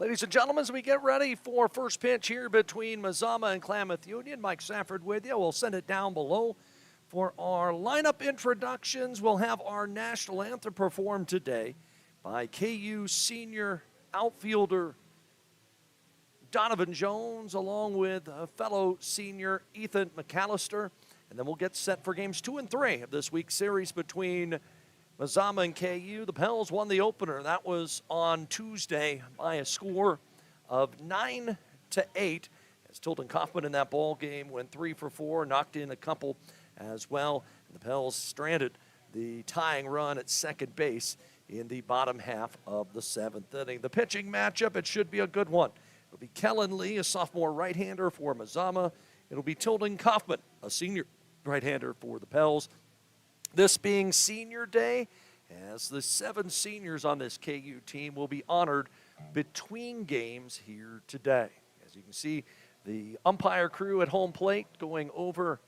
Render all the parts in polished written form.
Ladies and gentlemen, as we get ready for first pitch here between Mazama and Klamath Union, Mike Safford with you. We'll send it down below. For our lineup introductions, we'll have our national anthem performed today by KU senior outfielder Donovan Jones, along with a fellow senior Ethan McAllister. And then we'll get set for games 2 and 3 of this week's series between Mazama and KU. The Pels won the opener. That was on Tuesday by a score of 9-8. As Tilden Kaufman in that ball game went 3 for 4, knocked in a couple as well. And the Pels stranded the tying run at second base in the bottom half of the 7th inning. The pitching matchup, it should be a good one. It'll be Kellen Lee, a sophomore right-hander for Mazama. It'll be Tilden Kaufman, a senior right-hander for the Pels. This being senior day, as the 7 seniors on this KU team will be honored between games here today. As you can see, the umpire crew at home plate going over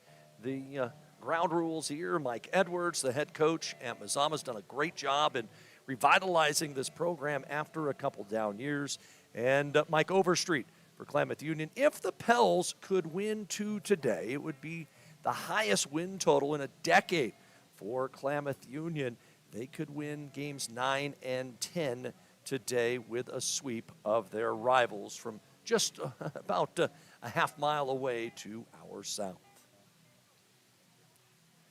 the ground rules here. Mike Edwards, the head coach at Mazama, has done a great job in revitalizing this program after a couple down years. And Mike Overstreet for Klamath Union. If the Pels could win 2 today, it would be the highest win total in a decade for Klamath Union. They could win games 9 and 10 today with a sweep of their rivals from just about a half mile away to our south.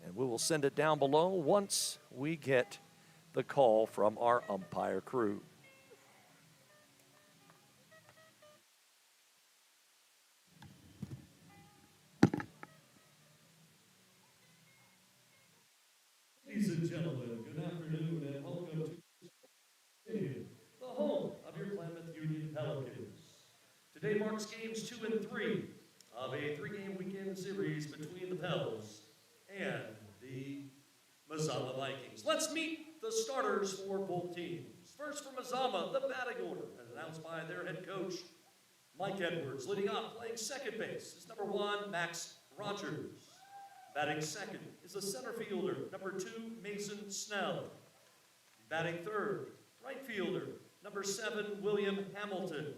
And we will send it down below once we get the call from our umpire crew. Ladies and gentlemen, good afternoon and welcome to the home of your Klamath Union Pelicans. Today marks games 2 and 3 of a 3-game weekend series between the Pels and the Mazama Vikings. Let's meet the starters for both teams. First for Mazama, the batting order, as announced by their head coach, Mike Edwards. Leading off, playing second base, is number 1, Max Rogers. Batting second is the center fielder, number 2, Mason Snell. Batting third, right fielder, number 7, William Hamilton.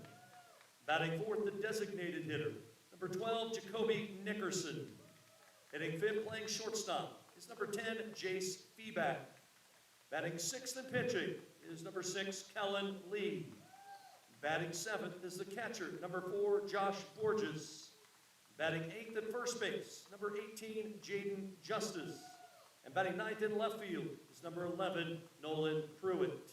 Batting fourth, the designated hitter, number 12, Jacoby Nickerson. Hitting fifth, playing shortstop, is number 10, Jace Feeback. Batting sixth and pitching is number 6, Kellen Lee. Batting seventh is the catcher, number 4, Josh Borges. Batting 8th at first base, number 18, Jaden Justice. And batting 9th in left field is number 11, Nolan Pruitt.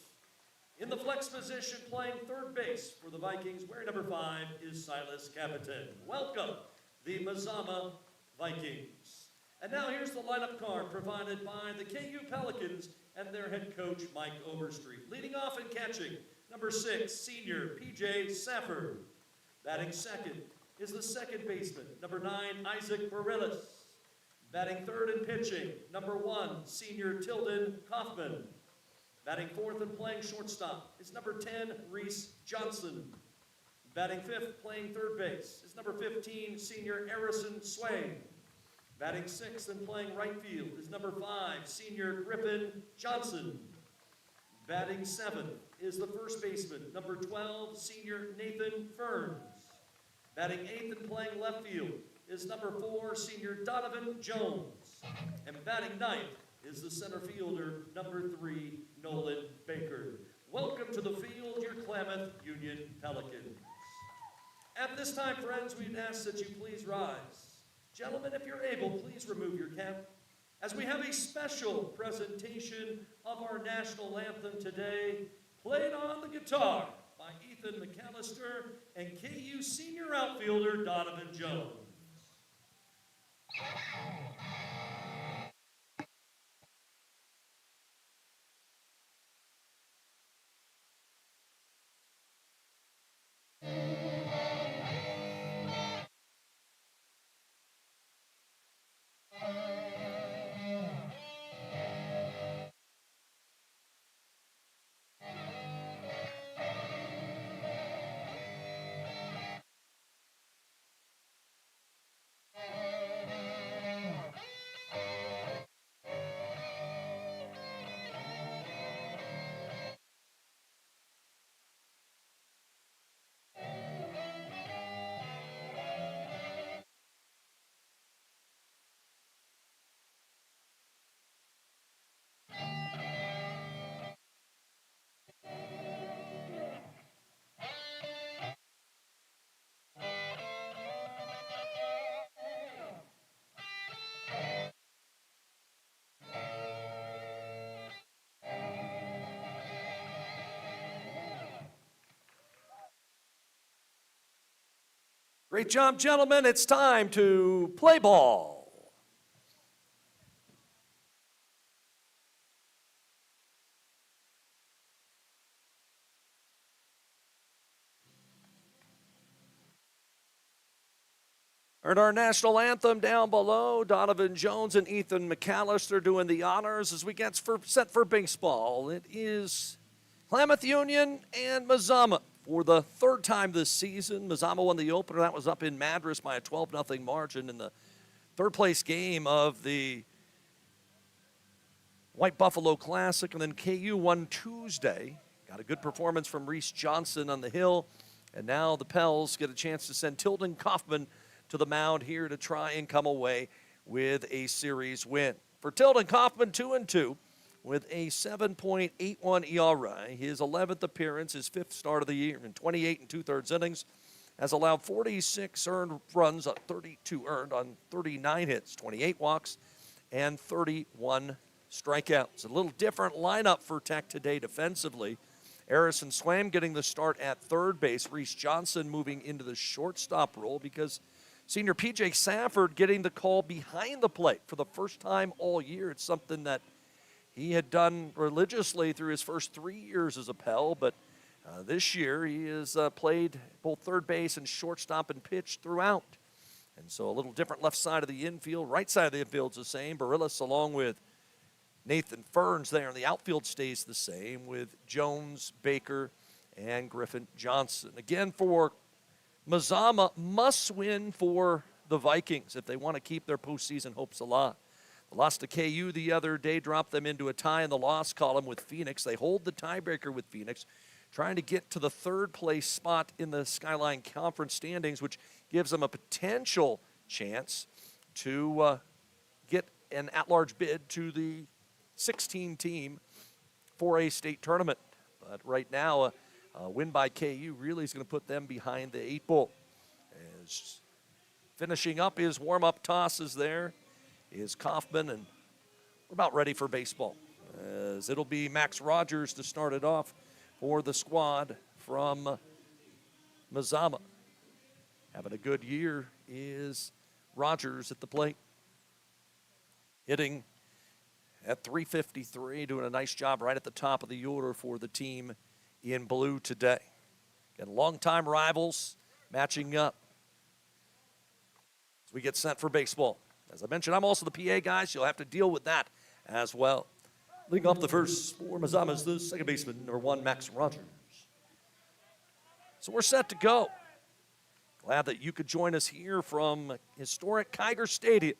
In the flex position, playing third base for the Vikings, wearing number 5 is Silas Capitan. Welcome, the Mazama Vikings. And now here's the lineup card provided by the KU Pelicans and their head coach, Mike Overstreet. Leading off and catching, number 6, senior PJ Safford. Batting second is the second baseman, number 9, Isaac Bareilles. Batting third and pitching, number 1, senior Tilden Kaufman. Batting fourth and playing shortstop is number 10, Reese Johnson. Batting fifth, playing third base, is number 15, senior Harrison Swain. Batting sixth and playing right field is number 5, senior Griffin Johnson. Batting seventh is the first baseman, number 12, senior Nathan Ferns. Batting 8th and playing left field is number 4, senior Donovan Jones. And batting 9th is the center fielder, number 3, Nolan Baker. Welcome to the field, your Klamath Union Pelicans. At this time, friends, we'd ask that you please rise. Gentlemen, if you're able, please remove your cap, as we have a special presentation of our national anthem today, played on the guitar by Ethan McAllister and KU senior outfielder Donovan Jones. Great job, gentlemen. It's time to play ball. And our national anthem down below, Donovan Jones and Ethan McAllister doing the honors as we get set for baseball. It is Klamath Union and Mazama for the third time this season. Mazama won the opener. That was up in Madras by a 12-0 margin in the third-place game of the White Buffalo Classic. And then KU won Tuesday. Got a good performance from Reese Johnson on the hill. And now the Pels get a chance to send Tilden Kaufman to the mound here to try and come away with a series win. For Tilden Kaufman, 2-2 with a 7.81 ERA. His 11th appearance, his 5th start of the year in 28 2/3 innings, has allowed 46 earned runs, 32 earned on 39 hits, 28 walks, and 31 strikeouts. A little different lineup for Tech today defensively. Harrison Swam getting the start at third base. Reese Johnson moving into the shortstop role because senior P.J. Safford getting the call behind the plate for the first time all year. It's something that he had done religiously through his first 3 years as a Pell, but this year he has played both third base and shortstop and pitched throughout. And so a little different left side of the infield. Right side of the infield's the same. Barillas along with Nathan Ferns there, and the outfield stays the same with Jones, Baker, and Griffin Johnson. Again, for Mazama, must win for the Vikings if they want to keep their postseason hopes alive. The loss to KU the other day dropped them into a tie in the loss column with Phoenix. They hold the tiebreaker with Phoenix, trying to get to the third place spot in the Skyline Conference standings, which gives them a potential chance to get an at-large bid to the 16 team for a state tournament. But right now, a win by KU really is going to put them behind the 8-ball. As finishing up his warm-up tosses there is Kaufman, and we're about ready for baseball. As it'll be Max Rogers to start it off for the squad from Mazama. Having a good year is Rogers at the plate. Hitting at .353, doing a nice job right at the top of the order for the team in blue today. Again, longtime rivals matching up as we get set for baseball. As I mentioned, I'm also the PA guy, so you'll have to deal with that as well. Leading off the first for Mazama is the second baseman, number 1, Max Rogers. So we're set to go. Glad that you could join us here from historic Kiger Stadium,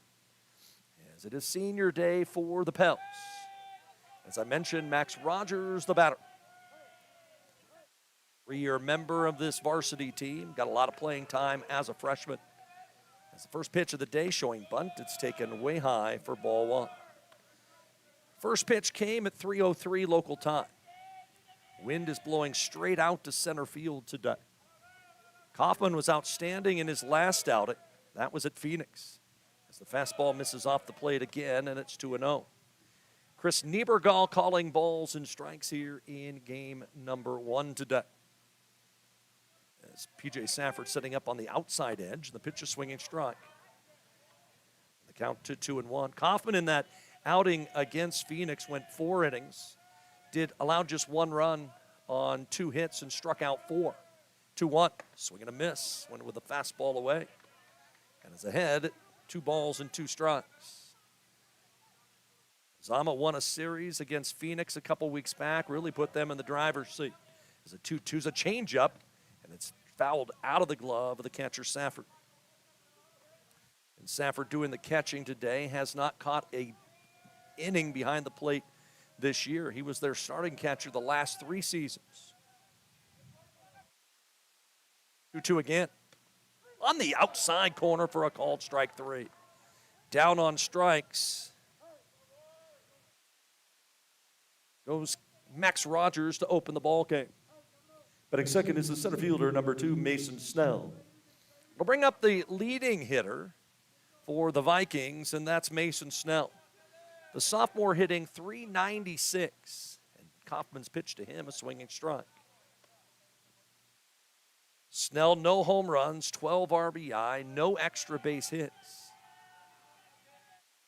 as it is senior day for the Pels. As I mentioned, Max Rogers, the batter. 3-year member of this varsity team, got a lot of playing time as a freshman. As the first pitch of the day showing bunt, it's taken way high for ball 1. First pitch came at 3:03 local time. Wind is blowing straight out to center field today. Kaufman was outstanding in his last outing. That was at Phoenix. As the fastball misses off the plate again, and it's 2-0. Chris Niebergall calling balls and strikes here in game number 1 today. As P.J. Safford setting up on the outside edge, the pitch is swinging strike. The count to 2-1. Kaufman in that outing against Phoenix went 4 innings, allowed just 1 run on 2 hits and struck out 4. 2-1, swing and a miss, went with the fastball away. And is ahead, 2 balls and 2 strikes. Zama won a series against Phoenix a couple weeks back, really put them in the driver's seat. As a 2-2's a changeup, and it's fouled out of the glove of the catcher Safford. And Safford doing the catching today, has not caught a inning behind the plate this year. He was their starting catcher the last 3 seasons. 2-2 again. On the outside corner for a called strike 3. Down on strikes goes Max Rogers to open the ball game. Batting second is the center fielder, number 2, Mason Snell. We'll bring up the leading hitter for the Vikings, and that's Mason Snell. The sophomore hitting .396, and Kaufman's pitch to him a swinging strike. Snell, no home runs, 12 RBI, no extra base hits.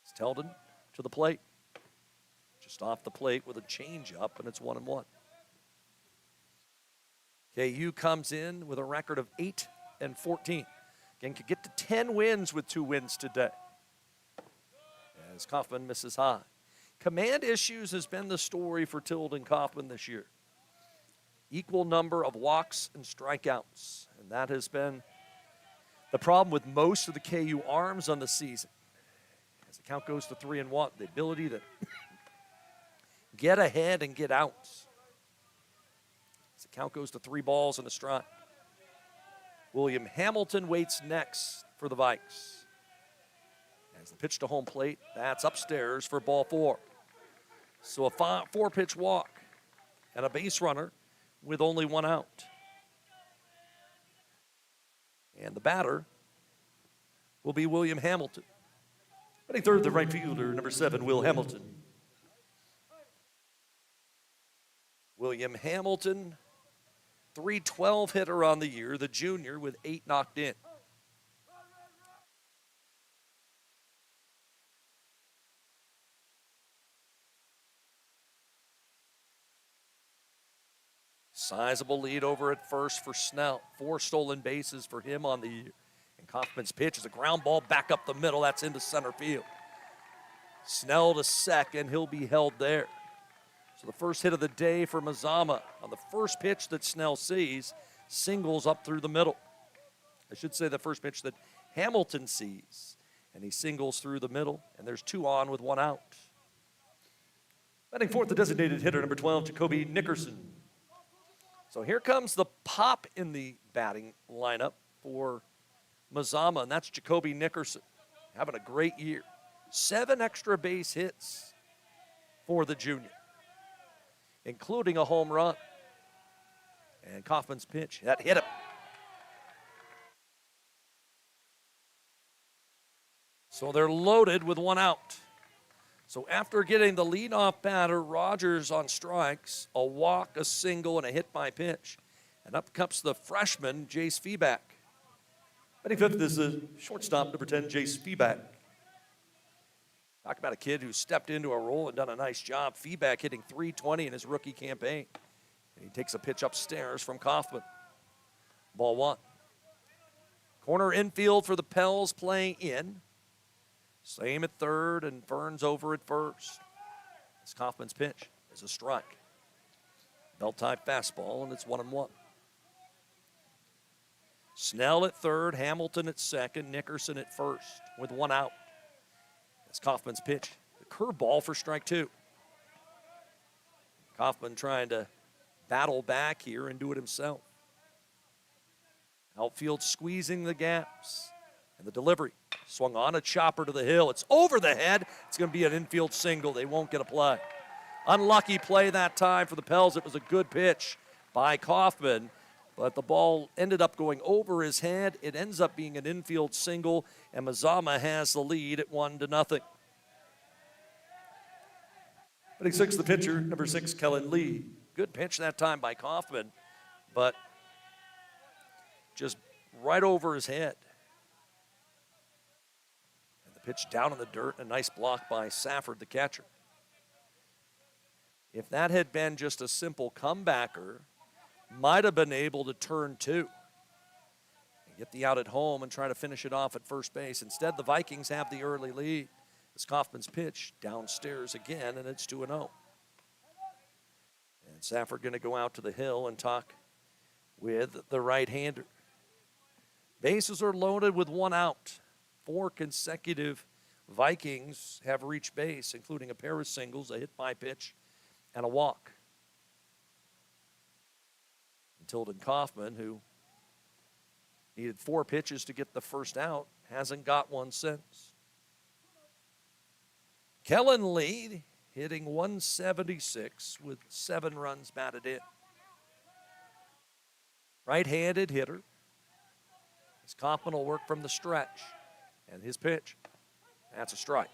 It's Teldon to the plate. Just off the plate with a changeup, and it's 1-1. KU comes in with a record of 8-14. Again, could get to 10 wins with 2 wins today, as Kaufman misses high. Command issues has been the story for Tilden Kaufman this year. Equal number of walks and strikeouts, and that has been the problem with most of the KU arms on the season. As the count goes to 3-1, the ability to get ahead and get outs. As the count goes to 3 balls and a strike. William Hamilton waits next for the Vikes. As the pitch to home plate, that's upstairs for ball 4. So a 4-pitch walk and a base runner with only 1 out. And the batter will be William Hamilton. Batting third, the right fielder, number 7, Will Hamilton. William Hamilton, .312 hitter on the year, the junior with 8 knocked in. Sizable lead over at first for Snell. 4 stolen bases for him on the year. And Kaufman's pitch is a ground ball back up the middle. That's into center field. Snell to second. He'll be held there. So the first hit of the day for Mazama on the first pitch that Snell sees, singles up through the middle. I should say the first pitch that Hamilton sees. And he singles through the middle, and there's 2 on with 1 out. Batting fourth, the designated hitter, number 12, Jacoby Nickerson. So here comes the pop in the batting lineup for Mazama, and that's Jacoby Nickerson, having a great year. 7 extra base hits for the junior, including a home run. And Kaufman's pitch, that hit him. So they're loaded with 1 out. So after getting the leadoff batter, Rogers on strikes, a walk, a single, and a hit by pitch. And up comes the freshman, Jace Feeback. Batting fifth is the shortstop, number 10, Jace Feeback. Talk about a kid who stepped into a role and done a nice job. Feeback hitting .320 in his rookie campaign. And he takes a pitch upstairs from Kaufman. Ball 1. Corner infield for the Pels playing in. Same at third, and Burns over at first. It's Kaufman's pitch is a strike. Belt-type fastball, and it's 1-1. Snell at third, Hamilton at second, Nickerson at first with 1 out. That's Kaufman's pitch. The curveball for strike 2. Kaufman trying to battle back here and do it himself. Outfield squeezing the gaps. And the delivery swung on a chopper to the hill. It's over the head. It's going to be an infield single. They won't get a play. Unlucky play that time for the Pels. It was a good pitch by Kaufman, but the ball ended up going over his head. It ends up being an infield single, and Mazama has the lead at 1-0. Batting sixth, the pitcher, number 6, Kellen Lee. Good pitch that time by Kaufman, but just right over his head. Pitch down in the dirt, a nice block by Safford, the catcher. If that had been just a simple comebacker, might have been able to turn 2 and get the out at home and try to finish it off at first base. Instead, the Vikings have the early lead. It's Kaufman's pitch downstairs again, and it's 2-0. And Safford going to go out to the hill and talk with the right-hander. Bases are loaded with 1 out. 4 consecutive Vikings have reached base, including a pair of singles, a hit by pitch, and a walk. And Tilden Kaufman, who needed 4 pitches to get the first out, hasn't got one since. Kellen Lee hitting .176 with 7 runs batted in. Right-handed hitter. As Kaufman will work from the stretch. And his pitch, that's a strike.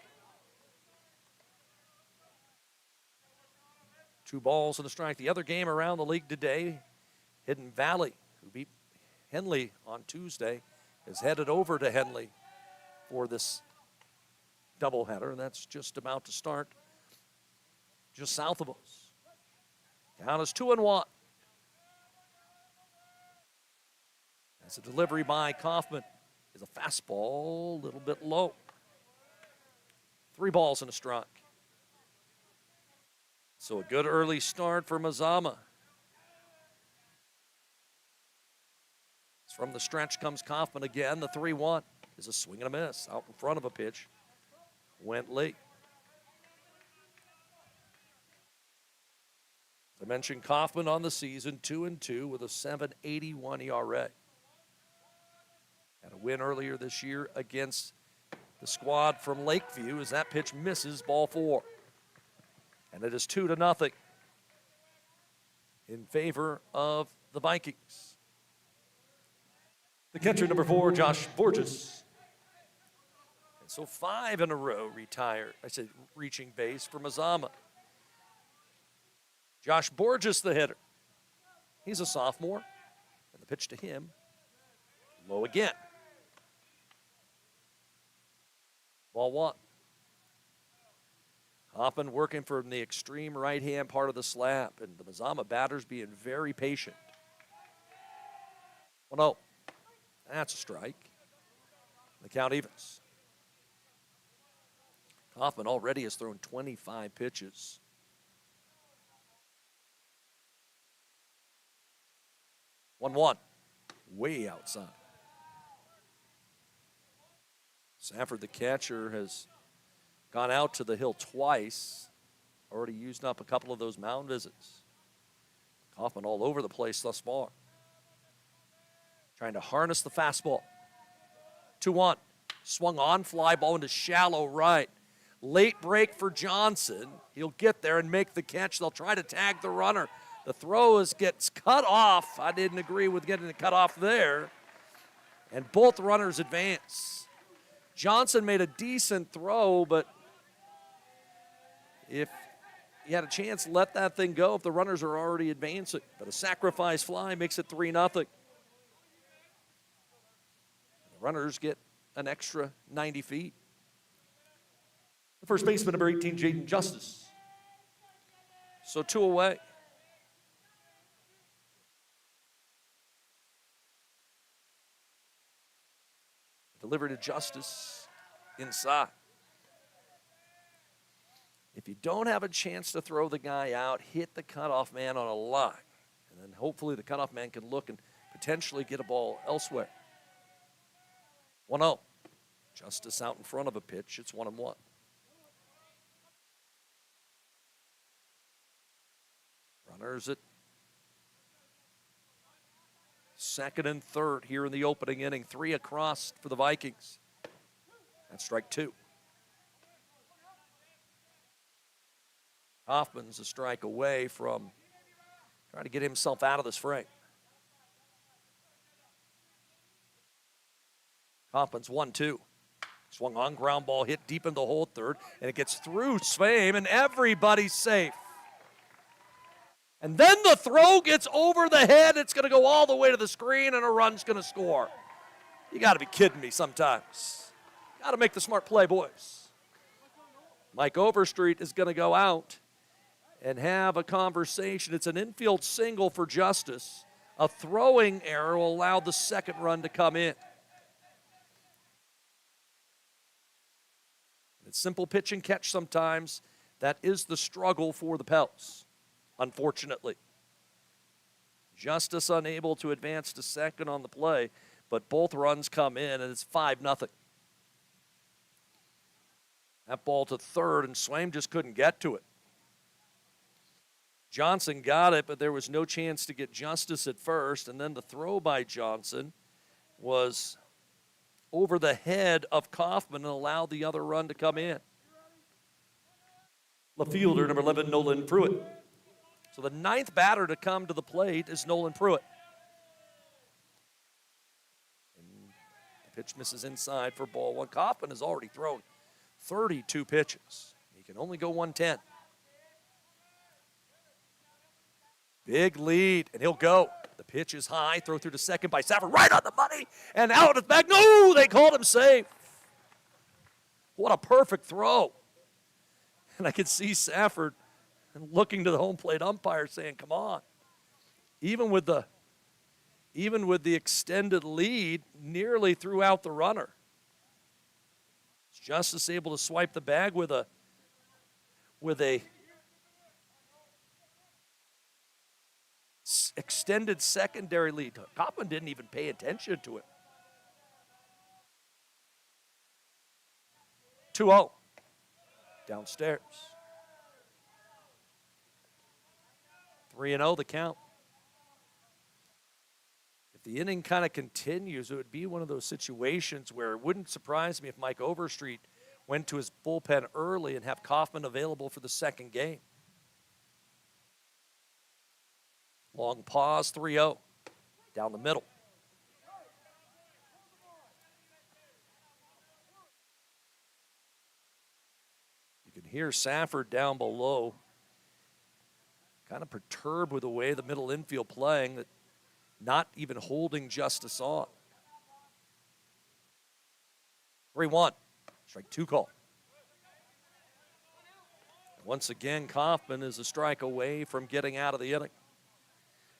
2 balls and a strike. The other game around the league today, Hidden Valley, who beat Henley on Tuesday is headed over to Henley for this doubleheader, and that's just about to start just south of us. Count is 2-1. That's a delivery by Kaufman. Is a fastball, a little bit low. 3 balls and a strike. So a good early start for Mazama. From the stretch comes Kaufman again. The 3-1 is a swing and a miss out in front of a pitch. Went late. As I mentioned, Kaufman on the season, 2-2 with a 7.81 ERA. Had a win earlier this year against the squad from Lakeview as that pitch misses, ball 4. And it is 2-0 in favor of the Vikings. The catcher, number 4, Josh Borges. And so 5 in a row retired. I said reaching base for Mazama. Josh Borges, the hitter. He's a sophomore. And the pitch to him, low again. Ball 1. Kaufman working from the extreme right-hand part of the slab. And the Mazama batters being very patient. 1-0. That's a strike. The count evens. Kaufman already has thrown 25 pitches. 1-1. Way outside. Sanford, the catcher, has gone out to the hill twice. Already used up a couple of those mound visits. Kaufman all over the place thus far. Trying to harness the fastball. 2-1. Swung on, fly ball into shallow right. Late break for Johnson. He'll get there and make the catch. They'll try to tag the runner. The throw gets cut off. I didn't agree with getting it cut off there. And both runners advance. Johnson made a decent throw, but if he had a chance, let that thing go if the runners are already advancing. But a sacrifice fly makes it 3-0. Runners get an extra 90 feet. The first baseman, number 18, Jaden Justice. So 2 away. Delivered to Justice inside. If you don't have a chance to throw the guy out, hit the cutoff man on a line. And then hopefully the cutoff man can look and potentially get a ball elsewhere. 1-0. Justice out in front of a pitch. It's 1-1. Runners at second and third here in the opening inning. 3 across for the Vikings. That's strike 2. Hoffman's a strike away from trying to get himself out of this frame. Hoffman's 1-2. Swung on, ground ball, hit deep in the hole third, and it gets through Swaim, and everybody's safe. And then the throw gets over the head. It's going to go all the way to the screen, and a run's going to score. You got to be kidding me sometimes. Got to make the smart play, boys. Mike Overstreet is going to go out and have a conversation. It's an infield single for Justice. A throwing error will allow the second run to come in. It's simple pitch and catch sometimes. That is the struggle for the Pels, unfortunately. Justice unable to advance to second on the play, but both runs come in, and it's 5-0. That ball to third, and Swaim just couldn't get to it. Johnson got it, but there was no chance to get Justice at first, and then the throw by Johnson was over the head of Kaufman and allowed the other run to come in. Left fielder, number 11, Nolan Pruitt. So the 9th batter to come to the plate is Nolan Pruitt. And the pitch misses inside for ball 1. Kaufman has already thrown 32 pitches. He can only go 110. Big lead, and he'll go. The Pitch is high, throw through to second by Safford, right on the money, and out at the back. No, they called him safe. What a perfect throw. And I could see Safford looking to the home plate umpire saying, come on. Even with the extended lead, nearly threw out the runner. Justice able to swipe the bag with a extended secondary lead. Kaufman didn't even pay attention to it. 2-0 downstairs. 3-0 the count. If the inning kind of continues, it would be one of those situations where it wouldn't surprise me if Mike Overstreet went to his bullpen early and have Kaufman available for the second game. Long pause, 3-0, down the middle. You can hear Safford down below, kind of perturbed with the way the middle infield playing, that not even holding Justice on. 3-1, strike two call. Once again, Kaufman is a strike away from getting out of the inning.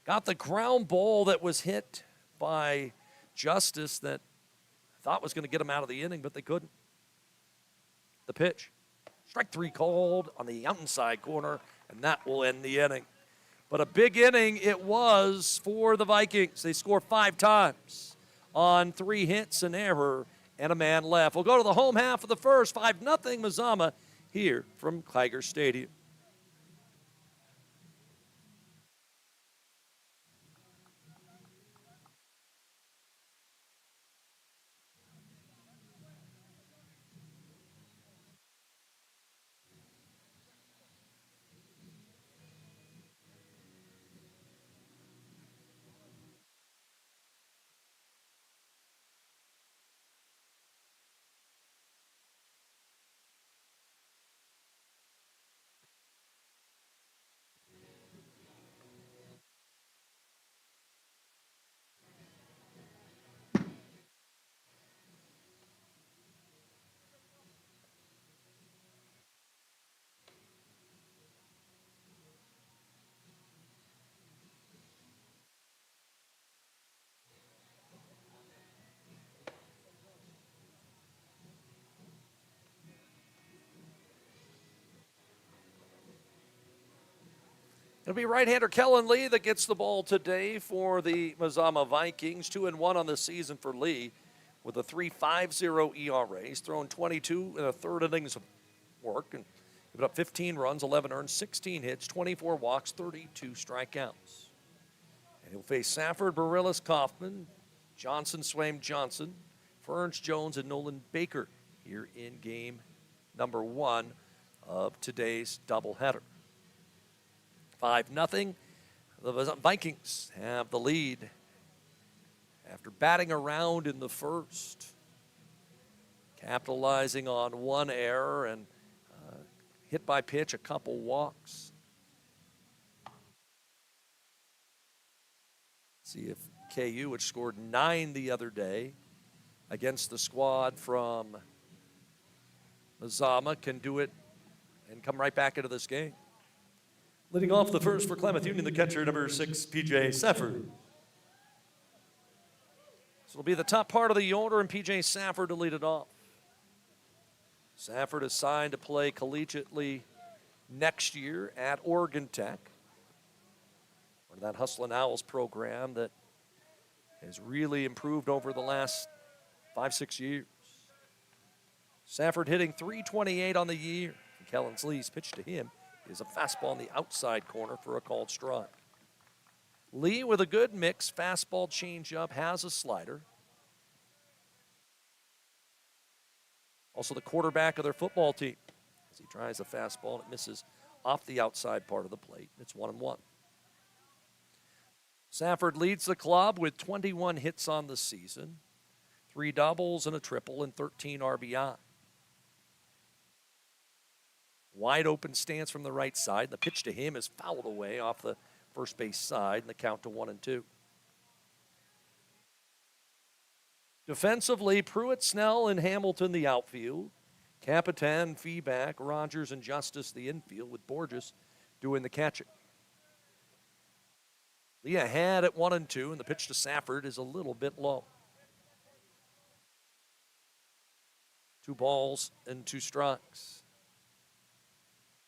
Got the ground ball that was hit by Justice that thought was going to get him out of the inning, but they couldn't. The pitch. Strike three called on the outside corner, and that will end the inning. But a big inning it was for the Vikings. They scored 5 times on 3 hits, an error, and a man left. We'll go to the home half of the first, 5-0 Mazama here from Tiger Stadium. It'll be right-hander Kellen Lee that gets the ball today for the Mazama Vikings. 2-1 on the season for Lee with a 3.50 ERA. He's thrown 22 in a third innings of work and given up 15 runs, 11 earned, 16 hits, 24 walks, 32 strikeouts. And he'll face Safford, Barillas, Kaufman, Johnson, Swaim, Johnson, Ferns, Jones, and Nolan Baker here in game number 1 of today's doubleheader. 5-0. The Vikings have the lead after batting around in the first, capitalizing on one error and hit by pitch, a couple walks. See if KU, which scored 9 the other day against the squad from Mazama, can do it and come right back into this game. Leading off the first for Klamath Union, the catcher, number 6, P.J. Safford. So it'll be the top part of the order, and P.J. Safford to lead it off. Safford is signed to play collegiately next year at Oregon Tech. Part of that Hustlin' Owls program that has really improved over the last 5-6 years. Safford hitting .328 on the year. And Kellen Lee's pitch to him is a fastball on the outside corner for a called strike. Lee with a good mix, fastball changeup, has a slider. Also the quarterback of their football team. As he tries a fastball and it misses off the outside part of the plate. It's 1-1. Safford leads the club with 21 hits on the season, 3 doubles and a triple and 13 RBI. Wide open stance from the right side. The pitch to him is fouled away off the first base side, and the count to 1-2. Defensively, Pruitt, Snell, and Hamilton the outfield. Capitan, Feeback, Rogers, and Justice the infield, with Borges doing the catching. Lee ahead at 1-2, and the pitch to Safford is a little bit low. 2 balls and 2 strikes.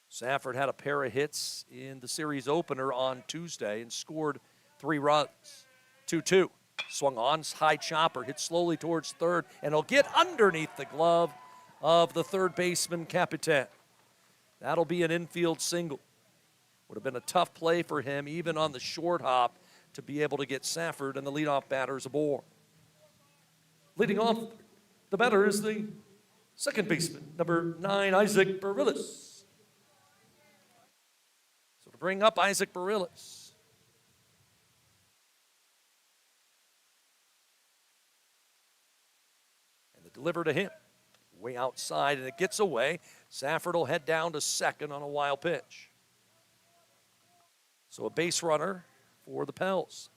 Safford had a pair of hits in the series opener on Tuesday and scored 3 runs. 2-2. Swung on, high chopper, hit slowly towards third, and he'll get underneath the glove of the third baseman, Capitan. That'll be an infield single. Would have been a tough play for him, even on the short hop, to be able to get Safford and the leadoff batters aboard. Leading off the batter is the second baseman, number 9, Isaac Barillas. So to bring up Isaac Barillas. And the deliver to him. Way outside, and it gets away. Safford will head down to second on a wild pitch. So a base runner for the Pels.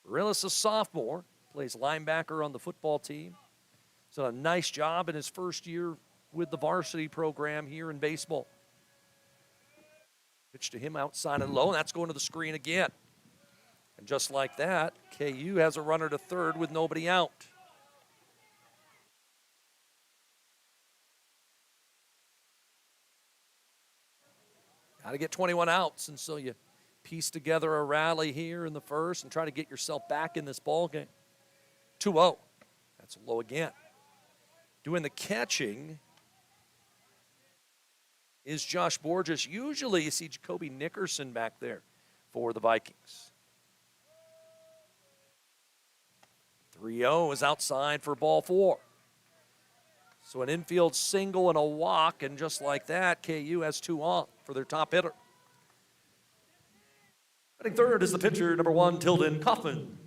Barillas, a sophomore, plays linebacker on the football team. He's done a nice job in his first year with the varsity program here in baseball. Pitch to him outside and low, and that's going to the screen again. And just like that, KU has a runner to third with nobody out. Got to get 21 outs, and so you piece together a rally here in the first and try to get yourself back in this ball game. 2-0. That's low again. Doing the catching is Josh Borges. Usually you see Jacoby Nickerson back there for the Vikings. 3-0 is outside for ball 4. So an infield single and a walk, and just like that, KU has 2 on for their top hitter. Hitting third is the pitcher, number 1, Tilden Kaufman.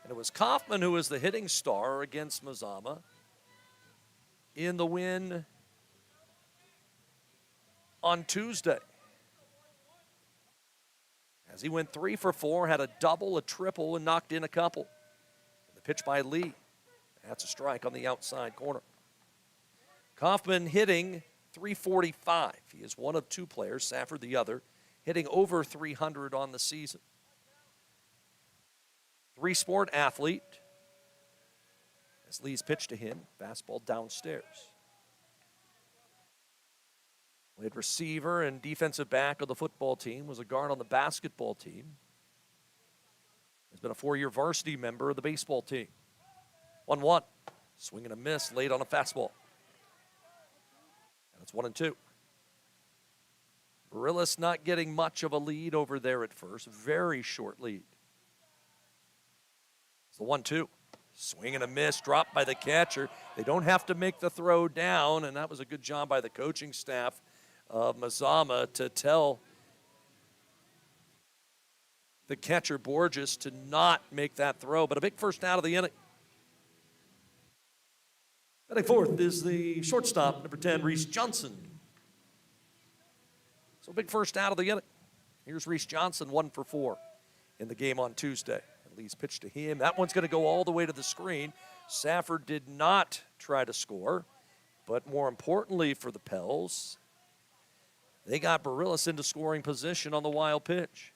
And it was Kaufman who was the hitting star against Mazama in the win on Tuesday. As he went 3 for 4, had a double, a triple, and knocked in a couple. And the pitch by Lee. That's a strike on the outside corner. Kaufman hitting .345. He is one of 2 players, Safford the other, hitting over 300 on the season. 3-sport athlete. As Lee's pitch to him, fastball downstairs. Played receiver and defensive back of the football team, was a guard on the basketball team. Has been a 4-year varsity member of the baseball team. 1-1. Swing and a miss late on a fastball. And it's 1-2. Barillas not getting much of a lead over there at first. Very short lead. It's the 1-2. Swing and a miss, dropped by the catcher. They don't have to make the throw down, and that was a good job by the coaching staff of Mazama to tell the catcher Borges to not make that throw, but a big first out of the inning. Batting fourth is the shortstop, number 10, Reese Johnson. So big first out of the inning. Here's Reese Johnson, 1 for 4 in the game on Tuesday. Lee's pitch to him. That one's going to go all the way to the screen. Safford did not try to score, but more importantly for the Pels, they got Barillas into scoring position on the wild pitch.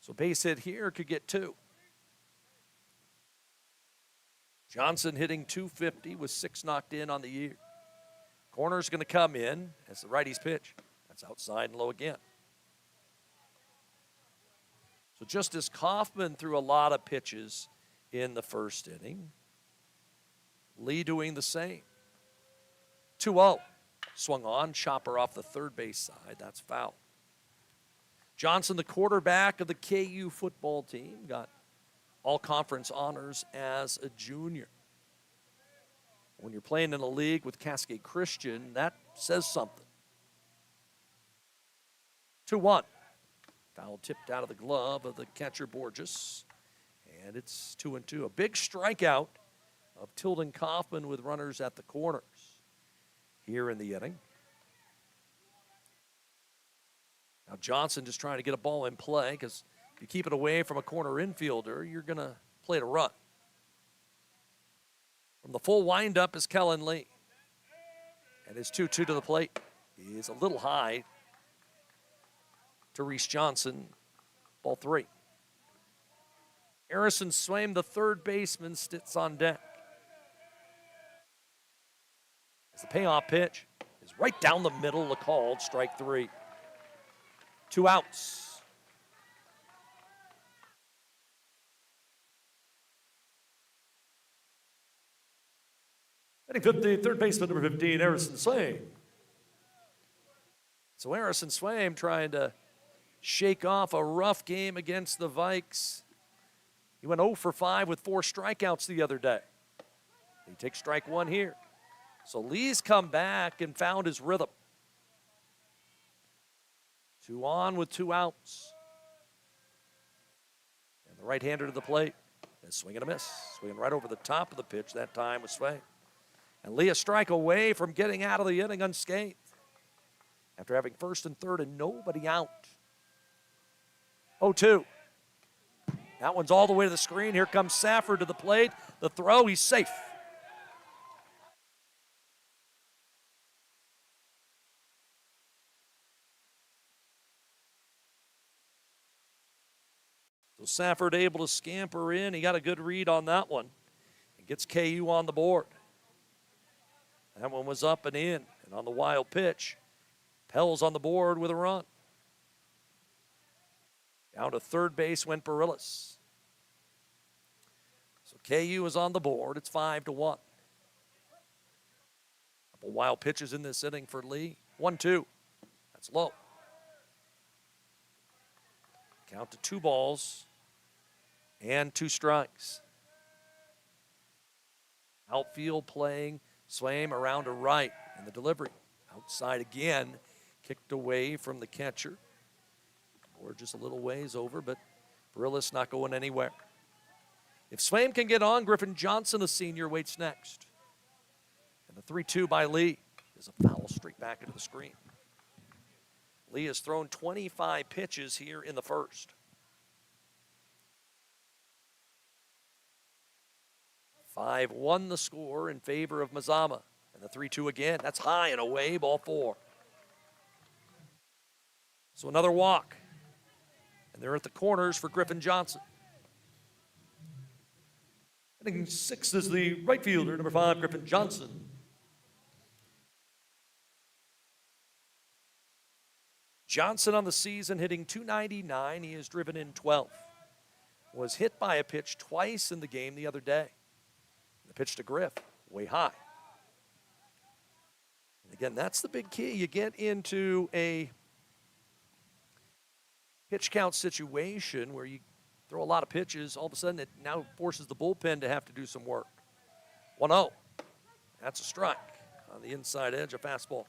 So base hit here could get 2. Johnson hitting .250 with 6 knocked in on the year. Corner's going to come in as the righty's pitch. That's outside and low again. So just as Kaufman threw a lot of pitches in the first inning, Lee doing the same. 2-0. Swung on, chopper off the third base side. That's foul. Johnson, the quarterback of the KU football team, got all-conference honors as a junior. When you're playing in a league with Cascade Christian, that says something. 2-1. Foul tipped out of the glove of the catcher Borges. And it's 2-2. A big strikeout of Tilden Kaufman with runners at the corners here in the inning. Now Johnson just trying to get a ball in play because If you keep it away from a corner infielder, you're going to play it a run. From the full windup is Kellen Lee. And his 2-2 to the plate is a little high to Reese Johnson. Ball 3. Harrison Swaim, the third baseman, sits on deck. As the payoff pitch is right down the middle, called strike 3. 2 outs. Hitting 50, third baseman, number 15, Harrison Swaim. So Harrison Swaim trying to shake off a rough game against the Vikes. He went 0 for 5 with 4 strikeouts the other day. He takes strike 1 here. So Lee's come back and found his rhythm. 2 on with 2 outs. And the right-hander to the plate is swinging a miss. Swinging right over the top of the pitch that time with Swaim. And Lee a strike away from getting out of the inning unscathed after having first and third and nobody out. 0-2. That one's all the way to the screen. Here comes Safford to the plate. The throw, he's safe. So Safford able to scamper in. He got a good read on that one and gets KU on the board. That one was up and in. And on the wild pitch, Pell's on the board with a run. Down to third base went Barillas. So KU is on the board. It's 5-1. Couple wild pitches in this inning for Lee. 1-2. That's low. Count to 2 balls and 2 strikes. Outfield playing. Swaim around to right in the delivery. Outside again. Kicked away from the catcher. Or just a little ways over, but Barillas not going anywhere. If Swaim can get on, Griffin Johnson, a senior, waits next. And the 3-2 by Lee is a foul straight back into the screen. Lee has thrown 25 pitches here in the first. 5-1 the score in favor of Mazama. And the 3-2 again. That's high and away, ball 4. So another walk. And they're at the corners for Griffin Johnson. Hitting 6th is the right fielder, number 5, Griffin Johnson. Johnson on the season hitting .299. He has driven in 12. Was hit by a pitch twice in the game the other day. The pitch to Griff, way high. And again, that's the big key. You get into a pitch count situation where you throw a lot of pitches, all of a sudden it now forces the bullpen to have to do some work. 1-0. That's a strike on the inside edge, a fastball.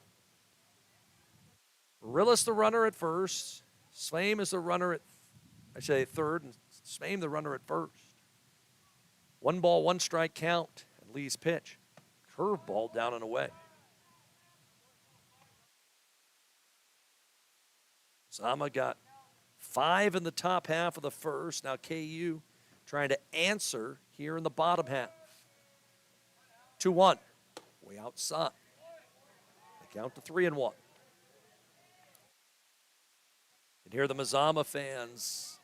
Barillas the runner at first. Swaim is the runner at, third, and Swaim the runner at first. 1 ball, 1 strike count, and Lee's pitch. Curveball down and away. Zama got 5 in the top half of the first. Now KU trying to answer here in the bottom half. 2-1, way outside. They count to 3-1. And here are the Mazama fans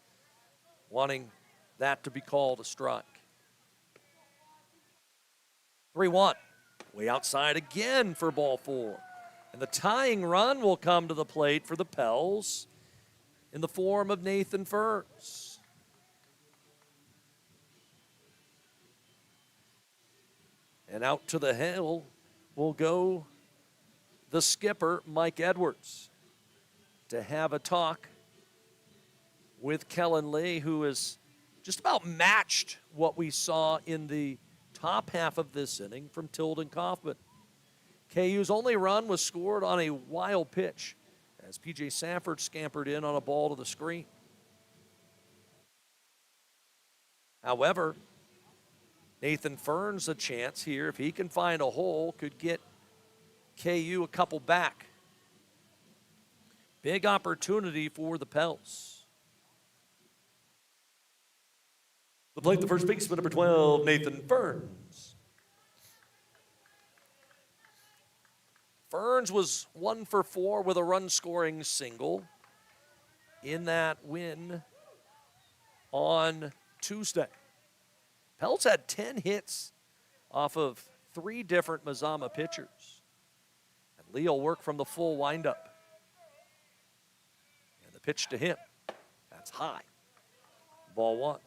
wanting that to be called a strike. 3-1, way outside again for ball 4. And the tying run will come to the plate for the Pels in the form of Nathan Ferns. And out to the hill will go the skipper, Mike Edwards, to have a talk with Kellen Lee, who has just about matched what we saw in the top half of this inning from Tilden Kaufman. KU's only run was scored on a wild pitch as P.J. Safford scampered in on a ball to the screen. However, Nathan Ferns a chance here. If he can find a hole, could get KU a couple back. Big opportunity for the Pels. The plate, the first baseman, number 12, Nathan Burns. Burns was 1 for 4 with a run-scoring single in that win on Tuesday. Pels had 10 hits off of 3 different Mazama pitchers. And Lee will work from the full windup. And the pitch to him, that's high. Ball 1.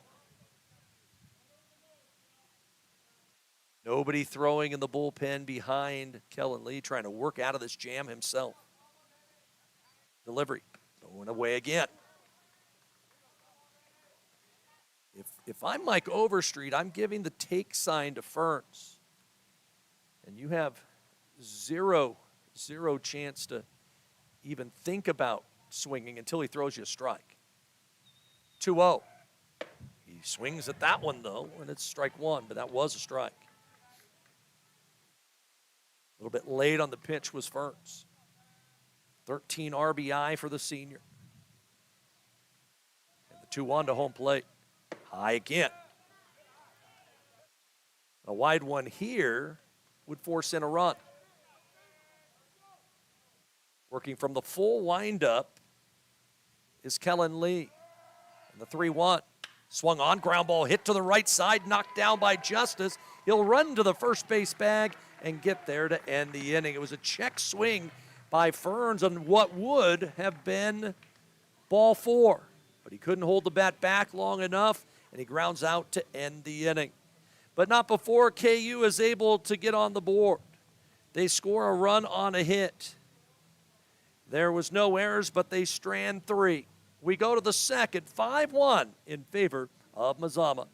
Nobody throwing in the bullpen behind Kellen Lee, trying to work out of this jam himself. Delivery, going away again. If I'm Mike Overstreet, I'm giving the take sign to Ferns. And you have zero chance to even think about swinging until he throws you a strike. 2-0. He swings at that one, though, and it's strike 1, but that was a strike. A little bit late on the pitch was Ferns. 13 RBI for the senior. And the 2-1 to home plate. High again. A wide one here would force in a run. Working from the full windup is Kellen Lee. And the 3-1. Swung on, ground ball hit to the right side, knocked down by Justice. He'll run to the first base bag and get there to end the inning. It was a check swing by Ferns on what would have been ball 4. But he couldn't hold the bat back long enough, and he grounds out to end the inning. But not before KU is able to get on the board. They score a run on a hit. There was no errors, but they strand 3. We go to the second, 5-1 in favor of Mazama.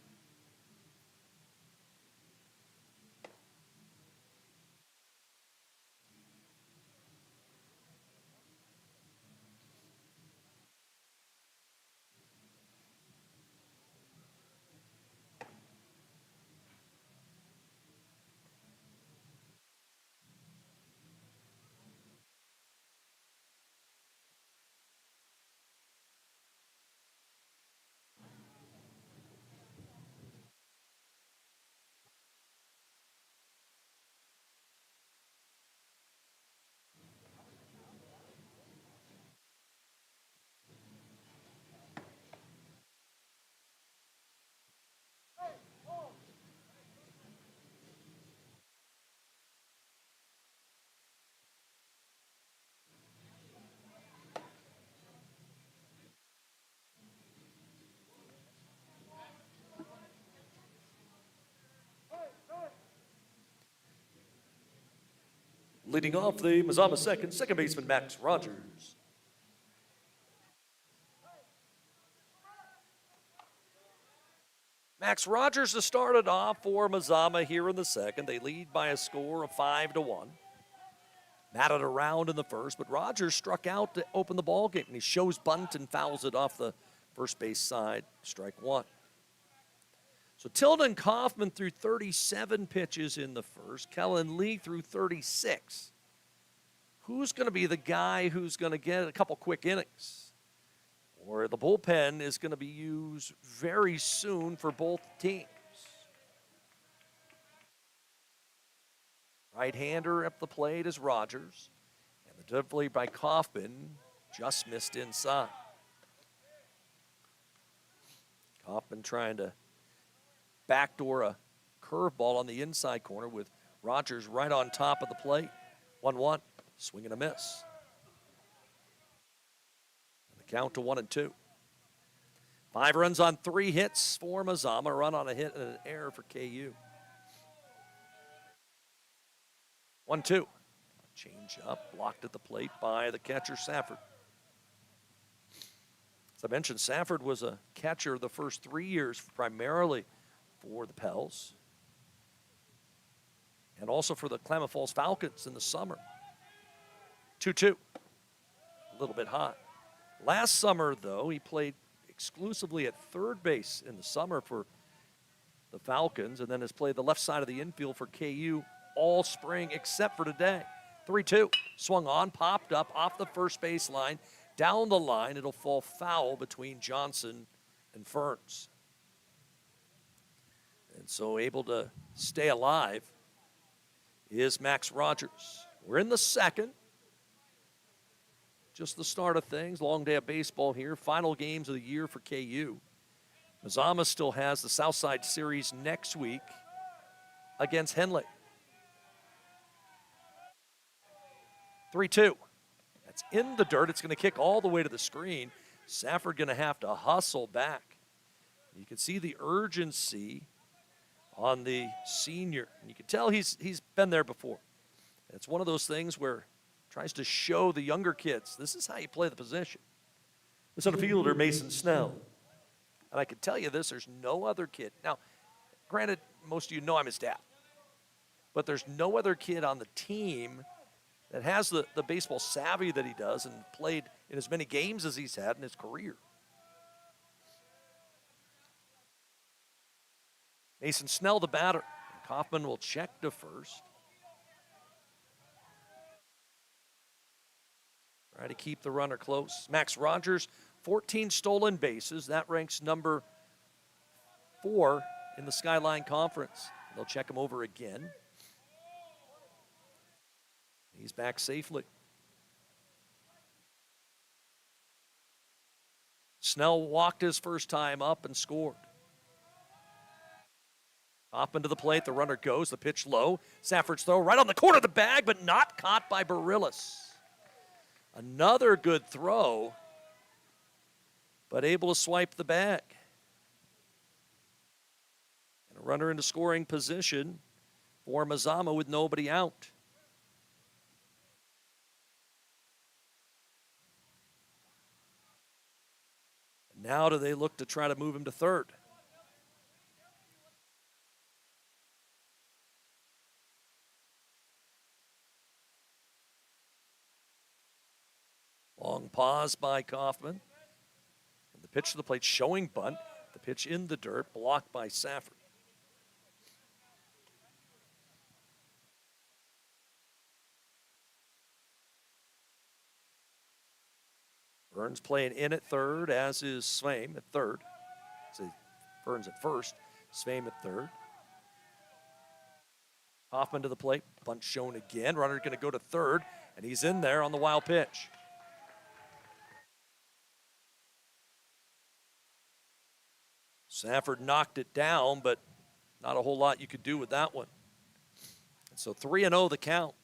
Leading off the Mazama second baseman Max Rogers. Max Rogers has started off for Mazama here in the second. They lead by a score of 5-1. Batted around in the first, but Rogers struck out to open the ball game, and he shows bunt and fouls it off the first base side, strike 1. So Tilden Kaufman threw 37 pitches in the first. Kellen Lee threw 36. Who's going to be the guy who's going to get a couple quick innings? Or the bullpen is going to be used very soon for both teams. Right-hander up the plate is Rogers. And the delivery by Kaufman just missed inside. Kaufman trying to backdoor a curveball on the inside corner with Rogers right on top of the plate. 1-1, swing and a miss. And the count to 1-2. 5 runs on 3 hits for Mazama, a run on a hit and an error for KU. 1-2, change up, blocked at the plate by the catcher Safford. As I mentioned, Safford was a catcher the first 3 years primarily for the Pels, and also for the Klamath Falls Falcons in the summer. 2-2, a little bit hot. Last summer, though, he played exclusively at third base in the summer for the Falcons, and then has played the left side of the infield for KU all spring except for today. 3-2, swung on, popped up off the first base line, down the line. It'll fall foul between Johnson and Ferns. And so able to stay alive is Max Rogers. We're in the second. Just the start of things. Long day of baseball here. Final games of the year for KU. Mazama still has the Southside Series next week against Henley. 3-2. That's in the dirt. It's going to kick all the way to the screen. Safford going to have to hustle back. You can see the urgency on the senior. And you can tell he's been there before. It's one of those things where tries to show the younger kids, this is how you play the position. The center fielder, Mason Snell. And I can tell you this, there's no other kid. Now, granted, most of you know I'm his dad. But there's no other kid on the team that has the baseball savvy that he does and played in as many games as he's had in his career. Mason Snell, the batter. And Kaufman will check to first. Try to keep the runner close. Max Rogers, 14 stolen bases. That ranks number 4 in the Skyline Conference. They'll check him over again. He's back safely. Snell walked his first time up and scored. Kaufman to the plate. The runner goes. The pitch low. Safford's throw right on the corner of the bag, but not caught by Barillas. Another good throw, but able to swipe the bag. And a runner into scoring position for Mazama with nobody out. And now do they look to try to move him to third? Long pause by Kaufman. And the pitch to the plate showing bunt. The pitch in the dirt, blocked by Safford. Burns playing in at third, as is Swaim at third. So Burns at first, Swaim at third. Kaufman to the plate, bunt shown again. Runner going to go to third, and he's in there on the wild pitch. Safford knocked it down, but not a whole lot you could do with that one. And so 3-0 the count.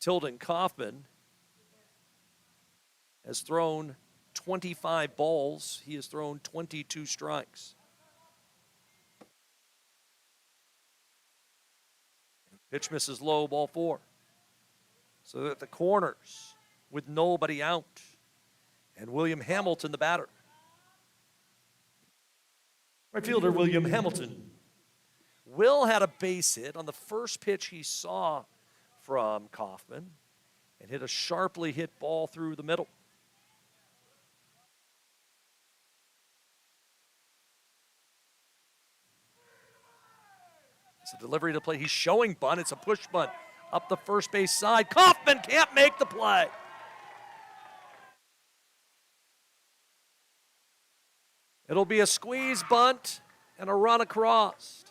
Tilden Kaufman has thrown 25 balls. He has thrown 22 strikes. Pitch misses low, ball 4. So at the corners with nobody out. And William Hamilton, the batter. Right fielder, William Hamilton. Will had a base hit on the first pitch he saw from Kaufman and hit a sharply hit ball through the middle. It's a delivery to play. He's showing bunt. It's a push bunt up the first base side. Kaufman can't make the play. It'll be a squeeze bunt and a run across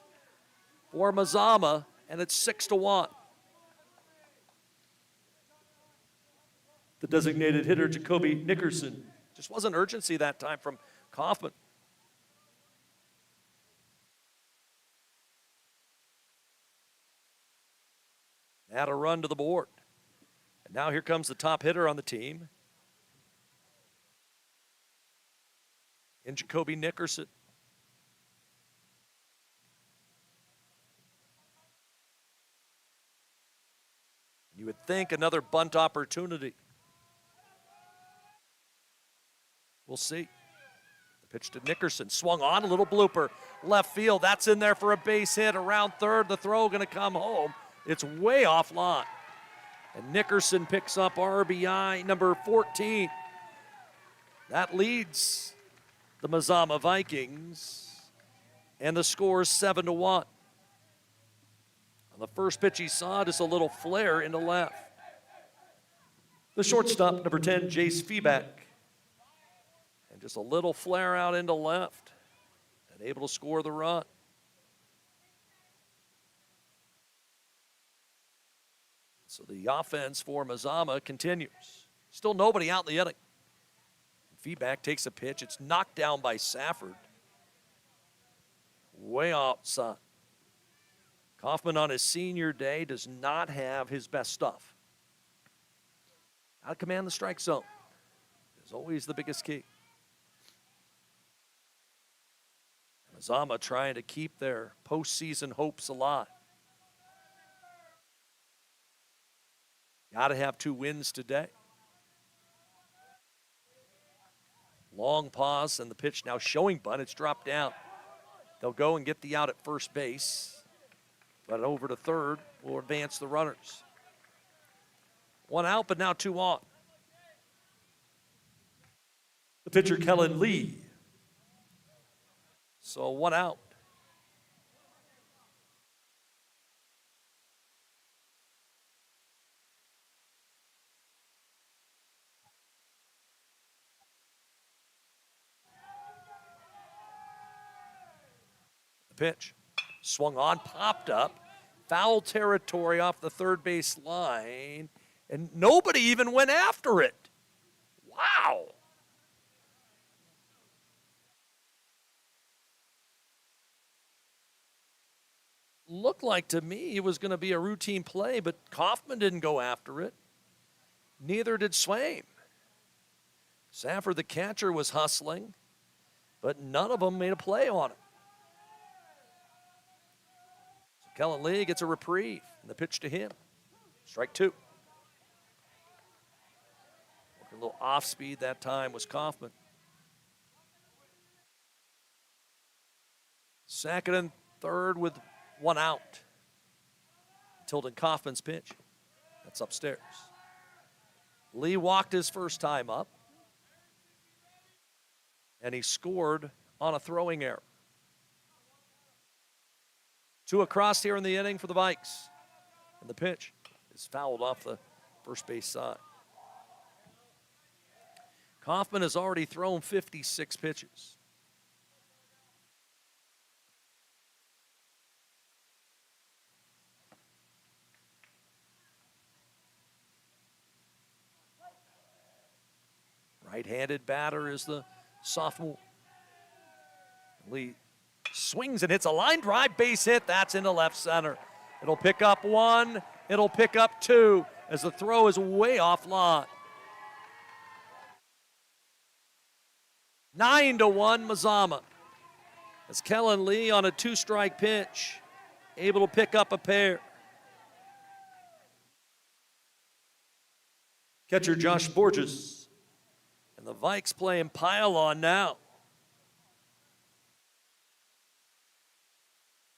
for Mazama, and it's 6-1. The designated hitter, Jacoby Nickerson. Just wasn't urgency that time from Kaufman. Add a run to the board. And now here comes the top hitter on the team. In Jacoby Nickerson. You would think another bunt opportunity. We'll see. The pitch to Nickerson. Swung on, a little blooper. Left field, that's in there for a base hit. Around third, the throw going to come home. It's way offline. And Nickerson picks up RBI number 14. That leads the Mazama Vikings, and the score is 7-1. On the first pitch he saw, just a little flare into left. The shortstop, number 10, Jace Feeback. And just a little flare out into left. and able to score the run. So the offense for Mazama continues. Still nobody out in the inning. Feedback takes a pitch. It's knocked down by Safford. Way outside. Kaufman on his senior day does not have his best stuff. How to command the strike zone is always the biggest key. Mazama trying to keep their postseason hopes alive. Got to have 2 wins today. Long pause, and the pitch now showing bunt. It's dropped down. They'll go and get the out at first base, but over to third will advance the runners. 1 out, but now 2 on. The pitcher, Kellen Lee. So 1 out. The pitch swung on, popped up, foul territory off the third base line, and nobody even went after it. Wow. Looked like to me it was going to be a routine play, but Kaufman didn't go after it. Neither did Swaim. Safford, the catcher, was hustling, but none of them made a play on it. So Kellen Lee gets a reprieve, and the pitch to him. Strike 2. Working a little off speed that time was Kaufman. Second and third with 1 out. Tilden Kaufman's pitch. That's upstairs. Lee walked his first time up, and he scored on a throwing error. 2 across here in the inning for the Vikes. And the pitch is fouled off the first base side. Kaufman has already thrown 56 pitches. Right-handed batter is the sophomore. Lee swings and hits a line drive, base hit. That's into left center. It'll pick up 1. It'll pick up 2 as the throw is way off line. 9-1 Mazama. As Kellen Lee on a 2-strike pitch, able to pick up a pair. Catcher Josh Borges. And the Vikes playing pile-on now.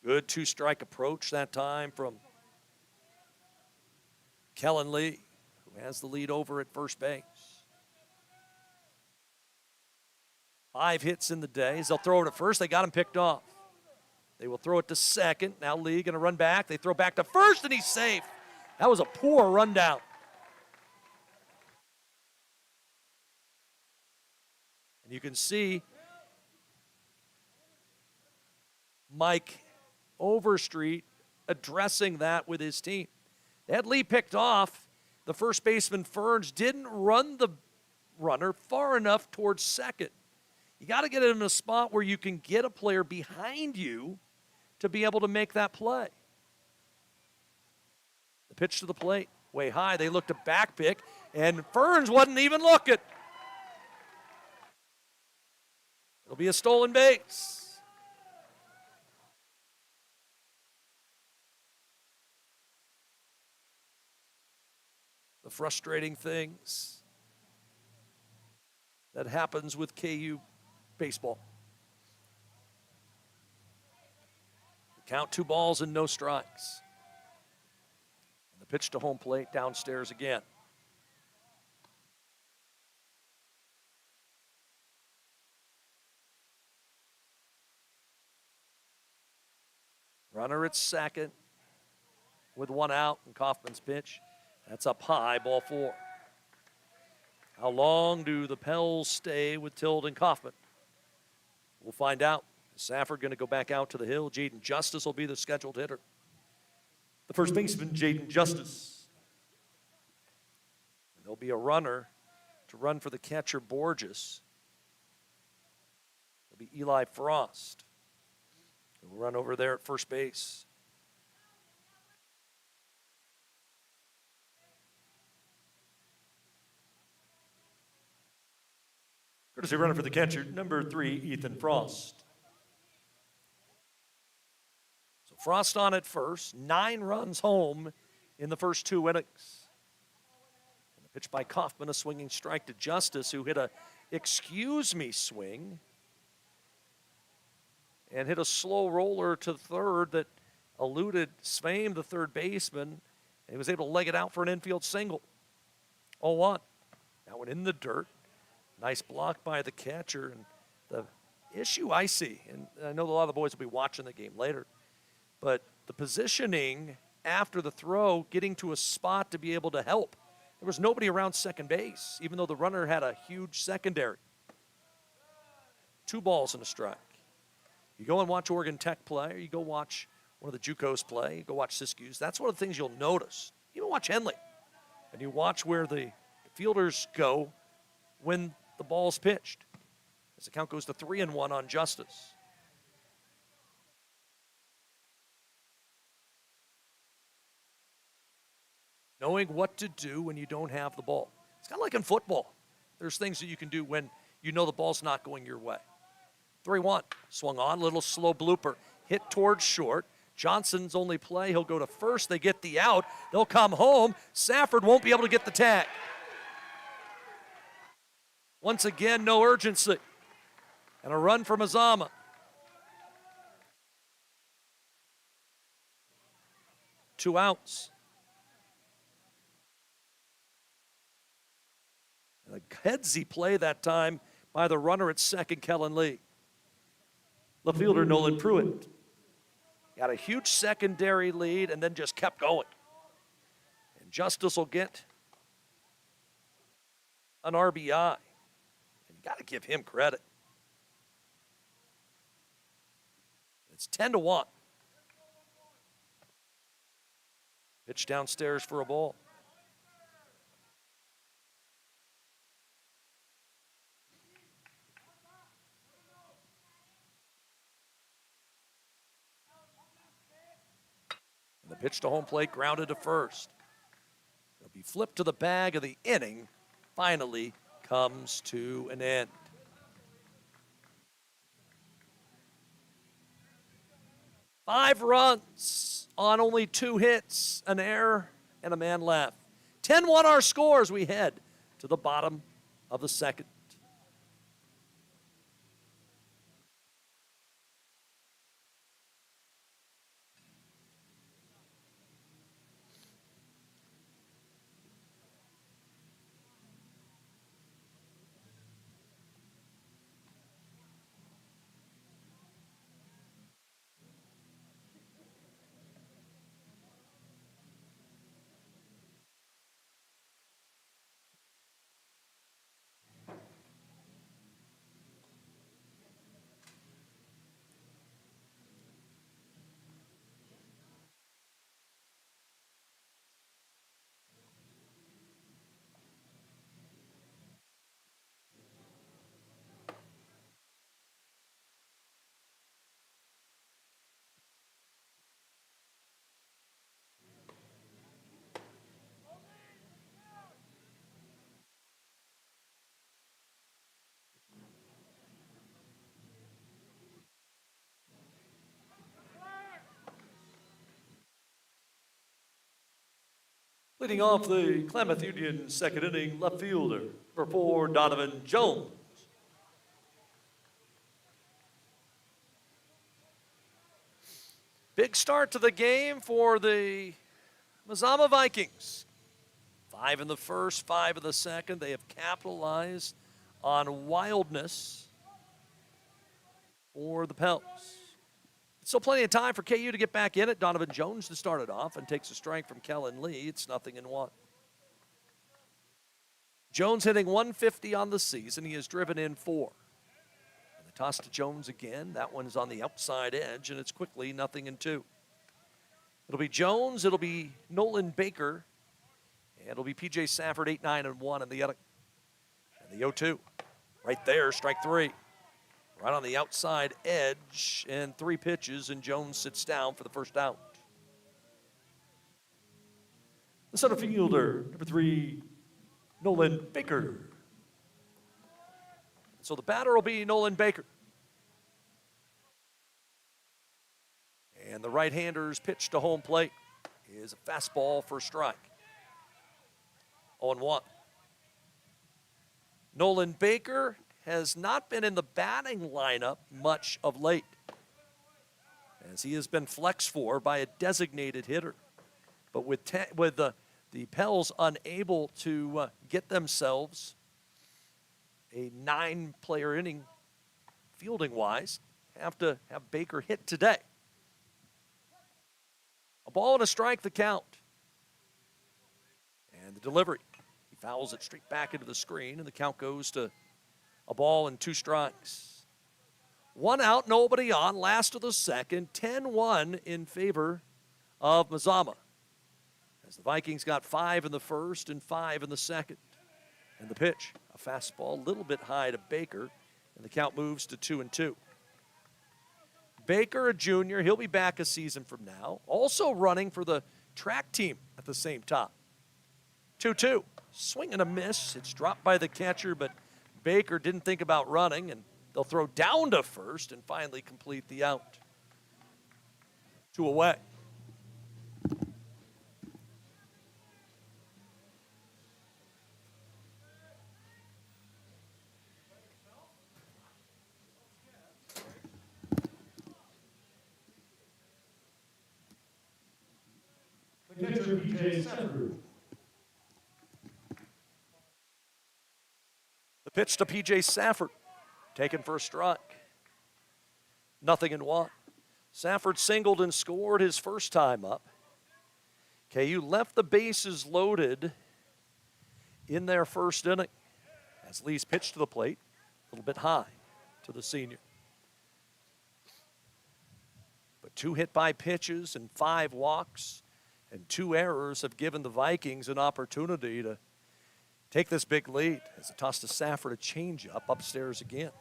Good 2-strike approach that time from Kellen Lee, who has the lead over at first base. 5 hits in the day. They'll throw it at first. They got him picked off. They will throw it to second. Now Lee going to run back. They throw back to first, and he's safe. That was a poor rundown. And you can see Mike Overstreet addressing that with his team. They had Lee picked off. The first baseman, Ferns, didn't run the runner far enough towards second. You got to get it in a spot where you can get a player behind you to be able to make that play. The pitch to the plate, way high. They looked to back pick, and Ferns wasn't even looking. It'll be a stolen base. The frustrating things that happens with KU baseball. Count 2 balls and no strikes. And the pitch to home plate downstairs again. Runner at second with 1 out, and Kaufman's pitch. That's up high, ball 4. How long do the Pels stay with Tilden Kaufman? We'll find out Safford going to go back out to the hill. Jaden Justice will be the scheduled hitter. The first baseman, Jaden Justice. And there'll be a runner to run for the catcher, Borges. It'll be Eli Frost. He'll run over there at first base. Courtesy runner for the catcher, number 3, Ethan Frost. So Frost on at first. 9 runs home in the first 2 innings. And the pitch by Kaufman, a swinging strike to Justice, who hit a excuse me swing and hit a slow roller to third that eluded Svein, the third baseman, and he was able to leg it out for an infield single. 0-1. That one in the dirt. Nice block by the catcher. And the issue I see, and I know a lot of the boys will be watching the game later, but the positioning after the throw, getting to a spot to be able to help. There was nobody around second base, even though the runner had a huge secondary. 2 balls and a strike. You go and watch Oregon Tech play, or you go watch one of the JUCOs play, you go watch Siskiyous. That's one of the things you'll notice. Even watch Henley, and you watch where the fielders go when the ball's pitched. As the count goes to 3-1 on Justice. Knowing what to do when you don't have the ball. It's kind of like in football. There's things that you can do when you know the ball's not going your way. 3-1. Swung on, little slow blooper. Hit towards short. Johnson's only play. He'll go to first. They get the out. They'll come home. Safford won't be able to get the tag. Once again, no urgency. And a run for Mazama. Two outs. And a headsy play that time by the runner at second, Kellen Lee. Left fielder Nolan Pruitt. Got a huge secondary lead and then just kept going. And Justice will get an RBI. And you got to give him credit. It's 10-1. Pitch downstairs for a ball. And the pitch to home plate, grounded to first. It'll be flipped to the bag of the inning. Finally comes to an end. Five runs on only 2 hits, an error, and a man left. 10-1 our score as we head to the bottom of the second. Leading off the Klamath Union second inning, left fielder, number 4, Donovan Jones. Big start to the game for the Mazama Vikings. 5 in the first, 5 in the second. They have capitalized on wildness for the Pels. Still plenty of time for KU to get back in it. Donovan Jones to start it off and takes a strike from Kellen Lee. It's 0-1. Jones hitting 150 on the season. He has driven in 4. And the Toss to Jones again. That one's on the outside edge, and it's quickly 0-2. It'll be Jones. It'll be Nolan Baker. And it'll be P.J. Safford, 8-9-1 in the inning. And the 0-2. Right there, strike three. Right on the outside edge, and 3 pitches, and Jones sits down for the first out. The center fielder, number 3, Nolan Baker. So the batter will be Nolan Baker. And the right-hander's pitch to home plate is a fastball for a strike. 0-1. Nolan Baker has not been in the batting lineup much of late, as he has been flexed for by a designated hitter. But with the Pels unable to get themselves a 9-player inning fielding-wise, have to have Baker hit today. A ball and a strike, the count. And the delivery. He fouls it straight back into the screen, and the count goes to a ball and 2 strikes. 1 out, nobody on, last of the second, 10-1 in favor of Mazama. As the Vikings got 5 in the first and 5 in the second. And the pitch, a fastball, a little bit high to Baker, and the count moves to 2-2. Baker, a junior, he'll be back a season from now. Also running for the track team at the same time. 2-2, swing and a miss. It's dropped by the catcher, but Baker didn't think about running, and they'll throw down to first and finally complete the out. 2 away. The catcher, P.J. Safford. The pitch to P.J. Safford, taken for a strike. 0-1. Safford singled and scored his first time up. KU left the bases loaded in their first inning as Lee's pitched to the plate, a little bit high to the senior. But 2 hit-by pitches and 5 walks and 2 errors have given the Vikings an opportunity to take this big lead as a toss to Safford, a changeup upstairs again.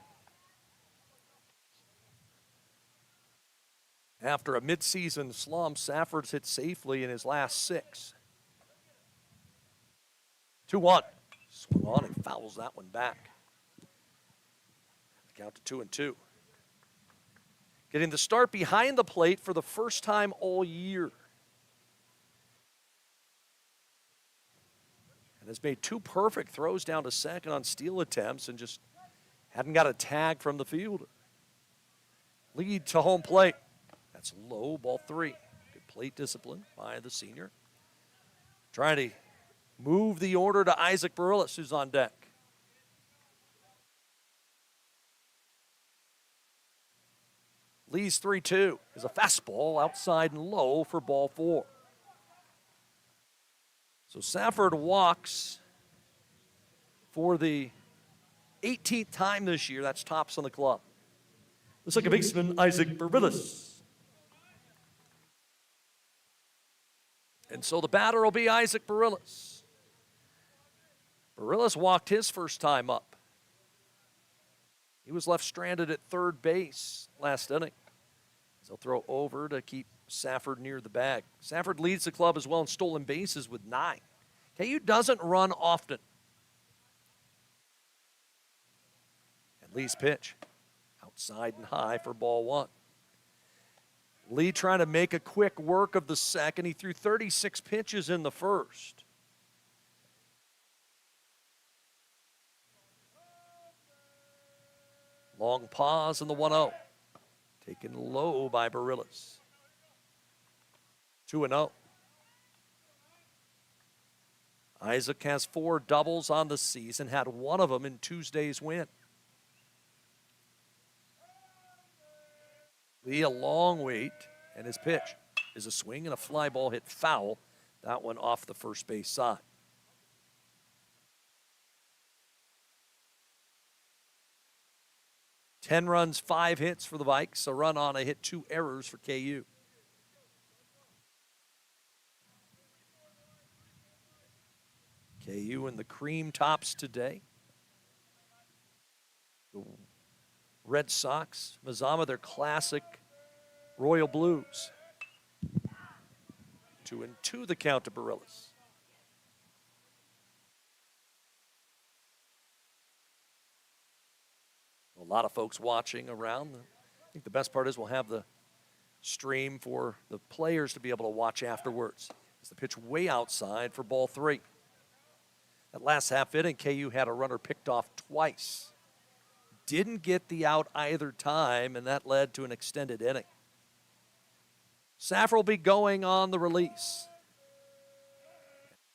After a midseason slump, Safford's hit safely in his last 6. 2-1. Swung on and fouls that one back. The count to 2-2. Getting the start behind the plate for the first time all year. And has made 2 perfect throws down to second on steal attempts and just hadn't got a tag from the fielder. Lead to home plate. That's low, ball 3. Good plate discipline by the senior. Trying to move the order to Isaac Barillas, who's on deck. Lee's 3-2 is a fastball outside and low for ball 4. So Safford walks for the 18th time this year. That's tops on the club. The second baseman, Isaac Barillas. And so the batter will be Isaac Barillas. Barillas walked his first time up. He was left stranded at third base last inning. They'll throw over to keep Safford near the bag. Safford leads the club as well in stolen bases with 9. KU doesn't run often. And Lee's pitch, outside and high for ball 1. Lee trying to make a quick work of the second. He threw 36 pitches in the first. Long pause in the 1-0. Taken low by Barillas. 2-0. Isaac has 4 doubles on the season, had one of them in Tuesday's win. Lee a long wait, and his pitch is a swing and a fly ball hit foul. That one off the first base side. 10 runs, 5 hits for the Vikes, a run on a hit, 2 errors for KU. KU in the cream tops today. The Red Sox, Mazama, their classic royal blues. 2-2 the count to Barillas. A lot of folks watching around. I think the best part is we'll have the stream for the players to be able to watch afterwards. It's the pitch way outside for ball 3. That last half inning, KU had a runner picked off twice. Didn't get the out either time, and that led to an extended inning. Saffer will be going on the release.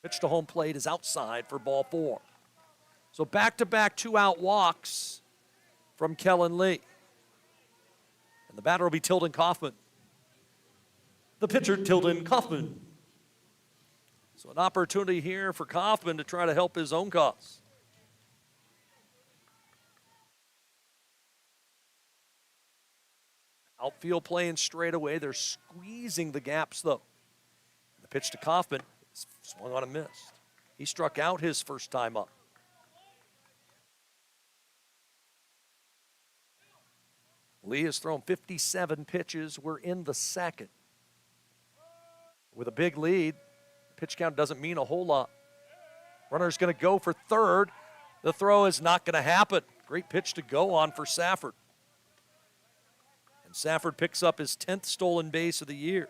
Pitch to home plate is outside for ball 4. So back-to-back 2-out walks from Kellen Lee. And the batter will be Tilden Kaufman. The pitcher, Tilden Kaufman. So an opportunity here for Kaufman to try to help his own cause. Outfield playing straight away. They're squeezing the gaps, though. The pitch to Kaufman swung on and missed. He struck out his first time up. Lee has thrown 57 pitches. We're in the second. With a big lead, pitch count doesn't mean a whole lot. Runner's going to go for third. The throw is not going to happen. Great pitch to go on for Safford. And Safford picks up his 10th stolen base of the year.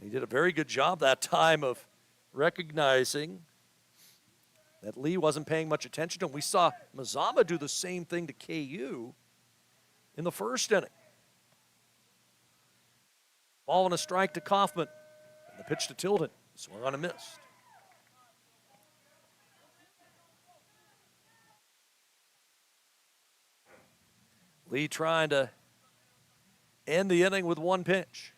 He did a very good job that time of recognizing that Lee wasn't paying much attention to him. We saw Mazama do the same thing to KU in the first inning. Ball and a strike to Kaufman. And the pitch to Tilden. Swung on and missed. Lee trying to end the inning with one pitch.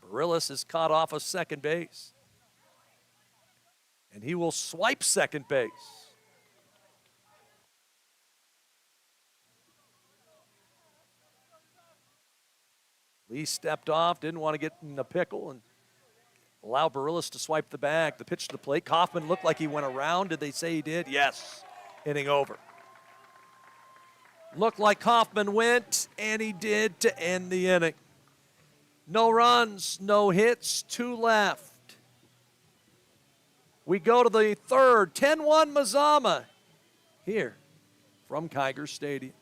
Barillas is caught off of second base. And he will swipe second base. Lee stepped off, didn't want to get in a pickle, and allow Barillas to swipe the bag. The pitch to the plate. Kaufman looked like he went around. Did they say he did? Yes. Inning over. Looked like Kaufman went, and he did to end the inning. No runs, no hits, 2 left. We go to the third, 10-1 Mazama here from Kiger Stadium.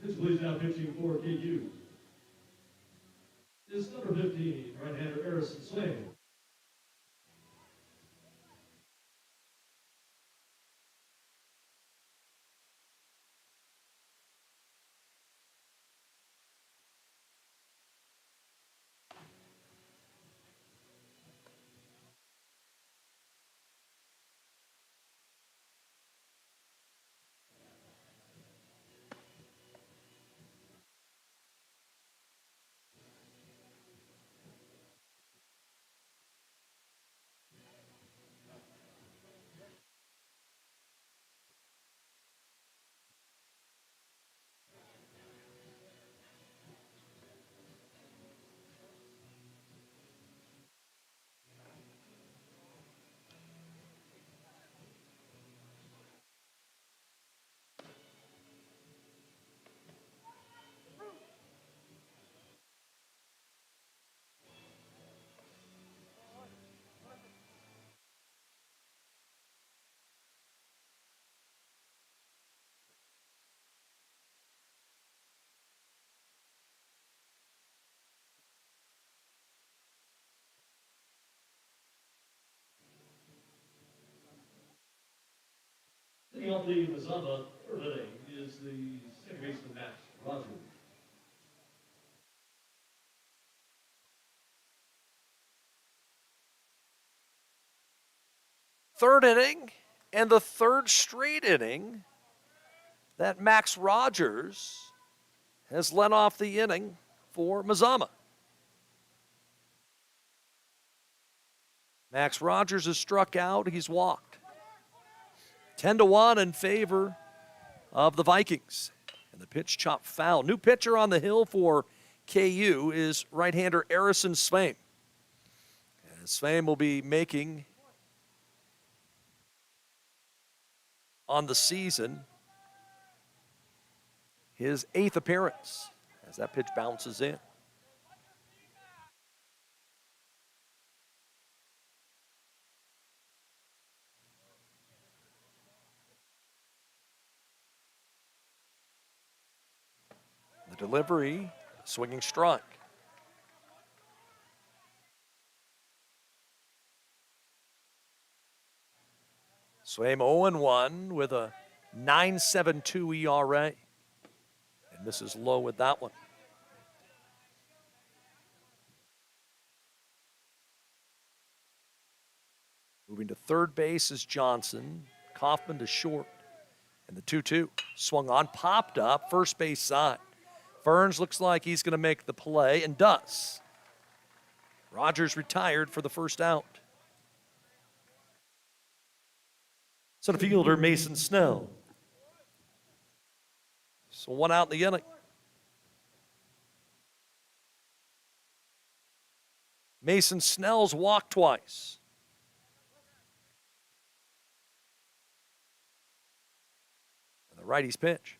This please now pitching for KU is number 15, right-hander Harrison Swain. off the Mazama third inning is the second baseman Max Rogers. Third inning, and the third straight inning that Max Rogers has led off the inning for Mazama. Max Rogers has struck out. He's walked. 10-1 in favor of the Vikings. And the pitch chopped foul. New pitcher on the hill for KU is right-hander Harrison Swaim. And Swaim will be making on the season his 8th appearance as that pitch bounces in. The delivery, swinging strike. Swaim 0-1 with a 9.72 ERA. And misses low with that one. Moving to third base is Johnson. Kaufman to short. And the 2-2 swung on, popped up, first base side. Burns looks like he's going to make the play and does. Rogers retired for the first out. Center fielder Mason Snell. So one out in the inning. Mason Snell's walked twice. And the righty's pitch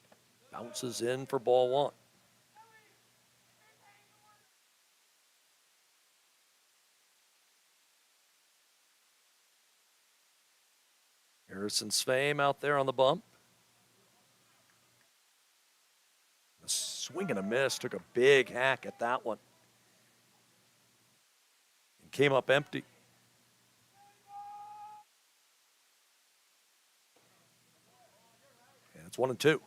bounces in for ball one. Harrison Swaim out there on the bump. A swing and a miss, took a big hack at that one. And came up empty. And it's 1-2.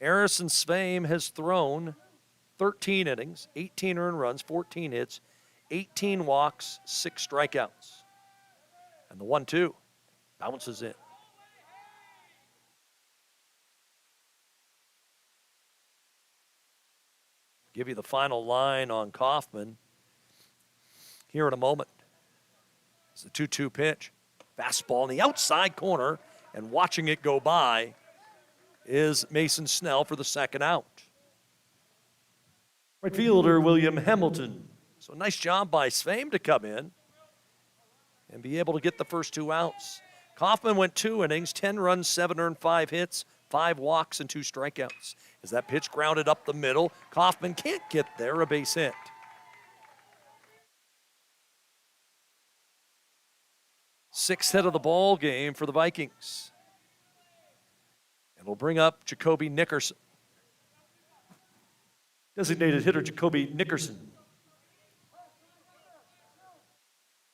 Harrison Swaim has thrown 13 innings, 18 earned runs, 14 hits, 18 walks, 6 strikeouts. And the 1-2 bounces in. Give you the final line on Kaufman here in a moment. It's the 2-2 pitch. Fastball in the outside corner, and watching it go by is Mason Snell for the second out. Right fielder William Hamilton. So nice job by Swaim to come in and be able to get the first 2 outs. Kaufman went 2 innings, 10 runs, 7 earned, 5 hits, 5 walks, and 2 strikeouts. As that pitch grounded up the middle, Kaufman can't get there, a base hit. Sixth hit of the ball game for the Vikings. And we'll bring up Jacoby Nickerson. Designated hitter Jacoby Nickerson.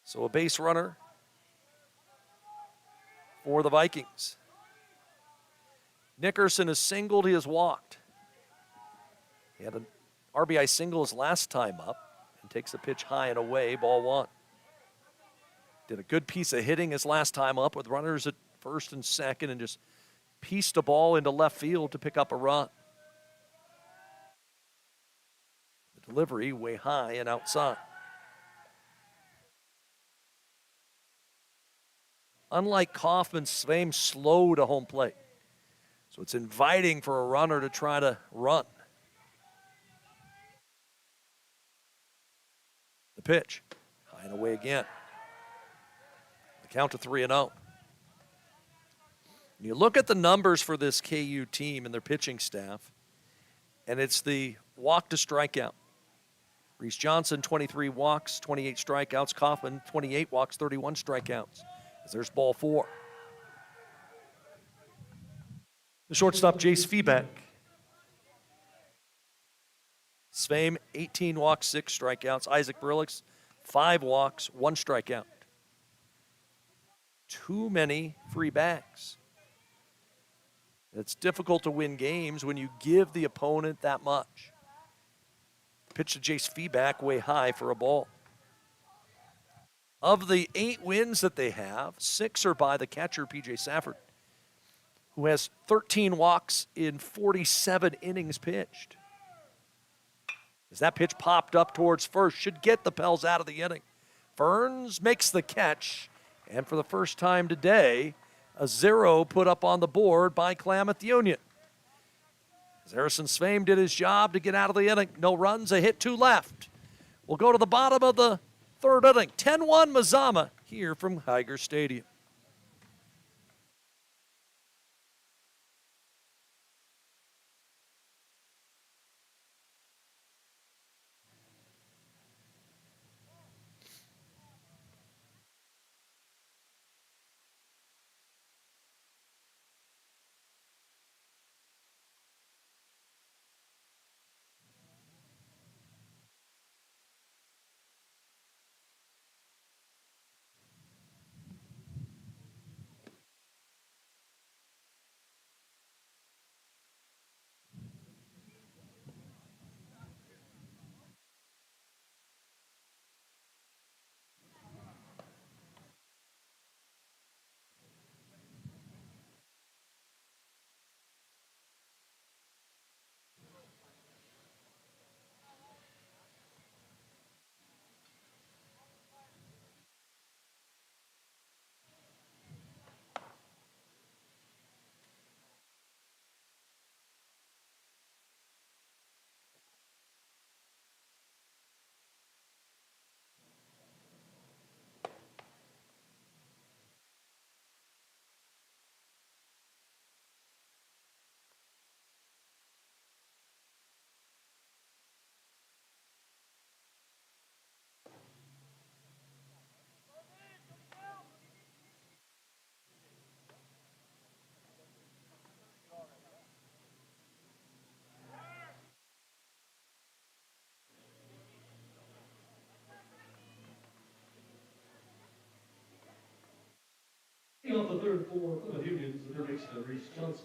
So a base runner for the Vikings. Nickerson has singled, he has walked. He had an RBI single his last time up and takes a pitch high and away, ball one. Did a good piece of hitting his last time up with runners at first and second and just pieced a ball into left field to pick up a run. The delivery way high and outside. Unlike Kaufman, Swaim slow to home plate. So it's inviting for a runner to try to run. The pitch, high and away again. The count to 3-0. You look at the numbers for this KU team and their pitching staff, and it's the walk to strikeout. Reese Johnson, 23 walks, 28 strikeouts. Kaufman, 28 walks, 31 strikeouts. As there's ball 4. The shortstop, Jace Feebeck. Swaim, 18 walks, 6 strikeouts. Isaac Brillicks, 5 walks, 1 strikeout. too many free bags. It's difficult to win games when you give the opponent that much. Pitch to Jace feedback way high for a ball. Of the 8 wins that they have, 6 are by the catcher, P.J. Safford, who has 13 walks in 47 innings pitched. As that pitch popped up towards first, should get the Pels out of the inning. Burns makes the catch, and for the first time today, a 0 put up on the board by Klamath Union. As Harrison Svaim did his job to get out of the inning. No runs, a hit, 2 left. We'll go to the bottom of the 3rd inning. 10-1 Mazama here from Higer Stadium. Off the 3rd for Klamath Union's the third baseman, Reese Johnson.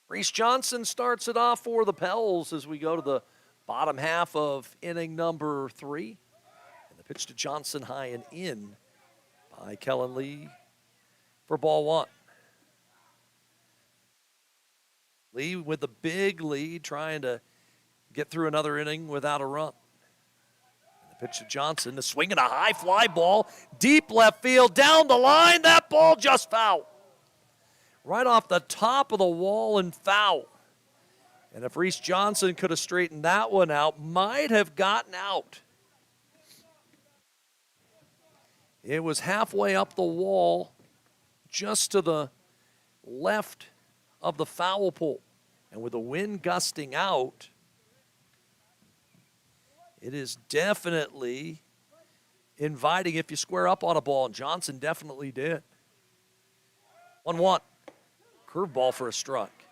Reese Johnson starts it off for the Pels as we go to the bottom half of inning number 3. And the pitch to Johnson high and in by Kellen Lee for ball 1. Lee with the big lead, trying to get through another inning without a run. And the pitch to Johnson, the swing and a high fly ball, deep left field, down the line, that ball just foul. Right off the top of the wall and foul. And if Reese Johnson could have straightened that one out, might have gotten out. It was halfway up the wall, just to the left of the foul pole. And with the wind gusting out, it is definitely inviting if you square up on a ball, and Johnson definitely did. 1-1. Curveball for a strike.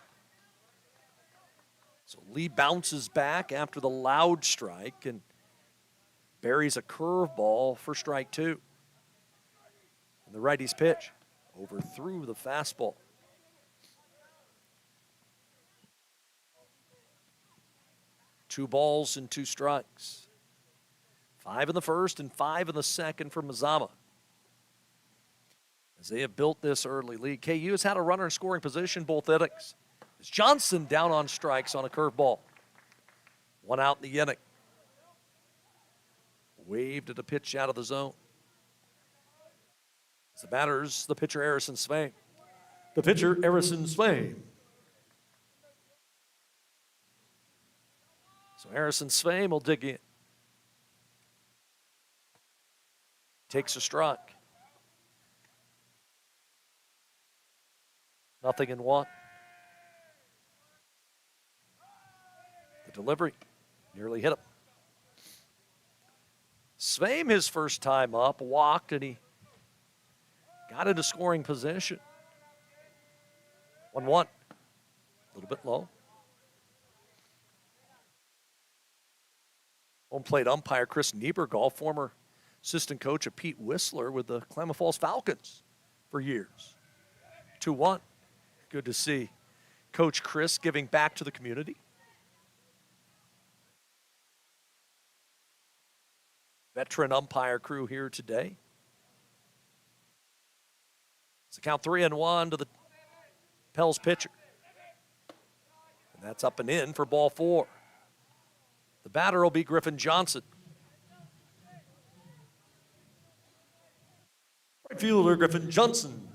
So Lee bounces back after the loud strike and buries a curveball for strike 2. And the righty's pitch overthrew the fastball. 2 balls and 2 strikes. 5 in the first and 5 in the second for Mazama, as they have built this early lead. KU has had a runner in scoring position both innings. As Johnson down on strikes on a curveball. 1 out in the inning. Waved at a pitch out of the zone. As the batter's the pitcher, Harrison Svaim. The pitcher, Harrison Svaim. So Harrison Svaim will dig in. Takes a strike. 0-1. The delivery nearly hit him. Svaim, his first time up, walked, and he got into scoring position. 1-1. A little bit low. Home plate umpire Chris Niebergall, former assistant coach of Pete Whistler with the Klamath Falls Falcons for years. 2-1. Good to see Coach Chris giving back to the community. Veteran umpire crew here today. It's a count 3-1 to the Pels pitcher. And that's up and in for ball 4. The batter will be Griffin Johnson. Right fielder Griffin Johnson.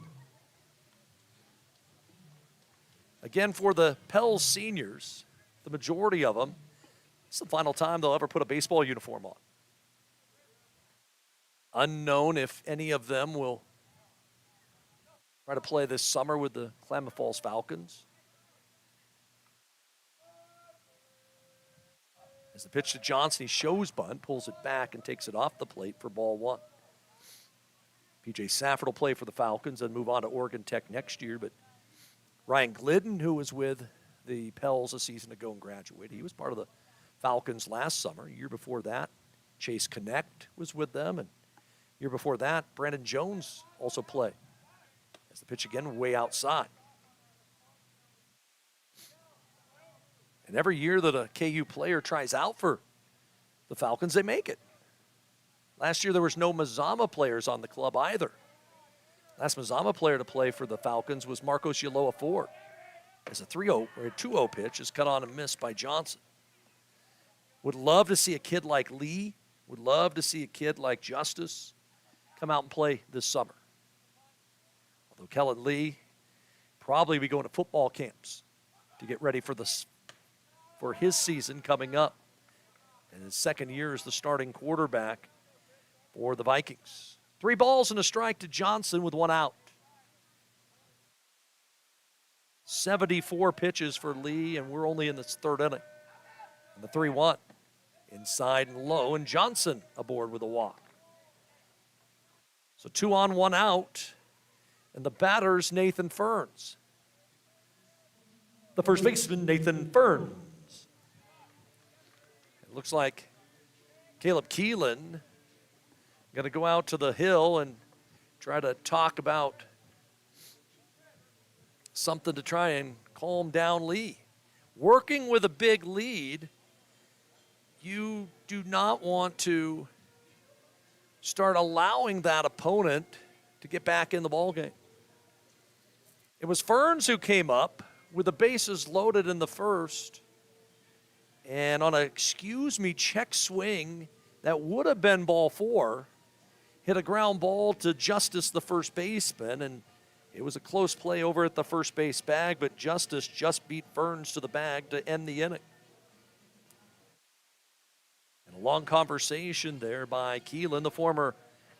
Again, for the Pels seniors, the majority of them, it's the final time they'll ever put a baseball uniform on. Unknown if any of them will try to play this summer with the Klamath Falls Falcons. As the pitch to Johnson, he shows bunt, pulls it back, and takes it off the plate for ball 1. P.J. Safford will play for the Falcons and move on to Oregon Tech next year, but Ryan Glidden, who was with the Pels a season ago and graduated, he was part of the Falcons last summer. A year before that, Chase Connect was with them, and year before that, Brandon Jones also played. As the pitch again, way outside. And every year that a KU player tries out for the Falcons, they make it. Last year, there was no Mazama players on the club either. Last Mazama player to play for the Falcons was Marcos Yaloa Ford. As a 3-0 or a 2-0 pitch is cut on and missed by Johnson. Would love to see a kid like Lee, would love to see a kid like Justice come out and play this summer. Although Kellen Lee probably be going to football camps to get ready for his season coming up. And his second year as the starting quarterback for the Vikings. 3 balls and a strike to Johnson with 1 out. 74 pitches for Lee, and we're only in this 3rd inning. And the 3-1. Inside and low, and Johnson aboard with a walk. So 2 on, 1 out. And the batter's Nathan Ferns. The first baseman, Nathan Ferns. It looks like Caleb Keelan going to go out to the hill and try to talk about something to try and calm down Lee. Working with a big lead, you do not want to start allowing that opponent to get back in the ballgame. It was Ferns who came up with the bases loaded in the first, and on a excuse-me check swing that would have been ball 4, hit a ground ball to Justice, the first baseman, and it was a close play over at the first base bag, but Justice just beat Ferns to the bag to end the inning. And a long conversation there by Keelan, the former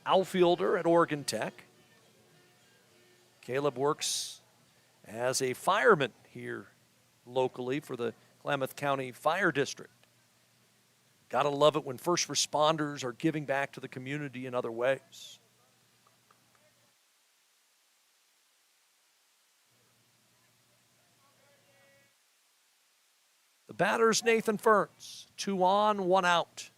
outfielder at Oregon Tech. Caleb works as a fireman here locally for the Klamath County Fire District. Gotta love it when first responders are giving back to the community in other ways. The batter's Nathan Ferns. 2 on, 1 out.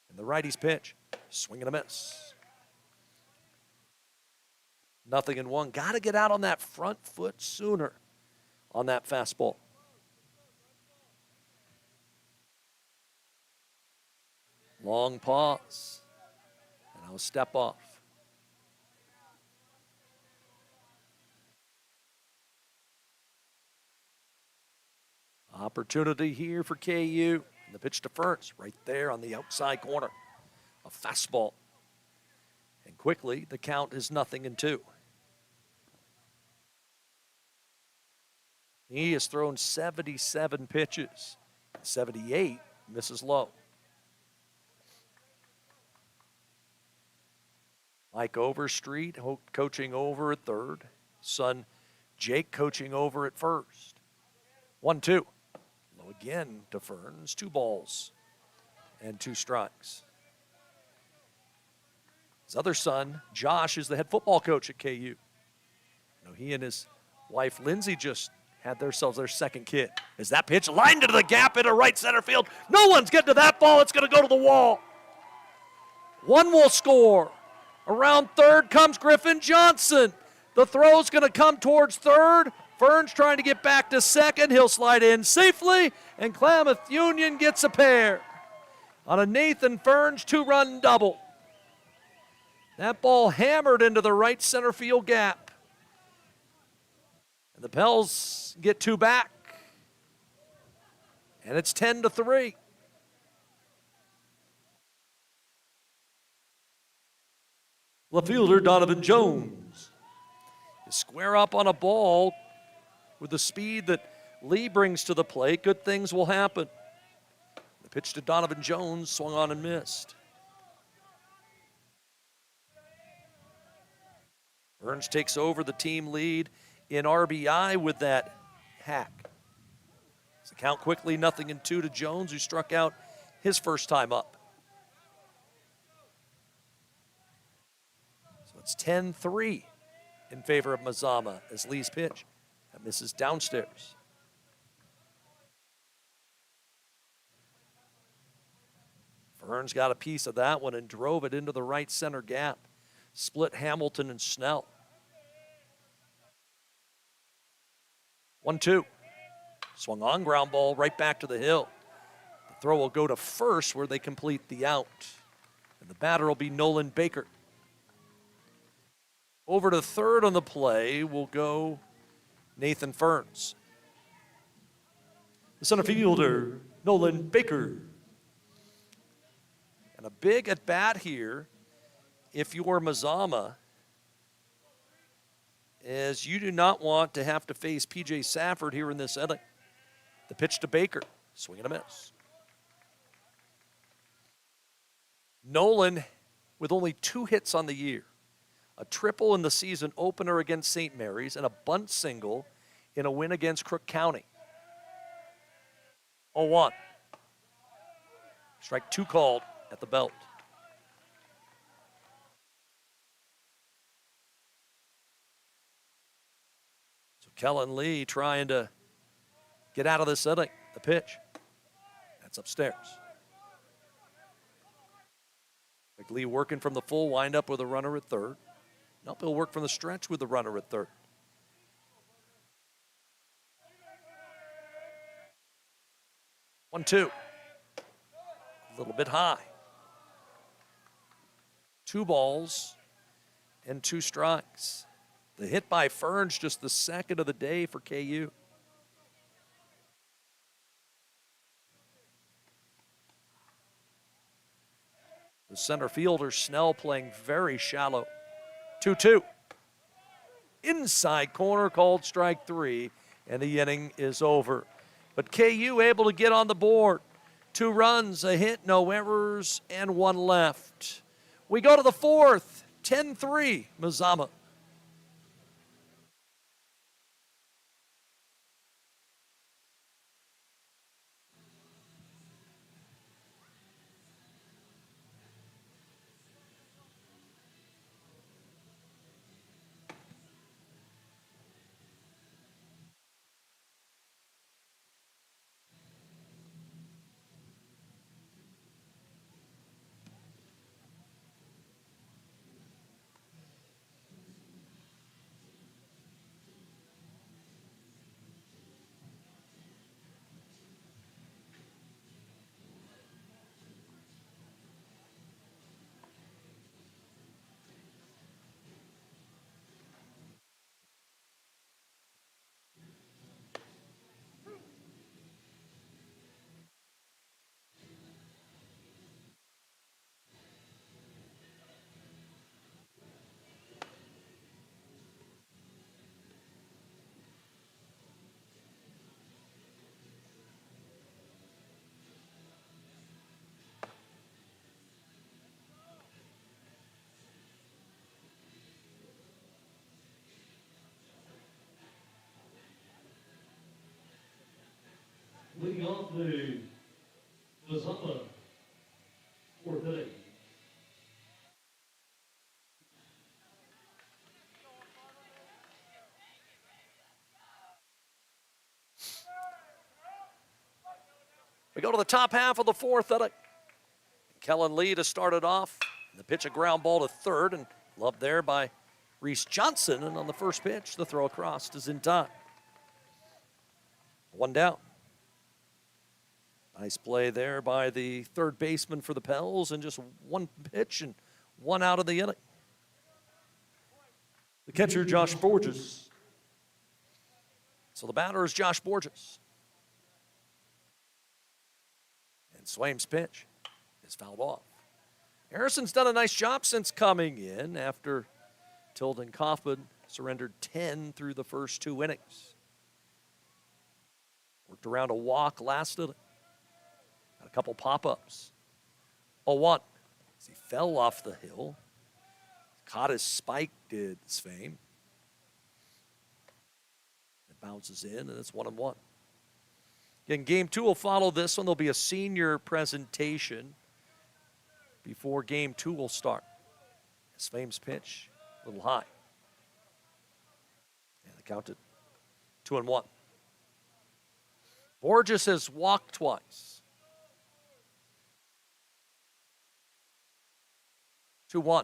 And the righty's pitch. Swing and a miss. 0-1. Got to get out on that front foot sooner on that fastball. Long pause. And I'll step off. Opportunity here for KU. And the pitch to Ferns right there on the outside corner. A fastball. And quickly, the count is 0-2. He has thrown 77 pitches. 78 misses low. Mike Overstreet coaching over at third. Son Jake coaching over at first. 1-2. Low again to Ferns. 2 balls and 2 strikes. His other son, Josh, is the head football coach at KU. You know, he and his wife, Lindsay, just had themselves their second kid. Is that pitch lined into the gap into right center field? No one's getting to that ball. It's going to go to the wall. One will score. Around third comes Griffin Johnson. The throw's going to come towards third. Fern's trying to get back to second. He'll slide in safely, and Klamath Union gets a pair on a Nathan Ferns 2-run double. That ball hammered into the right center field gap. And the Pels get 2 back. And it's 10-3. Left fielder Donovan Jones is square up on a ball with the speed that Lee brings to the plate. Good things will happen. The pitch to Donovan Jones swung on and missed. Burns takes over the team lead in RBI with that hack. The count quickly 0-2 to Jones, who struck out his first time up. So it's 10-3 in favor of Mazama as Lee's pitch that misses downstairs. Burns got a piece of that one and drove it into the right center gap. Split Hamilton and Snell. 1-2. Swung on, ground ball right back to the hill. The throw will go to first where they complete the out. And the batter will be Nolan Baker. Over to third on the play will go Nathan Ferns. The center fielder, Nolan Baker. And a big at bat here if you're Mazama, as you do not want to have to face P.J. Safford here in this inning. The pitch to Baker, swing and a miss. Nolan with only 2 hits on the year, a triple in the season opener against St. Mary's, and a bunt single in a win against Crook County. 0-1. Strike 2 called at the belt. So Kellen Lee trying to get out of this inning. The pitch. That's upstairs. Lee working from the full windup with a runner at third. Nope, he'll work from the stretch with the runner at third. One, two. A little bit high. 2 balls and 2 strikes. The hit by Ferns, just the second of the day for KU. The center fielder, Snell, playing very shallow. 2-2. Inside corner, called strike 3, and the inning is over. But KU able to get on the board. 2 runs, a hit, no errors, and 1 left. We go to the 4th, 10-3, Mazama. Leading off the Mazama for today. We go to the top half of the fourth inning. Kellen Lee to start it off. The pitch, a ground ball to third, and loved there by Reese Johnson. And on the first pitch, the throw across is in time. One down. Nice play there by the third baseman for the Pels, and just one pitch and one out of the inning. The catcher, Josh Borges. So the batter is Josh Borges. And Swaim's pitch is fouled off. Harrison's done a nice job since coming in after Tilden Kaufman surrendered 10 through the first 2 innings. Worked around a walk last inning. Had a couple pop-ups. 0-1 as he fell off the hill. Caught his spike, did Swaim. It bounces in, and it's 1-1. Again, game 2 will follow this one. There'll be a senior presentation before game 2 will start. Swaim's pitch, a little high. And they counted 2-1. Borges has walked twice. 2-1.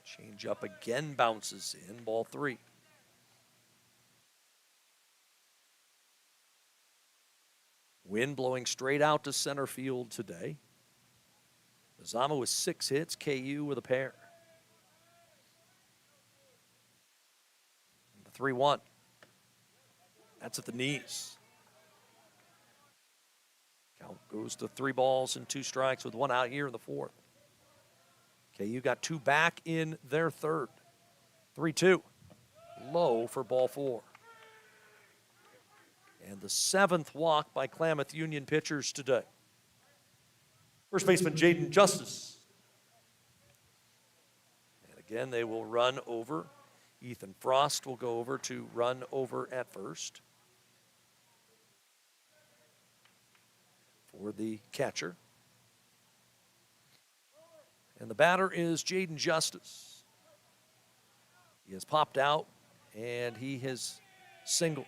Change up again, bounces in, ball 3. Wind blowing straight out to center field today. Mazama with 6 hits, KU with a pair. The 3-1. That's at the knees. Count goes to 3 balls and 2 strikes with 1 out here in the 4th. KU got 2 back in their 3rd. 3-2. Low for ball 4. And the 7th walk by Klamath Union pitchers today. First baseman, Jaden Justice. And again, they will run over. Ethan Frost will go over to run over at first for the catcher. And the batter is Jaden Justice. He has popped out, and he has singled.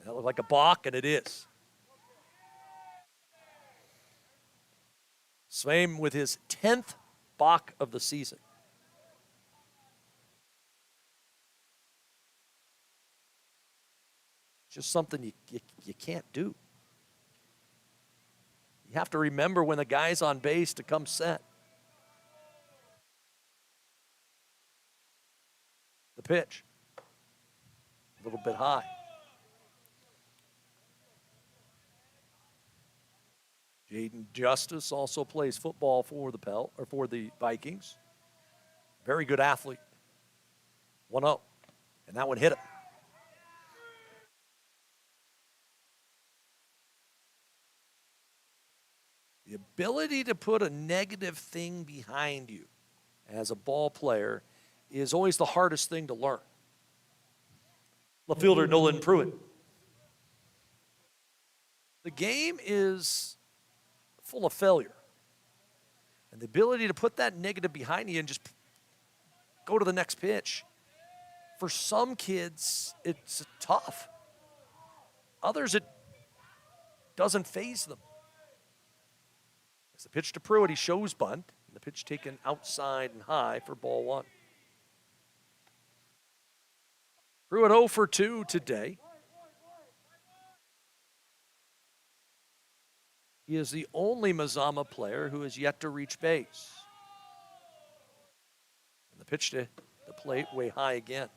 That looked like a balk, and it is. Swaim with his 10th balk of the season. Just something you can't do. You have to remember when the guy's on base to come set. The pitch, a little bit high. Jaden Justice also plays football for the Vikings. Very good athlete. 1-0, and that one hit him. The ability to put a negative thing behind you as a ball player is always the hardest thing to learn. Left fielder, Nolan Pruitt. The game is full of failure. And the ability to put that negative behind you and just go to the next pitch. For some kids, it's tough. Others, it doesn't faze them. As the pitch to Pruitt, he shows bunt. And the pitch taken outside and high for ball 1. Pruitt 0 for 2 today. He is the only Mazama player who has yet to reach base. And the pitch to the plate way high again.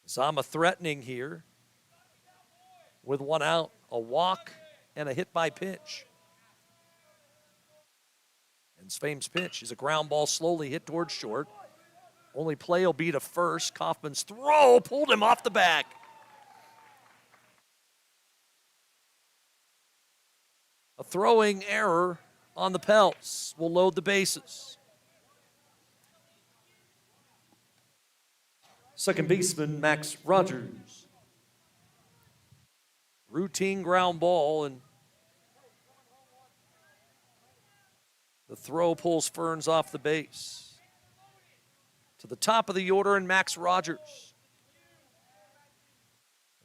Mazama threatening here with 1 out, a walk and a hit by pitch. And Swaim's pitch is a ground ball slowly hit towards short. Only play will be to first. Kaufman's throw pulled him off the back. A throwing error on the Pels will load the bases. Second baseman, Max Rogers. Routine ground ball, and the throw pulls Ferns off the base. To the top of the order, and Max Rogers.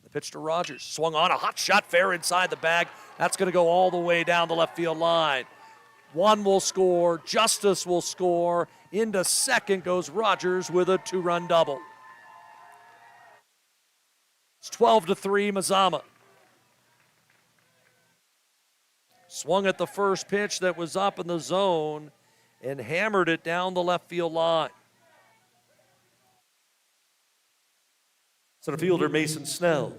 The pitch to Rogers. Swung on, a hot shot fair inside the bag. That's going to go all the way down the left field line. One will score. Justice will score. Into second goes Rogers with a 2-run double. It's 12-3 Mazama. Swung at the first pitch that was up in the zone and hammered it down the left field line. Center fielder Mason Snell.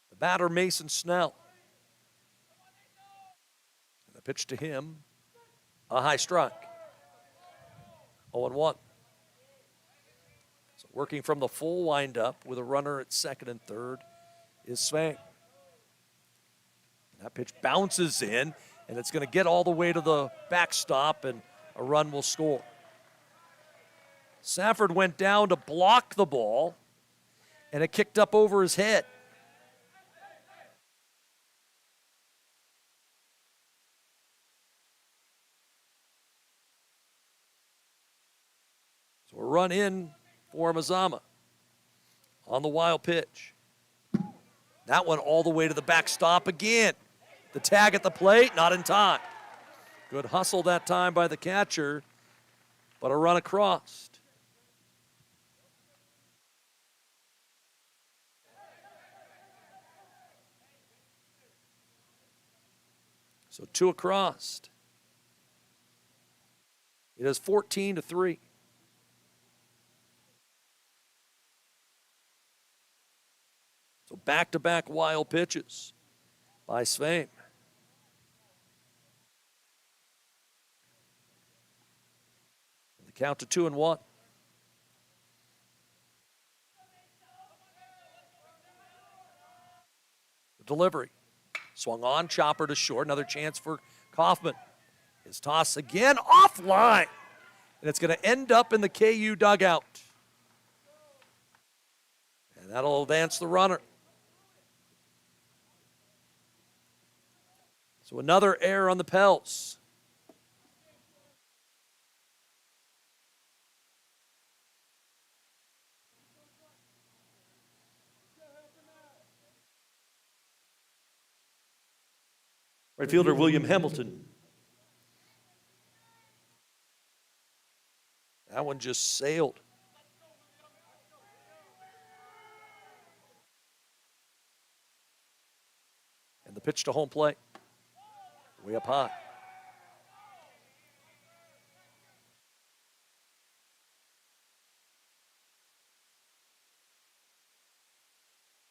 The batter Mason Snell. And the pitch to him, a high strike. 0-1. So working from the full windup with a runner at second and third is Svang. That pitch bounces in, and it's going to get all the way to the backstop, and a run will score. Safford went down to block the ball, and it kicked up over his head. So a run in for Mazama on the wild pitch. That one all the way to the backstop again. The tag at the plate, not in time. Good hustle that time by the catcher, but a run across. So 2 across. It is 14-3. So back-to-back wild pitches by Svang. The count to 2-1. The delivery. Swung on, chopper to short. Another chance for Kaufman. His toss again, offline. And it's going to end up in the KU dugout. And that'll advance the runner. So another error on the Pels. Right fielder William Hamilton. That one just sailed. And the pitch to home plate. Way up high.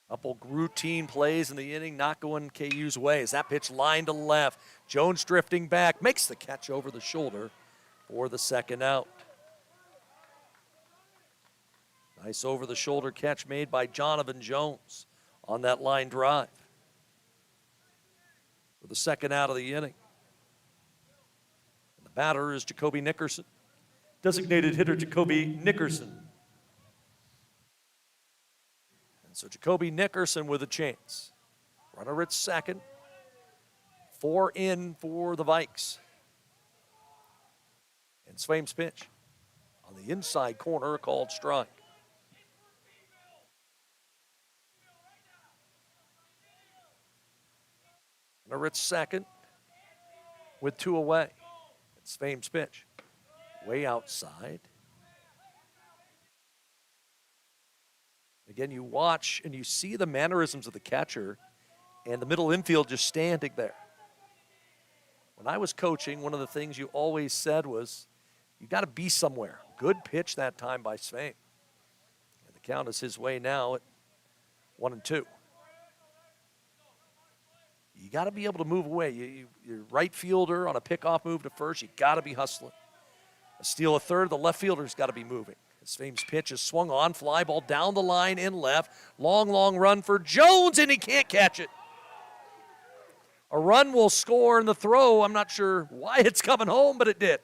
Couple routine plays in the inning, not going KU's way. As that pitch line to left, Jones drifting back, makes the catch over the shoulder for the second out. Nice over-the-shoulder catch made by Jonathan Jones on that line drive for the second out of the inning. And the batter is Jacoby Nickerson. Designated hitter Jacoby Nickerson. And so Jacoby Nickerson with a chance. Runner at second. 4 in for the Vikes. And Swaim's pitch on the inside corner, called strike. Runner at second with 2 away. It's Swaim's pitch. Way outside. Again, you watch and you see the mannerisms of the catcher and the middle infield just standing there. When I was coaching, one of the things you always said was, you got to be somewhere. Good pitch that time by Swaim. And the count is his way now at 1-2. You got to be able to move away. You're right fielder on a pickoff move to first. You got to be hustling. A steal a third, the left fielder's got to be moving. Swaim's pitch is swung on, fly ball down the line in left. Long, long run for Jones, and he can't catch it. A run will score in the throw. I'm not sure why it's coming home, but it did.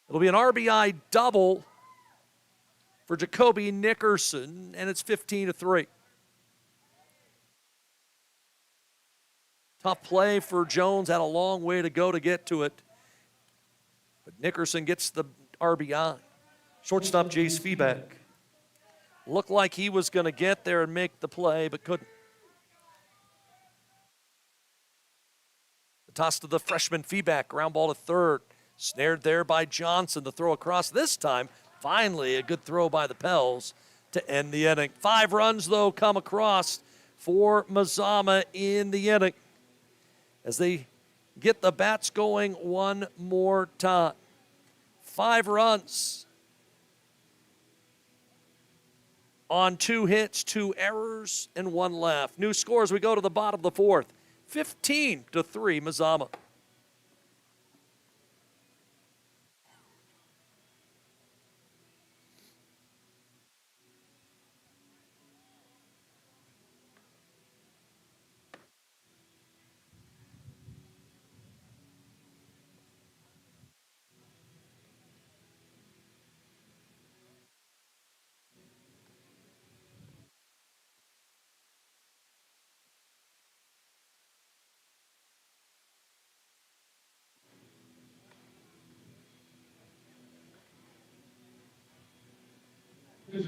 It'll be an RBI double for Jacoby Nickerson, and it's 15-3. Tough play for Jones, had a long way to go to get to it. But Nickerson gets the RBI. Shortstop Jace Feeback. Looked like he was going to get there and make the play, but couldn't. The toss to the freshman feedback, ground ball to third. Snared there by Johnson. The throw across this time. Finally, a good throw by the Pels to end the inning. 5 runs, though, come across for Mazama in the inning as they get the bats going one more time. 5 runs on 2 hits, 2 errors, and 1 left. New scores, we go to the bottom of the 4th. 15-3, Mazama.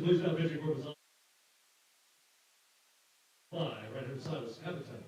Please now pitching for Mazama. Right-hand side is Habitat.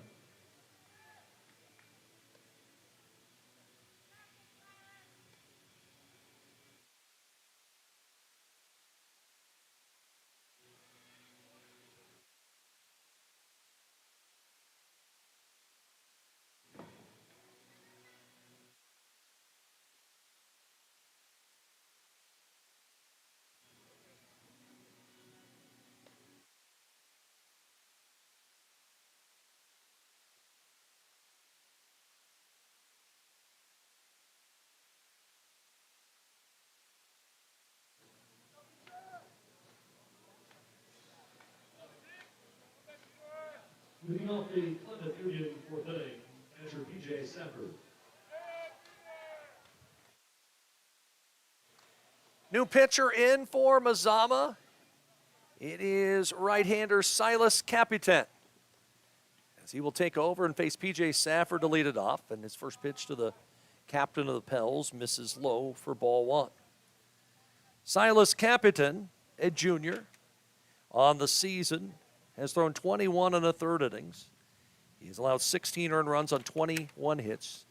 Leading off the Klamath Union fourth inning, manager P.J. Safford. New pitcher in for Mazama. It is right-hander Silas Capitan, as he will take over and face P.J. Safford to lead it off. And his first pitch to the captain of the Pels misses low for ball 1. Silas Capitan, a junior, on the season, has thrown 21 1/3 innings. He's allowed 16 earned runs on 21 hits,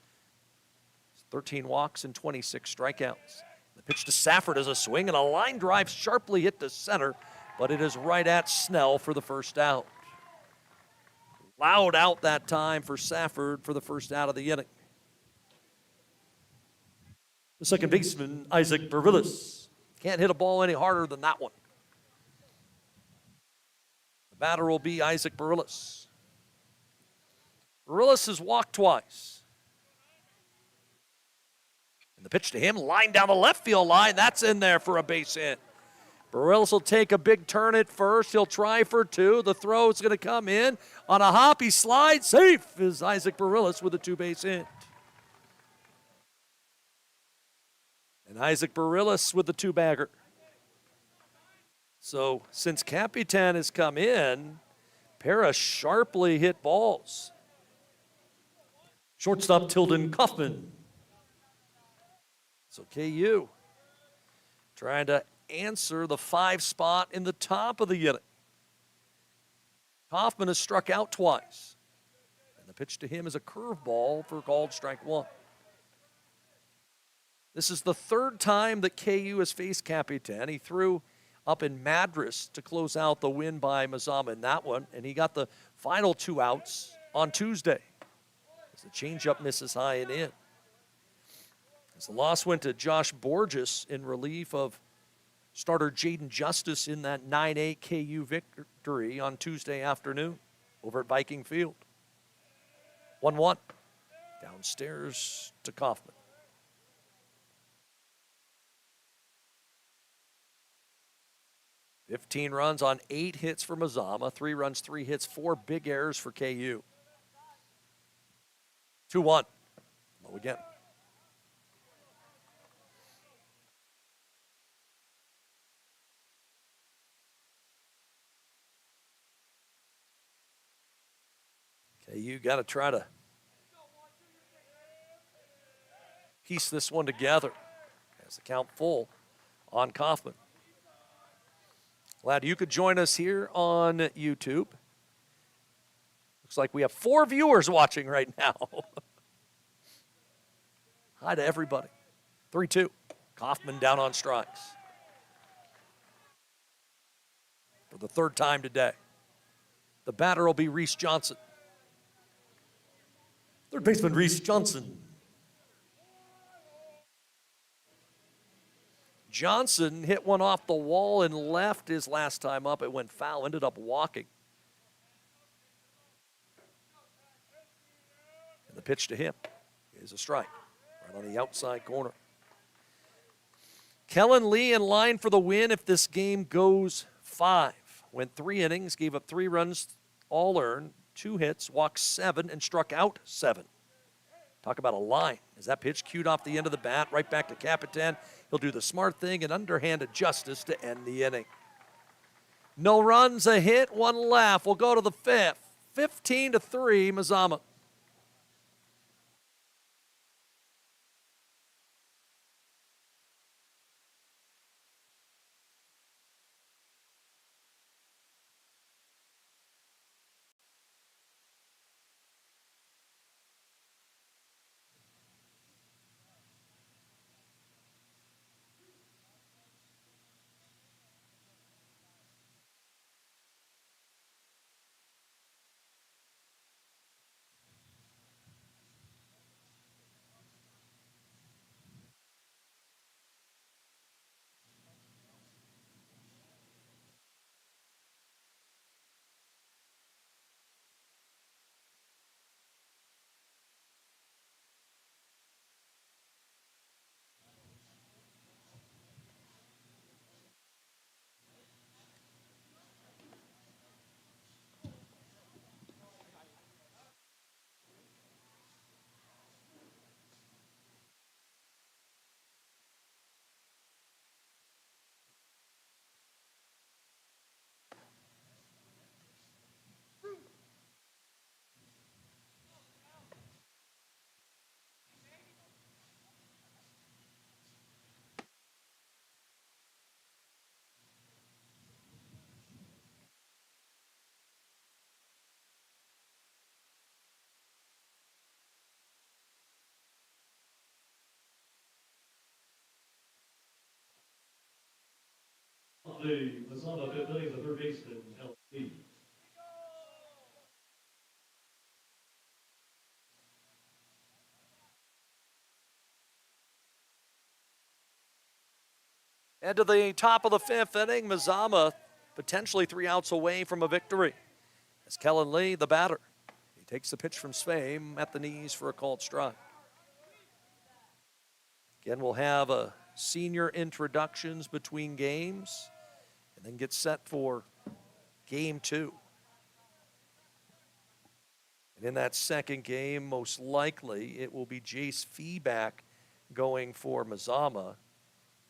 13 walks, and 26 strikeouts. The pitch to Safford is a swing, and a line drive sharply hit to center, but it is right at Snell for the first out. Loud out that time for Safford for the first out of the inning. The second baseman, Isaac Bervillis. Can't hit a ball any harder than that one. The batter will be Isaac Bervillis. Bervillis has walked twice. And the pitch to him, line down the left field line. That's in there for a base hit. Bervillis will take a big turn at first. He'll try for 2. The throw is going to come in on a hop. He slides. Safe is Isaac Bervillis with a 2-base hit. And Isaac Bervillis with the 2-bagger. So since Capitan has come in, pair of sharply hit balls. Shortstop Tilden Kaufman. So KU trying to answer the 5 spot in the top of the inning. Kaufman has struck out twice. And the pitch to him is a curveball for called strike 1. This is the 3rd time that KU has faced Capitan. He threw up in Madras to close out the win by Mazama in that one, and he got the final 2 outs on Tuesday as the changeup misses high and in. As the loss went to Josh Borges in relief of starter Jaden Justice in that 9-8 KU victory on Tuesday afternoon over at Viking Field. 1-1. Downstairs to Kaufman. $15 runs on 8 hits for Mazama, 3 runs, 3 hits, 4 big errors for KU. 2-1. Low again. KU got to try to piece this one together as the count full on Kaufman. Glad you could join us here on YouTube. Looks like we have 4 viewers watching right now. Hi to everybody. 3-2. Kaufman down on strikes for the 3rd time today. The batter will be Reese Johnson. Third baseman Reese Johnson. Johnson hit one off the wall and left his last time up. It went foul, ended up walking. And the pitch to him is a strike right on the outside corner. Kellen Lee in line for the win if this game goes 5. Went 3 innings, gave up 3 runs, all earned, 2 hits, walked 7, and struck out 7. Talk about a line. As that pitch cued off the end of the bat, right back to Capitan. He'll do the smart thing and underhanded justice to end the inning. No runs, a hit, 1 left. We'll go to the 5th. 15-3, Mazama. The Mazama fifth inning, the third baseman, Lee. And to the top of the 5th inning, Mazama potentially 3 outs away from a victory. As Kellen Lee, the batter, he takes the pitch from Svein at the knees for a called strike. Again, we'll have a senior introductions between games and then get set for game 2. And in that second game, most likely, it will be Jace Feeback going for Mazama,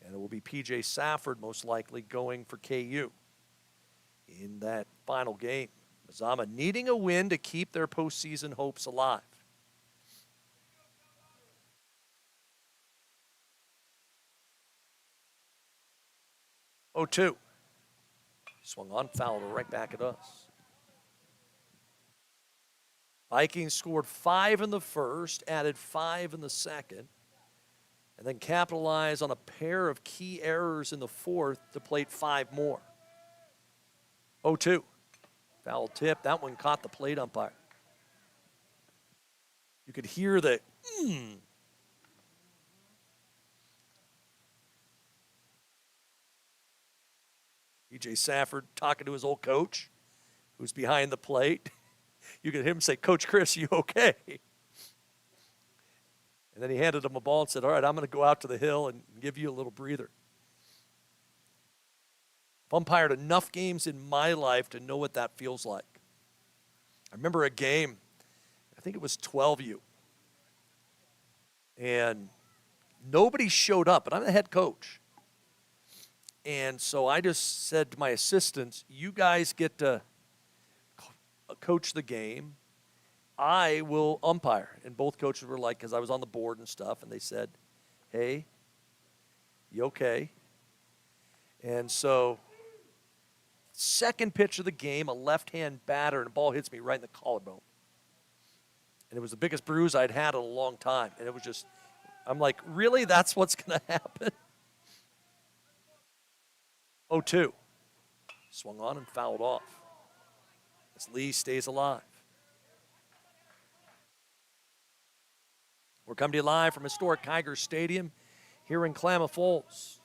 and it will be P.J. Safford most likely going for KU in that final game. Mazama needing a win to keep their postseason hopes alive. Oh, 2. Swung on, fouled right back at us. Vikings scored 5 in the first, added 5 in the second, and then capitalized on a pair of key errors in the fourth to plate 5 more. 0-2. Foul tip. That one caught the plate umpire. You could hear the P.J. Safford talking to his old coach, who's behind the plate. You could hear him say, "Coach Chris, you okay?" And then he handed him a ball and said, "All right, I'm going to go out to the hill and give you a little breather." I've umpired enough games in my life to know what that feels like. I remember a game, I think it was 12U, and nobody showed up, and I'm the head coach. And so I just said to my assistants, "You guys get to coach the game. I will umpire." And both coaches were like, because I was on the board and stuff, and they said, "Hey, you okay?" And so second pitch of the game, a left-hand batter, and the ball hits me right in the collarbone. And it was the biggest bruise I'd had in a long time. And it was just, I'm like, really? That's what's going to happen? 0-2. Swung on and fouled off. As Lee stays alive. We're coming to you live from historic Kiger Stadium here in Klamath Falls.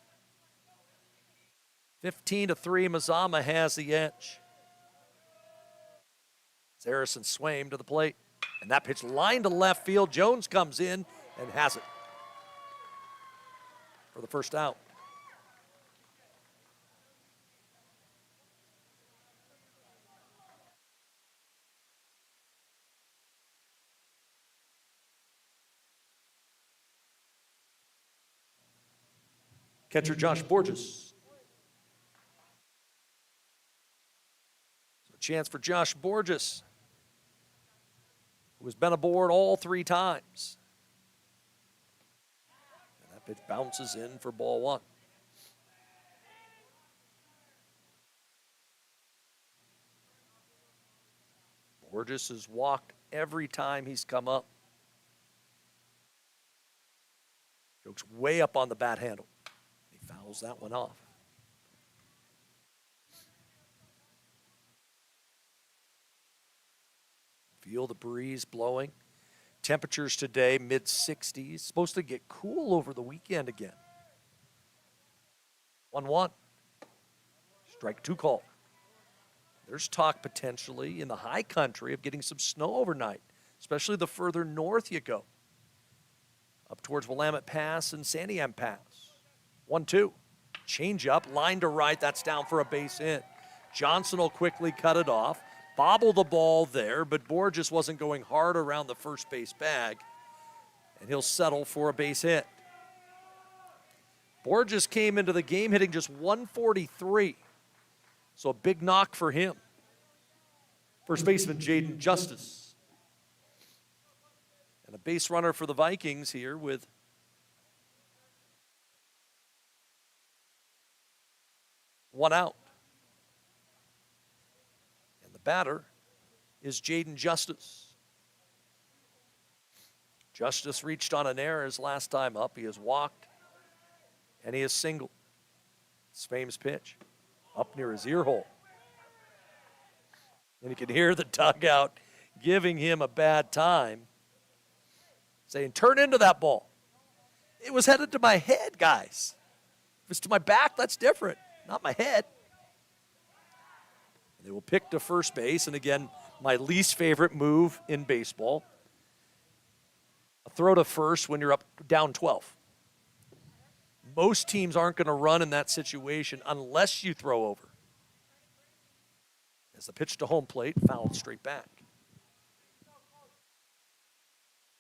15-3, Mazama has the edge. It's Harrison Swaim to the plate. And that pitch lined to left field. Jones comes in and has it for the first out. Catcher Josh Borges. So a chance for Josh Borges, who has been aboard all 3 times. And that pitch bounces in for ball 1. Borges has walked every time he's come up. Jokes way up on the bat handle. He fouls that one off. Feel the breeze blowing. Temperatures today, mid-60s. Supposed to get cool over the weekend again. 1-1. Strike 2 call. There's talk potentially in the high country of getting some snow overnight, especially the further north you go. Up towards Willamette Pass and Santiam Pass. 1-2. Change up, line to right, that's down for a base hit. Johnson will quickly cut it off. Bobble the ball there, but Borges wasn't going hard around the first base bag, and he'll settle for a base hit. Borges came into the game hitting just 143, so a big knock for him. First baseman Jaden Justice. And a base runner for the Vikings here with one out. Batter is Jaden Justice. Justice reached on an error his last time up. He has walked, and he has singled. Swaim's pitch up near his ear hole. And you can hear the dugout giving him a bad time, saying, turn into that ball. It was headed to my head, guys. If it's to my back, that's different, not my head. They will pick to first base, and again, my least favorite move in baseball. A throw to first when you're up down 12. Most teams aren't going to run in that situation unless you throw over. As the pitch to home plate, fouled straight back.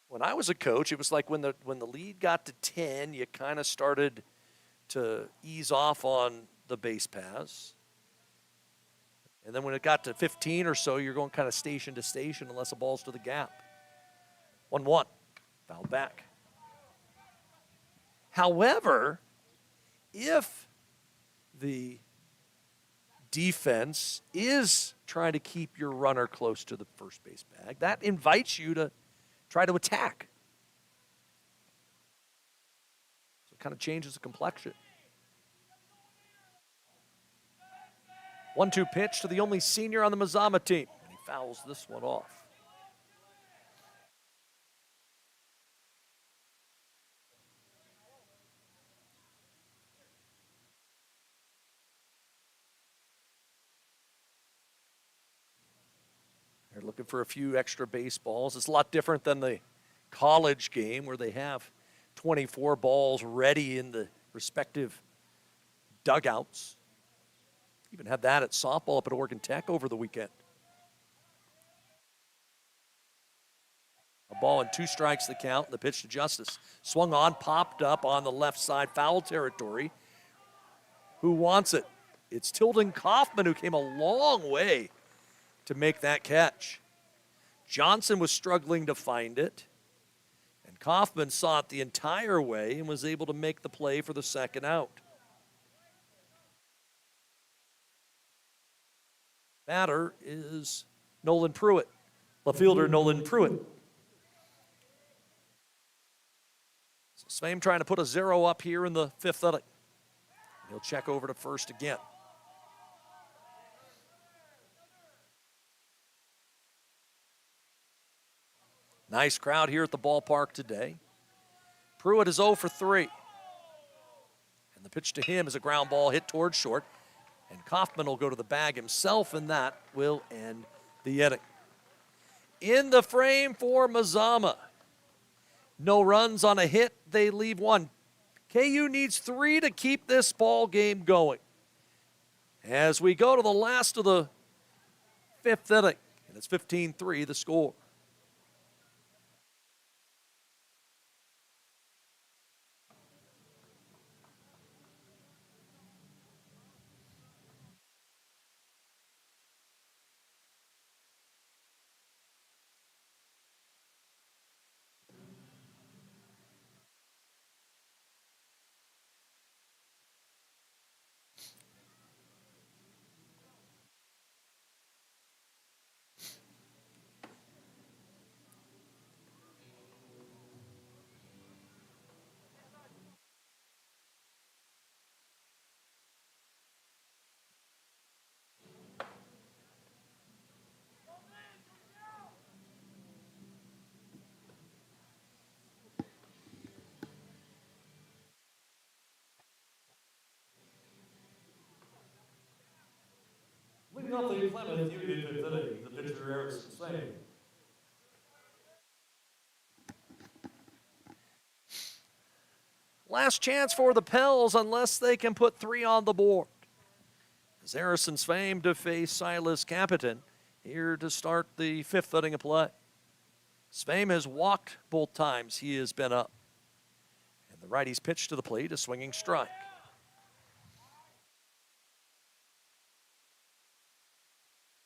When I was a coach, it was like when the lead got to 10, you kind of started to ease off on the base paths. And then when it got to 15 or so, you're going kind of station to station unless the ball's to the gap. 1-1, fouled back. However, if the defense is trying to keep your runner close to the first base bag, that invites you to try to attack. So it kind of changes the complexion. 1-2 pitch to the only senior on the Mazama team. And he fouls this one off. They're looking for a few extra baseballs. It's a lot different than the college game where they have 24 balls ready in the respective dugouts. Even had that at softball up at Oregon Tech over the weekend. A ball and 2 strikes the count. The pitch to Justice. Swung on, popped up on the left side, foul territory. Who wants it? It's Tilden Kaufman, who came a long way to make that catch. Johnson was struggling to find it. And Kaufman saw it the entire way and was able to make the play for the second out. Batter is Nolan Pruitt. Left fielder Nolan Pruitt. So Svein trying to put a 0 up here in the 5th inning. He'll check over to first again. Nice crowd here at the ballpark today. Pruitt is 0 for 3. And the pitch to him is a ground ball hit towards short. And Kaufman will go to the bag himself, and that will end the inning. In the frame for Mazama. No runs on a hit. They leave 1. KU needs 3 to keep this ball game going. As we go to the last of the 5th inning, and it's 15-3 the score. Leading off the Klamath Union 5th inning, the pitcher Harrison Swain. Last chance for the Pels unless they can put 3 on the board. As Harrison Svein to face Silas Capitan here to start the 5th inning of play. Svein has walked both times he has been up. And the righty's pitch to the plate, a swinging strike.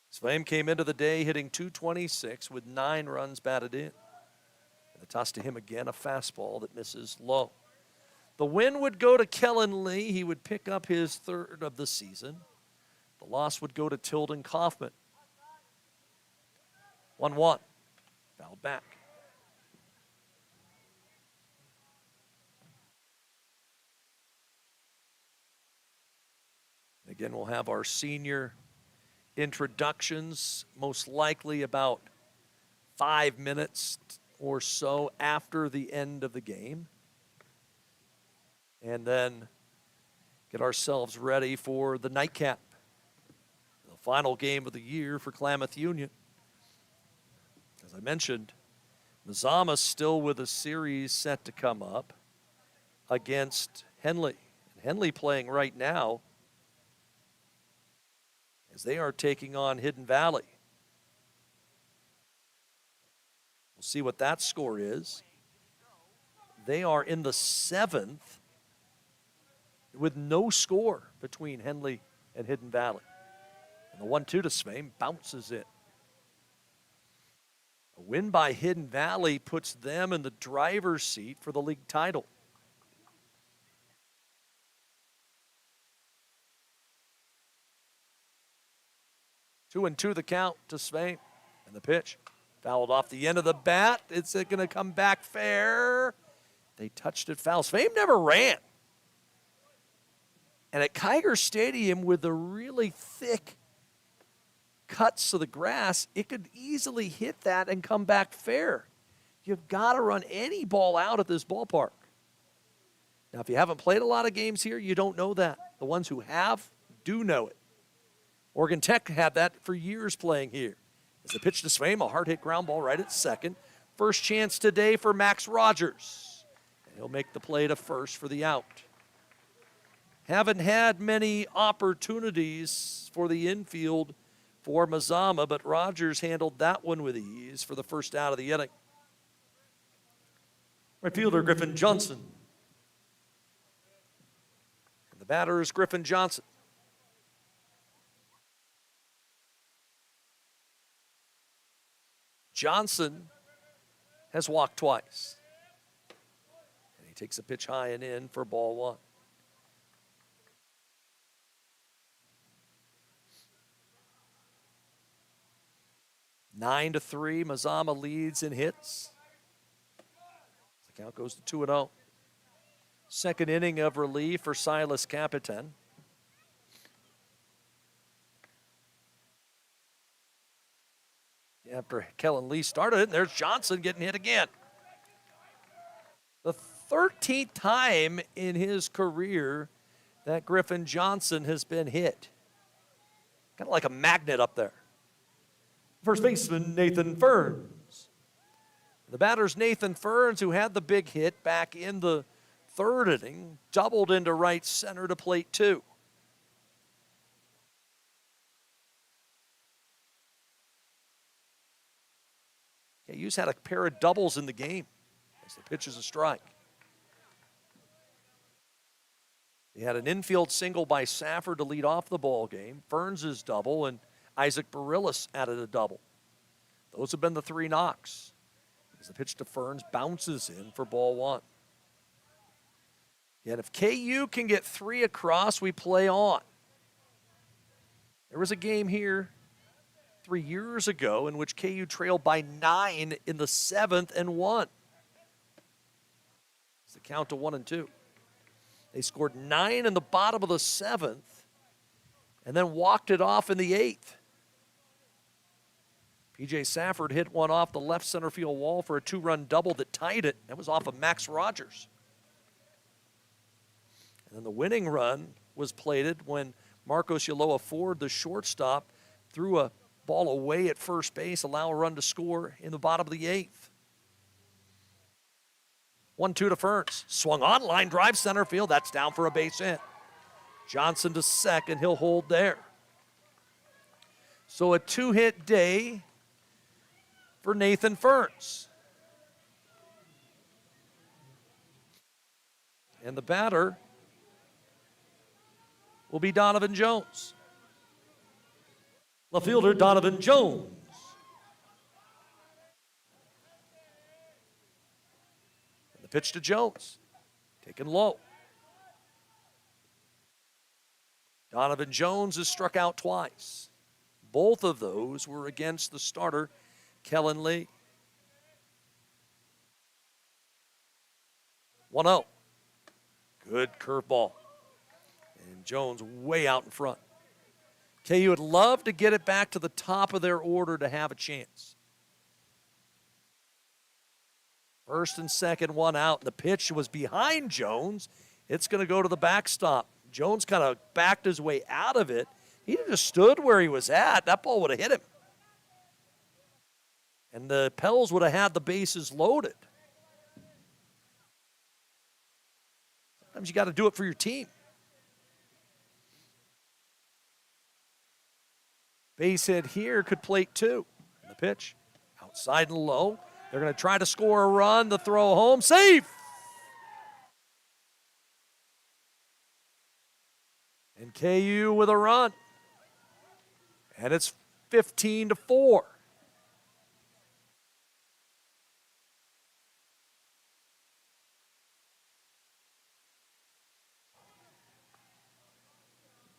Svein came into the day hitting .226 with 9 runs batted in. And the toss to him again, a fastball that misses low. The win would go to Kellen Lee. He would pick up his 3rd of the season. The loss would go to Tilden Kaufman. 1-1. Fouled back. Again, we'll have our senior introductions, most likely about 5 minutes or so after the end of the game. And then get ourselves ready for the nightcap, the final game of the year for Klamath Union. As I mentioned, Mazama still with a series set to come up against Henley. And Henley playing right now as they are taking on Hidden Valley. We'll see what that score is. They are in the 7th with no score between Henley and Hidden Valley. And the 1-2 to Svein bounces in. A win by Hidden Valley puts them in the driver's seat for the league title. Two and two the count to Svein. And the pitch fouled off the end of the bat. It's going to come back fair. They touched it foul. Svein never ran. And at Kiger Stadium with the really thick cuts of the grass, it could easily hit that and come back fair. You've got to run any ball out at this ballpark. Now, if you haven't played a lot of games here, you don't know that. The ones who have do know it. Oregon Tech had that for years playing here. As the pitch to Svein, a hard hit ground ball right at second. First chance today for Max Rogers. And he'll make the play to first for the out. Haven't had many opportunities for the infield for Mazama, but Rogers handled that one with ease for the first out of the inning. Right fielder Griffin Johnson. And the batter is Griffin Johnson. Johnson has walked twice. And he takes a pitch high and in for ball one. 9-3, Mazama leads in hits. The count goes to 2-0. Second inning of relief for Silas Capitan. After Kellen Lee started it, and there's Johnson getting hit again. The 13th time in his career that Griffin Johnson has been hit. Kind of like a magnet up there. First baseman Nathan Ferns. The batter's Nathan Ferns, who had the big hit back in the third inning, doubled into right center to plate 2. KU's had a pair of doubles in the game as the pitch is a strike. They had an infield single by Safford to lead off the ball game. Ferns' double, and Isaac Barillas added a double. Those have been the 3 knocks. As the pitch to Ferns bounces in for ball 1. And if KU can get 3 across, we play on. There was a game here 3 years ago in which KU trailed by 9 in the 7th and won. It's the count to 1-2. They scored 9 in the bottom of the 7th and then walked it off in the 8th. P.J. Safford hit one off the left center field wall for a 2-run double that tied it. That was off of Max Rogers. And then the winning run was plated when Marcos Yaloa Ford, the shortstop, threw a ball away at first base, allow a run to score in the bottom of the 8th. 1-2 to Ferns. Swung on, line drive center field. That's down for a base hit. Johnson to second. He'll hold there. So a 2-hit day for Nathan Ferns. And the batter will be Donovan Jones. Left fielder Donovan Jones. And the pitch to Jones. Taken low. Donovan Jones has struck out twice. Both of those were against the starter, Kellen Lee. 1-0. Good curveball. And Jones way out in front. KU would love to get it back to the top of their order to have a chance. First and second, one out. The pitch was behind Jones. It's going to go to the backstop. Jones kind of backed his way out of it. He just stood where he was at. That ball would have hit him. And the Pels would have had the bases loaded. Sometimes you got to do it for your team. Base hit here could plate 2. And the pitch outside and low. They're going to try to score a run. The throw home. Safe! And KU with a run. And it's 15-4.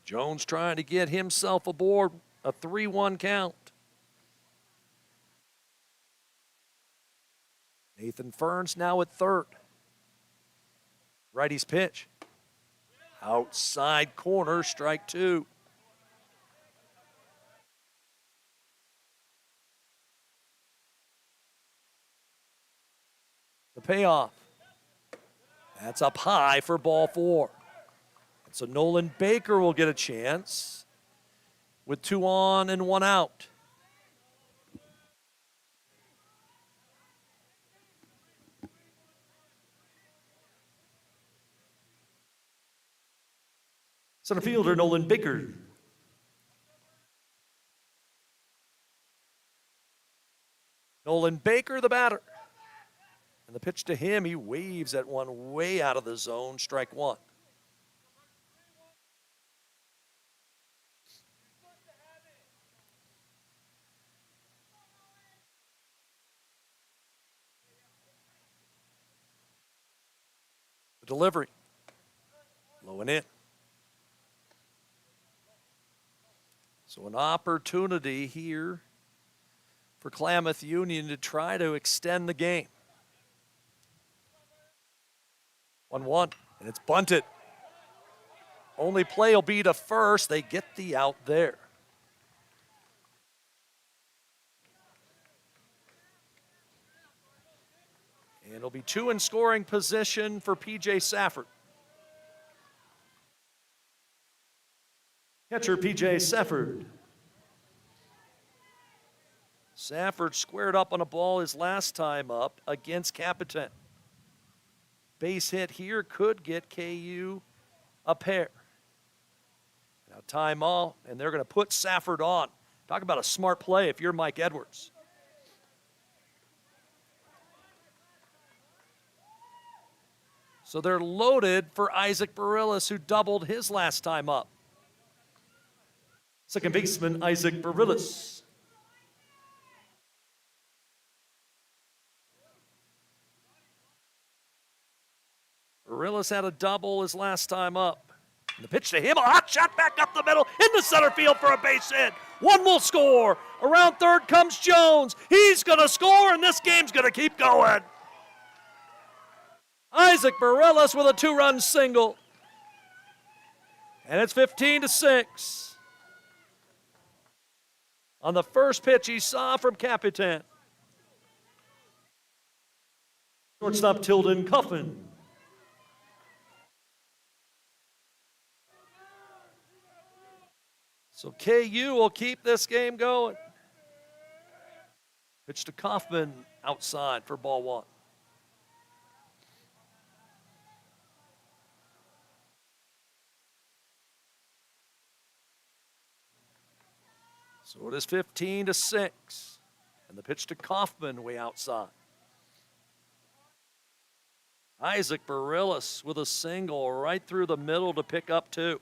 Jones trying to get himself aboard. A 3-1 count. Nathan Ferns now at third. Righty's pitch. Outside corner, strike 2. The payoff. That's up high for ball 4. And so Nolan Baker will get a chance with 2 on and 1 out. Center fielder Nolan Baker. Nolan Baker, the batter. And the pitch to him, he waves at one way out of the zone, strike 1. The delivery. Low and in. So an opportunity here for Klamath Union to try to extend the game. 1-1, and it's bunted. Only play will be to first. They get the out there. And it'll be 2 in scoring position for P.J. Safford. Catcher P.J. Safford. Safford squared up on a ball his last time up against Capitan. Base hit here could get KU a pair. Now timeout, and they're going to put Safford on. Talk about a smart play if you're Mike Edwards. So they're loaded for Isaac Barillas, who doubled his last time up. Second baseman Isaac Barillas. Barillas had a double his last time up. And the pitch to him, a hot shot back up the middle, into center field for a base hit. One will score. Around third comes Jones. He's going to score, and this game's going to keep going. Isaac Barillas with a 2-run single. And it's 15-6. On the first pitch he saw from Capitan. Shortstop Tilden Coffin. So KU will keep this game going. Pitch to Kaufman outside for ball 1. So it is 15-6. And the pitch to Kaufman way outside. Isaac Barillas with a single right through the middle to pick up 2.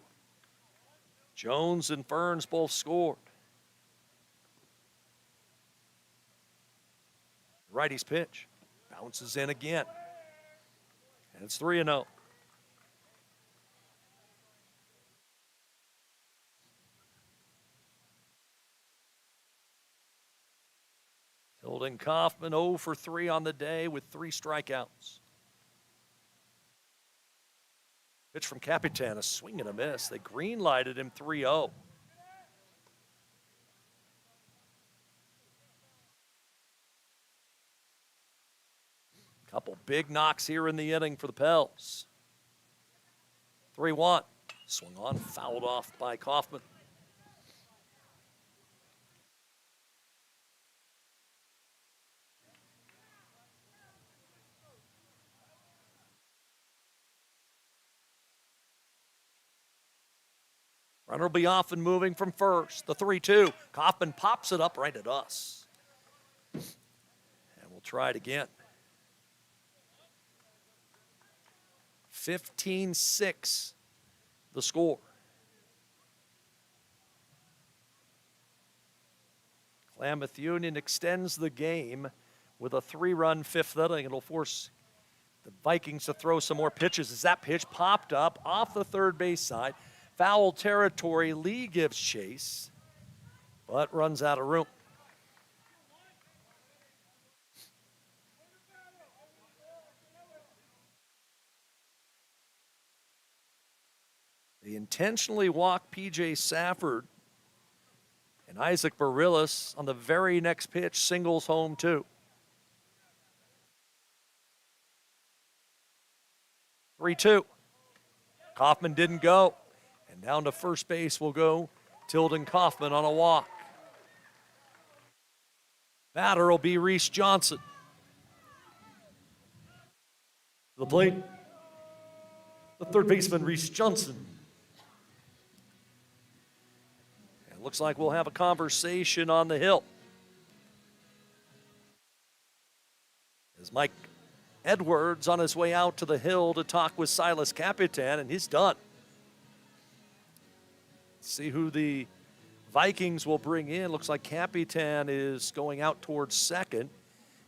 Jones and Ferns both scored. Righty's pitch. Bounces in again. And it's 3-0. Tilden Kaufman 0 for 3 on the day with 3 strikeouts. Pitch from Capitan, a swing and a miss. They green-lighted him 3-0. Couple big knocks here in the inning for the Pels. 3-1. Swung on, fouled off by Kaufman. Runner will be off and moving from first. The 3-2. Kaufman pops it up right at us. And we'll try it again. 15-6, the score. Klamath Union extends the game with a 3-run 5th inning. It'll force the Vikings to throw some more pitches as that pitch popped up off the third base side. Foul territory, Lee gives chase, but runs out of room. They intentionally walk P.J. Safford, and Isaac Barillas on the very next pitch singles home too. 3-2. Kaufman didn't go. And down to first base will go Tilden Kaufman on a walk. Batter will be Reese Johnson. To the plate, the third baseman, Reese Johnson. It looks like we'll have a conversation on the hill. As Mike Edwards on his way out to the hill to talk with Silas Capitan, and he's done. See who the Vikings will bring in. Looks like Capitan is going out towards second.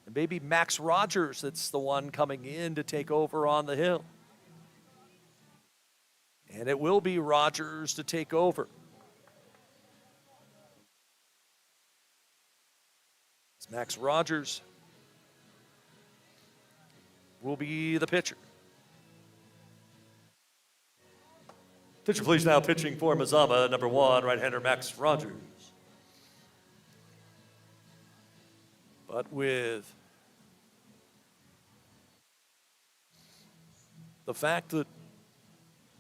And maybe Max Rogers, that's the one coming in to take over on the hill. And it will be Rogers to take over. As Max Rogers will be the pitcher. Pitcher, please, now pitching for Mazama, number 1, right-hander Max Rogers. But with the fact that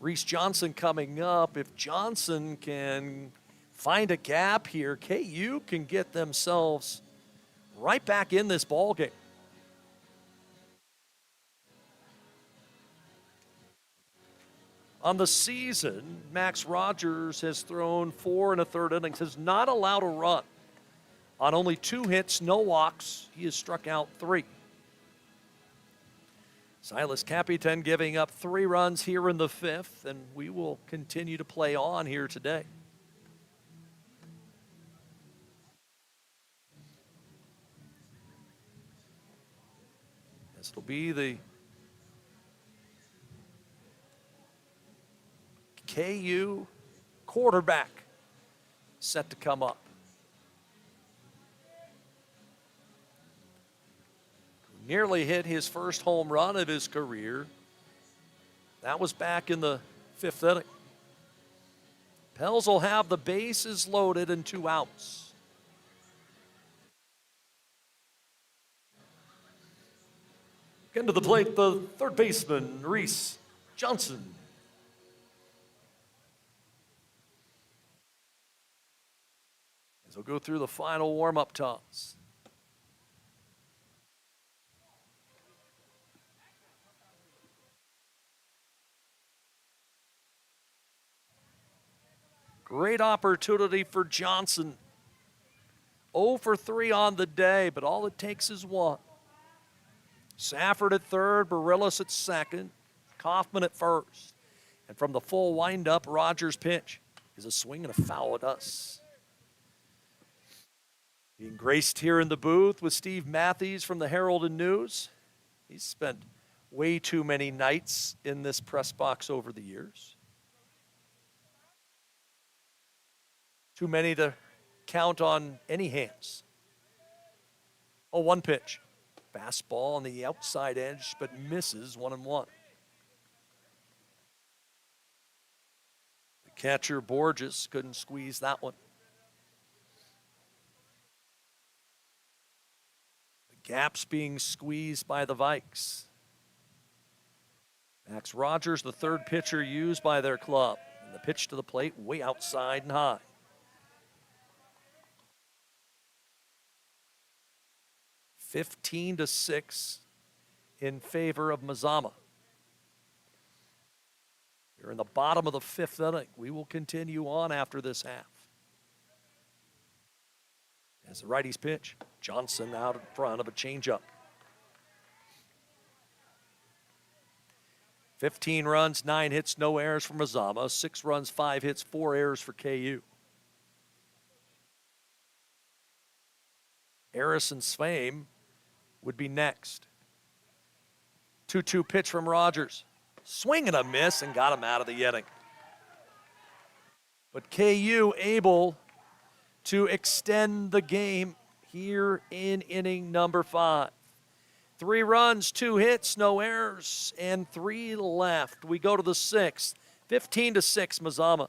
Reese Johnson coming up, if Johnson can find a gap here, KU can get themselves right back in this ballgame. On the season, Max Rogers has thrown 4 1/3 innings, has not allowed a run. On only 2 hits, no walks, he has struck out 3. Silas Capitan giving up 3 runs here in the 5th, and we will continue to play on here today. This will be the KU quarterback set to come up. Nearly hit his first home run of his career. That was back in the 5th inning. Pels will have the bases loaded and 2 outs. Getting to the plate, the third baseman, Reese Johnson. As we'll go through the final warm-up toss. Great opportunity for Johnson. 0 for 3 on the day, but all it takes is 1. Safford at third, Barillas at second, Kaufman at first. And from the full windup, Rogers' pitch is a swing and a foul at us. Being graced here in the booth with Steve Matthews from the Herald and News. He's spent way too many nights in this press box over the years. Too many to count on any hands. Oh, 1 pitch. Fastball on the outside edge, but misses 1-1. The catcher, Borges, couldn't squeeze that one. The gap's being squeezed by the Vikes. Max Rogers, the third pitcher used by their club. And the pitch to the plate, way outside and high. 15-6 in favor of Mazama. We're in the bottom of the 5th inning. We will continue on after this half. As the righties pitch, Johnson out in front of a changeup. 15 runs, 9 hits, no errors for Mazama. 6 runs, 5 hits, 4 errors for KU. Harrison's fame would be next. 2-2 pitch from Rogers. Swing and a miss and got him out of the inning. But KU able to extend the game here in inning number 5. 3 runs, 2 hits, no errors, and 3 left. We go to the 6th. 15-6 Mazama.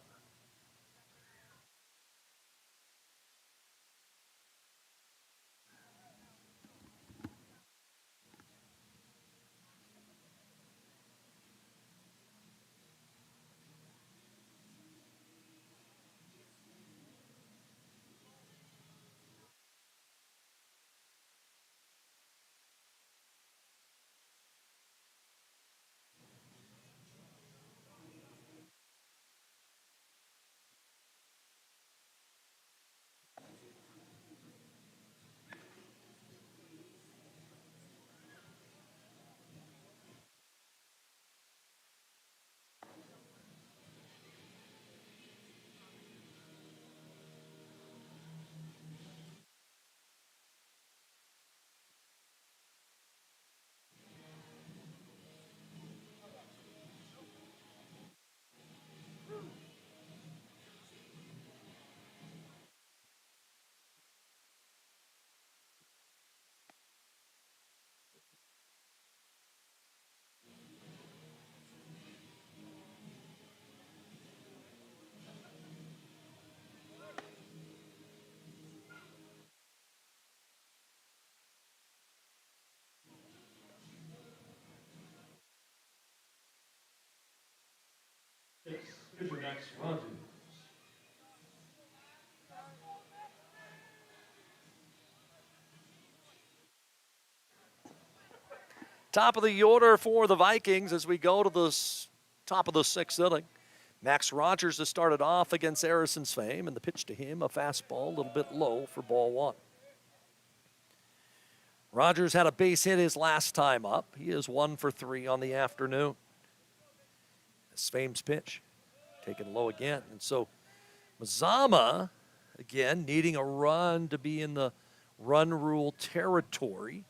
Pitcher Max Rogers. Top of the order for the Vikings as we go to the top of the sixth inning. Max Rogers has started off against Harrison's Fame, and the pitch to him, a fastball, a little bit low for ball one. Rogers had a base hit his last time up. He is 1 for 3 on the afternoon. Fame's pitch, taken low again. And so Mazama, again, needing a run to be in the run rule territory.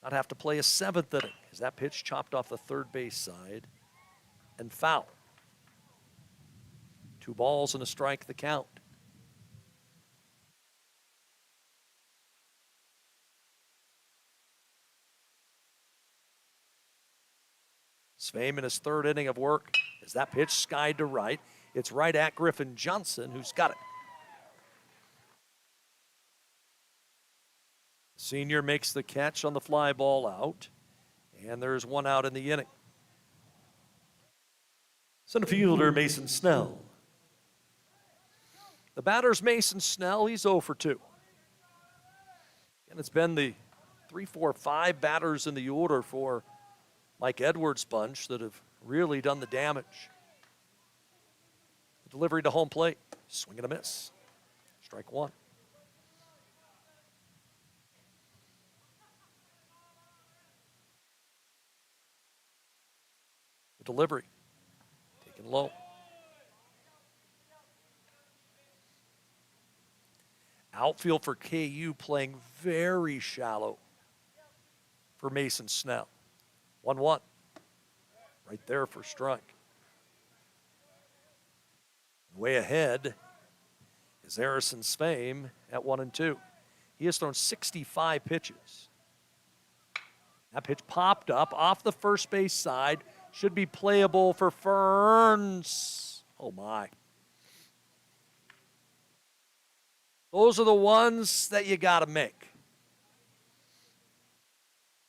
Not have to play a seventh inning as that pitch chopped off the third base side and foul. 2 balls and a strike the count. Svame in his third inning of work as that pitch skied to right. It's right at Griffin Johnson, who's got it. Senior makes the catch on the fly ball out, and there's 1 out in the inning. Center fielder Mason Snell. The batter's Mason Snell. He's 0 for 2. And it's been the 3, 4, 5 batters in the order for Mike Edwards' bunch that have really done the damage. The delivery to home plate. Swing and a miss. Strike 1. The delivery. Taken low. Outfield for KU playing very shallow for Mason Snell. 1-1. Right there for strike. Way ahead is Harrison's Fame at 1-2. He has thrown 65 pitches. That pitch popped up off the first base side. Should be playable for Ferns. Oh, my. Those are the ones that you got to make.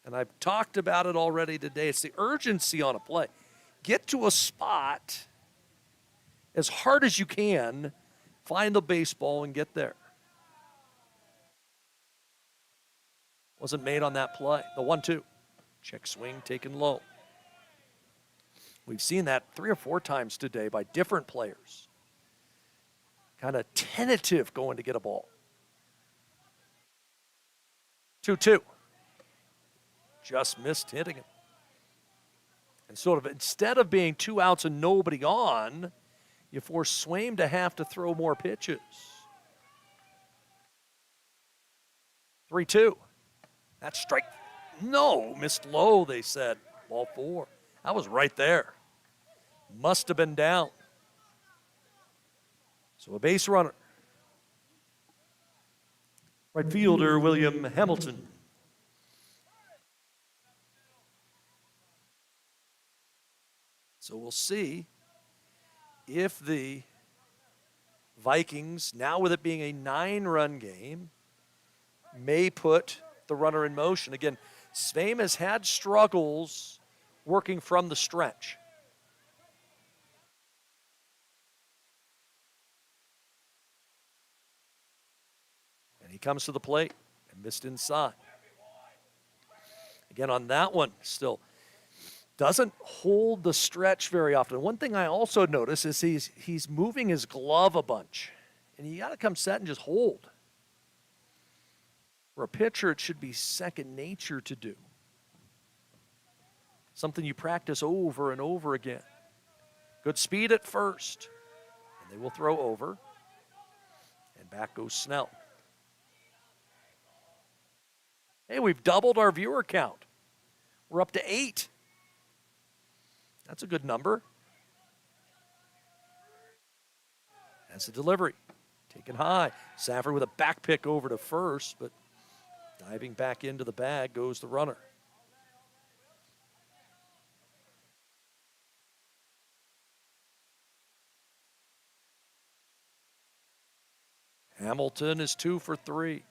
And I've talked about it already today. It's the urgency on a play. Get to a spot as hard as you can, find the baseball and get there. Wasn't made on that play. The 1-2. Check swing taken low. We've seen that 3 or 4 times today by different players. Kind of tentative going to get a ball. 2-2. Just missed hitting it. And sort of instead of being 2 outs and nobody on, you force Swaim to have to throw more pitches. 3-2. That's strike. No, missed low, they said. Ball 4. I was right there. Must have been down. So a base runner. Right fielder William Hamilton. So we'll see if the Vikings, now with it being a 9-run game, may put the runner in motion. Again, Svame has had struggles working from the stretch. And he comes to the plate and missed inside. Again, on that one, still doesn't hold the stretch very often. One thing I also notice is he's moving his glove a bunch. And you got to come set and just hold. For a pitcher, it should be second nature to do. Something you practice over and over again. Good speed at first. And they will throw over. And back goes Snell. Hey, we've doubled our viewer count. We're up to 8. That's a good number. That's the delivery. Taken high. Safford with a back pick over to first, but diving back into the bag goes the runner. Hamilton is 2 for 3. And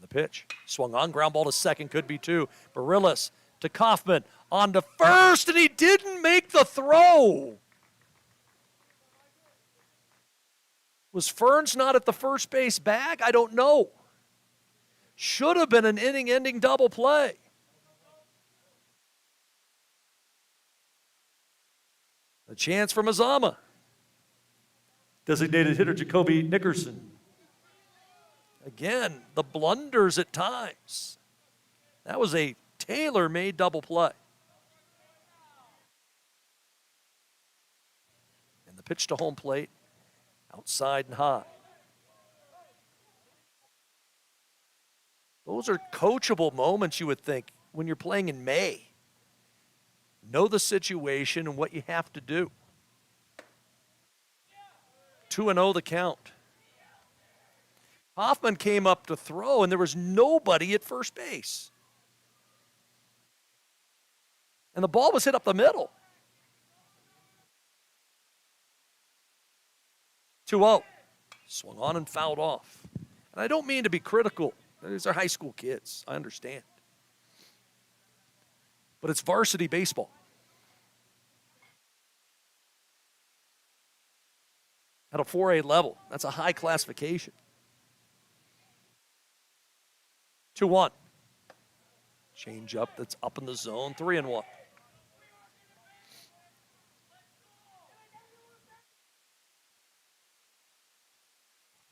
the pitch swung on, ground ball to second, could be 2. Barillas to Kaufman on to first, and he didn't make make the throw. Was Ferns not at the first base bag? I don't know. Should have been an inning-ending double play. A chance for Mazama. Designated hitter Jacoby Nickerson. Again, the blunders at times. That was a tailor-made double play. And the pitch to home plate, outside and high. Those are coachable moments, you would think, when you're playing in May. Know the situation and what you have to do. 2-0 the count. Hoffman came up to throw, and there was nobody at first base. And the ball was hit up the middle. 2-0. Swung on and fouled off. And I don't mean to be critical. These are high school kids. I understand. But it's varsity baseball. At a 4A level. That's a high classification. 2-1. Change up that's up in the zone. 3-1.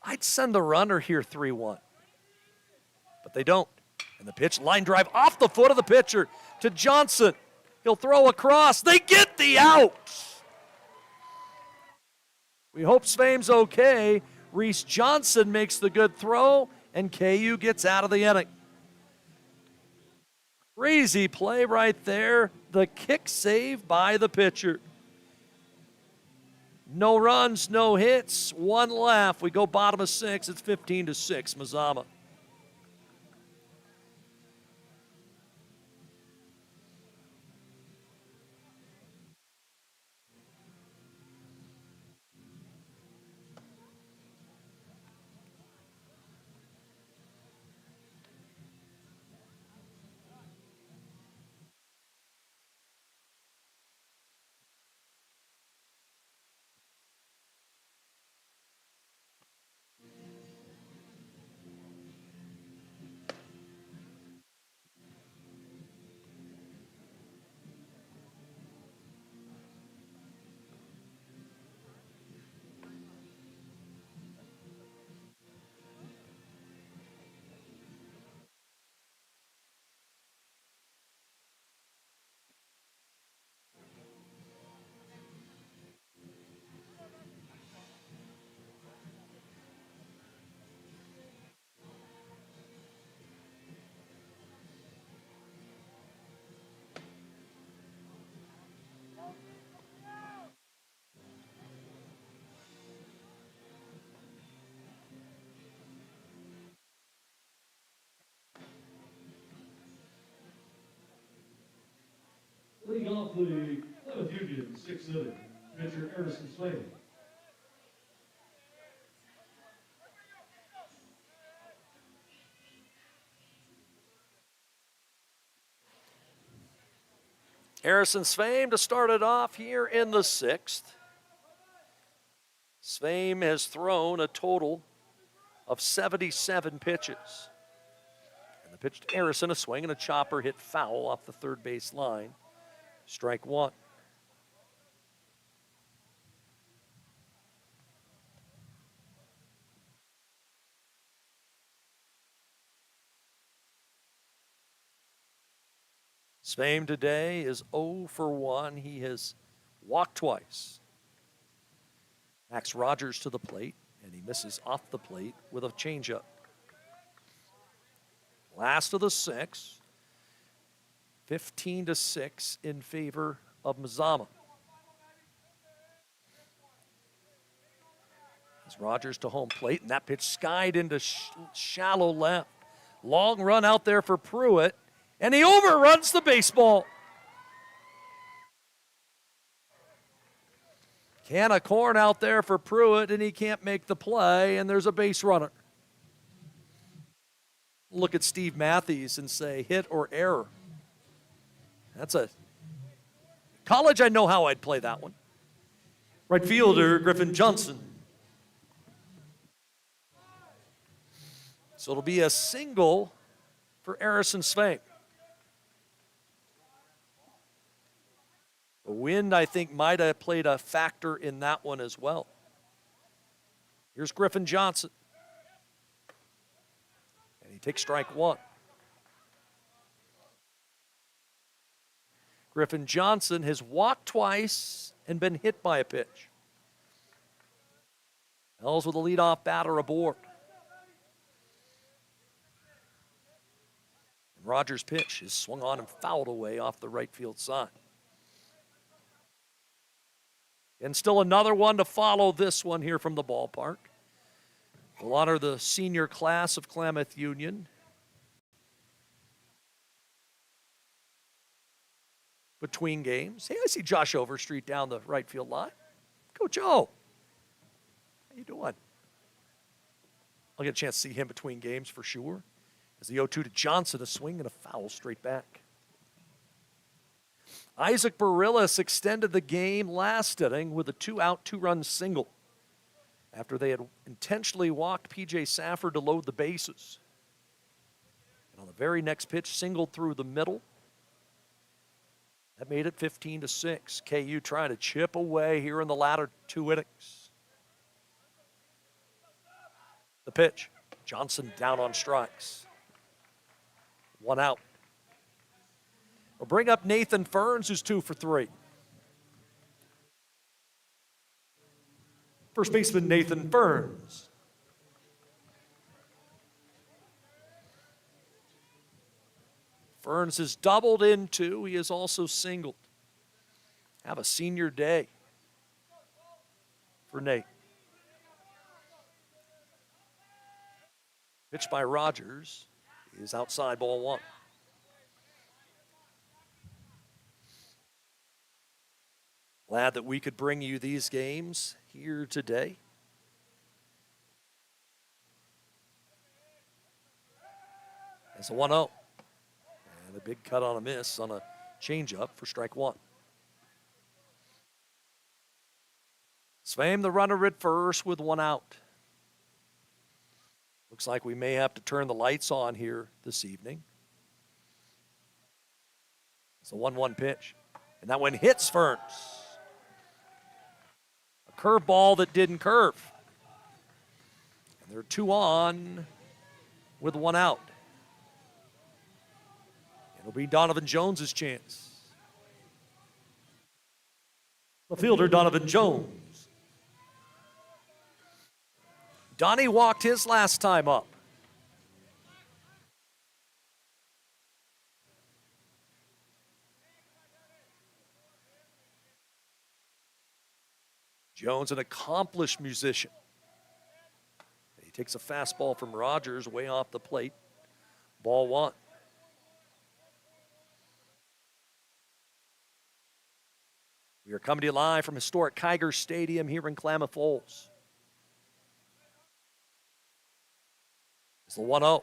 I'd send the runner here 3-1. But they don't. And the pitch, line drive off the foot of the pitcher to Johnson. He'll throw across. They get the out. We hope Sveim's okay. Reese Johnson makes the good throw, and KU gets out of the inning. Crazy play right there. The kick save by the pitcher. No runs, no hits, one left. We go bottom of 6. It's 15-6, Mazama. Leading off the Klamath Union, 6th inning, pitcher Harrison Sveim. Harrison Sveim to start it off here in the 6th. Sveim has thrown a total of 77 pitches. And the pitch to Harrison, a swing and a chopper hit foul off the third base line. Strike one. Sveim today is 0 for 1. He has walked twice. Max Rogers to the plate, and he misses off the plate with a changeup. Last of the 6. 15-6 in favor of Mazama. As Rogers to home plate, and that pitch skied into shallow left. Long run out there for Pruitt, and he overruns the baseball. Can of corn out there for Pruitt, and he can't make the play, and there's a base runner. Look at Steve Matthews and say hit or error. That's a College, I know how I'd play that one. Right fielder, Griffin Johnson. So it'll be a single for Harrison Svein. The wind, I think, might have played a factor in that one as well. Here's Griffin Johnson. And he takes strike one. Griffin Johnson has walked twice and been hit by a pitch. Hells with a leadoff batter aboard. And Rogers' pitch is swung on and fouled away off the right field side. And still another one to follow this one here from the ballpark. We'll honor the senior class of Klamath Union. Between games. Hey, I see Josh Overstreet down the right field line. Coach O, how you doing? I'll get a chance to see him between games for sure. As the 0-2 to Johnson, a swing and a foul straight back. Isaac Barillas extended the game last inning with a 2-out, 2-run single after they had intentionally walked P.J. Safford to load the bases. And on the very next pitch, singled through the middle. That made it 15-6. KU trying to chip away here in the latter two innings. The pitch. Johnson down on strikes. 1 out. We'll bring up Nathan Ferns, who's 2 for 3. First baseman, Nathan Ferns. Ferns has doubled in 2. He has also singled. Have a senior day for Nate. Pitch by Rogers is outside, ball 1. Glad that we could bring you these games here today. It's a 1-0. And a big cut on a miss on a changeup for strike 1. Svein, the runner at first with 1 out. Looks like we may have to turn the lights on here this evening. It's a 1-1 pitch. And that one hits Ferns. A curveball that didn't curve. And they're 2 on with 1 out. It'll be Donovan Jones's chance. The fielder, Donovan Jones. Donnie walked his last time up. Jones, an accomplished musician. He takes a fastball from Rogers way off the plate. Ball 1. We are coming to you live from historic Kiger Stadium here in Klamath Falls. It's the 1-0.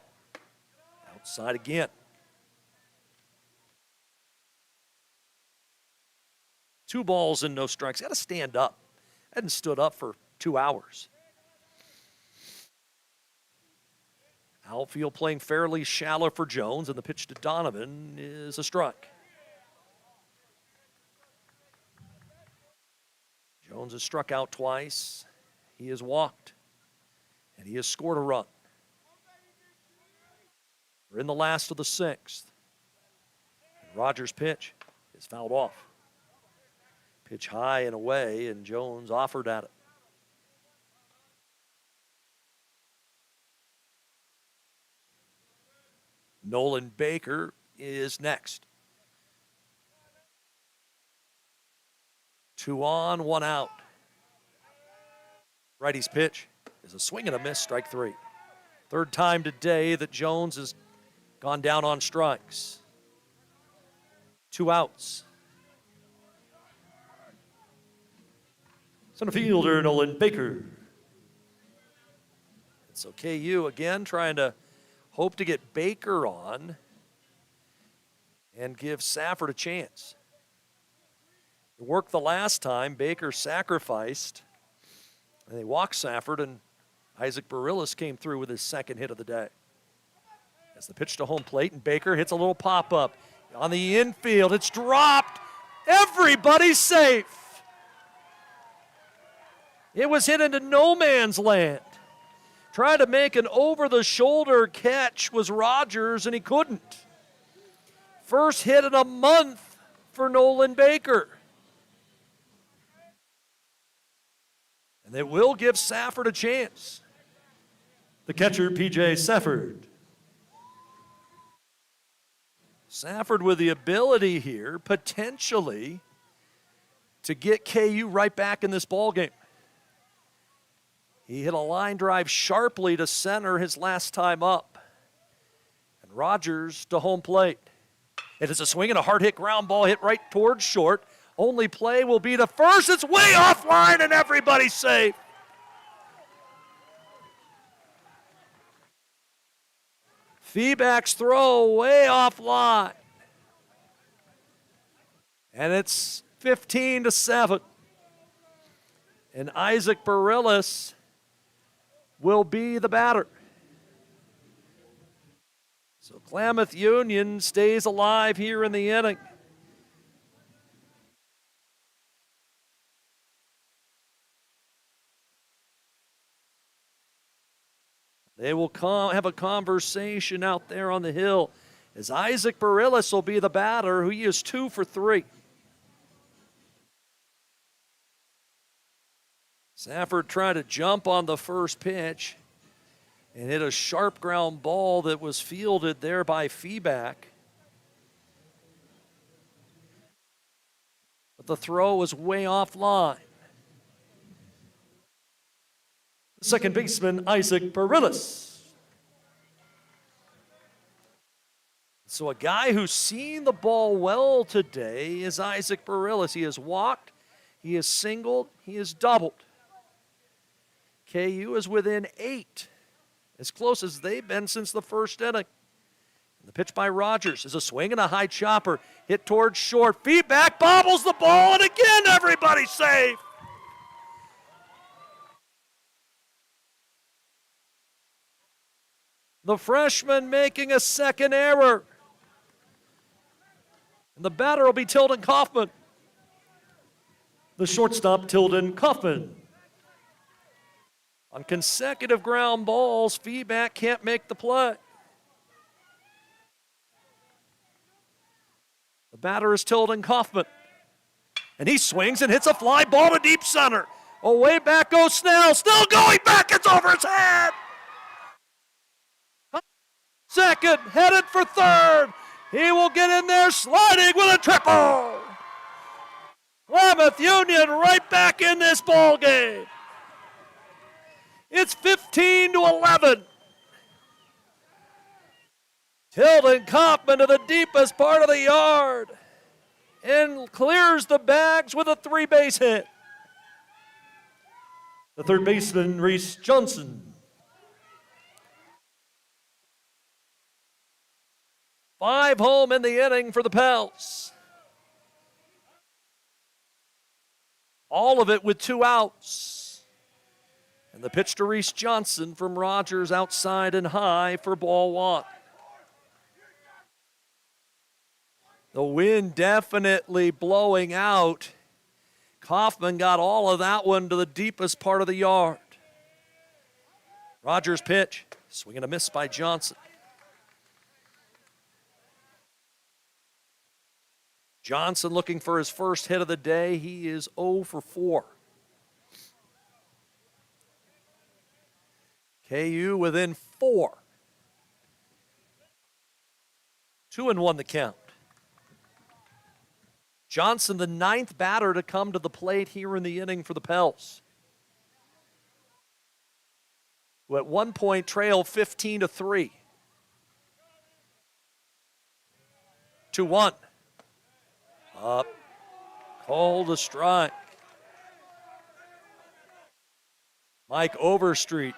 Outside again. 2 balls and no strikes. Got to stand up. Hadn't stood up for 2 hours. Outfield playing fairly shallow for Jones, and the pitch to Donovan is a strike. Jones has struck out twice. He has walked, and he has scored a run. We're in the last of the 6th. And Rogers' pitch is fouled off. Pitch high and away, and Jones offered at it. Nolan Baker is next. 2 on, 1 out. Righty's pitch is a swing and a miss, strike 3. Third time today that Jones has gone down on strikes. 2 outs. Center fielder, Nolan Baker. So KU again trying to hope to get Baker on and give Safford a chance. It worked the last time. Baker sacrificed. And they walked Safford, and Isaac Barillas came through with his second hit of the day. As the pitch to home plate, and Baker hits a little pop-up. On the infield, it's dropped. Everybody's safe. It was hit into no man's land. Tried to make an over-the-shoulder catch was Rogers, and he couldn't. First hit in a month for Nolan Baker. And they will give Safford a chance. The catcher, P.J. Safford. Safford with the ability here, potentially, to get KU right back in this ballgame. He hit a line drive sharply to center his last time up. And Rogers to home plate. It is a swing and a hard hit ground ball hit right towards short. Only play will be to first. It's way offline and everybody's safe. Feeback's throw way offline. And it's 15-7. And Isaac Barillas will be the batter. So Klamath Union stays alive here in the inning. They will have a conversation out there on the hill as Isaac Barillas will be the batter, who he is 2 for 3. Safford tried to jump on the first pitch and hit a sharp ground ball that was fielded there by Feeback. But the throw was way offline. Second baseman, Isaac Barillas. So a guy who's seen the ball well today is Isaac Barillas. He has walked, he has singled, he has doubled. KU is within 8, as close as they've been since the first inning. And the pitch by Rogers is a swing and a high chopper, hit towards short. Feedback bobbles the ball, and again everybody's safe. The freshman making a second error. And the batter will be Tilden Kaufman. The shortstop, Tilden Kaufman. On consecutive ground balls, Feeback can't make the play. The batter is Tilden Kaufman. And he swings and hits a fly ball to deep center. Away back goes Snell. Snell going back, it's over his head. Second, headed for third. He will get in there sliding with a triple. Klamath Union right back in this ball game. It's 15-11. Tilden Kaufman to the deepest part of the yard and clears the bags with a 3-base hit. The third baseman, Reese Johnson. 5 home in the inning for the Pels. All of it with 2 outs. And the pitch to Reese Johnson from Rogers outside and high for ball 1. The wind definitely blowing out. Kaufman got all of that one to the deepest part of the yard. Rogers pitch, swing and a miss by Johnson. Johnson looking for his first hit of the day. He is 0 for 4. KU within 4. 2-1 the count. Johnson, the 9th batter to come to the plate here in the inning for the Pels, who at one point trailed 15-3. 2-1. Up. Called a strike. Mike Overstreet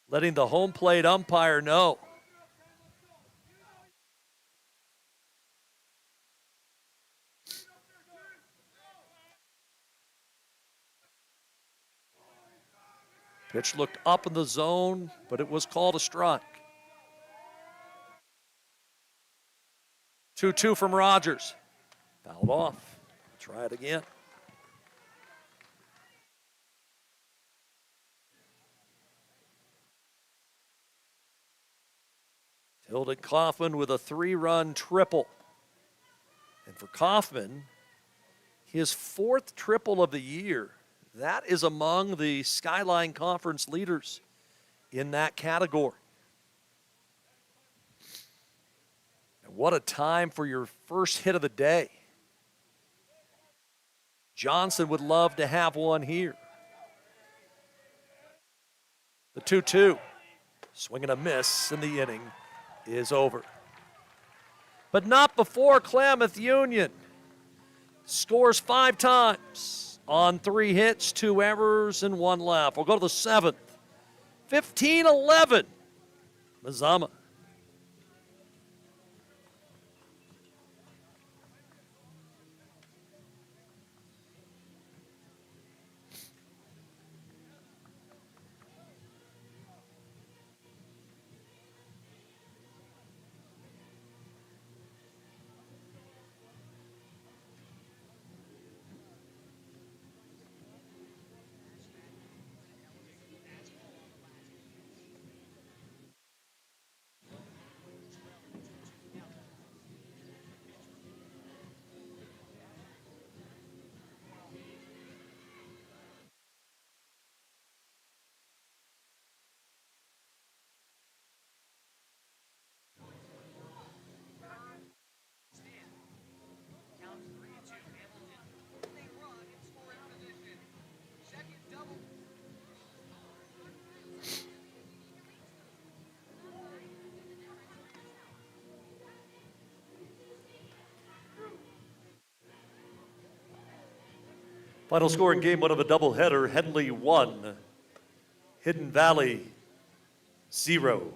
letting the home plate umpire know. Pitch looked up in the zone, but it was called a strike. 2-2 from Rogers. Fouled off. Try it again. Tilden Kaufman with a 3-run triple. And for Kaufman, his 4th triple of the year. That is among the Skyline Conference leaders in that category. And what a time for your first hit of the day. Johnson would love to have one here. The 2-2. Swing and a miss, and the inning is over. But not before Klamath Union scores 5 times on 3 hits, 2 errors, and 1 left. We'll go to the 7th. 15-11, Mazama. Final score in game 1 of a doubleheader, Henley 1, Hidden Valley 0.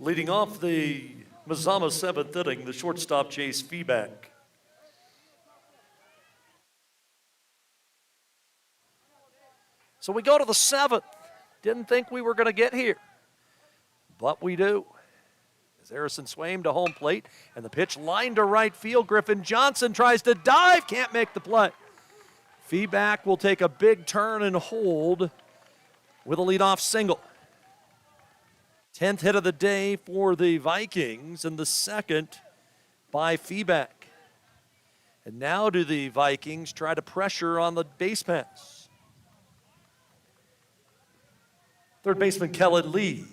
Leading off the Mazama 7th inning, the shortstop Chase Feeback. So we go to the 7th. Didn't think we were going to get here, but we do. As Harrison Swaim to home plate, and the pitch lined to right field. Griffin Johnson tries to dive, can't make the play. Feeback will take a big turn and hold with a leadoff single. 10th hit of the day for the Vikings, and the 2nd by Feeback. And now do the Vikings try to pressure on the base pass. Third baseman Kellen Lee.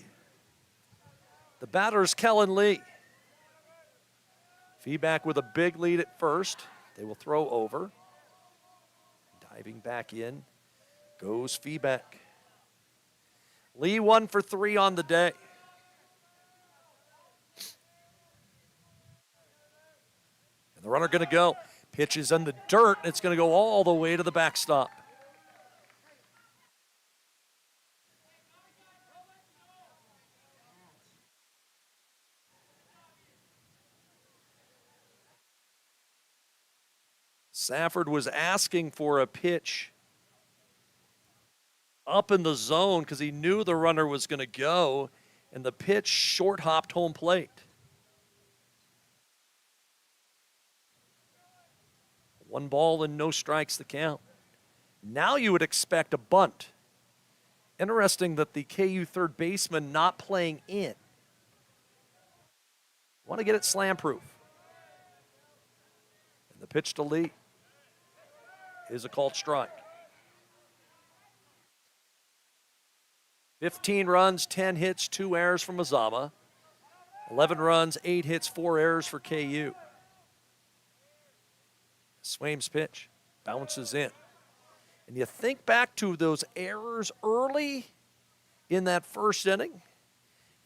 The batter's Kellen Lee. Feeback with a big lead at first. They will throw over. Diving back in goes Feeback. Lee 1 for 3 on the day. And the runner going to go. Pitch is in the dirt, and it's going to go all the way to the backstop. Safford was asking for a pitch up in the zone because he knew the runner was going to go, and the pitch short hopped home plate. 1 ball and no strikes the count. Now you would expect a bunt. Interesting that the KU third baseman not playing in. Want to get it slam proof. And the pitch to Lee is a called strike. 15 runs, 10 hits, 2 errors for Mazama. 11 runs, 8 hits, 4 errors for KU. Swaim's pitch bounces in. And you think back to those errors early in that first inning,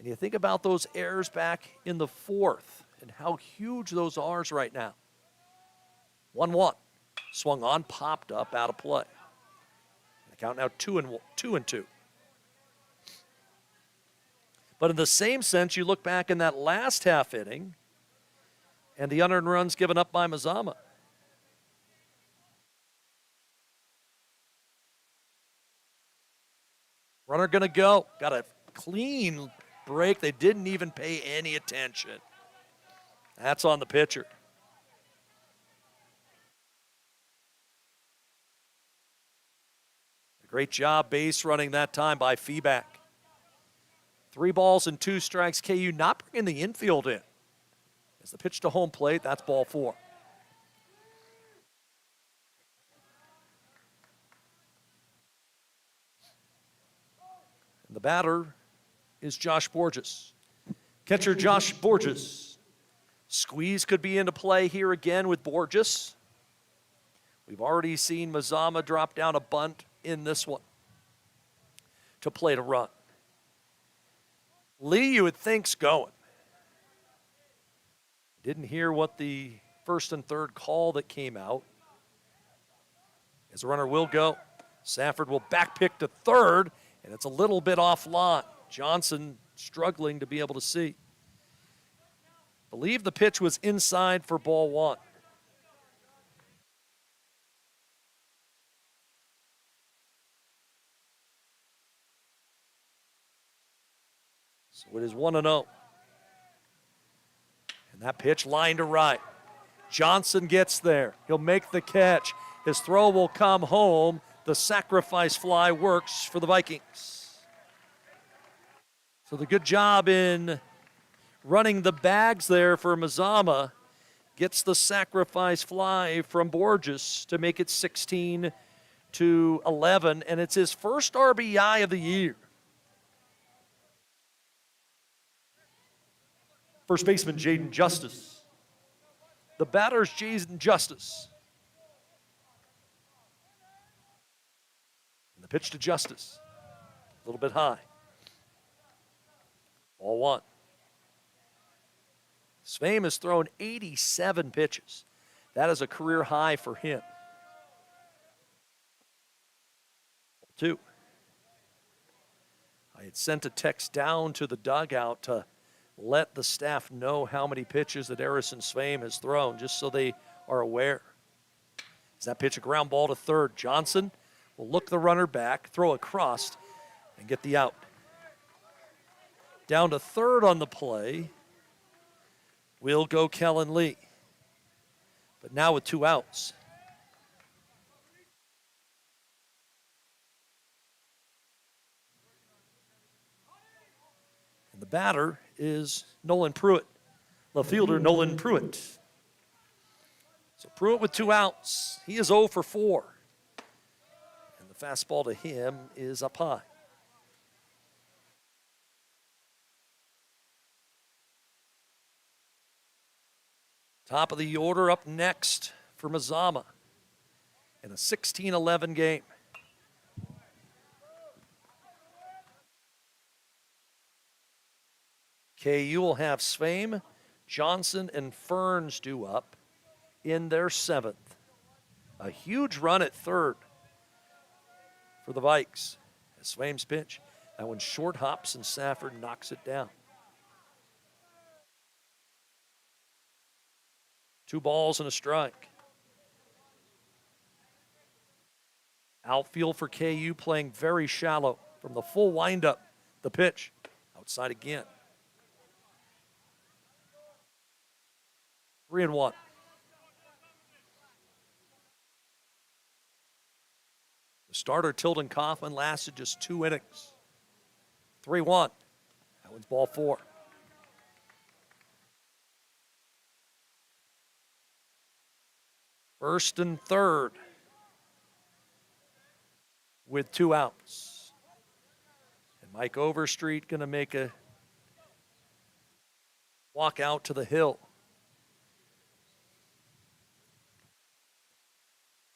And you think about those errors back in the fourth and how huge those are right now. 1-1. Swung on, popped up, out of play. The count now 2-2. But in the same sense, you look back in that last half inning and the unearned runs given up by Mazama. Runner going to go. Got a clean break. They didn't even pay any attention. That's on the pitcher. Great job base running that time by Feeback. 3 balls and 2 strikes. KU not bringing the infield in. As the pitch to home plate, that's ball 4. And the batter is Josh Borges. Catcher Josh Borges. Squeeze could be into play here again with Borges. We've already seen Mazama drop down a bunt in this one to play to run. Lee, you would think's going. Didn't hear what the first and third call that came out. As the runner will go. Safford will back pick to third, and it's a little bit offline. Johnson struggling to be able to see. Believe the pitch was inside for ball 1. So it is 1-0. And that pitch line to right. Johnson gets there. He'll make the catch. His throw will come home. The sacrifice fly works for the Vikings. So the good job in running the bags there for Mazama gets the sacrifice fly from Borges to make it 16-11, and it's his first RBI of the year. First baseman Jaden Justice. The batter's Jaden Justice. And the pitch to Justice. A little bit high. Ball 1. Svein has thrown 87 pitches. That is a career high for him. 2. I had sent a text down to the dugout to let the staff know how many pitches that Harrison Svein has thrown, just so they are aware. Is that pitch a ground ball to third? Johnson will look the runner back, throw across, and get the out. Down to third on the play will go Kellen Lee. But now with 2 outs. And the batter is Nolan Pruitt, left fielder Nolan Pruitt. So Pruitt with 2 outs. He is 0 for 4. And the fastball to him is up high. Top of the order up next for Mazama in a 16-11 game. KU will have Svein, Johnson, and Ferns due up in their 7th. A huge run at third for the Vikes. As Svein's pitch, that one short hops and Safford knocks it down. 2 balls and a strike. Outfield for KU playing very shallow from the full windup. The pitch outside again. 3-1. The starter, Tilden Kaufman, lasted just 2 innings. 3-1. That one's ball 4. First and third with 2 outs. And Mike Overstreet going to make a walk out to the hill.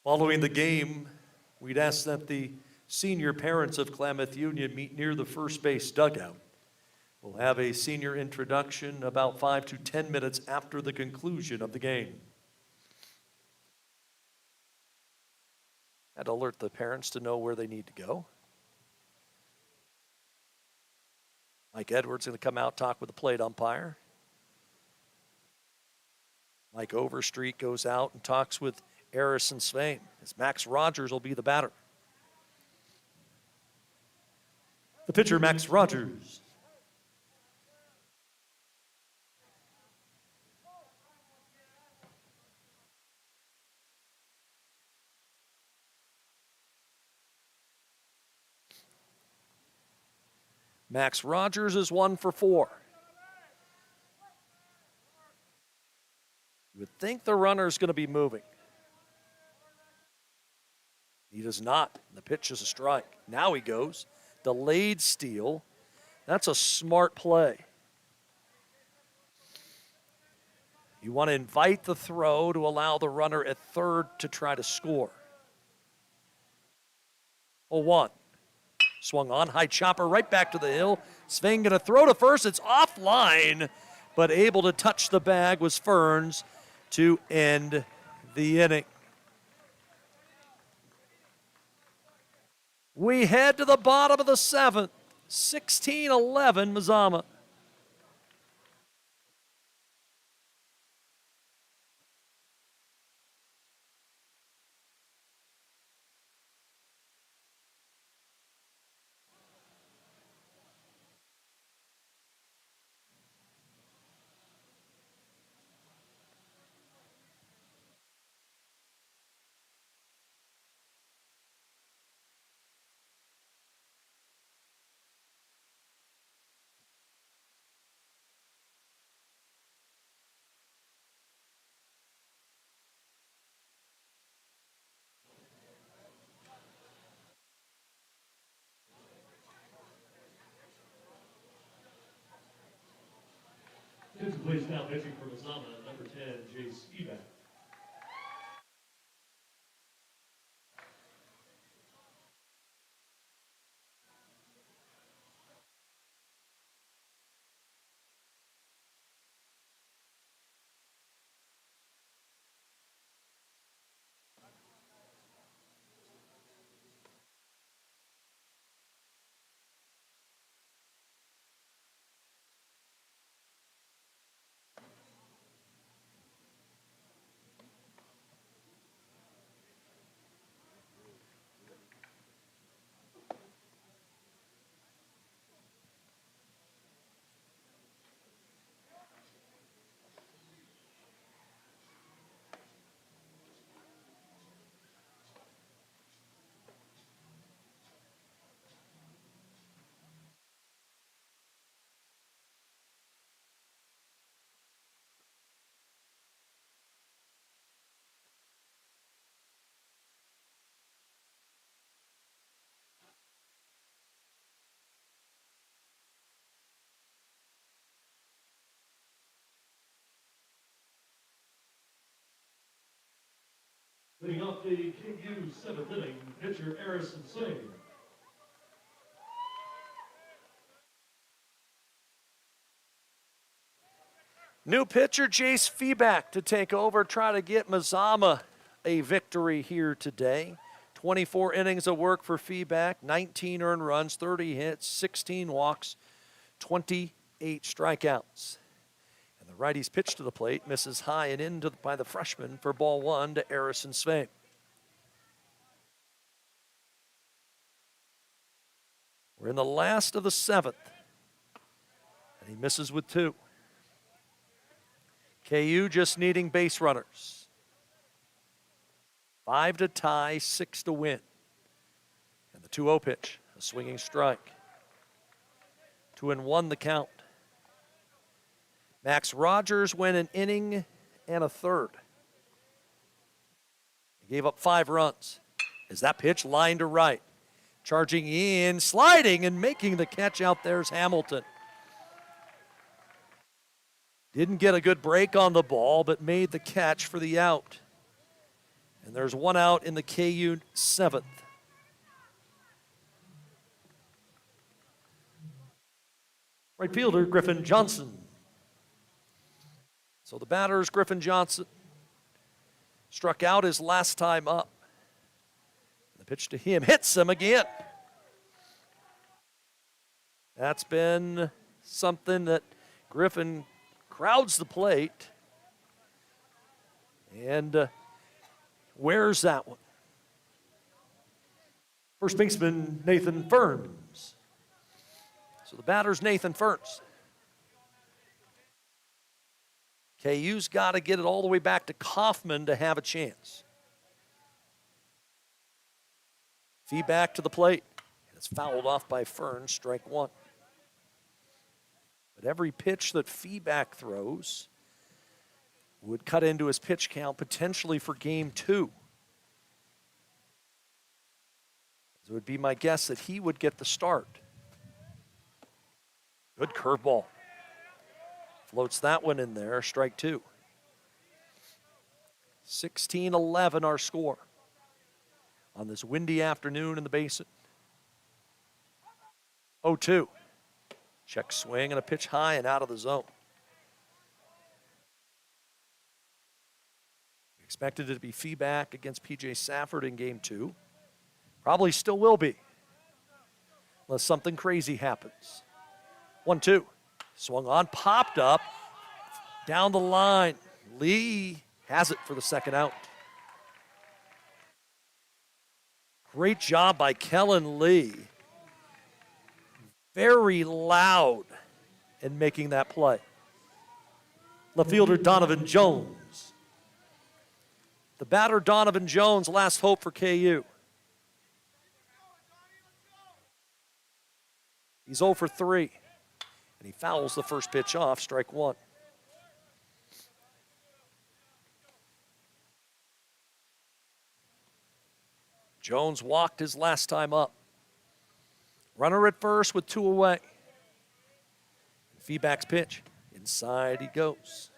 Following the game, we'd ask that the senior parents of Klamath Union meet near the first base dugout. We'll have a senior introduction about 5 to 10 minutes after the conclusion of the game. Had to alert the parents to know where they need to go. Mike Edwards going to come out, talk with the plate umpire. Mike Overstreet goes out and talks with Harrison Swain, as Max Rogers will be the batter. The pitcher, Max Rogers. Max Rogers is 1 for 4. You would think the runner's going to be moving. He does not. The pitch is a strike. Now he goes. Delayed steal. That's a smart play. You want to invite the throw to allow the runner at third to try to score. 0-1. Swung on, high chopper right back to the hill. Swain going to throw to first. It's offline, but able to touch the bag was Ferns to end the inning. We head to the bottom of the 7th. 16-11 Mazama. Into place now pitching for Mazama, number 10, Jace Evac. Leading off the KU 7th inning, pitcher Harrison Swain. New pitcher Jace Feeback to take over, try to get Mazama a victory here today. 24 innings of work for Feeback, 19 earned runs, 30 hits, 16 walks, 28 strikeouts. And the righty's pitch to the plate misses high and in by the freshman for ball 1 to Harrison Swain. We're in the last of the 7th, and he misses with 2. KU just needing base runners. 5 to tie, 6 to win. And the 2-0 pitch, a swinging strike. 2-1 the count. Max Rogers went an inning and a third. He gave up 5 runs. Is that pitch line to right? Charging in, sliding, and making the catch out there's Hamilton. Didn't get a good break on the ball, but made the catch for the out. And there's 1 out in the KU 7th. Right fielder, Griffin Johnson. So the batter is Griffin Johnson. Struck out his last time up. The pitch to him hits him again. That's been something that Griffin crowds the plate and wears that one. First baseman, Nathan Ferns. So the batter's Nathan Ferns. KU's got to get it all the way back to Kaufman to have a chance. Feedback to the plate. It's fouled off by Ferns, strike one. But every pitch that feedback throws would cut into his pitch count potentially for game two. So it would be my guess that he would get the start. Good curveball. Floats that one in there, strike two. 16-11 our score on this windy afternoon in the Basin. 0-2. Check swing and a pitch high and out of the zone. Expected it to be feedback against P.J. Safford in game two. Probably still will be, unless something crazy happens. 1-2. Swung on, popped up, down the line. Lee has it for the second out. Great job by Kellen Lee. Very loud in making that play. Left fielder, Donovan Jones. The batter, Donovan Jones, last hope for KU. He's 0 for 3, and he fouls the first pitch off, strike one. Jones walked his last time up. Runner at first with 2 away. Feedback's pitch. Inside he goes.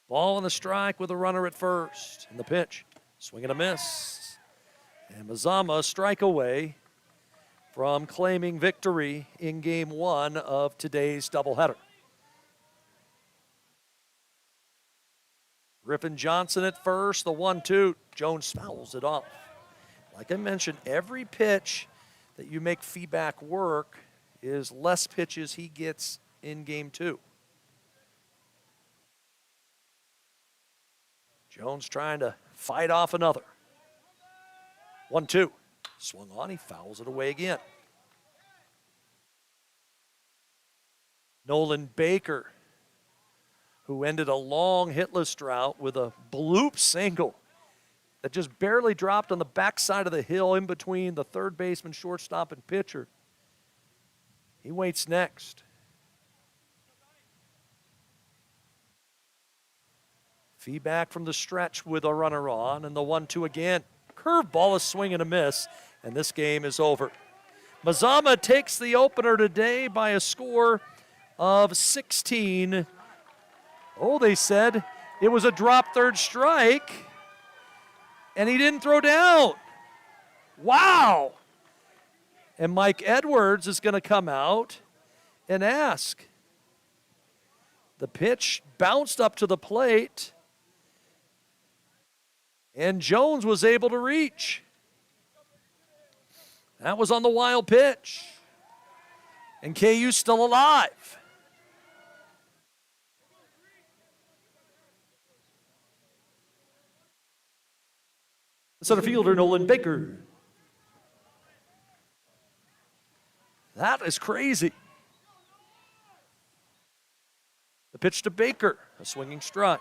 Ball on the strike with a runner at first. And the pitch. Swing and a miss. And Mazama a strike away from claiming victory in game one of today's doubleheader. Griffin Johnson at first, the 1-2. Jones fouls it off. Like I mentioned, every pitch that you make feedback work is less pitches he gets in game two. Jones trying to fight off another. 1-2. Swung on, he fouls it away again. Nolan Baker, who ended a long hitless drought with a bloop single that just barely dropped on the backside of the hill in between the third baseman, shortstop, and pitcher. He waits next. Feedback from the stretch with a runner on, and the 1-2 again. Curveball, a swing and a miss, and this game is over. Mazama takes the opener today by a score of 16. Oh, they said it was a drop third strike, and he didn't throw down. Wow. And Mike Edwards is going to come out and ask. The pitch bounced up to the plate, and Jones was able to reach. That was on the wild pitch. And KU's still alive. Center fielder, Nolan Baker. That is crazy. The pitch to Baker, a swinging strike.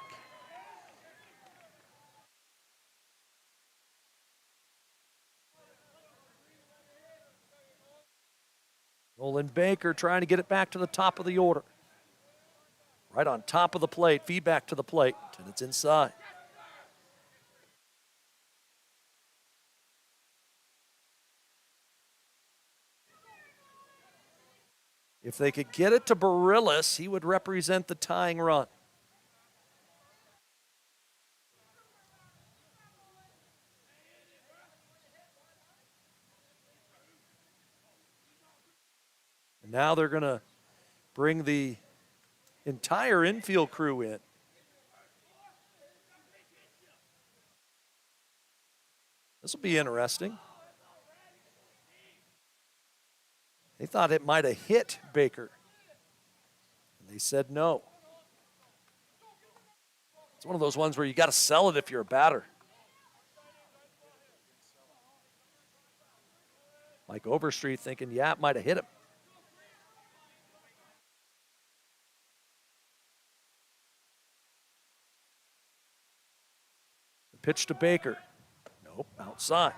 Nolan Baker trying to get it back to the top of the order. Right on top of the plate, feedback to the plate, and it's inside. If they could get it to Barillas, he would represent the tying run. Now they're going to bring the entire infield crew in. This will be interesting. They thought it might have hit Baker. And they said no. It's one of those ones where you got to sell it if you're a batter. Mike Overstreet thinking, yeah, it might have hit him. The pitch to Baker. Nope, outside.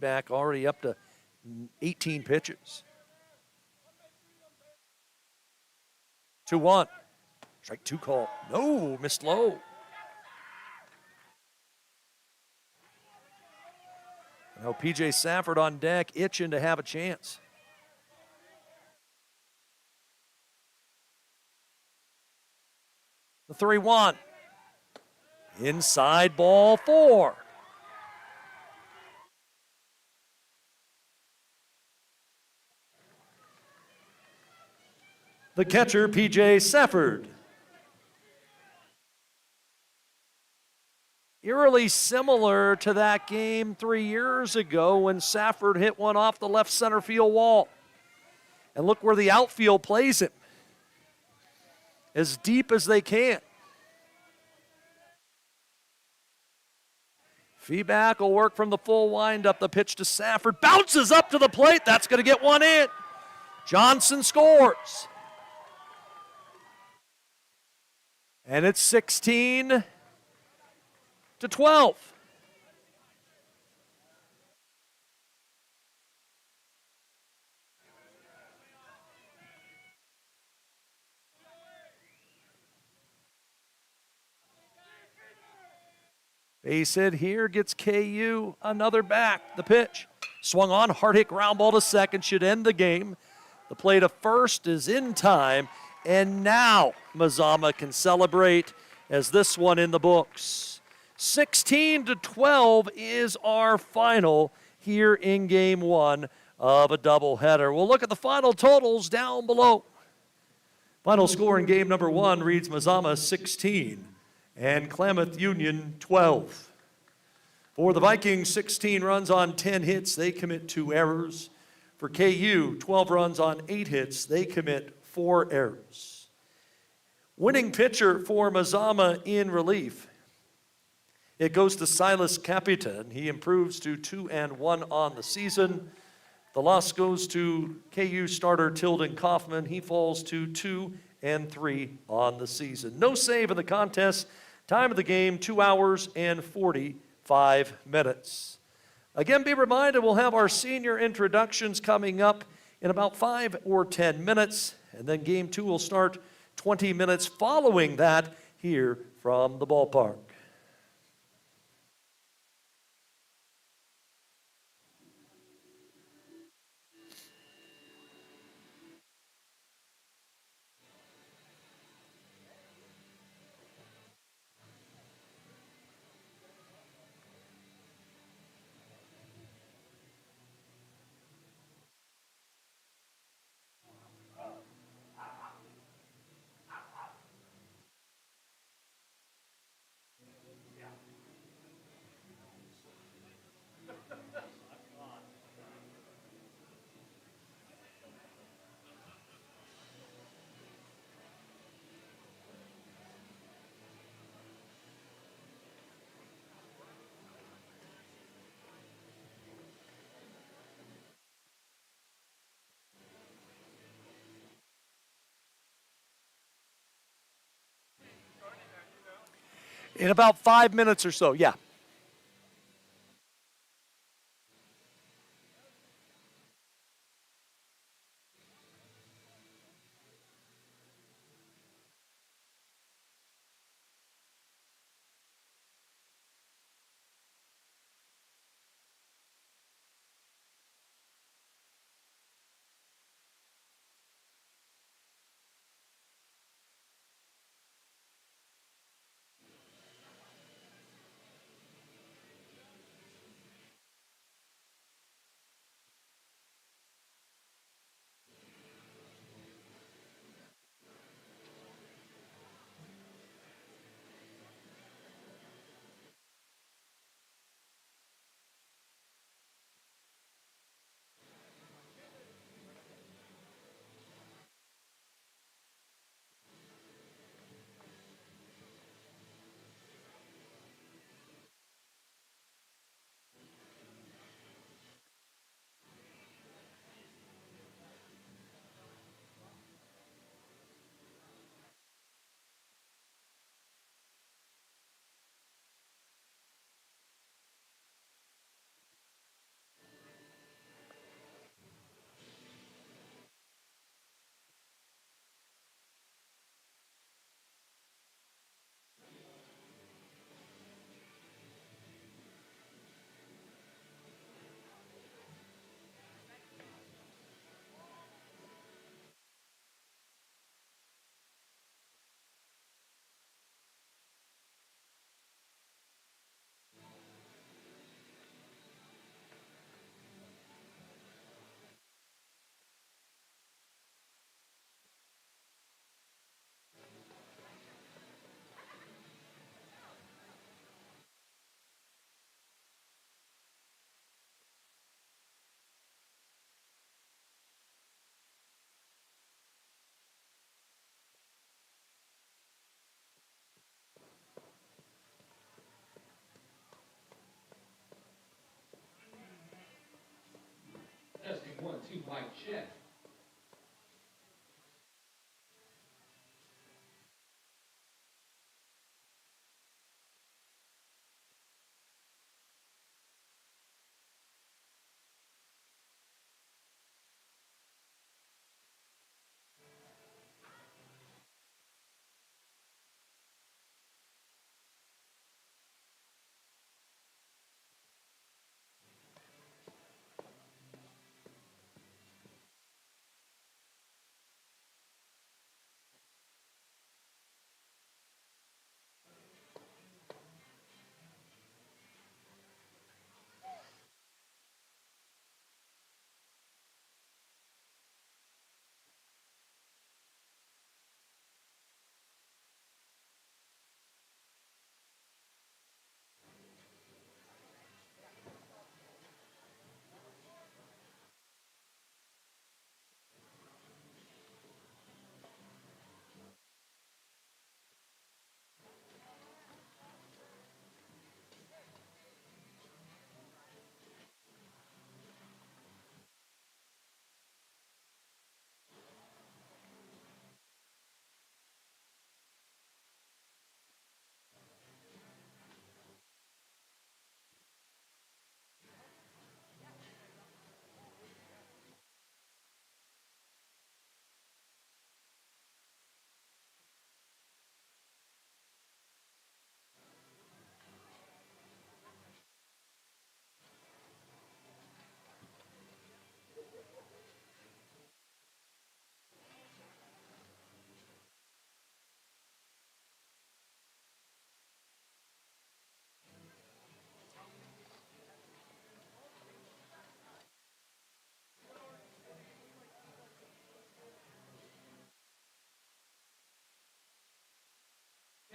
Back already up to 18 pitches. 2-1. Strike two call. No, missed low. Now P.J. Safford on deck, itching to have a chance. The 3-1. Inside ball 4. The catcher, P.J. Safford. Eerily similar to that game 3 years ago when Safford hit one off the left center field wall. And look where the outfield plays him. As deep as they can. Feedback will work from the full windup. The pitch to Safford. Bounces up to the plate. That's going to get one in. Johnson scores. And it's 16-12. Base hit here gets KU another back. The pitch swung on, hard hit ground ball to second, should end the game. The play to first is in time, and now Mazama can celebrate as this one in the books. 16-12 is our final here in game one of a doubleheader. We'll look at the final totals down below. Final score in game number one reads Mazama 16 and Klamath Union 12. For the Vikings, 16 runs on 10 hits, they commit 2 errors. For KU, 12 runs on 8 hits, they commit 4 errors. Winning pitcher for Mazama in relief, it goes to Silas Capitan. He improves to 2-1 on the season. The loss goes to KU starter Tilden Kaufman. He falls to 2-3 on the season. No save in the contest. Time of the game, 2 hours and 45 minutes. Again, be reminded, we'll have our senior introductions coming up in about 5 or 10 minutes, and then game 2 will start 20 minutes following that here from the ballpark. In about 5 minutes or so, yeah. mic check.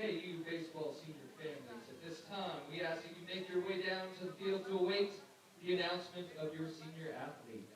Hey, you baseball senior families, at this time, we ask that you make your way down to the field to await the announcement of your senior athlete.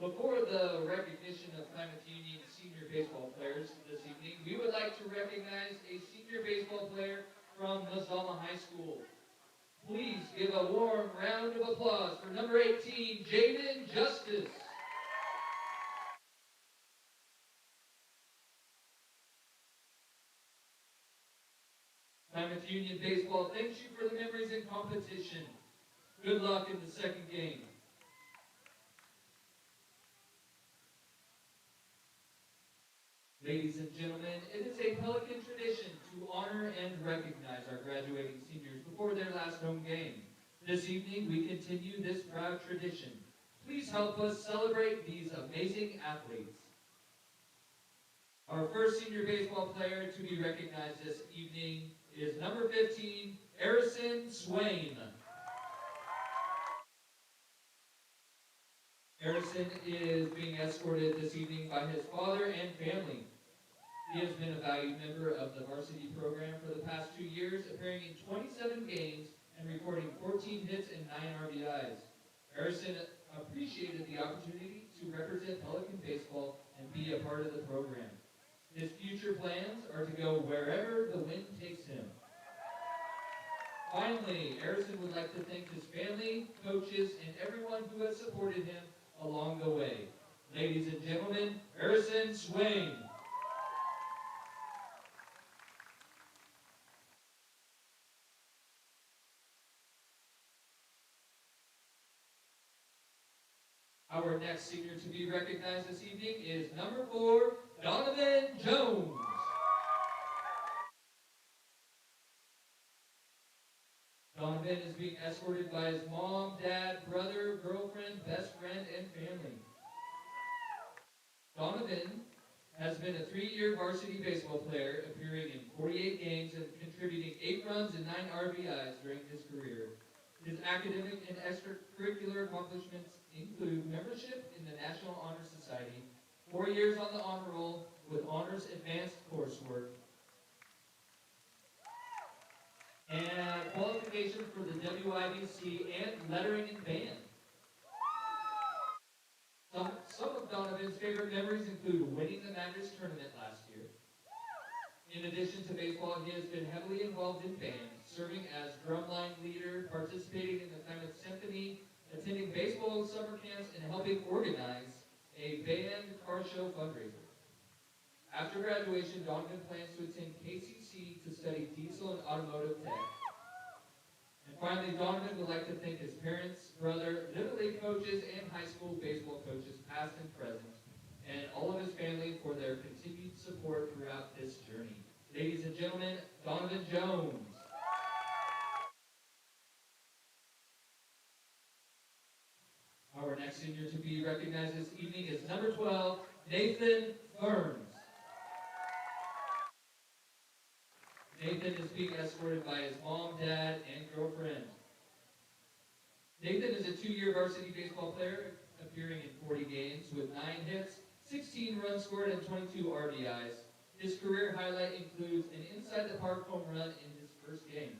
Before the recognition of Klamath Union senior baseball players this evening, we would like to recognize a senior baseball player from Mazama High School. Please give a warm round of applause for number 18, Jaden Justice. Klamath Union Baseball thanks you for the memories and competition. Good luck in the second game. Ladies and gentlemen, it is a Pelican tradition to honor and recognize our graduating seniors before their last home game. This evening, we continue this proud tradition. Please help us celebrate these amazing athletes. Our first senior baseball player to be recognized this evening is number 15, Harrison Swain. Harrison is being escorted this evening by his father and family. He has been a valued member of the varsity program for the past 2 years, appearing in 27 games and recording 14 hits and 9 RBIs. Harrison appreciated the opportunity to represent Pelican baseball and be a part of the program. His future plans are to go wherever the wind takes him. Finally, Harrison would like to thank his family, coaches, and everyone who has supported him along the way. Ladies and gentlemen, Harrison Swain. Our next senior to be recognized this evening is number 4, Donovan Jones. Donovan is being escorted by his mom, dad, brother, girlfriend, best friend, and family. Donovan has been a 3-year varsity baseball player, appearing in 48 games and contributing 8 runs and 9 RBIs during his career. His academic and extracurricular accomplishments include membership in the National Honor Society, 4 years on the honor roll with honors advanced coursework, and qualification for the WIBC and lettering in band. Some of Donovan's favorite memories include winning the Madras tournament last year. In addition to baseball, he has been heavily involved in band, serving as drumline leader, participating in the Klamath Symphony, attending baseball summer camps, and helping organize a band car show fundraiser. After graduation, Donovan plans to attend KCC to study diesel and automotive tech. And finally, Donovan would like to thank his parents, brother, Little League coaches, and high school baseball coaches, past and present, and all of his family for their continued support throughout this journey. Ladies and gentlemen, Donovan Jones. Our next senior to be recognized this evening is number 12, Nathan Burns. Nathan is being escorted by his mom, dad, and girlfriend. Nathan is a 2-year varsity baseball player, appearing in 40 games with 9 hits, 16 runs scored, and 22 RBIs. His career highlight includes an inside-the-park home run in his first game.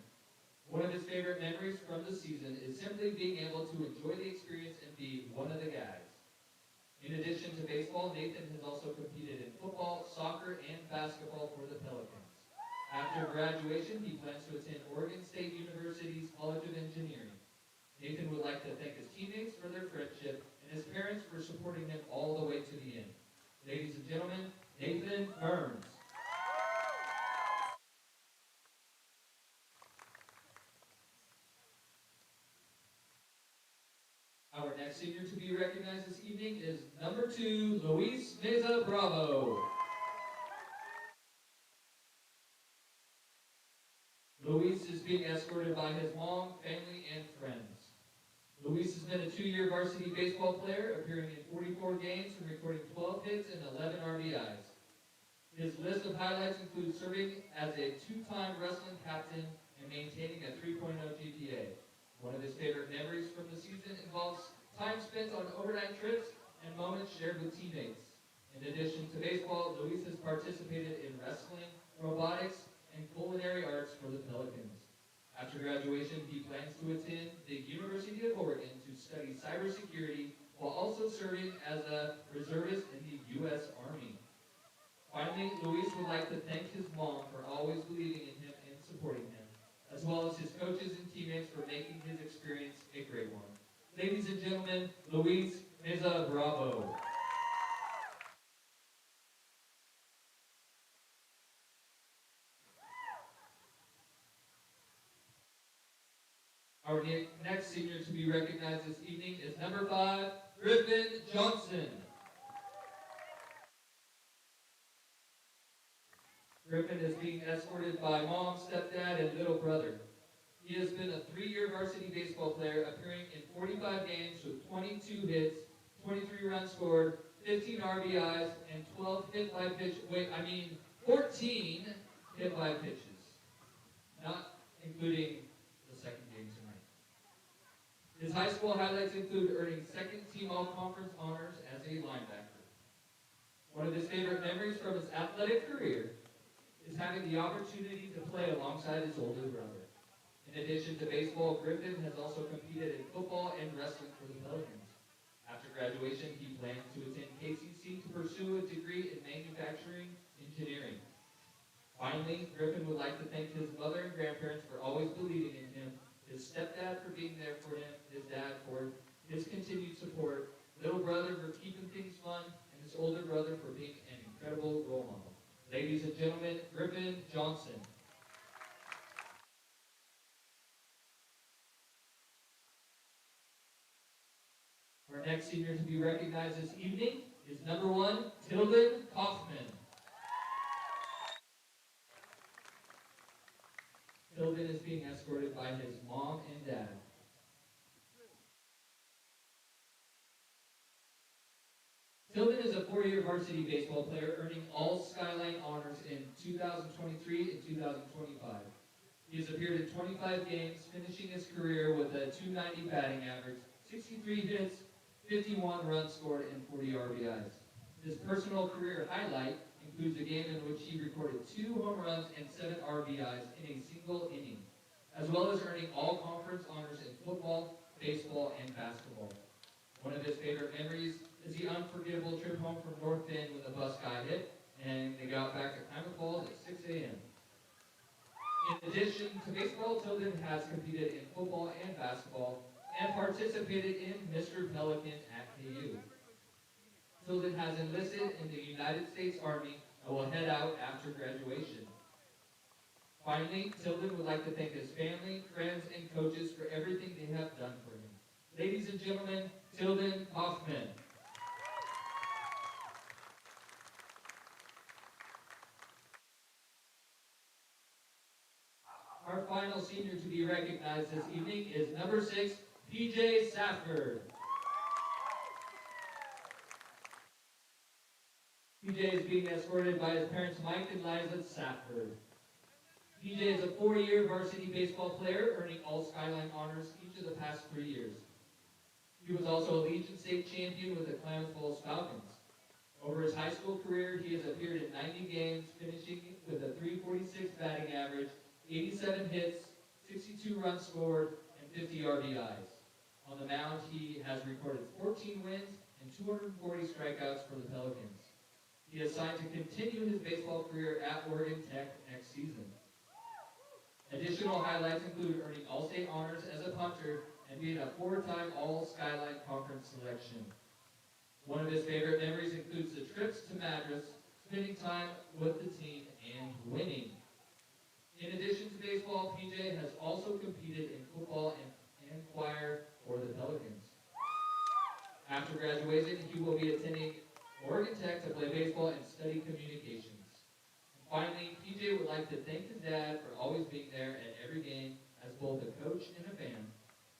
One of his favorite memories from the season is simply being able to enjoy the experience and be one of the guys. In addition to baseball, Nathan has also competed in football, soccer, and basketball for the Pelicans. After graduation, he plans to attend Oregon State University's College of Engineering. Nathan would like to thank his teammates for their friendship and his parents for supporting him all the way to the end. Ladies and gentlemen, Nathan Burns. Our next senior to be recognized this evening is number 2, Luis Meza Bravo. Luis is being escorted by his mom, family, and friends. Luis has been a 2-year varsity baseball player, appearing in 44 games and recording 12 hits and 11 RBIs. His list of highlights includes serving as a 2-time wrestling captain and maintaining a 3.0 GPA. One of his favorite memories from the season involves time spent on overnight trips and moments shared with teammates. In addition to baseball, Luis has participated in wrestling, robotics, and culinary arts for the Pelicans. After graduation, he plans to attend the University of Oregon to study cybersecurity while also serving as a reservist in the U.S. Army. Finally, Luis would like to thank his mom for always believing in him and supporting him, as well as his coaches and teammates for making his experience a great one. Ladies and gentlemen, Luis Meza Bravo. Our next senior to be recognized this evening is number 5, Griffin Johnson. Griffin is being escorted by mom, stepdad, and little brother. He has been a 3-year varsity baseball player, appearing in 45 games with 22 hits, 23 runs scored, 15 RBIs, and 14 hit by pitches, not including the second game tonight. His high school highlights include earning second team all-conference honors as a linebacker. One of his favorite memories from his athletic career is having the opportunity to play alongside his older brother. In addition to baseball, Griffin has also competed in football and wrestling for the Pelicans. After graduation, he plans to attend KCC to pursue a degree in manufacturing engineering. Finally, Griffin would like to thank his mother and grandparents for always believing in him, his stepdad for being there for him, his dad for his continued support, little brother for keeping things fun, and his older brother for being an incredible role model. Ladies and gentlemen, Griffin Johnson. Our next senior to be recognized this evening is number 1, Tilden Kaufman. Tilden is being escorted by his mom and dad. Tilden is a 4-year varsity baseball player, earning all Skyline honors in 2023 and 2025. He has appeared in 25 games, finishing his career with a .290 batting average, 63 hits, 51 runs scored, and 40 RBIs. His personal career highlight includes a game in which he recorded 2 home runs and 7 RBIs in a single inning, as well as earning all conference honors in football, baseball, and basketball. One of his favorite memories is the unforgettable trip home from North Bend when the bus got hit, and they got back to Klamath Falls at 6 a.m. In addition to baseball, Tilden has competed in football and basketball, and participated in Mr. Pelican at KU. Tilden has enlisted in the United States Army and will head out after graduation. Finally, Tilden would like to thank his family, friends, and coaches for everything they have done for him. Ladies and gentlemen, Tilden Kaufman. Our final senior to be recognized this evening is number 6, PJ Safford. PJ is being escorted by his parents Mike and Liza Safford. PJ is a 4-year varsity baseball player, earning all Skyline honors each of the past 3 years. He was also a Legion State champion with the Klamath Falls Falcons. Over his high school career, he has appeared in 90 games, finishing with a .346 batting average, 87 hits, 62 runs scored, and 50 RBIs. On the mound, he has recorded 14 wins and 240 strikeouts for the Pelicans. He is signed to continue his baseball career at Oregon Tech next season. Additional highlights include earning All-State honors as a punter and being a 4-time All-Skyline Conference selection. One of his favorite memories includes the trips to Madras, spending time with the team, and winning. In addition to baseball, PJ has also competed in football and choir for the Pelicans. After graduation, he will be attending Oregon Tech to play baseball and study communications. And finally, PJ would like to thank his dad for always being there at every game as both a coach and a fan,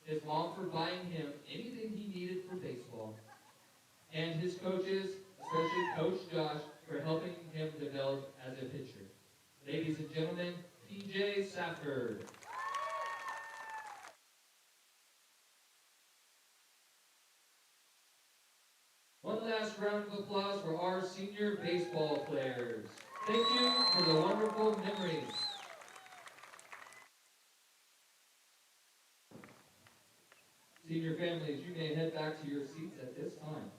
his mom for buying him anything he needed for baseball, and his coaches, especially Coach Josh, for helping him develop as a pitcher. Ladies and gentlemen, PJ Safford. One last round of applause for our senior baseball players. Thank you for the wonderful memories. Senior families, you may head back to your seats at this time.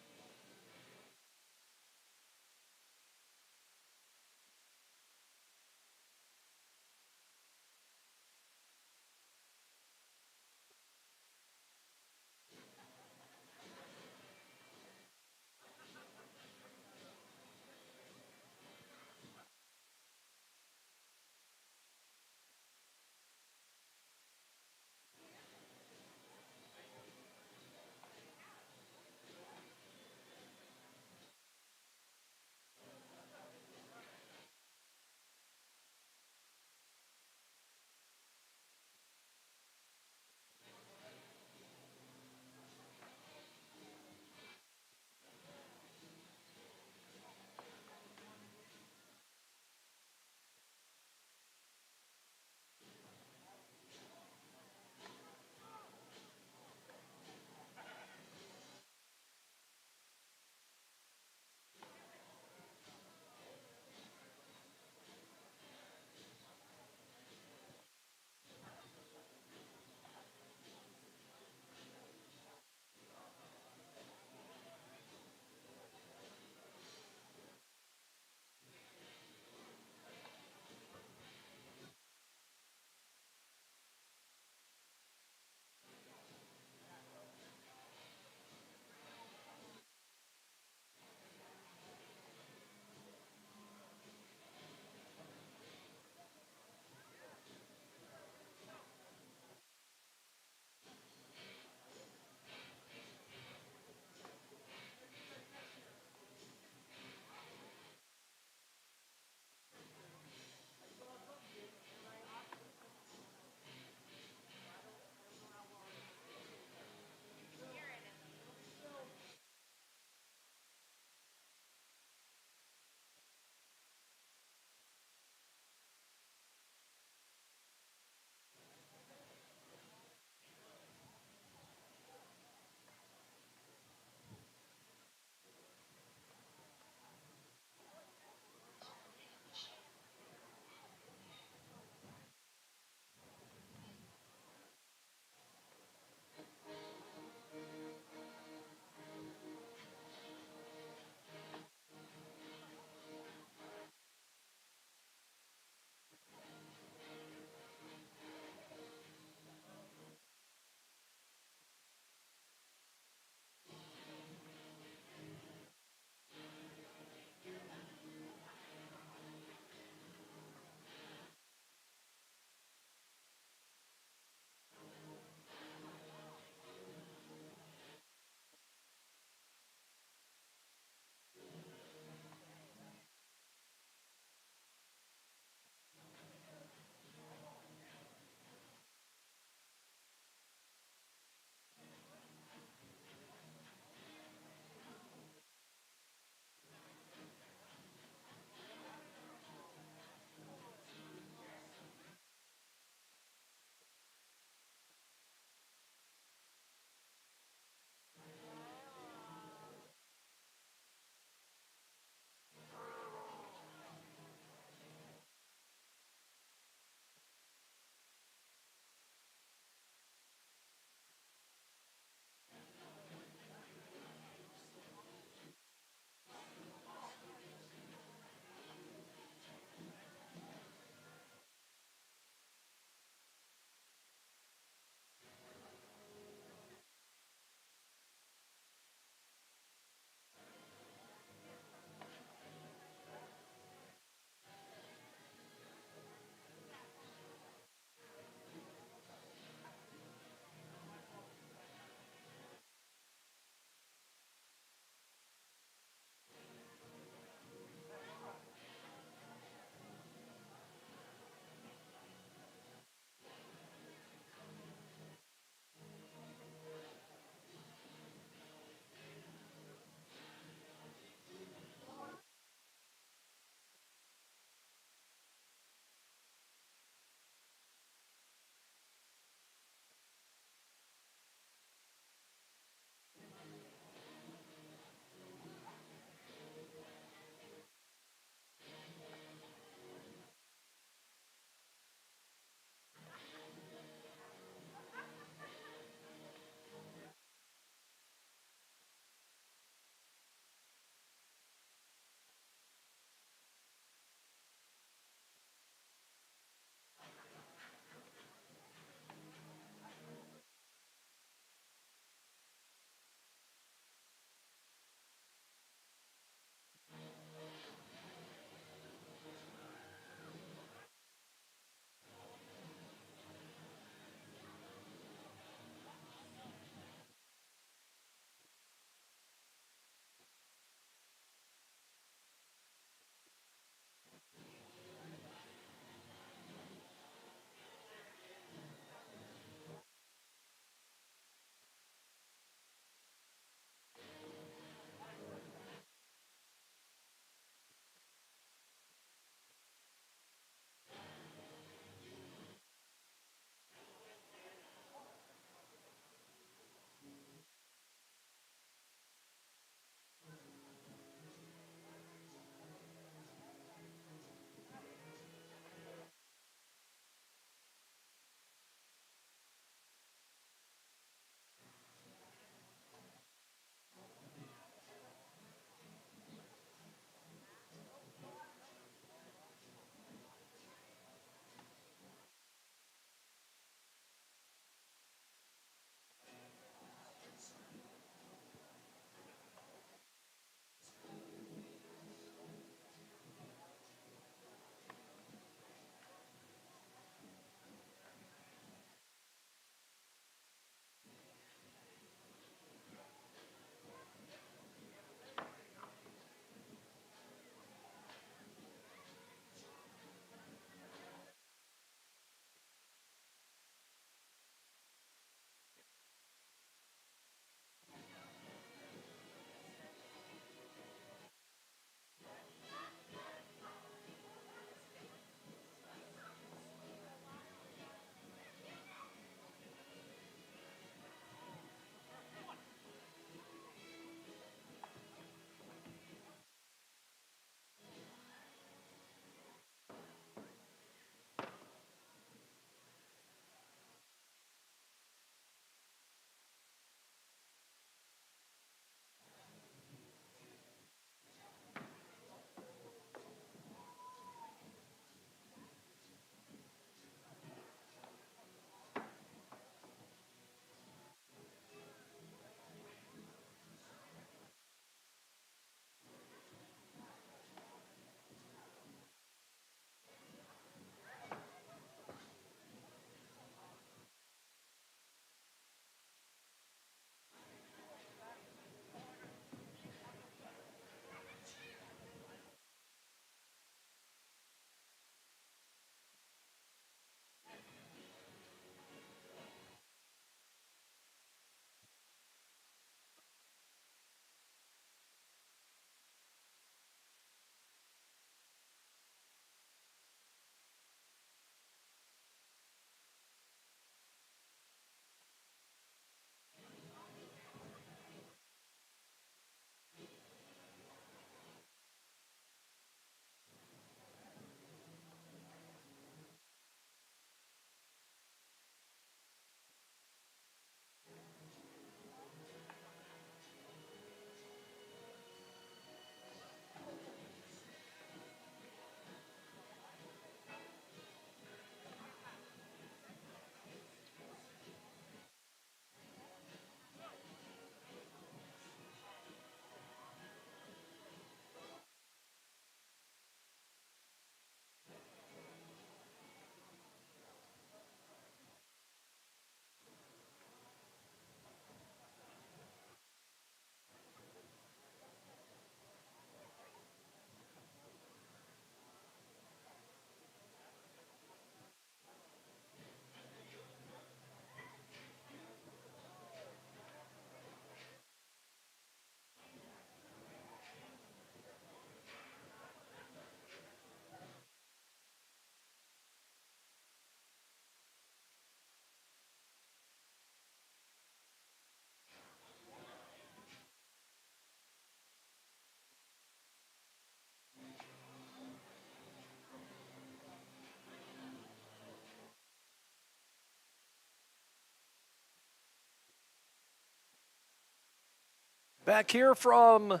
Back here from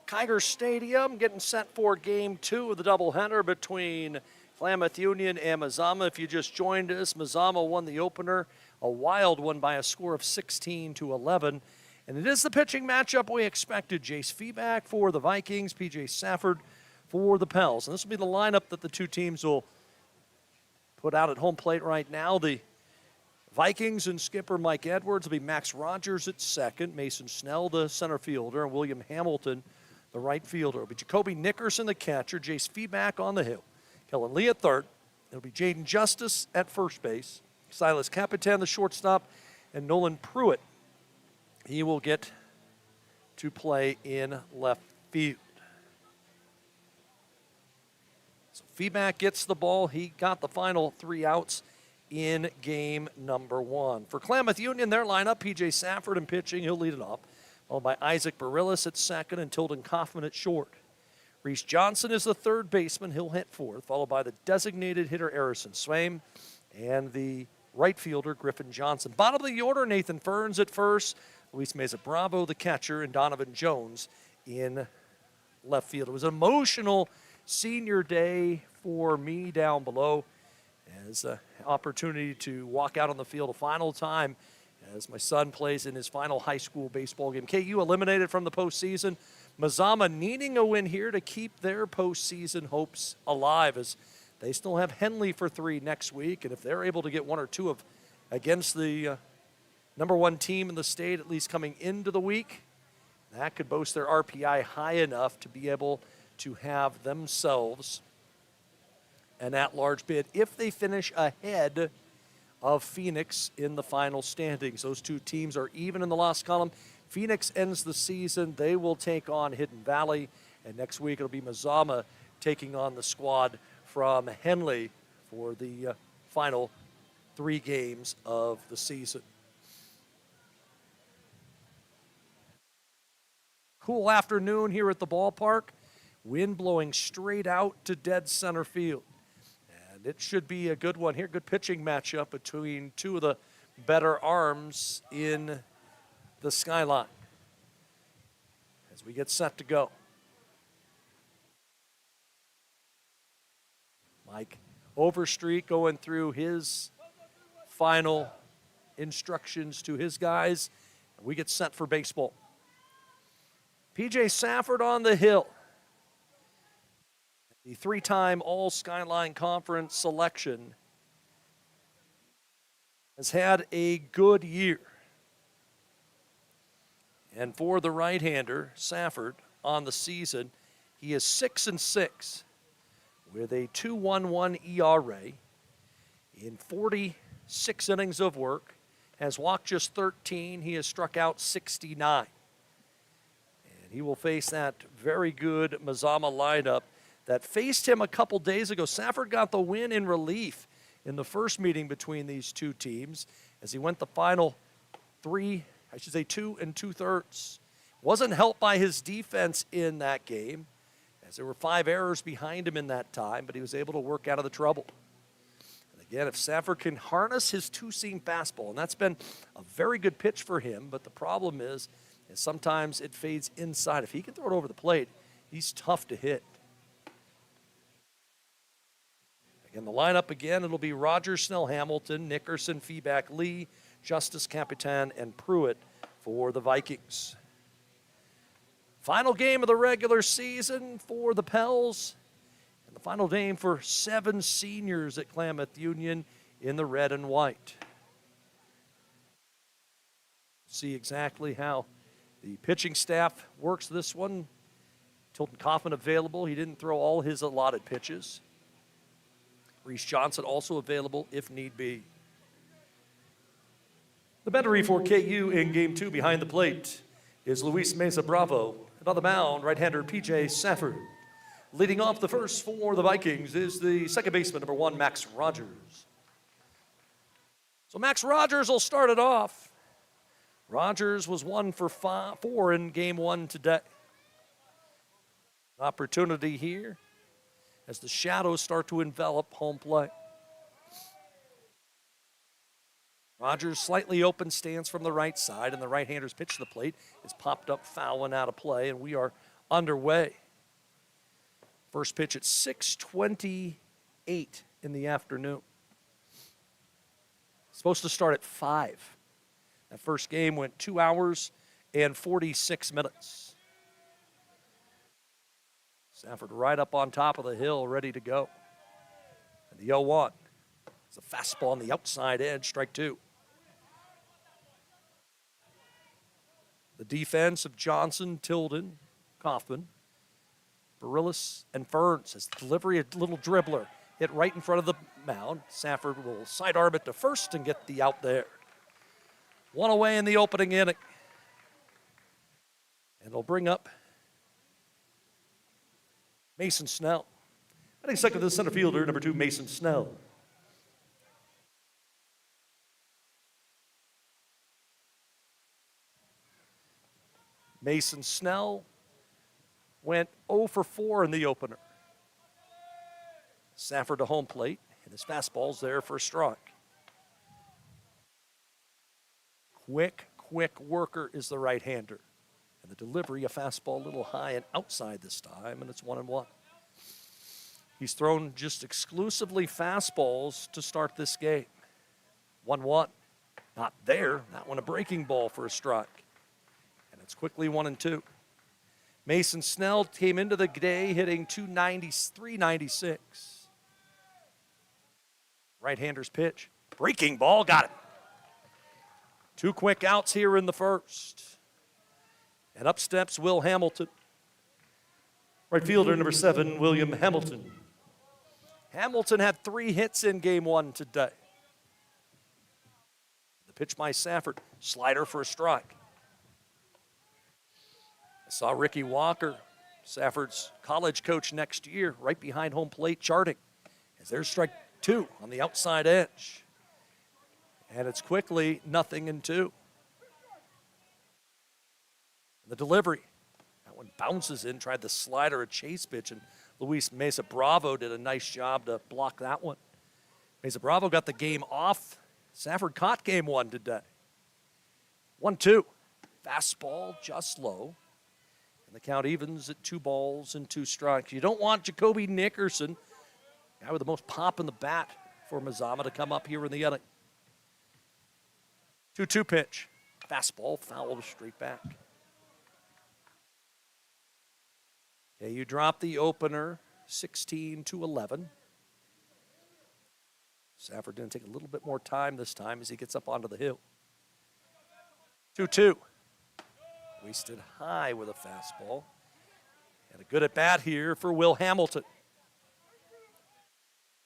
Kiger Stadium, getting set for game 2 of the doubleheader between Klamath Union and Mazama. If you just joined us, Mazama won the opener, a wild one by a score of 16-11. And it is the pitching matchup we expected. Jace Feeback for the Vikings, PJ Safford for the Pels. And this will be the lineup that the two teams will put out at home plate right now. The Vikings and skipper Mike Edwards will be Max Rogers at second, Mason Snell the center fielder, and William Hamilton the right fielder. It'll be Jacoby Nickerson the catcher, Jace Feeback on the hill, Kellen Lee at third. It'll be Jaden Justice at first base, Silas Capitan the shortstop, and Nolan Pruitt. He will get to play in left field. So Feeback gets the ball. He got the final 3 outs in game number 1. For Klamath Union, their lineup, PJ Safford in pitching, he'll lead it off, followed by Isaac Barillas at second and Tilden Kaufman at short. Reese Johnson is the third baseman. He'll hit fourth, followed by the designated hitter Harrison Swaim and the right fielder Griffin Johnson. Bottom of the order, Nathan Ferns at first, Luis Meza Bravo the catcher, and Donovan Jones in left field. It was an emotional senior day for me down below, as an opportunity to walk out on the field a final time as my son plays in his final high school baseball game. KU eliminated from the postseason. Mazama needing a win here to keep their postseason hopes alive, as they still have Henley for 3 next week. And if they're able to get 1 or 2 of against the number 1 team in the state, at least coming into the week, that could boast their RPI high enough to be able to have themselves an at-large bid if they finish ahead of Phoenix in the final standings. Those two teams are even in the loss column. Phoenix ends the season. They will take on Hidden Valley, and next week it'll be Mazama taking on the squad from Henley for the final 3 games of the season. Cool afternoon here at the ballpark. Wind blowing straight out to dead center field. And it should be a good one here. Good pitching matchup between 2 of the better arms in the skyline as we get set to go. Mike Overstreet going through his final instructions to his guys. We get set for baseball. PJ Safford on the hill. The 3-time All-Skyline Conference selection has had a good year. And for the right-hander, Safford, on the season, he is 6-6 with a 2.11 ERA in 46 innings of work, has walked just 13. He has struck out 69. And he will face that very good Mazama lineup that faced him a couple days ago. Safford got the win in relief in the first meeting between these two teams as he went the final 2 2/3. Wasn't helped by his defense in that game, as there were 5 errors behind him in that time, but he was able to work out of the trouble. And again, if Safford can harness his 2-seam fastball, and that's been a very good pitch for him, but the problem is sometimes it fades inside. If he can throw it over the plate, he's tough to hit. Again, the lineup again, it'll be Rogers, Snell, Hamilton, Nickerson, Feeback, Lee, Justice, Capitan, and Pruitt for the Vikings. Final game of the regular season for the Pels, and the final game for 7 seniors at Klamath Union in the red and white. See exactly how the pitching staff works this one. Tilton Kaufman available. He didn't throw all his allotted pitches. Reese Johnson also available if need be. The battery for KU in Game 2 behind the plate is Luis Meza Bravo. And on the mound, right-hander PJ Safford. Leading off the first for the Vikings is the second baseman, number 1, Max Rogers. So Max Rogers will start it off. Rogers was 1 for 4 in Game 1 today. Opportunity here as the shadows start to envelop home plate. Rogers slightly open stance from the right side, and the right-hander's pitch to the plate is popped up foul and out of play, and we are underway. First pitch at 6:28 in the afternoon. Supposed to start at 5. That first game went 2 hours and 46 minutes. Sanford right up on top of the hill, ready to go. And the 0-1. It's a fastball on the outside edge, strike 2. The defense of Johnson, Tilden, Kaufman, Barillas, and Ferns has delivery, a little dribbler hit right in front of the mound. Sanford will sidearm it to first and get the out there. One away in the opening inning. And it'll bring up Mason Snell. Batting second to the center fielder, number 2, Mason Snell. Mason Snell went 0 for 4 in the opener. Sanford to home plate, and his fastball's there for a strike. Quick worker is the right-hander. And the delivery, a fastball a little high and outside this time, and it's 1-1. He's thrown just exclusively fastballs to start this game. 1-1. Not there. That one a breaking ball for a strike. And it's quickly 1-2. Mason Snell came into the day hitting 396. Right-hander's pitch. Breaking ball, got it. 2 quick outs here in the first. And up steps Will Hamilton. Right fielder, number 7, William Hamilton. Hamilton had 3 hits in game 1 today. The pitch by Sanford, slider for a strike. I saw Ricky Walker, Sanford's college coach next year, right behind home plate charting. As there's strike 2 on the outside edge. And it's quickly 0-2. The delivery. That one bounces in, tried the slider, a chase pitch, and Luis Mesa Bravo did a nice job to block that one. Mesa Bravo got the game off. Sanford caught game 1 today. 1-2. Fastball just low. And the count evens at 2 balls and 2 strikes. You don't want Jacoby Nickerson, guy with the most pop in the bat for Mazama, to come up here in the inning. 2-2 pitch. Fastball fouled straight back. Okay, you drop the opener 16-11. Sanford going to take a little bit more time this time as he gets up onto the hill. 2-2. Wasted high with a fastball. And a good at bat here for Will Hamilton.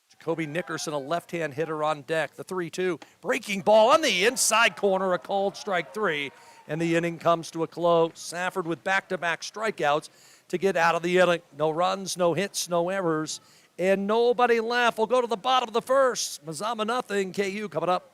Jacoby Nickerson, a left-hand hitter on deck. The 3-2. Breaking ball on the inside corner, a called strike 3. And the inning comes to a close. Sanford with back-to-back strikeouts to get out of the inning. No runs, no hits, no errors, and nobody left. We'll go to the bottom of the first. Mazama 0, KU coming up.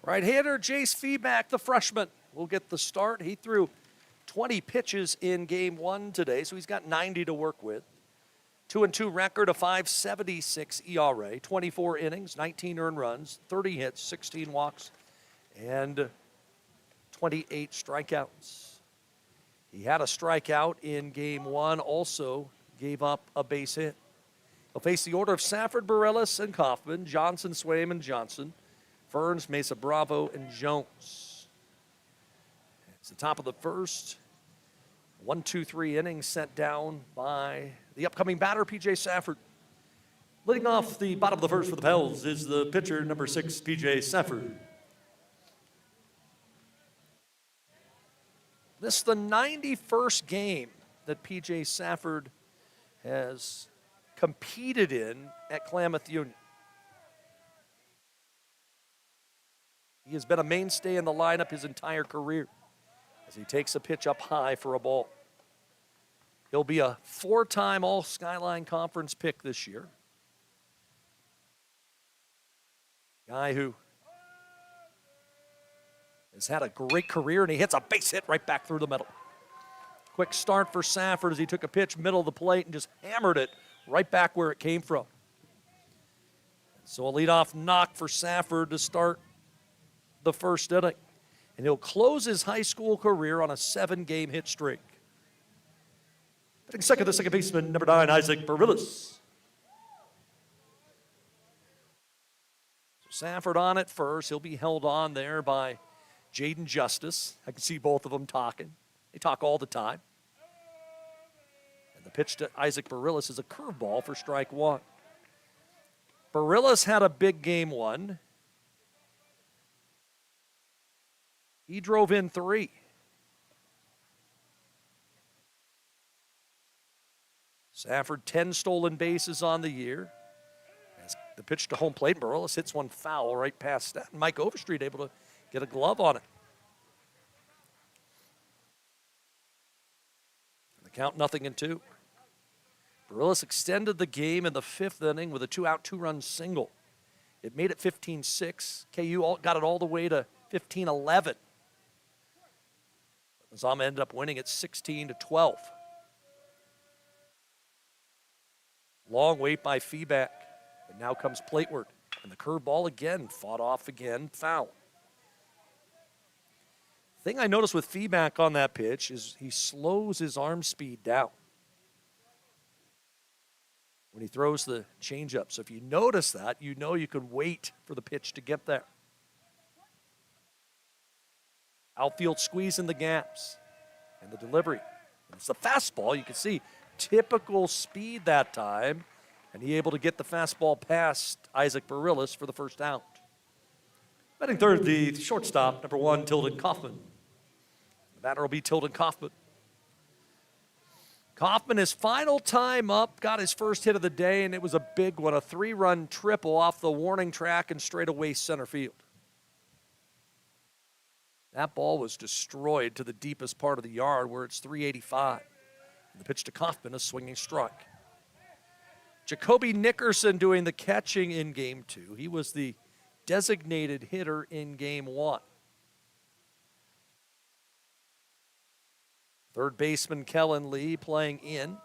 Right-hander Jace Feeback, the freshman, will get the start. He threw 20 pitches in game 1 today, so he's got 90 to work with. 2-2 record, a 5.76 ERA, 24 innings, 19 earned runs, 30 hits, 16 walks, and 28 strikeouts. He had a strikeout in game 1, also gave up a base hit. They'll face the order of Safford, Bareilles, and Kaufman, Johnson, Swaim, and Johnson, Ferns, Mesa, Bravo, and Jones. It's the top of the first. 1-2-3 innings sent down by the upcoming batter, P.J. Safford. Leading off the bottom of the first for the Pels is the pitcher, number 6, P.J. Safford. This is the 91st game that P.J. Safford has competed in at Klamath Union. He has been a mainstay in the lineup his entire career as he takes a pitch up high for a ball. He'll be a 4-time All-Skyline Conference pick this year. Guy who has had a great career, and he hits a base hit right back through the middle. Quick start for Safford as he took a pitch middle of the plate and just hammered it right back where it came from. So a leadoff knock for Safford to start the first inning. And he'll close his high school career on a 7-game hit streak. Hitting second, the second baseman, number 9, Isaac Bareilles. So Safford on at first. He'll be held on there by Jaden Justice. I can see both of them talking. They talk all the time. And the pitch to Isaac Bareilles is a curveball for strike one. Bareilles had a big game one. He drove in 3. Safford, 10 stolen bases on the year. As the pitch to home plate, Bareilles hits one foul right past that. Mike Overstreet able to get a glove on it. And the count 0-2. Bareilles extended the game in the 5th inning with a 2-out, 2-run single. It made it 15-6. KU got it all the way to 15-11. Mazama ended up winning it 16-12. Long wait by feedback. And now comes plateward. And the curveball again, fought off again, foul. Thing I noticed with feedback on that pitch is he slows his arm speed down when he throws the changeup. So if you notice that, you know you can wait for the pitch to get there. Outfield squeezing the gaps and the delivery. And it's the fastball. You can see typical speed that time, and he able to get the fastball past Isaac Bareilles for the first out. Batting third, the shortstop, number 1, Tilden Kaufman. The batter will be Tilden Kaufman. Kaufman, his final time up, got his first hit of the day, and it was a big one, a 3-run triple off the warning track and straight away center field. That ball was destroyed to the deepest part of the yard where it's 385. And the pitch to Kaufman, a swinging strike. Jacoby Nickerson doing the catching in Game 2. He was the designated hitter in Game 1. Third baseman Kellen Lee playing in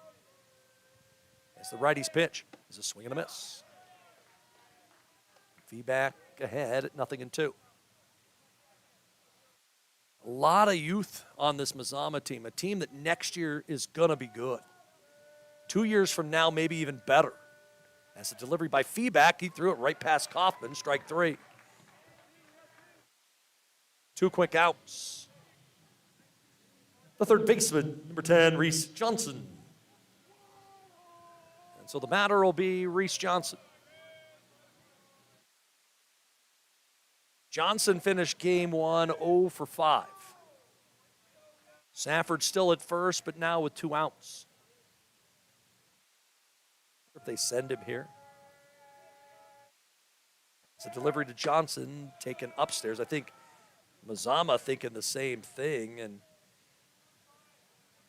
as the righty's pitch is a swing and a miss. Feedback ahead at 0-2. A lot of youth on this Mazama team, a team that next year is going to be good. 2 years from now, maybe even better. As a delivery by feedback, he threw it right past Kaufman, strike 3. 2 quick outs. The third baseman, number 10, Reese Johnson. And so the batter will be Reese Johnson. Johnson finished Game 1 0 for 5. Safford still at first, but now with 2 outs. If they send him here. It's a delivery to Johnson, taken upstairs. I think Mazama thinking the same thing, and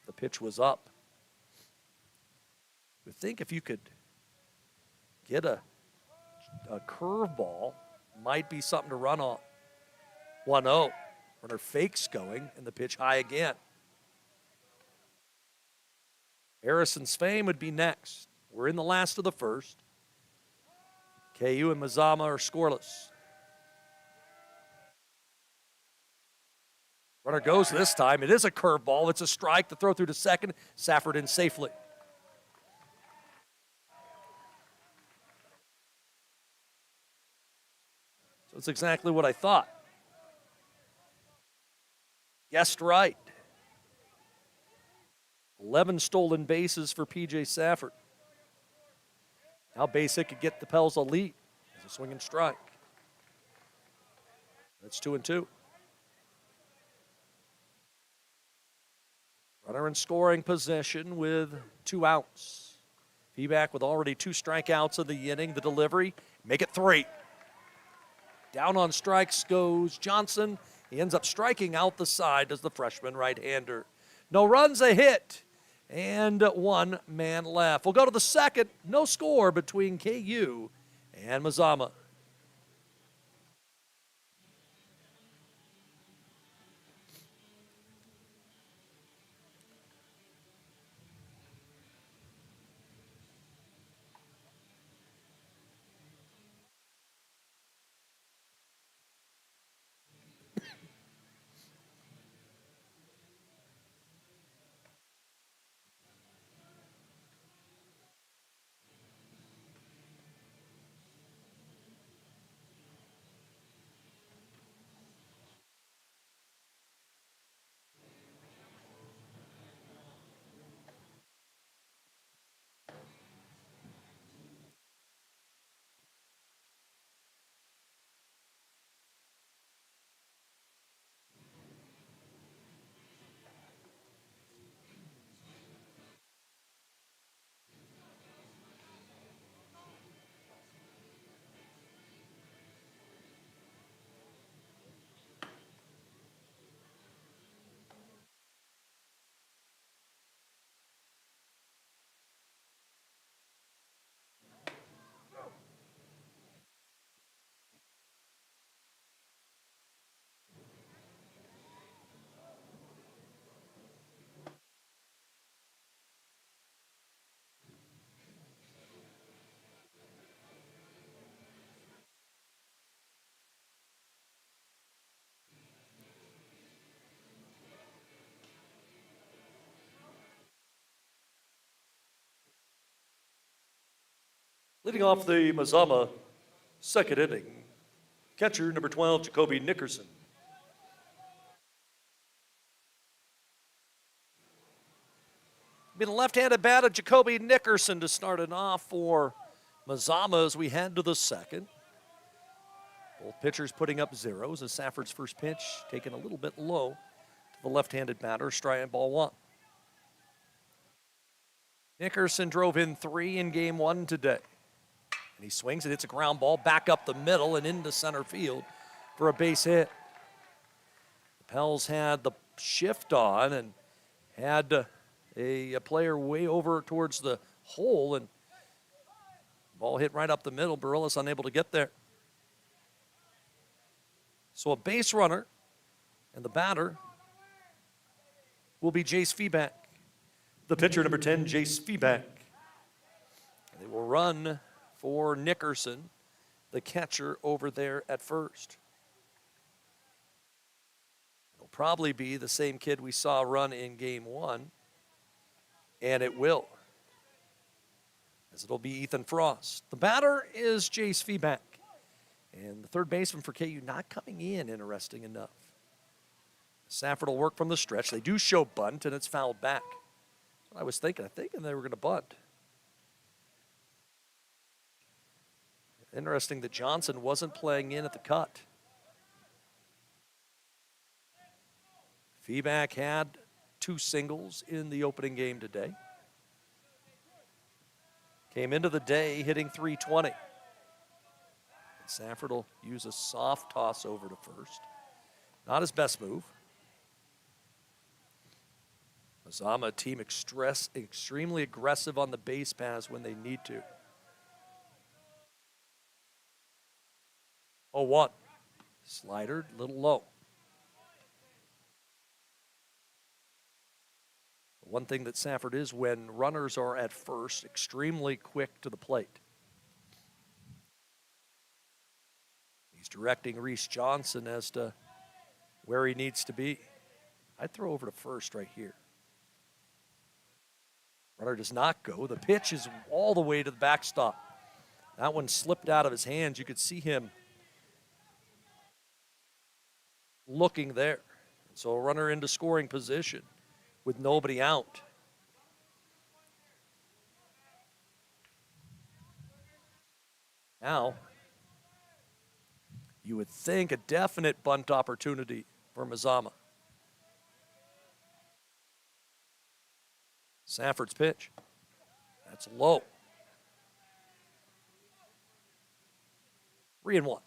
the pitch was up. You would think if you could get a curveball, might be something to run on. 1-0. Runner fakes going, and the pitch high again. Harrison Swaim would be next. We're in the last of the first. KU and Mazama are scoreless. Runner goes this time. It is a curveball. It's a strike. The throw through to second. Safford in safely. So it's exactly what I thought. Guessed right. 11 stolen bases for P.J. Safford. Now Basic could get the Pels a lead as a swing and strike. That's 2-2. Runner in scoring position with 2 outs. Feedback with already 2 strikeouts of the inning. The delivery, make it 3. Down on strikes goes Johnson. He ends up striking out the side as the freshman right-hander. No runs, a hit, and 1 man left. We'll go to the second. No score between KU and Mazama. Leading off the Mazama second inning, catcher number 12, Jacoby Nickerson. Been a left-handed bat of Jacoby Nickerson to start it off for Mazama as we head to the second. Both pitchers putting up zeros as Safford's first pitch taken a little bit low to the left-handed batter, strike ball 1. Nickerson drove in 3 in game 1 today. And he swings it, hits a ground ball back up the middle and into center field for a base hit. The Pels had the shift on and had a player way over towards the hole, and ball hit right up the middle. Barillas unable to get there. So a base runner, and the batter will be Jace Feeback. The pitcher, number 10, Jace Feeback. They will run for Nickerson, the catcher over there at first. It'll probably be the same kid we saw run in game 1, and it will, as it'll be Ethan Frost. The batter is Jace Feeback, and the third baseman for KU not coming in, interesting enough. Safford will work from the stretch. They do show bunt, and it's fouled back. That's what I was thinking. They were going to bunt. Interesting that Johnson wasn't playing in at the cut. Feeback had 2 singles in the opening game today. Came into the day hitting .320. And Safford will use a soft toss over to first. Not his best move. Mazama, team extremely aggressive on the base paths when they need to. 0-1. Slider, a little low. One thing that Safford is, when runners are at first, extremely quick to the plate. He's directing Reese Johnson as to where he needs to be. I'd throw over to first right here. Runner does not go. The pitch is all the way to the backstop. That one slipped out of his hands. You could see him looking there. So a runner into scoring position with nobody out. Now, you would think a definite bunt opportunity for Mazama. Safford's pitch. That's low. 3-1.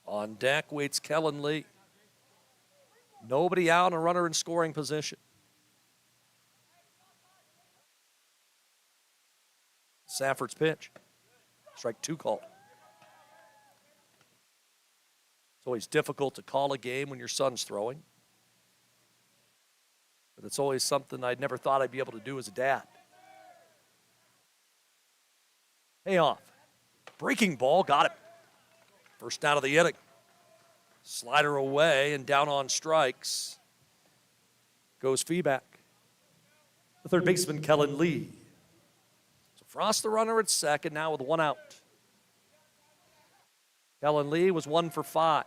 On deck waits Kellen Lee. Nobody out, a runner in scoring position. Safford's pitch. Strike 2 called. It's always difficult to call a game when your son's throwing. But it's always something I'd never thought I'd be able to do as a dad. Payoff. Breaking ball, got it. First out of the inning. Slider away and down on strikes. Goes feedback. The third baseman, Kellen Lee. So Frost the runner at second now with 1 out. Kellen Lee was 1 for 5.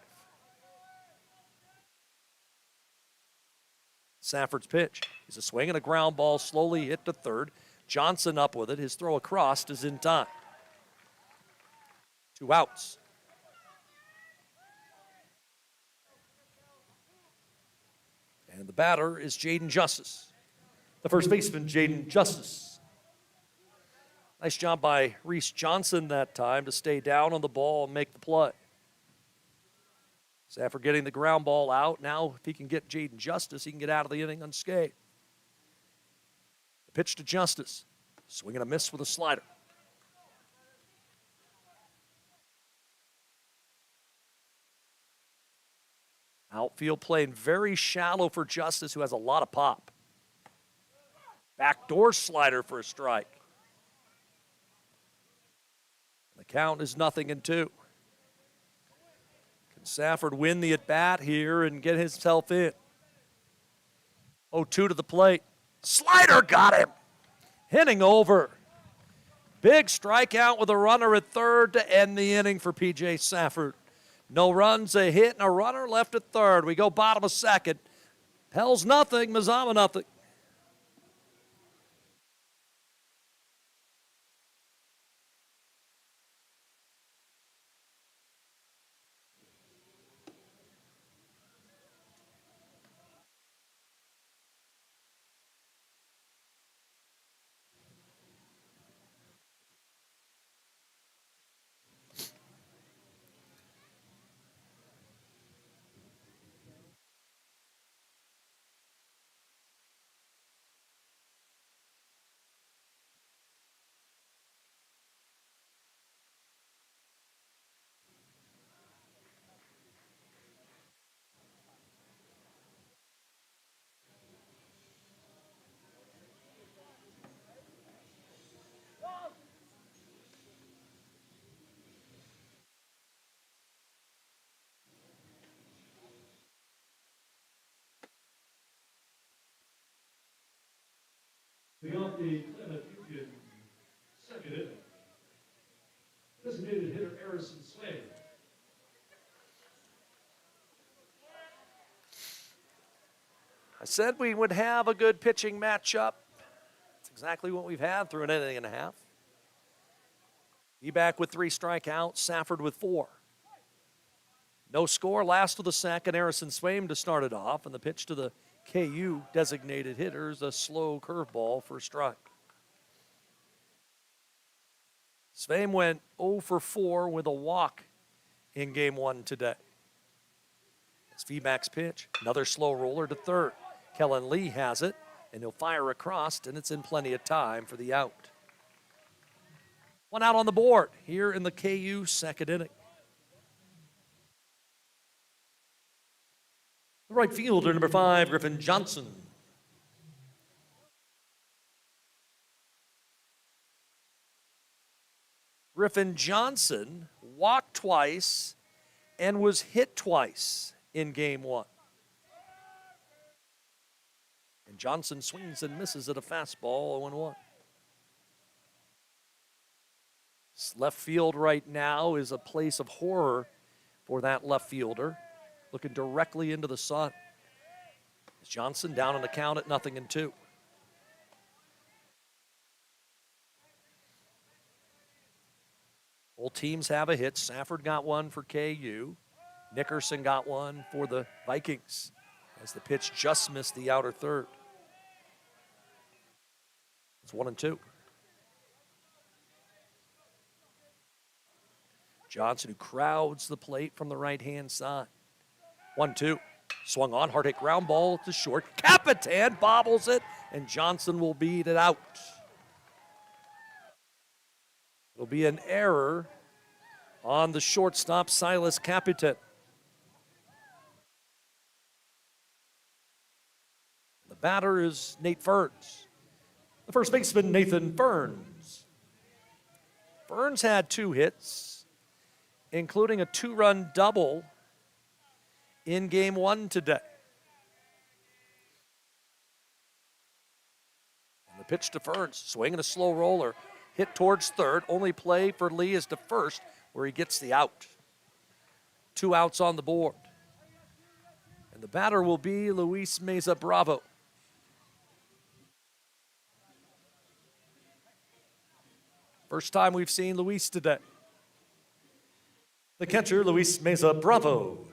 Safford's pitch is a swing and a ground ball slowly hit to third. Johnson up with it. His throw across is in time. 2 outs. And the batter is Jaden Justice. The first baseman, Jaden Justice. Nice job by Reese Johnson that time to stay down on the ball and make the play. Safford getting the ground ball out. Now, if he can get Jaden Justice, he can get out of the inning unscathed. The pitch to Justice. Swing and a miss with a slider. Outfield playing very shallow for Justice, who has a lot of pop. Backdoor slider for a strike. The count is 0-2. Can Safford win the at-bat here and get himself in? 0-2 to the plate. Slider got him. Hitting over. Big strikeout with a runner at third to end the inning for P.J. Safford. No runs, a hit, and a runner left at third. We go bottom of second. Pels nothing, Mazama nothing. The off the Klamath Union second inning. Designated hitter Harrison Swain. I said we would have a good pitching matchup. That's exactly what we've had through an inning and a half. Back with 3 strikeouts, Safford with 4. No score, last of the second, Harrison Swain to start it off, and the pitch to the KU designated hitter is a slow curveball for a strike. Swain went 0 for 4 with a walk in game 1 today. It's Feedback's pitch, another slow roller to third. Kellen Lee has it, and he'll fire across, and it's in plenty of time for the out. 1 out on the board here in the KU second inning. The right fielder, number 5, Griffin Johnson. Griffin Johnson walked twice and was hit twice in game 1. And Johnson swings and misses at a fastball, 0-1. Left field right now is a place of horror for that left fielder, looking directly into the sun. Johnson down on the count at 0-2. Both teams have a hit. Safford got one for KU. Nickerson got one for the Vikings as the pitch just missed the outer third. It's 1-2. Johnson, who crowds the plate from the right-hand side. 1-2. Swung on, hard hit ground ball to short. Capitan bobbles it, and Johnson will beat it out. It'll be an error on the shortstop, Silas Capitan. The batter is Nate Ferns. The first baseman, Nathan Ferns. Ferns had 2 hits, including a 2-run double in game 1 today. And the pitch to Ferns, swinging a slow roller, hit towards third. Only play for Lee is to first, where he gets the out. 2 outs on the board. And the batter will be Luis Meza Bravo. First time we've seen Luis today. The catcher, Luis Meza Bravo.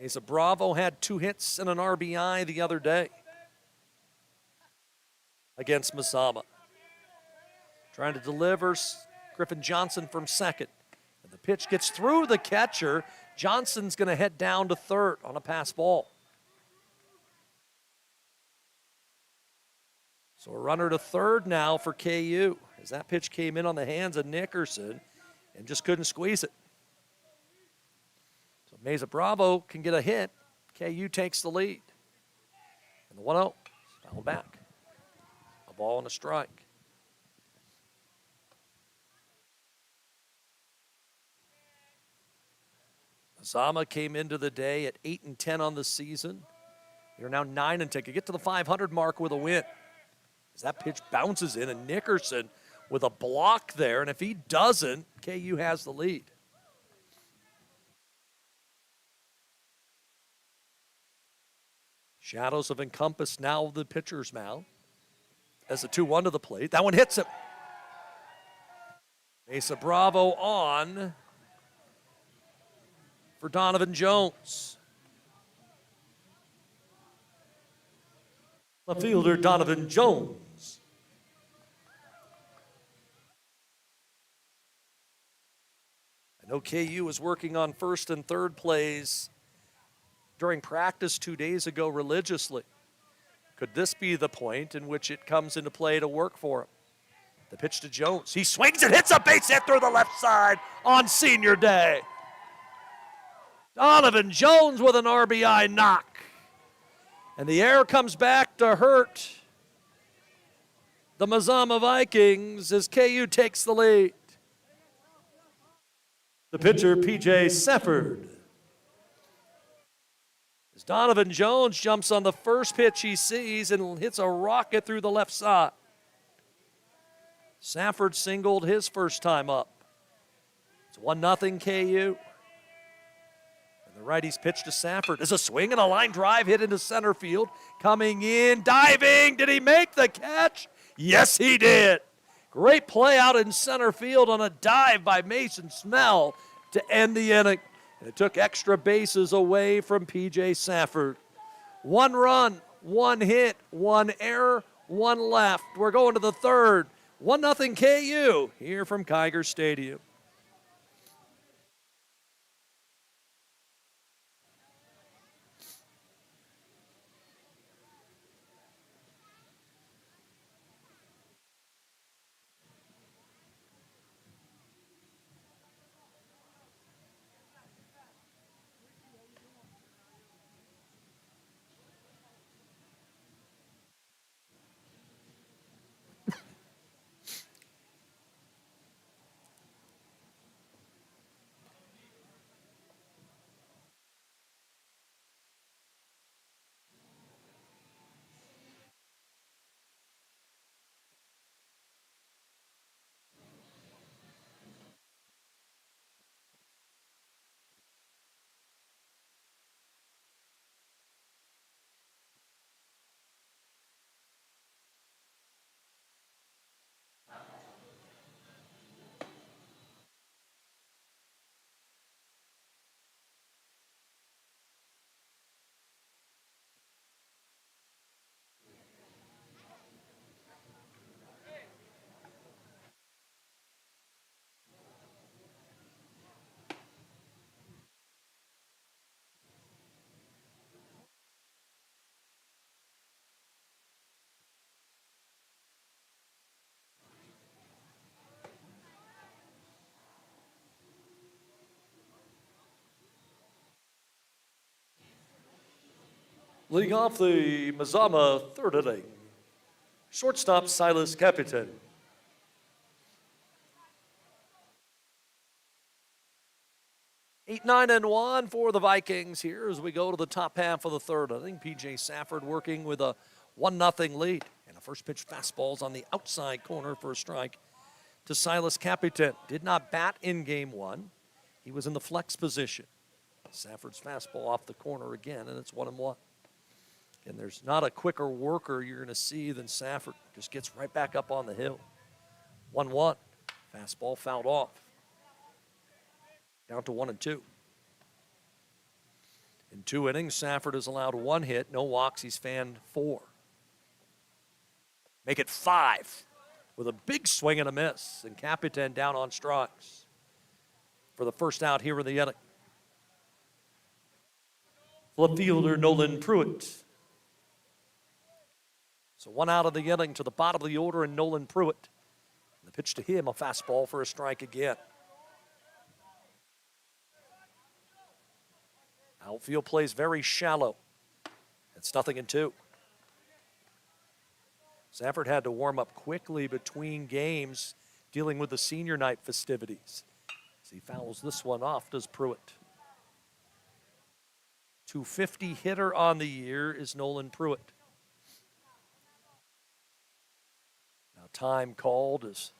Meza Bravo had 2 hits and an RBI the other day against Mazama. Trying to deliver Griffin Johnson from second. And the pitch gets through the catcher. Johnson's going to head down to third on a pass ball. So a runner to third now for KU as that pitch came in on the hands of Nickerson and just couldn't squeeze it. So Meza Bravo can get a hit. KU takes the lead. And the 1-0 fouled back. A ball and a strike. Mazama came into the day at 8-10 on the season. They're now 9-10. Could get to the 500 mark with a win. As that pitch bounces in, and Nickerson with a block there, and if he doesn't, KU has the lead. Shadows have encompassed now the pitcher's mound as the 2-1 to the plate. That one hits him. Meza Bravo on for Donovan Jones. Left fielder Donovan Jones. I know KU was working on first and third plays during practice 2 days ago religiously. Could this be the point in which it comes into play to work for him? The pitch to Jones. He swings and hits a base hit through the left side on senior day. Donovan Jones with an RBI knock. And the air comes back to hurt the Mazama Vikings as KU takes the lead. The pitcher, P.J. Safford. As Donovan Jones jumps on the first pitch he sees and hits a rocket through the left side. Safford singled his first time up. It's 1-0 KU. And the righty's pitch to Safford is a swing and a line drive hit into center field. Coming in, diving. Did he make the catch? Yes, he did. Great play out in center field on a dive by Mason Snell to end the inning. And it took extra bases away from P.J. Safford. 1 run, 1 hit, 1 error, 1 left. We're going to the third. 1-0 KU here from Kiger Stadium. Leading off the Mazama third inning, shortstop Silas Capitan. 8-9-1 for the Vikings here as we go to the top half of the third inning. P.J. Safford working with a 1-0 lead. And a first pitch fastball's on the outside corner for a strike to Silas Capitan. Did not bat in game one. He was in the flex position. Safford's fastball off the corner again, and it's 1-1. And there's not a quicker worker you're going to see than Safford. Just gets right back up on the hill. 1-1. Fastball fouled off. Down to 1-2. In 2 innings, Safford has allowed 1 hit, no walks. He's fanned 4. Make it 5 with a big swing and a miss. And Capitan down on strikes for the first out here in the inning. Left fielder Nolan Pruitt. So 1 out of the inning to the bottom of the order, and Nolan Pruitt. And the pitch to him, a fastball for a strike again. Outfield plays very shallow. It's 0-2. Safford had to warm up quickly between games dealing with the senior night festivities. As he fouls this one off, does Pruitt. 250 hitter on the year is Nolan Pruitt. Now time called as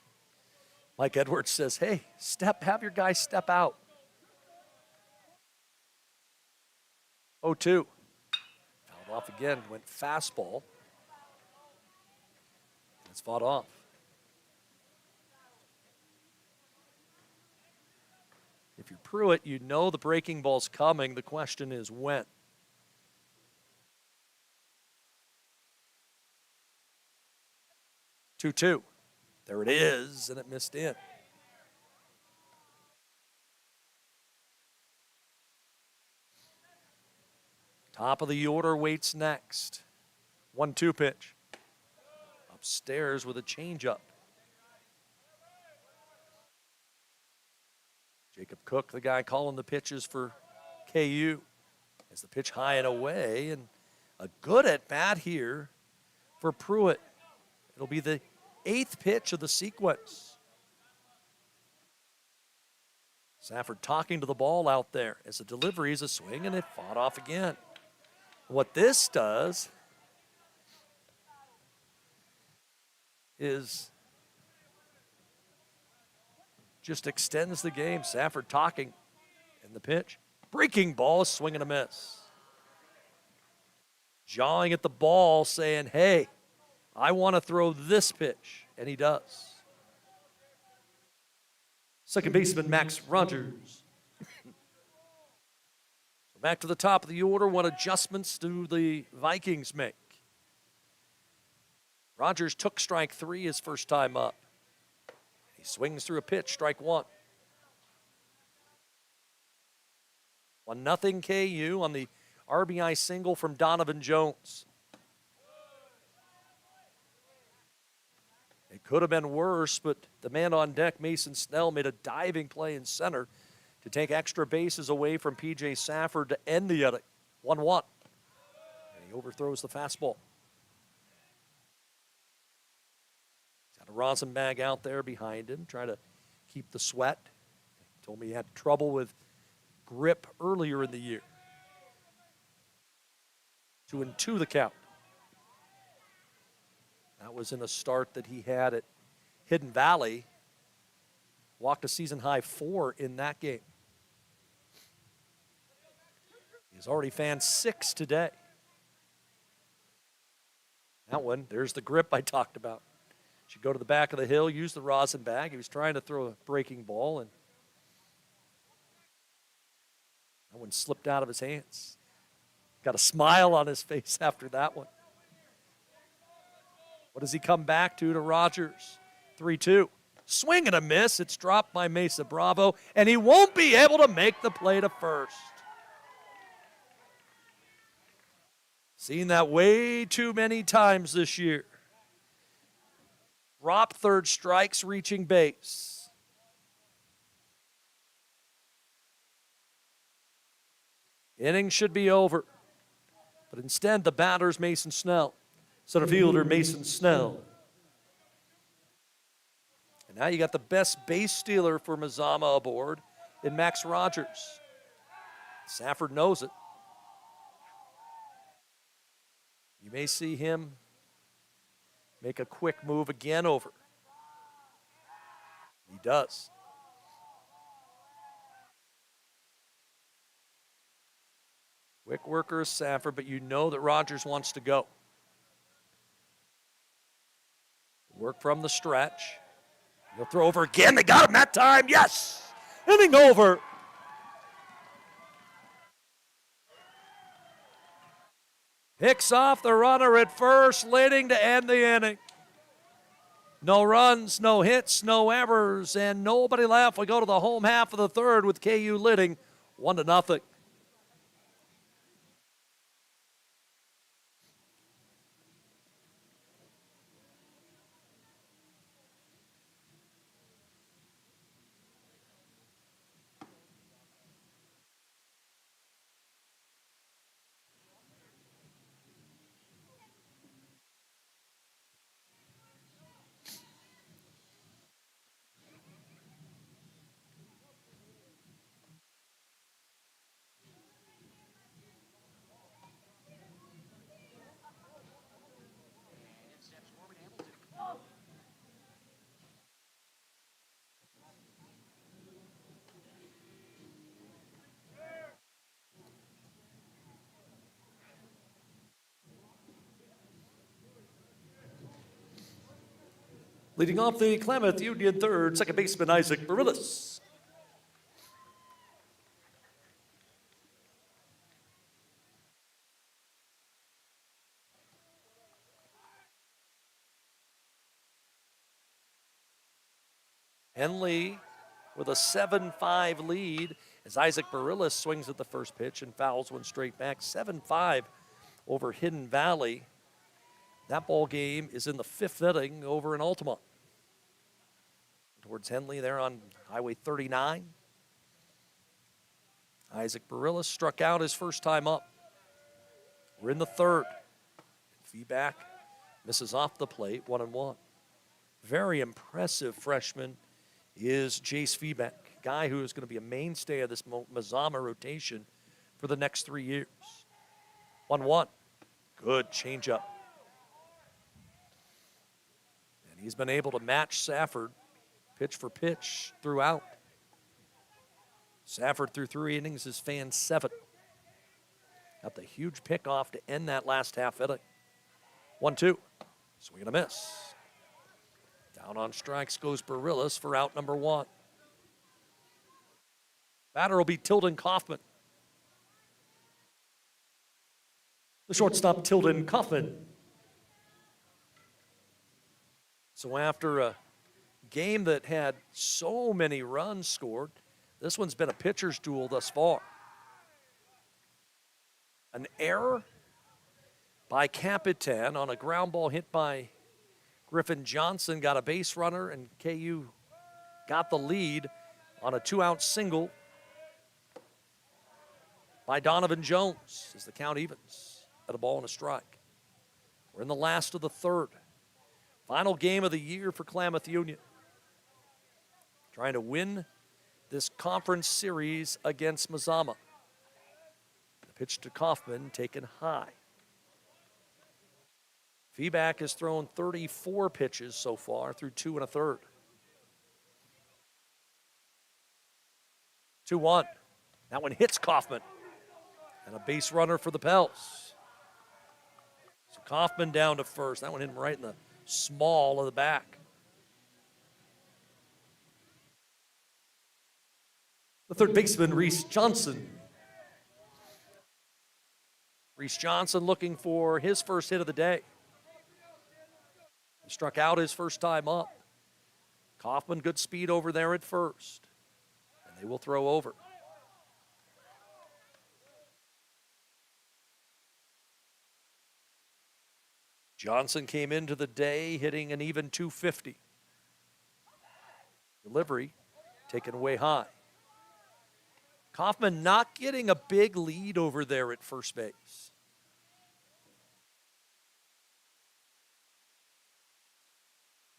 Mike Edwards says, hey, have your guys step out. 0-2. Fouled off again, went fastball. It's fought off. If you're Pruitt, you know the breaking ball's coming. The question is when. Two. There it is, and it missed in. Top of the order waits next. 1-2 pitch. Upstairs with a changeup. Jacob Cook, the guy calling the pitches for KU. As the pitch high and away, and a good at bat here for Pruitt. It'll be the 8th pitch of the sequence. Safford talking to the ball out there as the delivery is a swing, and it fought off again. What this does is just extends the game. Safford talking in the pitch. Breaking ball, swing and a miss. Jawing at the ball, saying, hey, I want to throw this pitch, and he does. Second baseman Max Rogers. Back to the top of the order. What adjustments do the Vikings make? Rogers took strike 3 his first time up. He swings through a pitch, strike 1. 1-0 KU on the RBI single from Donovan Jones. It could have been worse, but the man on deck, Mason Snell, made a diving play in center to take extra bases away from P.J. Safford to end the inning. 1-1. And he overthrows the fastball. He's got a rosin bag out there behind him, trying to keep the sweat. He told me he had trouble with grip earlier in the year. 2-2 the count. That was in a start that he had at Hidden Valley. Walked a season-high 4 in that game. He's already fanned 6 today. That one, there's the grip I talked about. Should go to the back of the hill, use the rosin bag. He was trying to throw a breaking ball, and that one slipped out of his hands. Got a smile on his face after that one. What does he come back to Rogers? 3-2. Swing and a miss. It's dropped by Mesa Bravo, and he won't be able to make the play to first. Seen that way too many times this year. Drop third strikes, reaching base. Inning should be over. But instead, the batter's Mason Snell. Center fielder Mason Snell. And now you got the best base stealer for Mazama aboard in Max Rogers. Safford knows it. You may see him make a quick move again over. He does. Quick worker is Safford, but you know that Rogers wants to go. Work from the stretch. He'll throw over again. They got him that time. Yes! Inning over. Picks off the runner at first, leading to end the inning. No runs, no hits, no errors, and nobody left. We go to the home half of the third with KU leading 1-0. Leading off the Klamath Union third, second baseman Isaac Barillas. Henley with a 7-5 lead as Isaac Barillas swings at the first pitch and fouls one straight back. 7-5 over Hidden Valley. That ball game is in the fifth inning over in Altamont. Towards Henley there on Highway 39. Isaac Barillas struck out his first time up. We're in the third. Feedback misses off the plate, 1-1. Very impressive freshman is Jace Feedback, guy who is going to be a mainstay of this Mazama rotation for the next 3 years. 1-1. Good changeup. And he's been able to match Safford pitch for pitch throughout. Safford through 3 innings has fanned 7. Got the huge pickoff to end that last half inning. 1-2. Swing and a miss. Down on strikes goes Barillas for out number 1. Batter will be Tilden Kaufman. The shortstop, Tilden Kaufman. So after a game that had so many runs scored, this one's been a pitcher's duel thus far. An error by Capitan on a ground ball hit by Griffin Johnson got a base runner, and KU got the lead on a 2-out single by Donovan Jones as the count evens at a ball and a strike. We're in the last of the third. Final game of the year for Klamath Union. Trying to win this conference series against Mazama. The pitch to Kaufman taken high. Feedback has thrown 34 pitches so far through 2 1/3. 2-1. That one hits Kaufman. And a base runner for the Pels. So Kaufman down to first. That one hit him right in the small of the back. The third baseman, Reese Johnson. Reese Johnson looking for his first hit of the day. He struck out his first time up. Kaufman, good speed over there at first. And they will throw over. Johnson came into the day hitting an even .250. Delivery taken way high. Kaufman not getting a big lead over there at first base.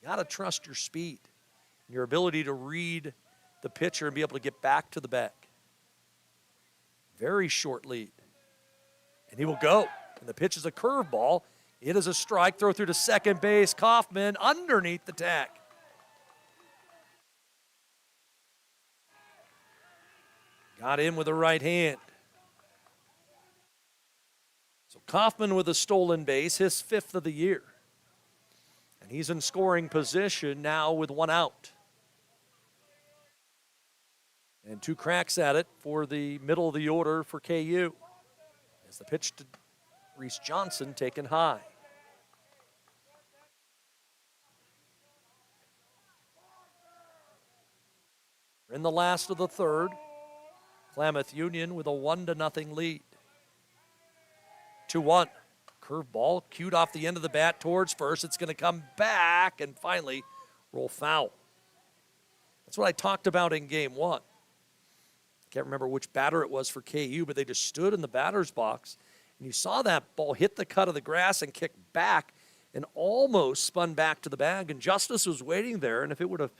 got to trust your speed, your ability to read the pitcher and be able to get back to the bag. Very short lead. And he will go. And the pitch is a curveball. It is a strike. Throw through to second base. Kaufman underneath the tag. Got in with a right hand. So Kaufman with a stolen base, his 5th of the year. And he's in scoring position now with 1 out. And 2 cracks at it for the middle of the order for KU. As the pitch to Reese Johnson taken high. We're in the last of the third. Klamath Union with a 1-0 lead. 2-1. Curveball cued off the end of the bat towards first. It's going to come back and finally roll foul. That's what I talked about in game 1. Can't remember which batter it was for KU, but they just stood in the batter's box. And you saw that ball hit the cut of the grass and kick back and almost spun back to the bag. And Justice was waiting there, and if it would have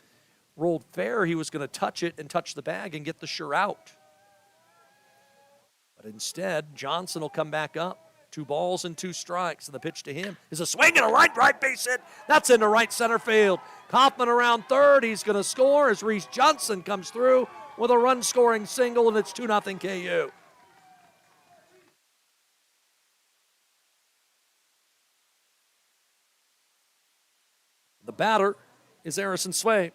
rolled fair, he was going to touch it and touch the bag and get the sure out. But instead, Johnson will come back up. 2 balls and 2 strikes, and the pitch to him is a swing and a right base hit. That's into right center field. Kaufman around third. He's going to score as Reese Johnson comes through with a run-scoring single, and it's 2-0 KU. The batter is Harrison Swain.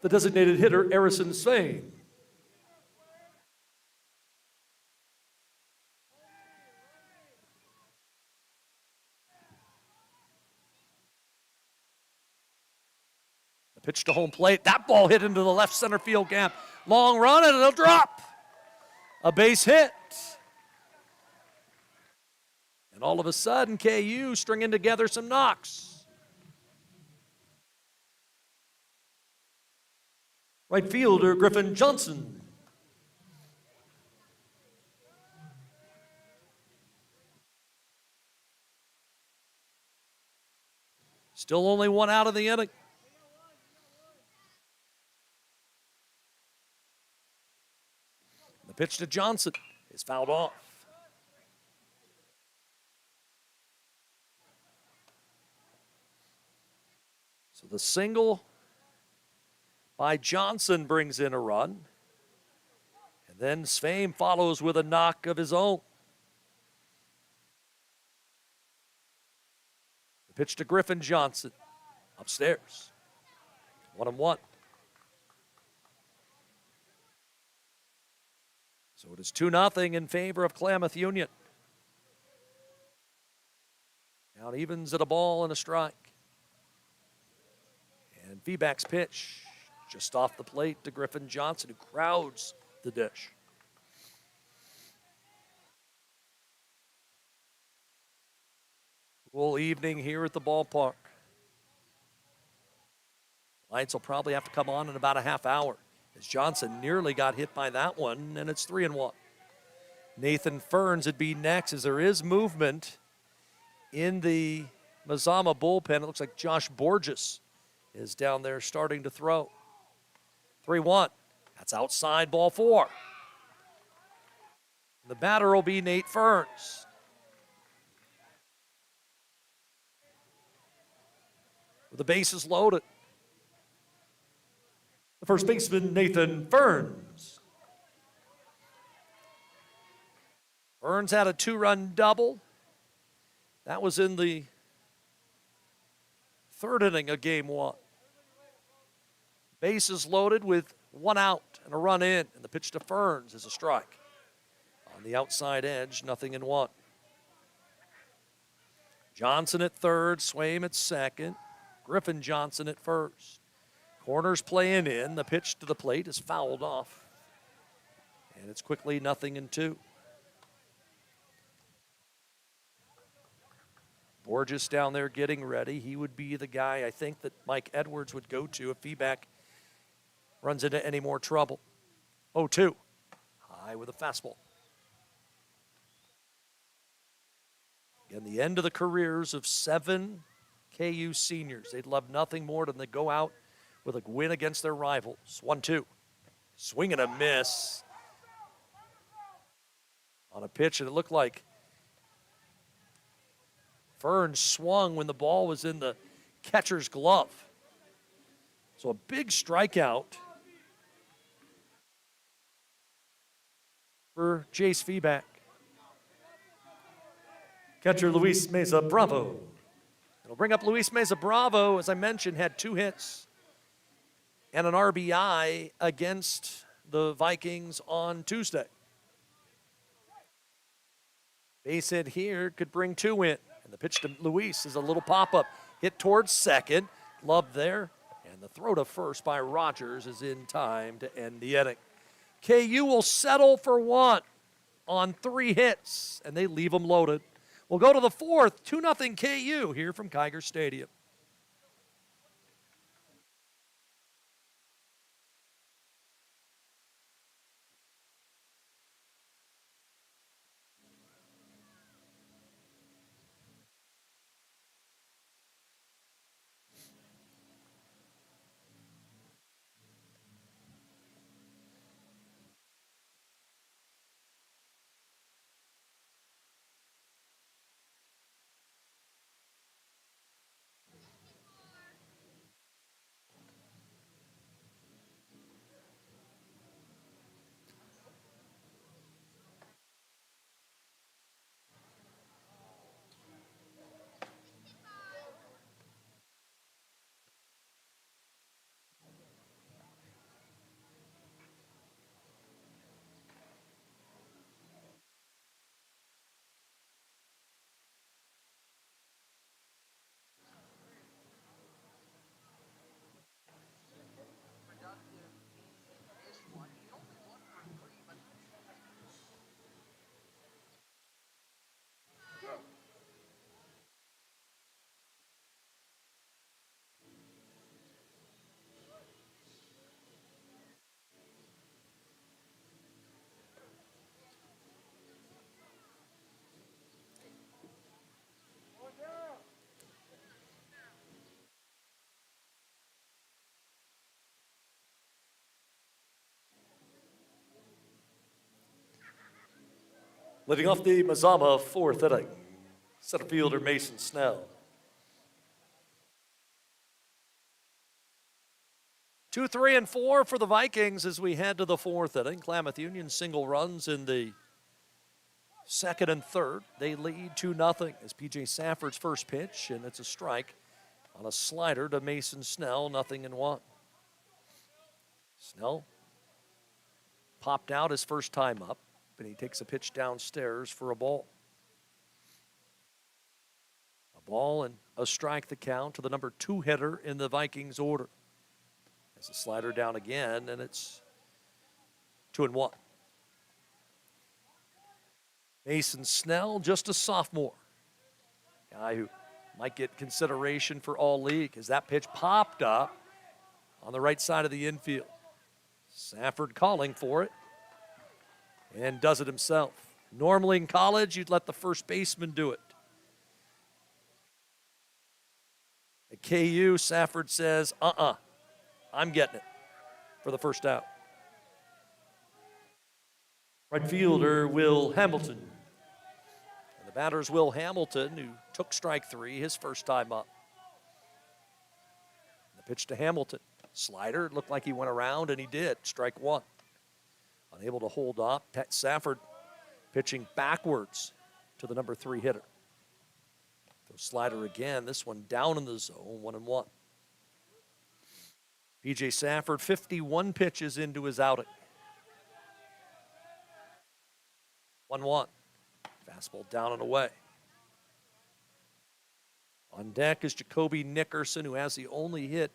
The designated hitter, Harrison Swain. Pitch to home plate. That ball hit into the left center field gap. Long run, and it'll drop. A base hit. And all of a sudden, KU stringing together some knocks. Right fielder, Griffin Johnson. Still only 1 out of the inning. The pitch to Johnson is fouled off. So the single by Johnson brings in a run. And then Swain follows with a knock of his own. The pitch to Griffin Johnson. Upstairs. 1-1. So it is 2-0 in favor of Klamath Union. Now it evens at a ball and a strike. And Feeback's pitch just off the plate to Griffin Johnson, who crowds the dish. Cool evening here at the ballpark. Lights will probably have to come on in about a half hour, as Johnson nearly got hit by that one, and it's 3-1. Nathan Ferns would be next, as there is movement in the Mazama bullpen. It looks like Josh Borges is down there starting to throw. 3-1. That's outside, ball 4. The batter will be Nate Ferns. With the bases loaded. The first baseman, Nathan Ferns. Ferns had a 2-run double. That was in the 3rd inning of game 1. Bases loaded with 1 out and a run in, and the pitch to Ferns is a strike. On the outside edge, 0-1. Johnson at 3rd, Swain at 2nd, Griffin Johnson at 1st. Corners playing in. The pitch to the plate is fouled off. And it's quickly 0-2. Borges down there getting ready. He would be the guy, I think, that Mike Edwards would go to if Feeback runs into any more trouble. 0-2. High with a fastball. Again, the end of the careers of 7 KU seniors. They'd love nothing more than to go out with a win against their rivals. 1-2. Swing and a miss on a pitch that it looked like Fern swung when the ball was in the catcher's glove. So a big strikeout for Jace Feeback. Catcher Luis Meza Bravo. It'll bring up Luis Meza Bravo, as I mentioned, had 2 hits and an RBI against the Vikings on Tuesday. Base hit here could bring 2 in. And the pitch to Luis is a little pop-up. Hit towards second. Love there. And the throw to first by Rogers is in time to end the inning. KU will settle for 1 on 3 hits, and they leave them loaded. We'll go to the 4th, 2-0 KU here from Kiger Stadium. Leading off the Mazama 4th inning, center fielder Mason Snell. 2, 3, and 4 for the Vikings as we head to the 4th inning. Klamath Union single runs in the 2nd and 3rd. They lead 2-0 as P.J. Safford's first pitch, and it's a strike on a slider to Mason Snell, 0-1. Snell popped out his first time up, but he takes a pitch downstairs for a ball. A ball and a strike the count to the number 2 hitter in the Vikings order. As a slider down again, and it's 2-1. Mason Snell, just a sophomore. Guy who might get consideration for all league as that pitch popped up on the right side of the infield. Safford calling for it and does it himself. Normally in college, you'd let the first baseman do it. At KU, Safford says, I'm getting it for the first out. Right fielder Will Hamilton. And the batter's Will Hamilton, who took strike 3 his first time up. The pitch to Hamilton. Slider, it looked like he went around, and he did. Strike 1. Unable to hold up. Safford pitching backwards to the number 3 hitter. Throw slider again. This one down in the zone, 1-1. P.J. Safford, 51 pitches into his outing. 1-1. Fastball down and away. On deck is Jacoby Nickerson, who has the only hit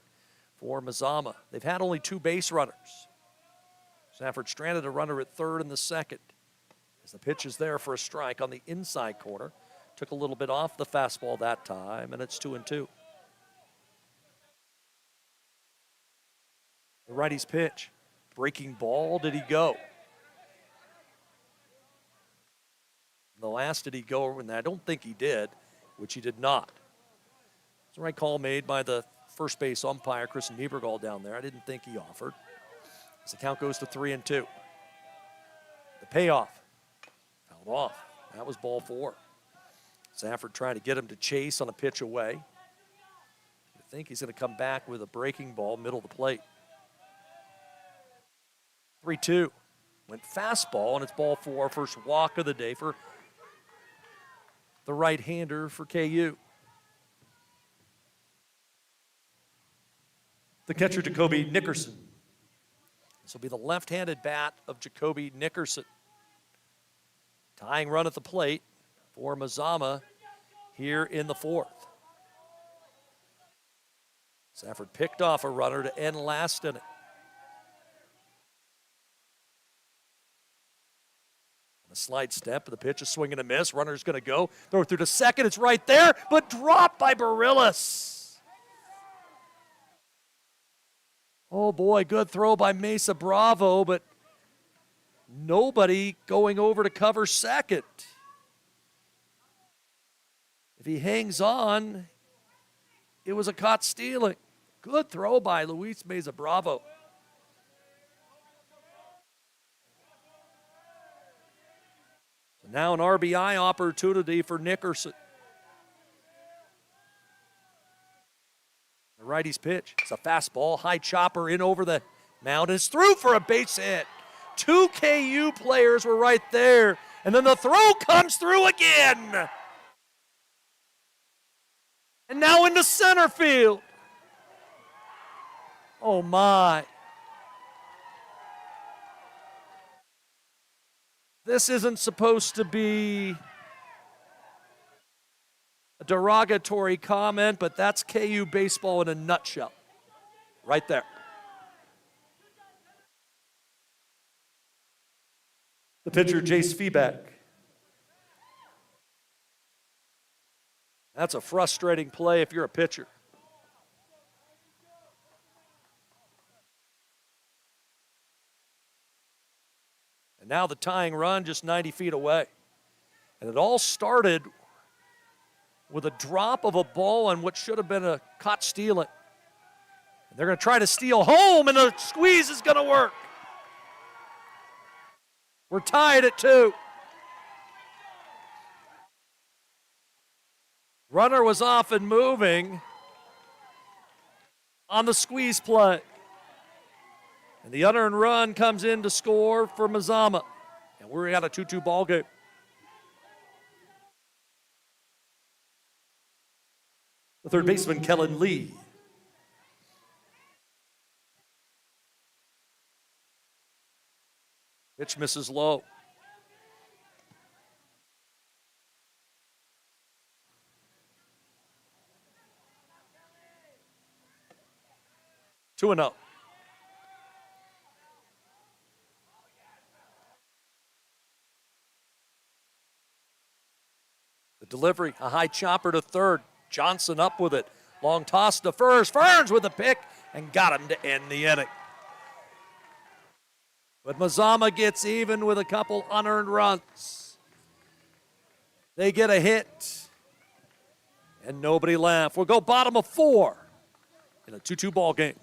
for Mazama. They've had only 2 base runners. Safford stranded a runner at 3rd in the 2nd. As the pitch is there for a strike on the inside corner. Took a little bit off the fastball that time, and it's 2-2. The righty's pitch. Breaking ball, did he go? The last did he go, and I don't think he did, which he did not. It's the right call made by the first base umpire, Chris Niebergall, down there. I didn't think he offered. As the count goes to 3-2. The payoff. Fouled off. That was ball 4. Safford trying to get him to chase on a pitch away. I think he's going to come back with a breaking ball, middle of the plate. 3-2. Went fastball, and it's ball 4. First walk of the day for the right-hander for KU. The catcher, Jacoby Nickerson. This will be the left-handed bat of Jacoby Nickerson. Tying run at the plate for Mazama here in the 4th. Safford picked off a runner to end last inning. A slide step, the pitch, a swing and a miss. Runner's going to go. Throw through to second. It's right there, but dropped by Barillas. Oh boy, good throw by Mesa Bravo, but nobody going over to cover second. If he hangs on, it was a caught stealing. Good throw by Luis Mesa Bravo. So now an RBI opportunity for Nickerson. The righty's pitch. It's a fastball, high chopper in over the mound. It's through for a base hit. 2 KU players were right there. And then the throw comes through again. And now into center field. Oh my. This isn't supposed to be a derogatory comment, but that's KU baseball in a nutshell. Right there. The pitcher, Jace Feeback. That's a frustrating play if you're a pitcher. And now the tying run just 90 feet away. And it all started with a drop of a ball on what should have been a caught stealing. And they're going to try to steal home, and the squeeze is going to work. We're tied at 2. Runner was off and moving on the squeeze play. And the unearned run comes in to score for Mazama. And we're at a 2-2 ball game. The third baseman, Kellen Lee. Pitch misses low. Two and out. The delivery, a high chopper to third. Johnson up with it. Long toss to first. Ferns with the pick and got him to end the inning. But Mazama gets even with a couple unearned runs. They get a hit, and nobody left. We'll go bottom of 4 in a 2-2 ball game.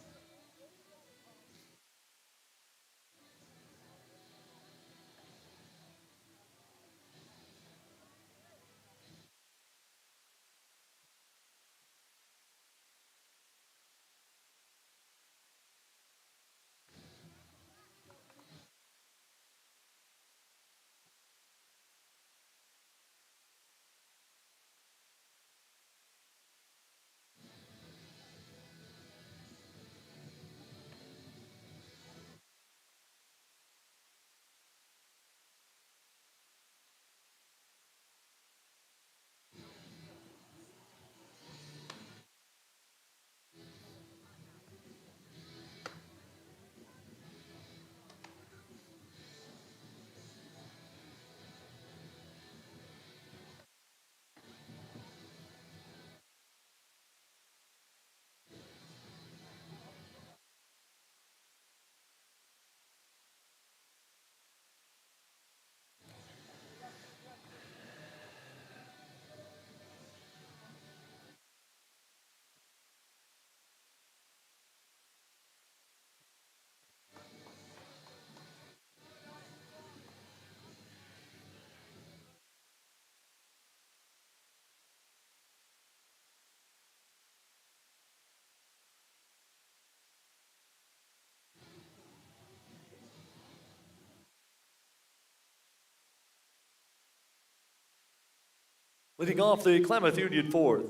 Leading off the Klamath Union fourth,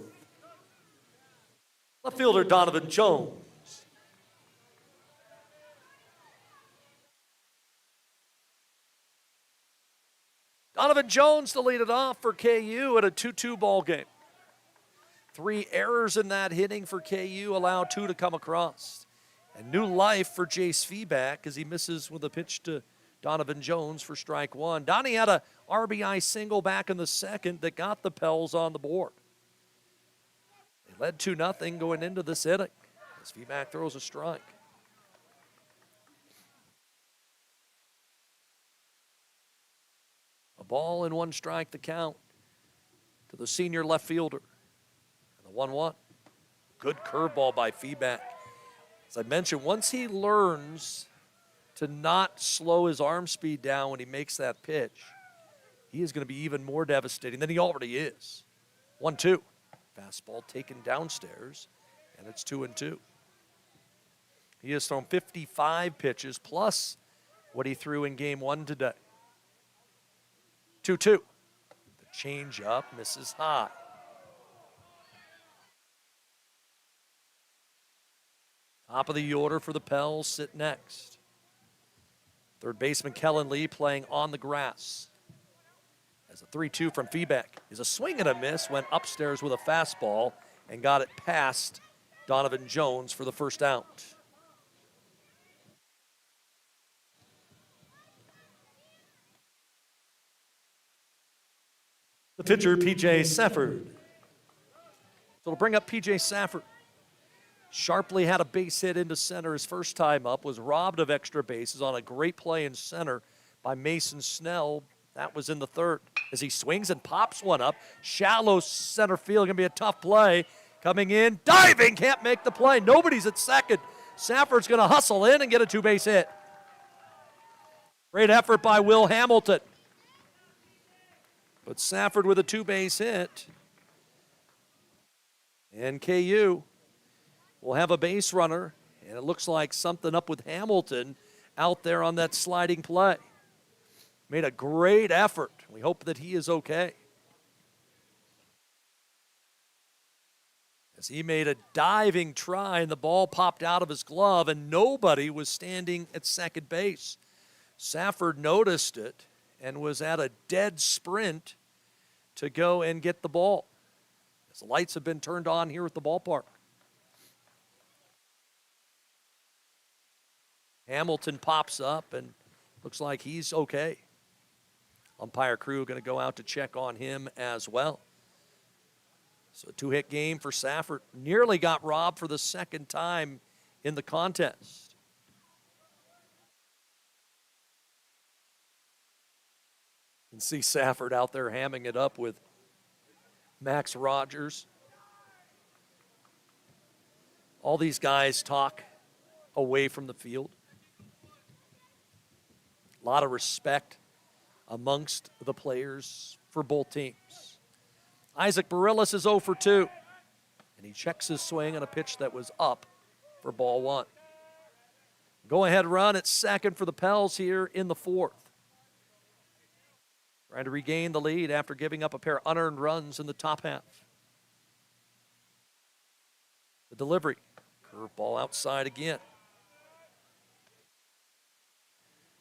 left fielder Donovan Jones. Donovan Jones to lead it off for KU at a 2-2 ball game. 3 errors in that hitting for KU, allow 2 to come across. And new life for Jace Feeback as he misses with a pitch to Donovan Jones for strike 1. Donnie had a RBI single back in the second that got the Pels on the board. They led 2-0 going into this inning as Feeback throws a strike. A ball and 1 strike the count to the senior left fielder. And the 1-1. Good curveball by Feeback. As I mentioned, once he learns to not slow his arm speed down when he makes that pitch, he is going to be even more devastating than he already is. 1-2. Fastball taken downstairs, and it's 2-2. He has thrown 55 pitches plus what he threw in game 1 today. 2-2. The changeup misses high. Top of the order for the Pels sit next. Third baseman Kellen Lee playing on the grass. As a 3-2 from Feeback is a swing and a miss, went upstairs with a fastball and got it past Donovan Jones for the first out. The pitcher, P.J. Safford. So to bring up P.J. Safford. Sharply had a base hit into center his first time up, was robbed of extra bases on a great play in center by Mason Snell. That was in the third. As he swings and pops one up, shallow center field, gonna be a tough play. Coming in, diving, can't make the play. Nobody's at second. Safford's gonna hustle in and get a 2-base hit. Great effort by Will Hamilton. But Safford with a 2-base hit. And KU will have a base runner, and it looks like something up with Hamilton out there on that sliding play. Made a great effort. We hope that he is okay. As he made a diving try, and the ball popped out of his glove, and nobody was standing at second base. Safford noticed it and was at a dead sprint to go and get the ball. As the lights have been turned on here at the ballpark. Hamilton pops up and looks like he's okay. Umpire crew going to go out to check on him as well. So a 2-hit game for Safford. Nearly got robbed for the second time in the contest. You can see Safford out there hamming it up with Max Rogers. All these guys talk away from the field. A lot of respect amongst the players for both teams. Isaac Barillas is 0 for 2. And he checks his swing on a pitch that was up for ball 1. Go-ahead run at second for the Pels here in the fourth. Trying to regain the lead after giving up a pair of unearned runs in the top half. The delivery. Curveball outside again.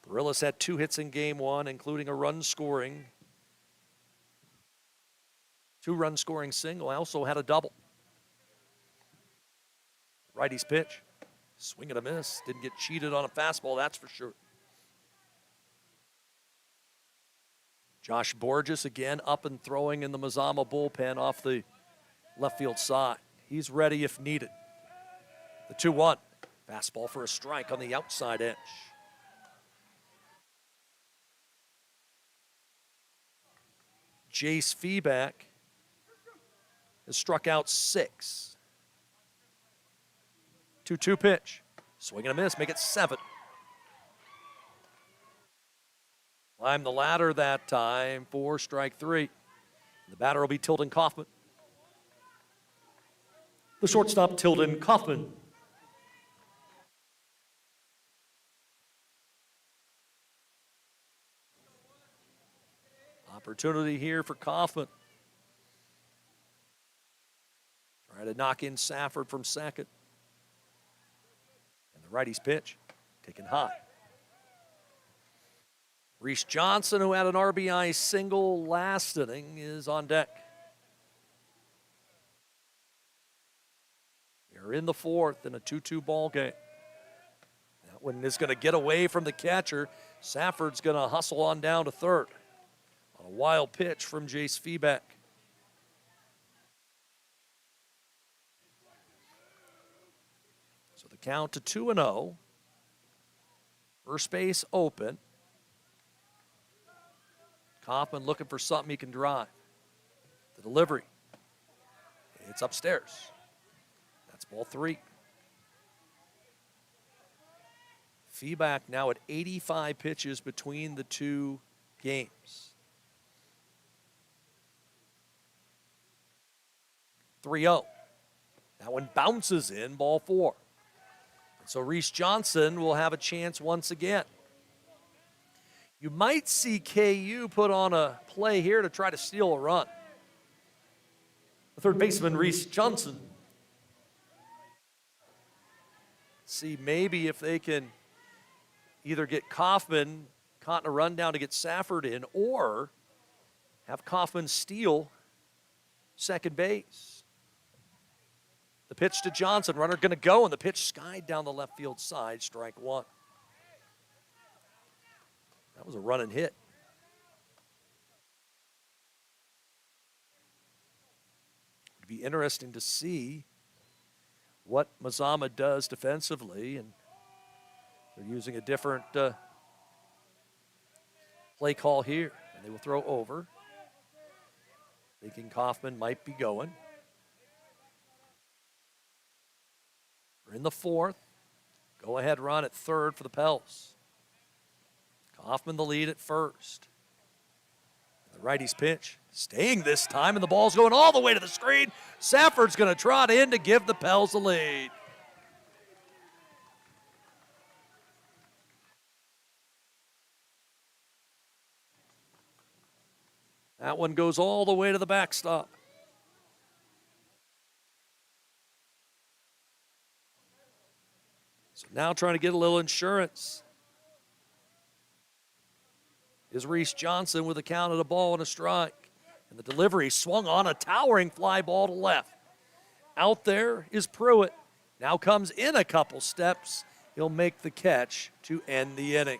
Barillas had 2 hits in game 1, including a run-scoring. 2-run scoring single. Also had a double. Righty's pitch. Swing and a miss. Didn't get cheated on a fastball, that's for sure. Josh Borges again up and throwing in the Mazama bullpen off the left field side. He's ready if needed. The 2-1. Fastball for a strike on the outside edge. Jace Feeback has struck out 6. 2-2 pitch. Swing and a miss, make it 7. Climb the ladder that time for strike 3. The batter will be Tilden Kaufman. The shortstop, Tilden Kaufman. Opportunity here for Kaufman. Trying to knock in Safford from second. And the righty's pitch, taken high. Reese Johnson, who had an RBI single last inning, is on deck. We're in the fourth in a 2-2 ball game. That one is going to get away from the catcher. Safford's going to hustle on down to third on a wild pitch from Jace Feeback. So the count to 2-0. First base open. Kaufman looking for something he can drive. The delivery. It's upstairs. That's ball 3. Feeback now at 85 pitches between the two games. 3-0. That one bounces in, ball 4. And so Reese Johnson will have a chance once again. You might see KU put on a play here to try to steal a run. The third baseman, Reese Johnson. See maybe if they can either get Kaufman caught in a rundown to get Safford in, or have Kaufman steal second base. The pitch to Johnson, runner going to go, and the pitch skied down the left field side, strike 1. That was a run and hit. It'd be interesting to see what Mazama does defensively, and they're using a different play call here, and they will throw over, thinking Kaufman might be going. We're in the fourth. Go-ahead run at third for the Pels. Kaufman the lead at first. The righty's pitch, staying this time, and the ball's going all the way to the screen. Safford's going to trot in to give the Pels the lead. That one goes all the way to the backstop. So now trying to get a little insurance is Reese Johnson with a count of a ball and a strike. And the delivery swung on a towering fly ball to left. Out there is Pruitt. Now comes in a couple steps. He'll make the catch to end the inning.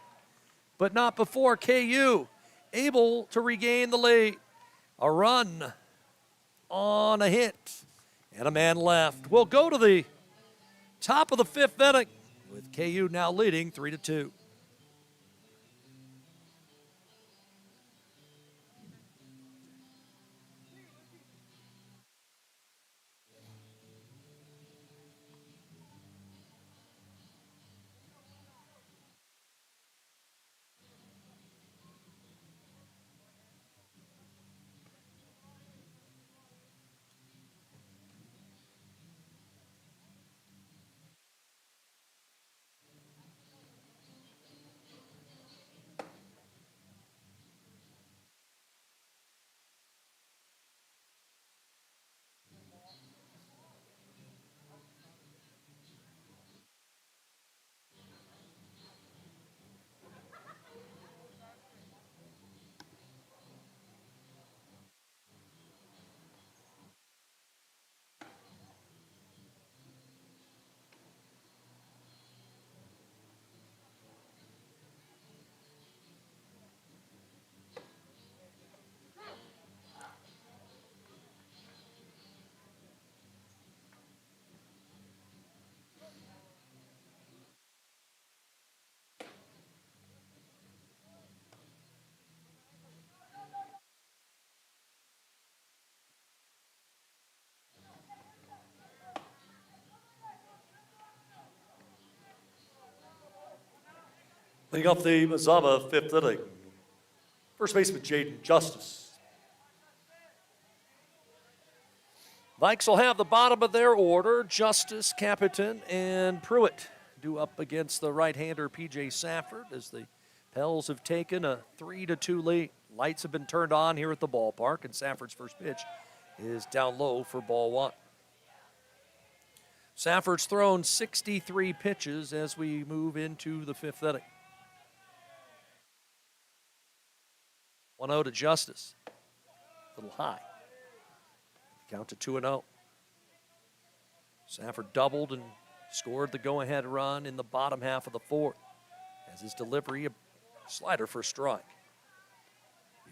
But not before KU able to regain the lead. A run on a hit and a man left. We'll go to the top of the 5th inning with KU now leading 3-2. Leading off the Mazama 5th inning, first baseman Jaden Justice. Vikes will have the bottom of their order. Justice, Capitan, and Pruitt due up against the right-hander P.J. Safford as the Pels have taken a 3-2 lead. Lights have been turned on here at the ballpark, and Safford's first pitch is down low for ball 1. Safford's thrown 63 pitches as we move into the fifth inning. 1-0 to Justice. A little high. Count to 2-0. Safford doubled and scored the go-ahead run in the bottom half of the fourth. As his delivery, a slider for a strike.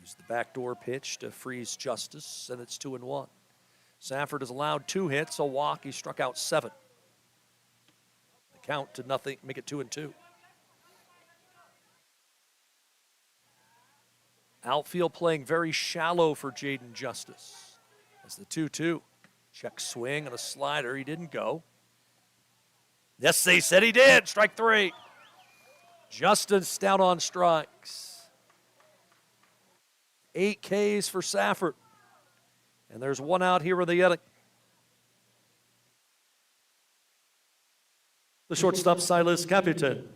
Used the backdoor pitch to freeze Justice, and it's 2-1. Safford has allowed 2 hits, a walk. He struck out 7. The count to nothing, make it 2-2. Outfield playing very shallow for Jaden Justice. As the 2-2. Check swing and a slider. He didn't go. Yes, they said he did. Strike 3. Justice down on strikes. 8 Ks for Safford. And there's 1 out here in the inning. The shortstop, Silas Capitan.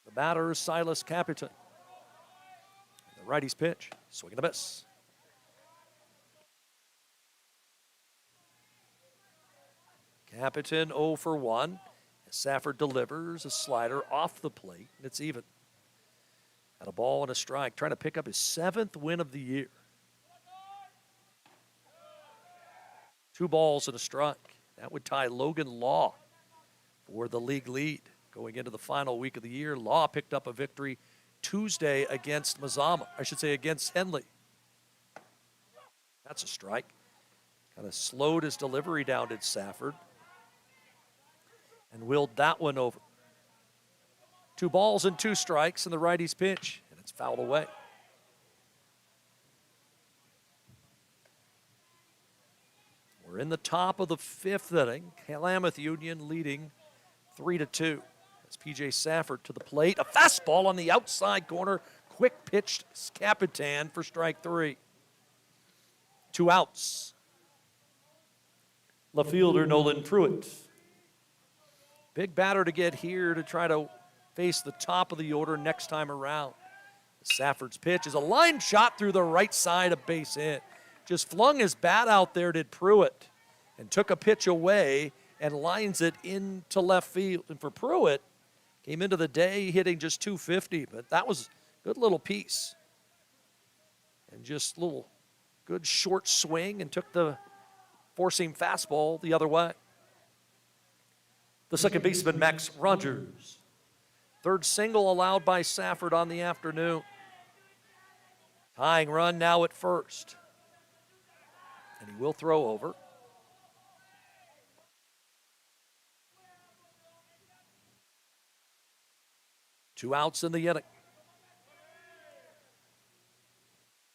The batter is Silas Capitan. The righty's pitch. Swing and a miss. Capitan 0 for 1. As Safford delivers a slider off the plate, and it's even. At a ball and a strike, trying to pick up his 7th win of the year. 2 balls and a strike. That would tie Logan Law for the league lead. Going into the final week of the year, Law picked up a victory Tuesday against Mazama. I should say against Henley. That's a strike. Kind of slowed his delivery down, did Safford. And willed that one over. 2 balls and 2 strikes in the righty's pitch, and it's fouled away. We're in the top of the 5th inning. Klamath Union leading 3-2. As P.J. Safford to the plate. A fastball on the outside corner. Quick pitched Capitan for strike 3. 2 outs. Left fielder Nolan Pruitt. Big batter to get here to try to face the top of the order next time around. Safford's pitch is a line shot through the right side of base hit. Just flung his bat out there, did Pruitt, and took a pitch away and lines it into left field. And for Pruitt, came into the day hitting just .250, but that was a good little piece. And just a little good short swing and took the four-seam fastball the other way. The second baseman, Max Rogers. 3rd single allowed by Safford on the afternoon. Tying run now at first. And he will throw over. Two outs in the inning.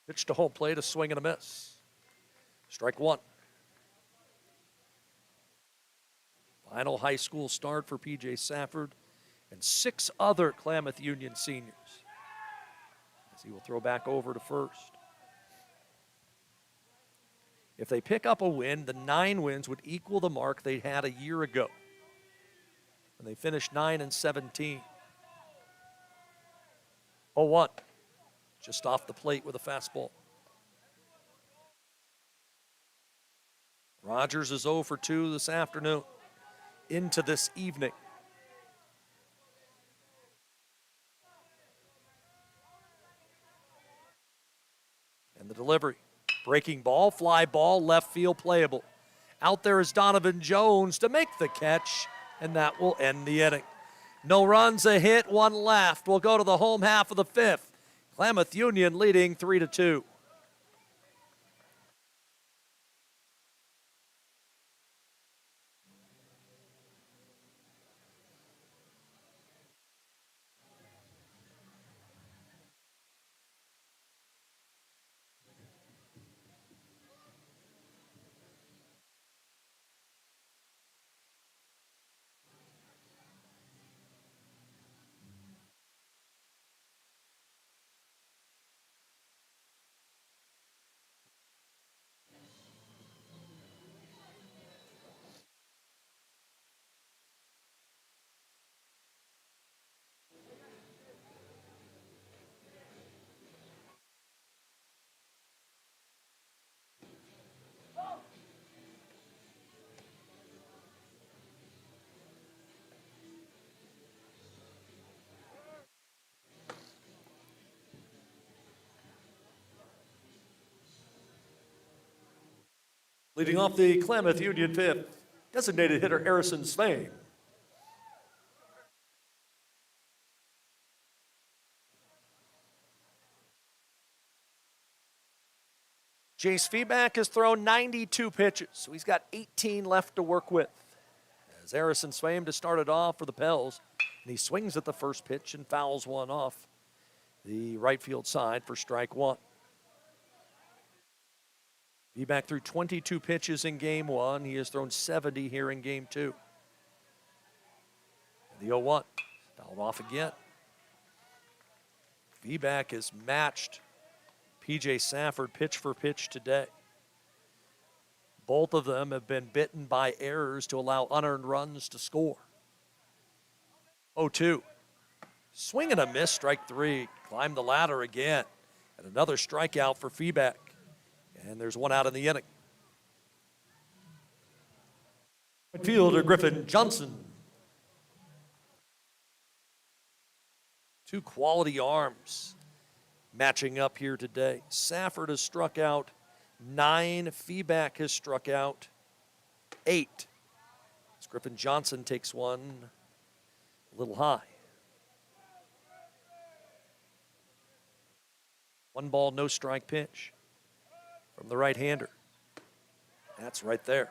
Pitch to home plate, a swing and a miss. Strike 1. Final high school start for P.J. Safford and 6 other Klamath Union seniors. As he will throw back over to first. If they pick up a win, the 9 wins would equal the mark they had a year ago. And they finished 9-17. 0-1. Just off the plate with a fastball. Rogers is 0 for 2 this afternoon. Into this evening. And the delivery. Breaking ball, fly ball, left field playable. Out there is Donovan Jones to make the catch, and that will end the inning. No runs, a hit, 1 left. We'll go to the home half of the 5th. Klamath Union leading 3-2. Leading off the Klamath Union fifth, designated hitter Harrison Swain. Jace Feedback has thrown 92 pitches, so he's got 18 left to work with. As Harrison Swain to start it off for the Pels, and he swings at the first pitch and fouls one off the right field side for strike one. Feedback threw 22 pitches in game one. He has thrown 70 here in game two. And the 0-1, fouled off again. Feedback has matched P.J. Safford pitch for pitch today. Both of them have been bitten by errors to allow unearned runs to score. 0-2. Swing and a miss, strike three. Climb the ladder again. And another strikeout for Feedback. And there's one out in the inning. Fielder Griffin Johnson. Two quality arms matching up here today. Safford has struck out 9. Feedback has struck out 8. As Griffin Johnson takes one a little high. 1 ball, no strike pitch from the right-hander. That's right there.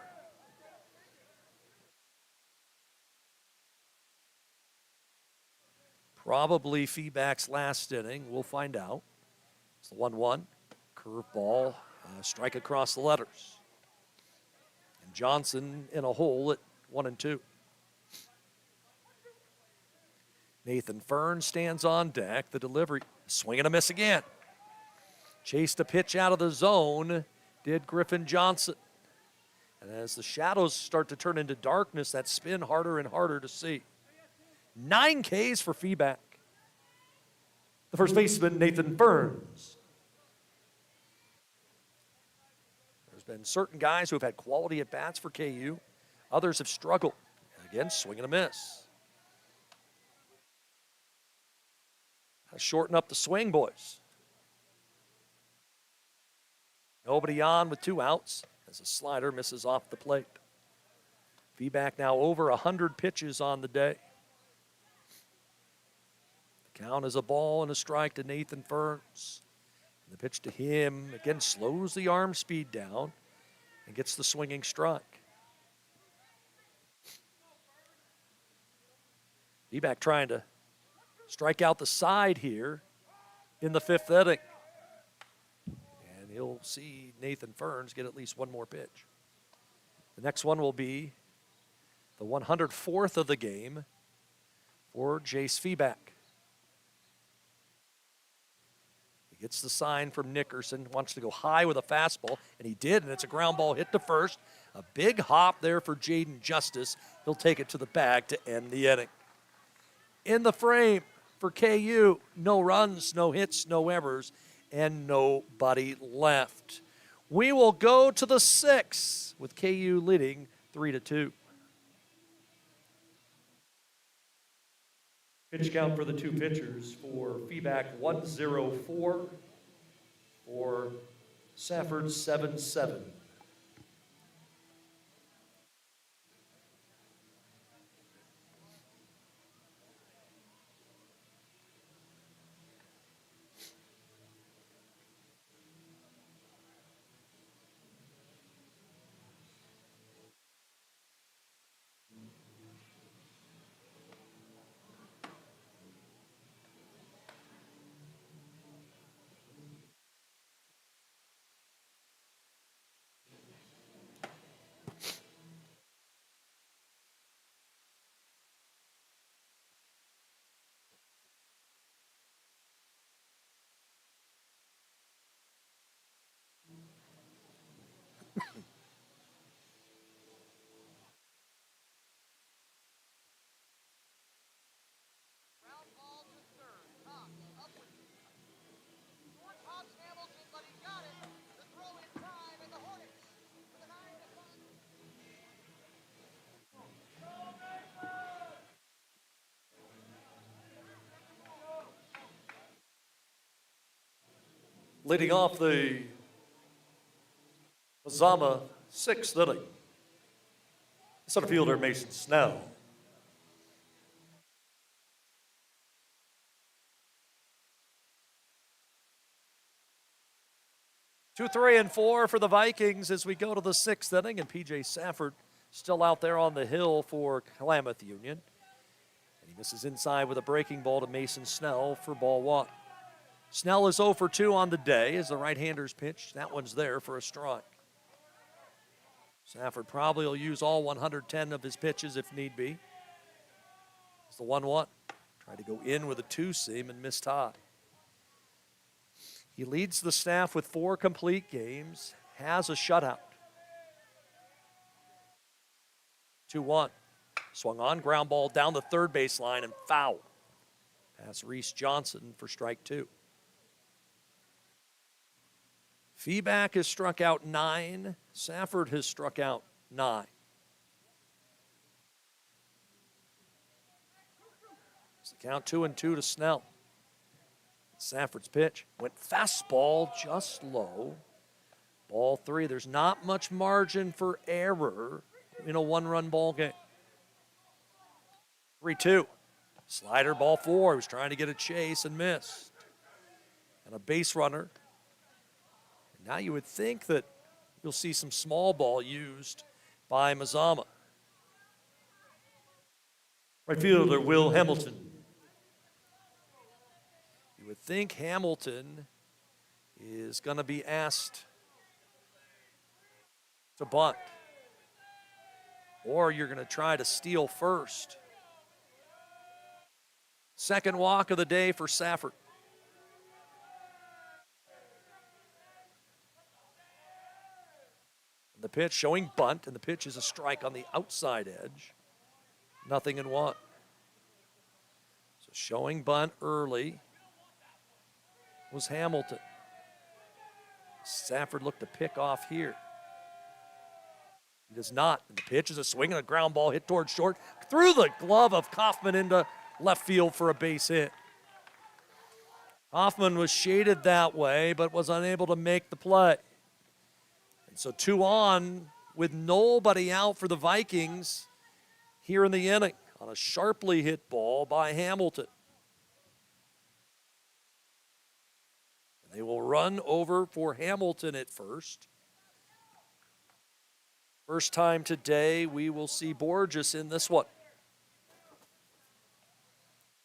Probably Feedback's last inning. We'll find out. It's the 1-1. Curveball, strike across the letters. And Johnson in a hole at 1-2. Nathan Fern stands on deck. The delivery, swing and a miss again. Chased a pitch out of the zone, did Griffin Johnson. And as the shadows start to turn into darkness, that spin harder and harder to see. 9 Ks for Feedback. The first baseman, Nathan Burns. There's been certain guys who have had quality at-bats for KU. Others have struggled. Again, swing and a miss. Shorten up the swing, boys. Nobody on with 2 outs as a slider misses off the plate. Feedback now over 100 pitches on the day. The count is a ball and a strike to Nathan Ferns. And the pitch to him, again, slows the arm speed down and gets the swinging strike. Feedback trying to strike out the side here in the 5th inning. And he'll see Nathan Ferns get at least one more pitch. The next one will be the 104th of the game for Jace Feedback. He gets the sign from Nickerson, wants to go high with a fastball, and he did, and it's a ground ball hit to first. A big hop there for Jaden Justice. He'll take it to the bag to end the inning. In the frame for KU, no runs, no hits, no errors, and nobody left. We will go to the 6th with KU leading 3-2. Pitch count for the 2 pitchers for Feedback 104, for Safford 7-7. Leading off the Mazama Sixth inning. Center fielder Mason Snell. 2, 3, and 4 for the Vikings as we go to the sixth inning, and P.J. Safford still out there on the hill for Klamath Union. And he misses inside with a breaking ball to Mason Snell for ball 1. Snell is 0 for 2 on the day as the right-hander's pitch. That one's there for a strike. Safford probably will use all 110 of his pitches if need be. It's the 1-1. Tried to go in with a two-seam and missed high. He leads the staff with 4 complete games, has a shutout. 2-1. Swung on, ground ball down the third baseline and foul. Pass Reese Johnson for strike 2. Feeback has struck out 9. Safford has struck out 9. It's the count 2-2 to Snell. Safford's pitch went fastball just low. Ball 3. There's not much margin for error in a 1-run ball game. 3-2. Slider, ball 4. He was trying to get a chase and missed. And a base runner. And now you would think that you'll see some small ball used by Mazama. Right fielder Will Hamilton. You would think Hamilton is going to be asked to bunt. Or you're going to try to steal first. Second walk of the day for Safford. The pitch showing bunt, and the pitch is a strike on the outside edge. 0-1. So showing bunt early was Hamilton. Safford looked to pick off here. He does not. And the pitch is a swing and a ground ball hit towards short. Through the glove of Kaufman into left field for a base hit. Hoffman was shaded that way, but was unable to make the play. And so 2 on with nobody out for the Vikings here in the inning on a sharply hit ball by Hamilton. And they will run over for Hamilton at first. First time today we will see Borges in this one.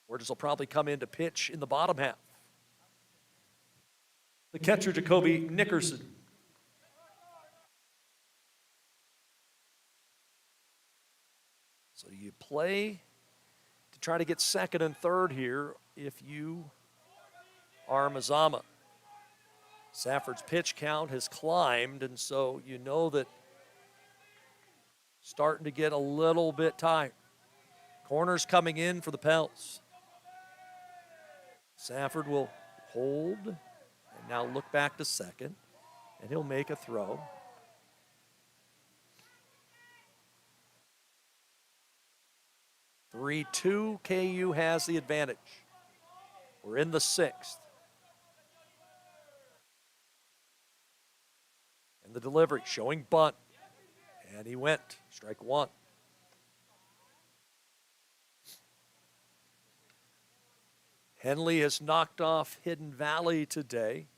Borges will probably come in to pitch in the bottom half. The catcher Jacoby Nickerson. So you play to try to get second and third here if you are Mazama. Safford's pitch count has climbed, and so you know that starting to get a little bit tired. Corners coming in for the Pels. Safford will hold and now look back to second, and he'll make a throw. 3-2, KU has the advantage. We're in the 6th. And the delivery showing bunt. And he went. Strike 1. Henley has knocked off Hidden Valley today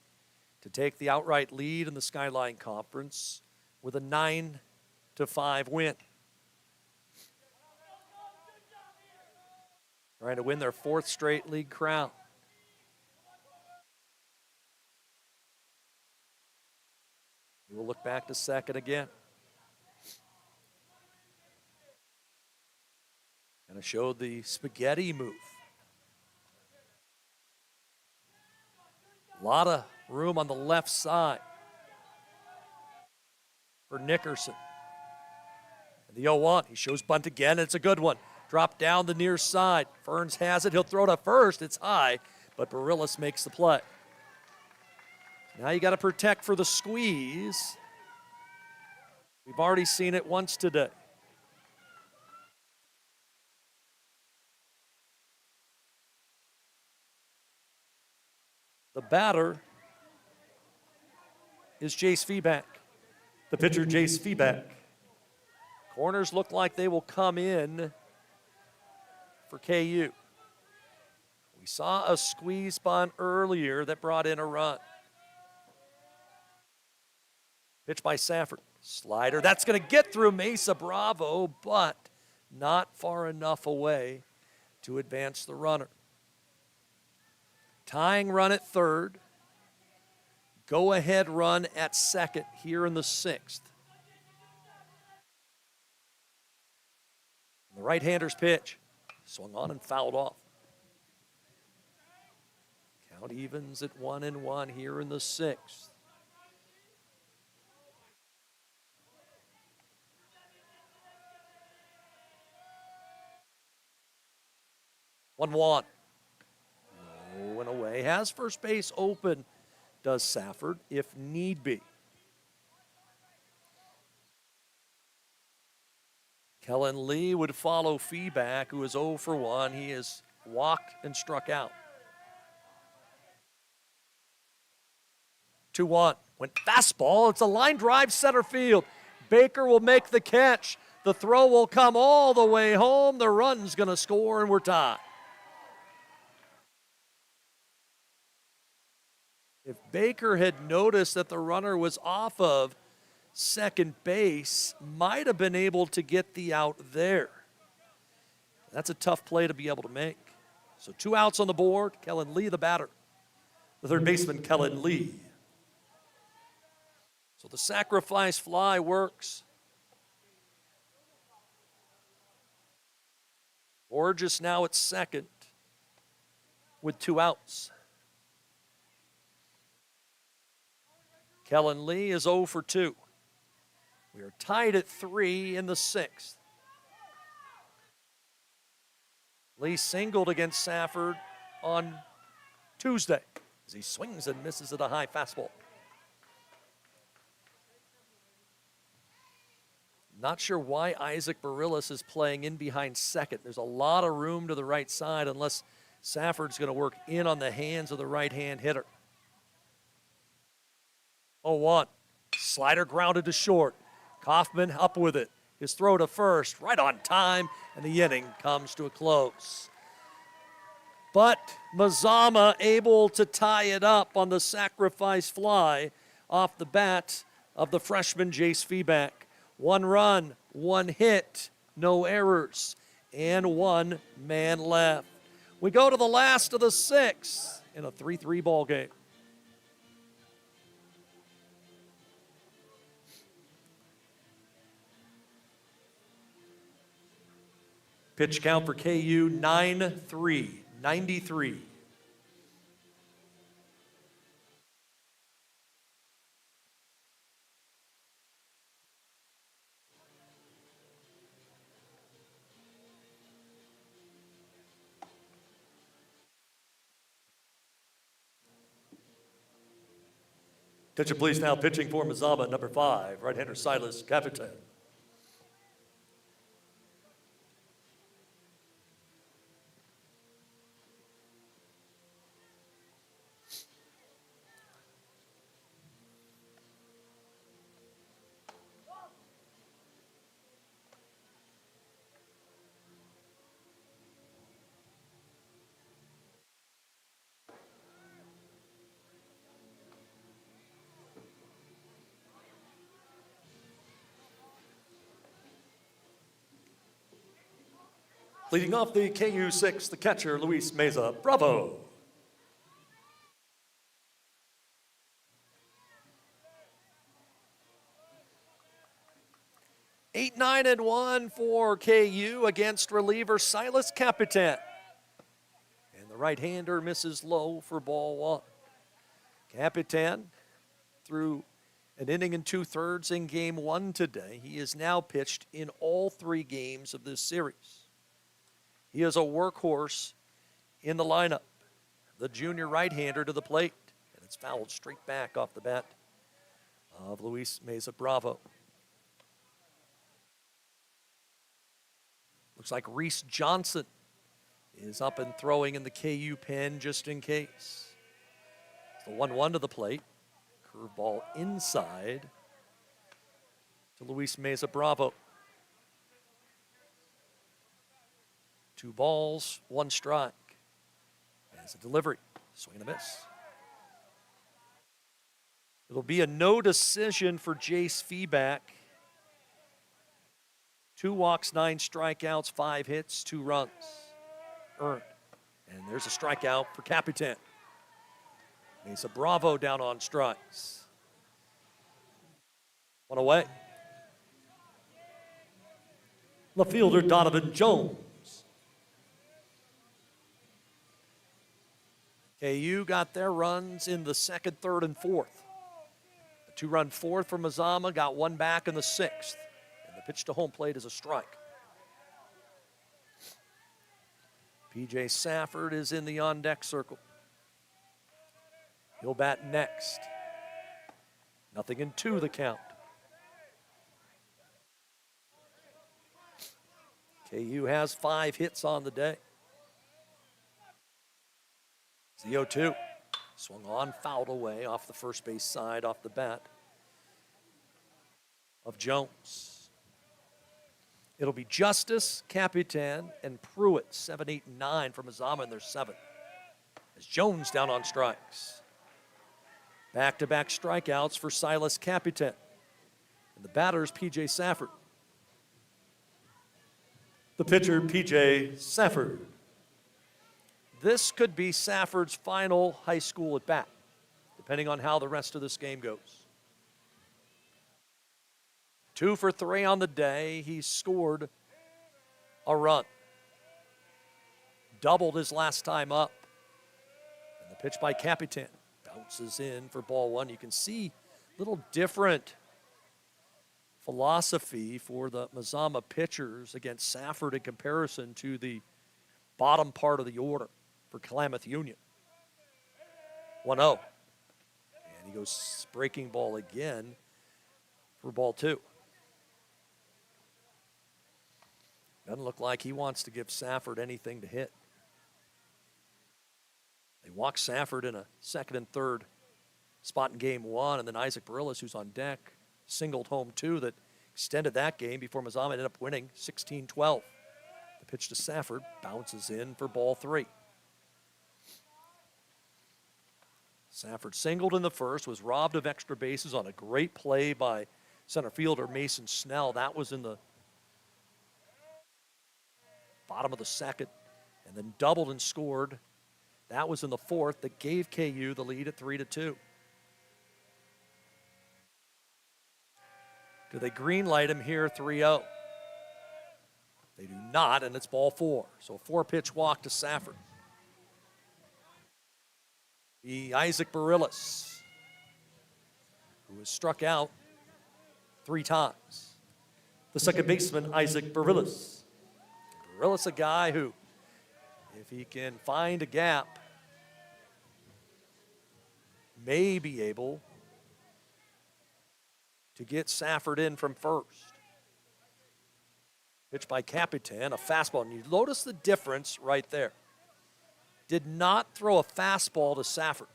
to take the outright lead in the Skyline Conference with a 9-5 win. Trying to win their 4th straight league crown. We'll look back to second again. And I showed the spaghetti move. A lot of room on the left side for Nickerson. And the 0-1, he shows bunt again. It's a good one. Drop down the near side. Ferns has it. He'll throw to first. It's high, but Barillas makes the play. Now you got to protect for the squeeze. We've already seen it once today. The batter is Jace Feeback. The pitcher, Jace Feeback. Corners look like they will come in for KU. We saw a squeeze bunt earlier that brought in a run. Pitch by Safford. Slider. That's going to get through Mesa Bravo, but not far enough away to advance the runner. Tying run at third. Go-ahead run at second here in the sixth. The right-hander's pitch. Swung on and fouled off. Count evens at 1-1 here in the sixth. One. Low and away. Has first base open, does Safford, if need be. Kellen Lee would follow Feeback, who is 0 for 1. He is walked and struck out. 2-1. Went fastball. It's a line drive center field. Baker will make the catch. The throw will come all the way home. The run's going to score, and we're tied. If Baker had noticed that the runner was off of second base, might have been able to get the out there. That's a tough play to be able to make. So 2 outs on the board. Kellen Lee, the batter. The third baseman, Kellen Lee. So the sacrifice fly works. Borges now at second with 2 outs. Kellen Lee is 0 for 2. We are tied at 3 in the sixth. Lee singled against Safford on Tuesday as he swings and misses at a high fastball. Not sure why Isaac Barillas is playing in behind second. There's a lot of room to the right side unless Safford's going to work in on the hands of the right-hand hitter. 0-1. Slider grounded to short. Kaufman up with it. His throw to first, right on time, and the inning comes to a close. But Mazama able to tie it up on the sacrifice fly off the bat of the freshman Jace Feeback. 1 run, 1 hit, no errors, and 1 man left. We go to the last of the 6 in a 3-3 ball game. Pitch count for KU, 9-3, 93. Attention please now, pitching for Mazama, number 5, right-hander Silas Capitan. Leading off the KU 6, the catcher, Luis Meza. Bravo. Eight, 9-1 for KU against reliever Silas Capitan. And the right-hander misses low for ball 1. Capitan threw an inning and 2/3 in game 1 today. He has now pitched in all 3 games of this series. He is a workhorse in the lineup. The junior right-hander to the plate. And it's fouled straight back off the bat of Luis Meza Bravo. Looks like Reese Johnson is up and throwing in the KU pen just in case. It's the 1-1 to the plate. Curveball inside. to Luis Meza Bravo. 2 balls, 1 strike. As a delivery, swing and a miss. It'll be a no decision for Jace Feeback. 2 walks, 9 strikeouts, 5 hits, 2 runs earned. And there's a strikeout for Capitan. Mesa Bravo down on strikes. 1 away. The fielder, Donovan Jones. KU got their runs in the 2nd, 3rd, and 4th. A 2-run 4th for Mazama, got 1 back in the 6th. And the pitch to home plate is a strike. PJ Safford is in the on-deck circle. He'll bat next. 0-2 the count. KU has 5 hits on the day. It's the 0-2. Swung on, fouled away off the first base side, off the bat of Jones. It'll be Justice, Capitan, and Pruitt, 7, 8, and 9 for Mazama in their 7th. As Jones down on strikes. Back-to-back strikeouts for Silas Capitan. And the batter's P.J. Safford. The pitcher, P.J. Safford. This could be Safford's final high school at bat, depending on how the rest of this game goes. 2 for 3 on the day. He scored a run. Doubled his last time up. And the pitch by Capitan bounces in for ball 1. You can see a little different philosophy for the Mazama pitchers against Safford in comparison to the bottom part of the order for Klamath Union. 1-0. And he goes breaking ball again for ball 2. Doesn't look like he wants to give Safford anything to hit. They walk Safford in a 2nd and 3rd spot in game 1, and then Isaac Barillas, who's on deck, singled home 2 that extended that game before Mazama ended up winning 16-12. The pitch to Safford bounces in for ball 3. Safford singled in the 1st, was robbed of extra bases on a great play by center fielder Mason Snell. That was in the bottom of the 2nd, and then doubled and scored. That was in the 4th that gave KU the lead at 3-2. Do they green light him here 3-0? They do not, and it's ball 4. So a 4-pitch walk to Safford. The Isaac Barillas, who has struck out 3 times. The second baseman, Isaac Barillas. Barillas, a guy who, if he can find a gap, may be able to get Safford in from first. Pitch by Capitan, a fastball. And you notice the difference right there. Did not throw a fastball to Safford.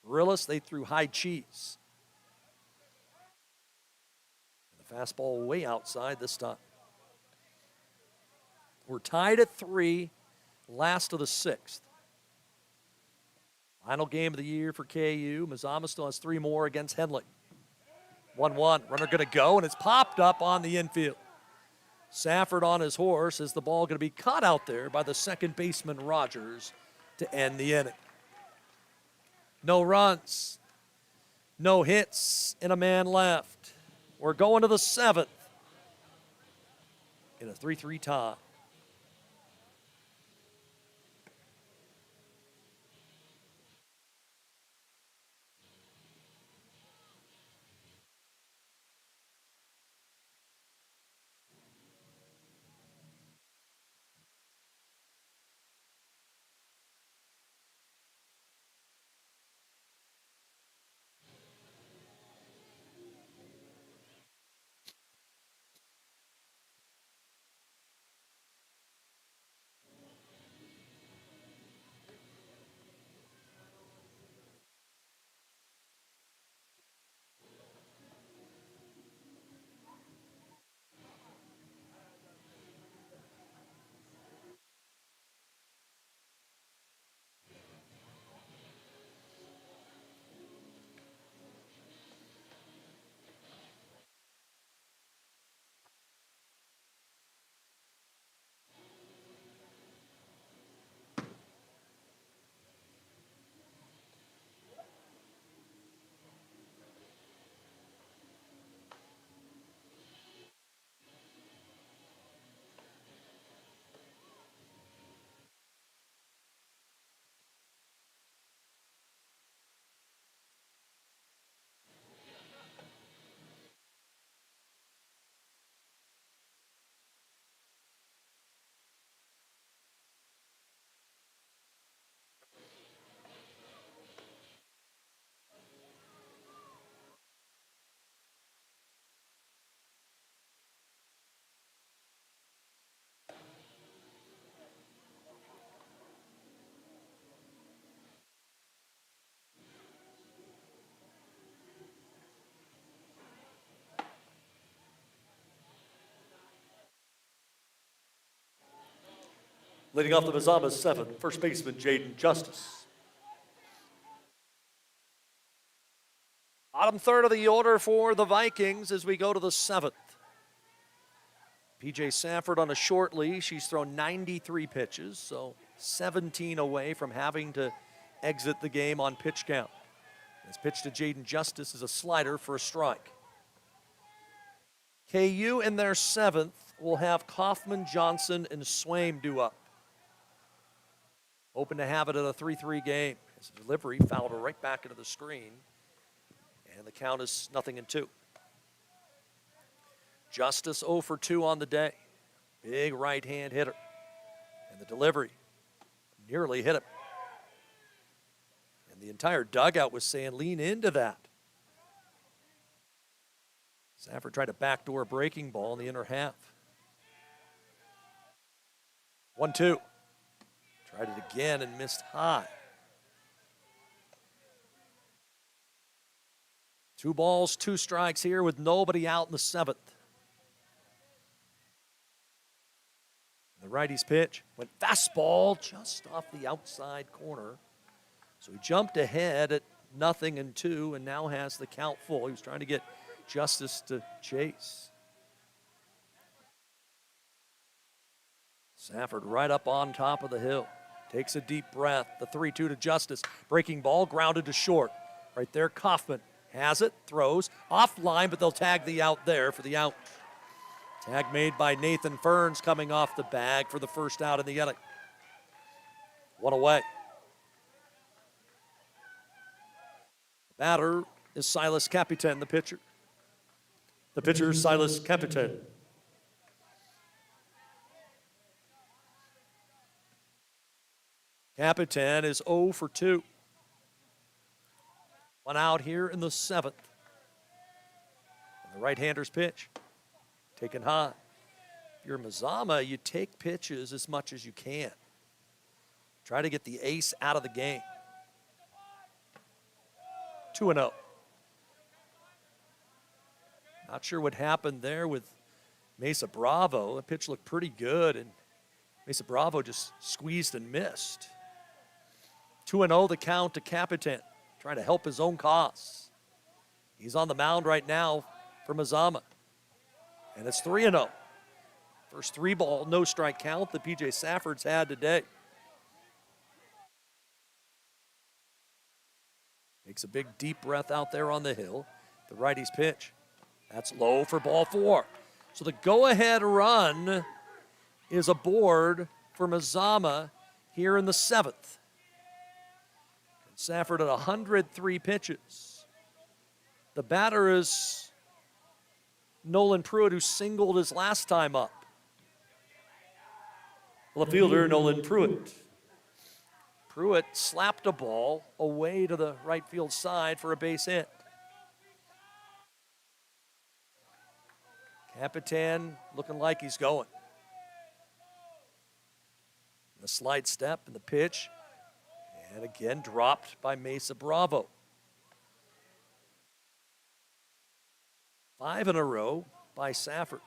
Barillas, they threw high cheese. And the fastball way outside this time. We're tied at 3, last of the 6th. Final game of the year for KU. Mazama still has 3 more against Henley. 1-1, runner gonna go, and it's popped up on the infield. Safford on his horse. Is the ball gonna be caught out there by the second baseman Rogers to end the inning? No runs, no hits, and a man left. We're going to the 7th in a 3-3 tie. Leading off the Mazama's 7th, first baseman Jaden Justice. Bottom third of the order for the Vikings as we go to the 7th. P.J. Sanford on a short leash. He's thrown 93 pitches, so 17 away from having to exit the game on pitch count. His pitch to Jaden Justice is a slider for a strike. KU in their 7th will have Kaufman, Johnson, and Swaim due up. Hoping to have it at a 3-3 game. His delivery fouled her right back into the screen. And the count is 0-2. Justice 0 for 2 on the day. Big right-hand hitter. And the delivery nearly hit him. And the entire dugout was saying, lean into that. Sanford tried a backdoor breaking ball in the inner half. 1-2. Tried it again and missed high. 2 balls, 2 strikes here with nobody out in the 7th. The righty's pitch went fastball just off the outside corner. So he jumped ahead at 0-2 and now has the count full. He was trying to get Justice to chase. Sanford right up on top of the hill. Takes a deep breath. The 3-2 to Justice. Breaking ball grounded to short. Right there, Kaufman has it, throws. Offline, but they'll tag the out there for the out. Tag made by Nathan Ferns coming off the bag for the first out in the inning. 1 away. The batter is Silas Capitan, the pitcher. The pitcher, Silas Capitan. Capitan is 0 for 2. 1 out here in the 7th. And the right-hander's pitch. Taken high. If you're Mazama, you take pitches as much as you can. Try to get the ace out of the game. 2-0. Not sure what happened there with Mesa Bravo. The pitch looked pretty good, and Mesa Bravo just squeezed and missed. 2-0 the count to Capitan, trying to help his own cause. He's on the mound right now for Mazama. And it's 3-0. First 3-ball, no strike count that P.J. Sanford's had today. Takes a big deep breath out there on the hill. The righty's pitch. That's low for ball 4. So the go-ahead run is aboard for Mazama here in the 7th. Sanford at 103 pitches. The batter is Nolan Pruitt, who singled his last time up. Left fielder, Nolan Pruitt. Pruitt slapped a ball away to the right field side for a base hit. Capitan looking like he's going. The slide step and the pitch. And again, dropped by Mesa Bravo. 5 in a row by Sanford.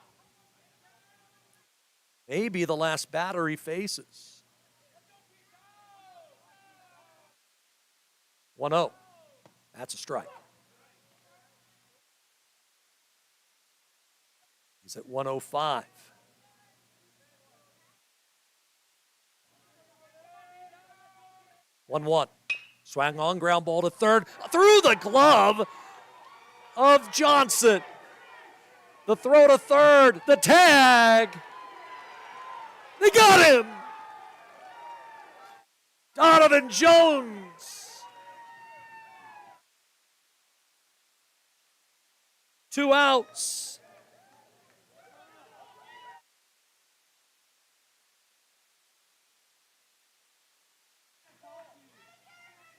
Maybe the last batter he faces. 1-0. That's a strike. He's at 105. One. Swung on, ground ball to third. Through the glove of Johnson. The throw to third. The tag. They got him. Donovan Jones. 2 outs.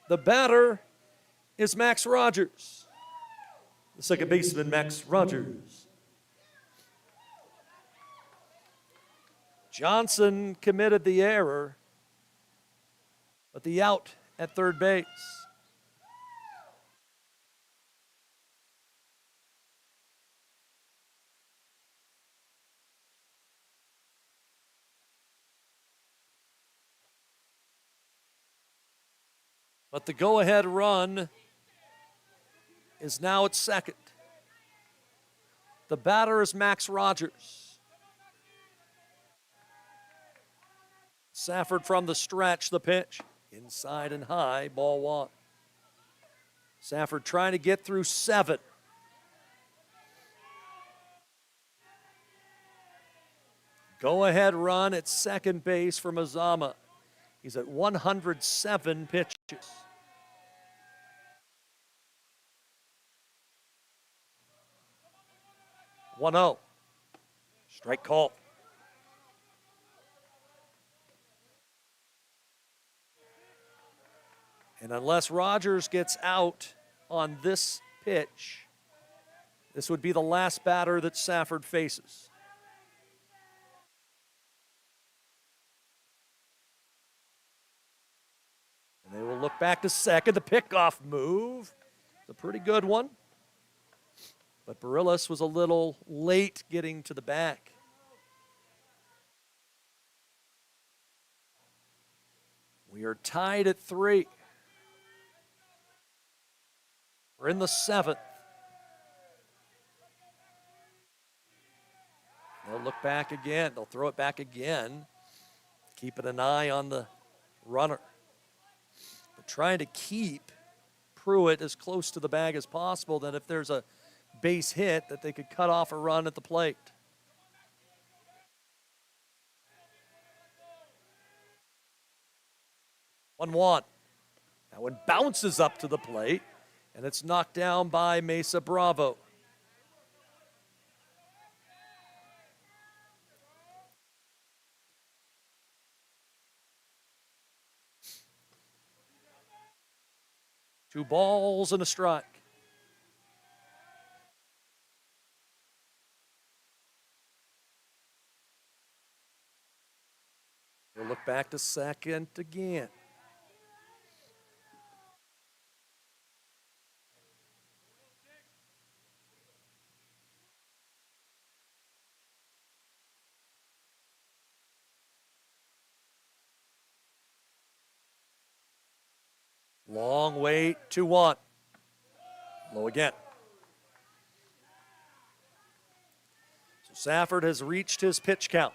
The batter is Max Rogers. The second baseman, Max Rogers. Johnson committed the error, but the out at third base. But the go-ahead run is now at second. The batter is Max Rogers. Safford from the stretch, the pitch. Inside and high, ball one. Safford trying to get through 7. Go-ahead run at second base for Mazama. He's at 107 pitches. 1-0. Strike call. And unless Rogers gets out on this pitch, this would be the last batter that Safford faces. And they will look back to second. The pickoff move. It's a pretty good one. But Barillas was a little late getting to the back. We are tied at 3. We're in the 7th. They'll look back again. They'll throw it back again. Keeping an eye on the runner. But trying to keep Pruitt as close to the bag as possible, that if there's a base hit, that they could cut off a run at the plate. 1-1. That one bounces up to the plate, and it's knocked down by Mesa Bravo. Two balls and a strike. We'll look back to second again. Long wait, 2-1. Low again. So Safford has reached his pitch count.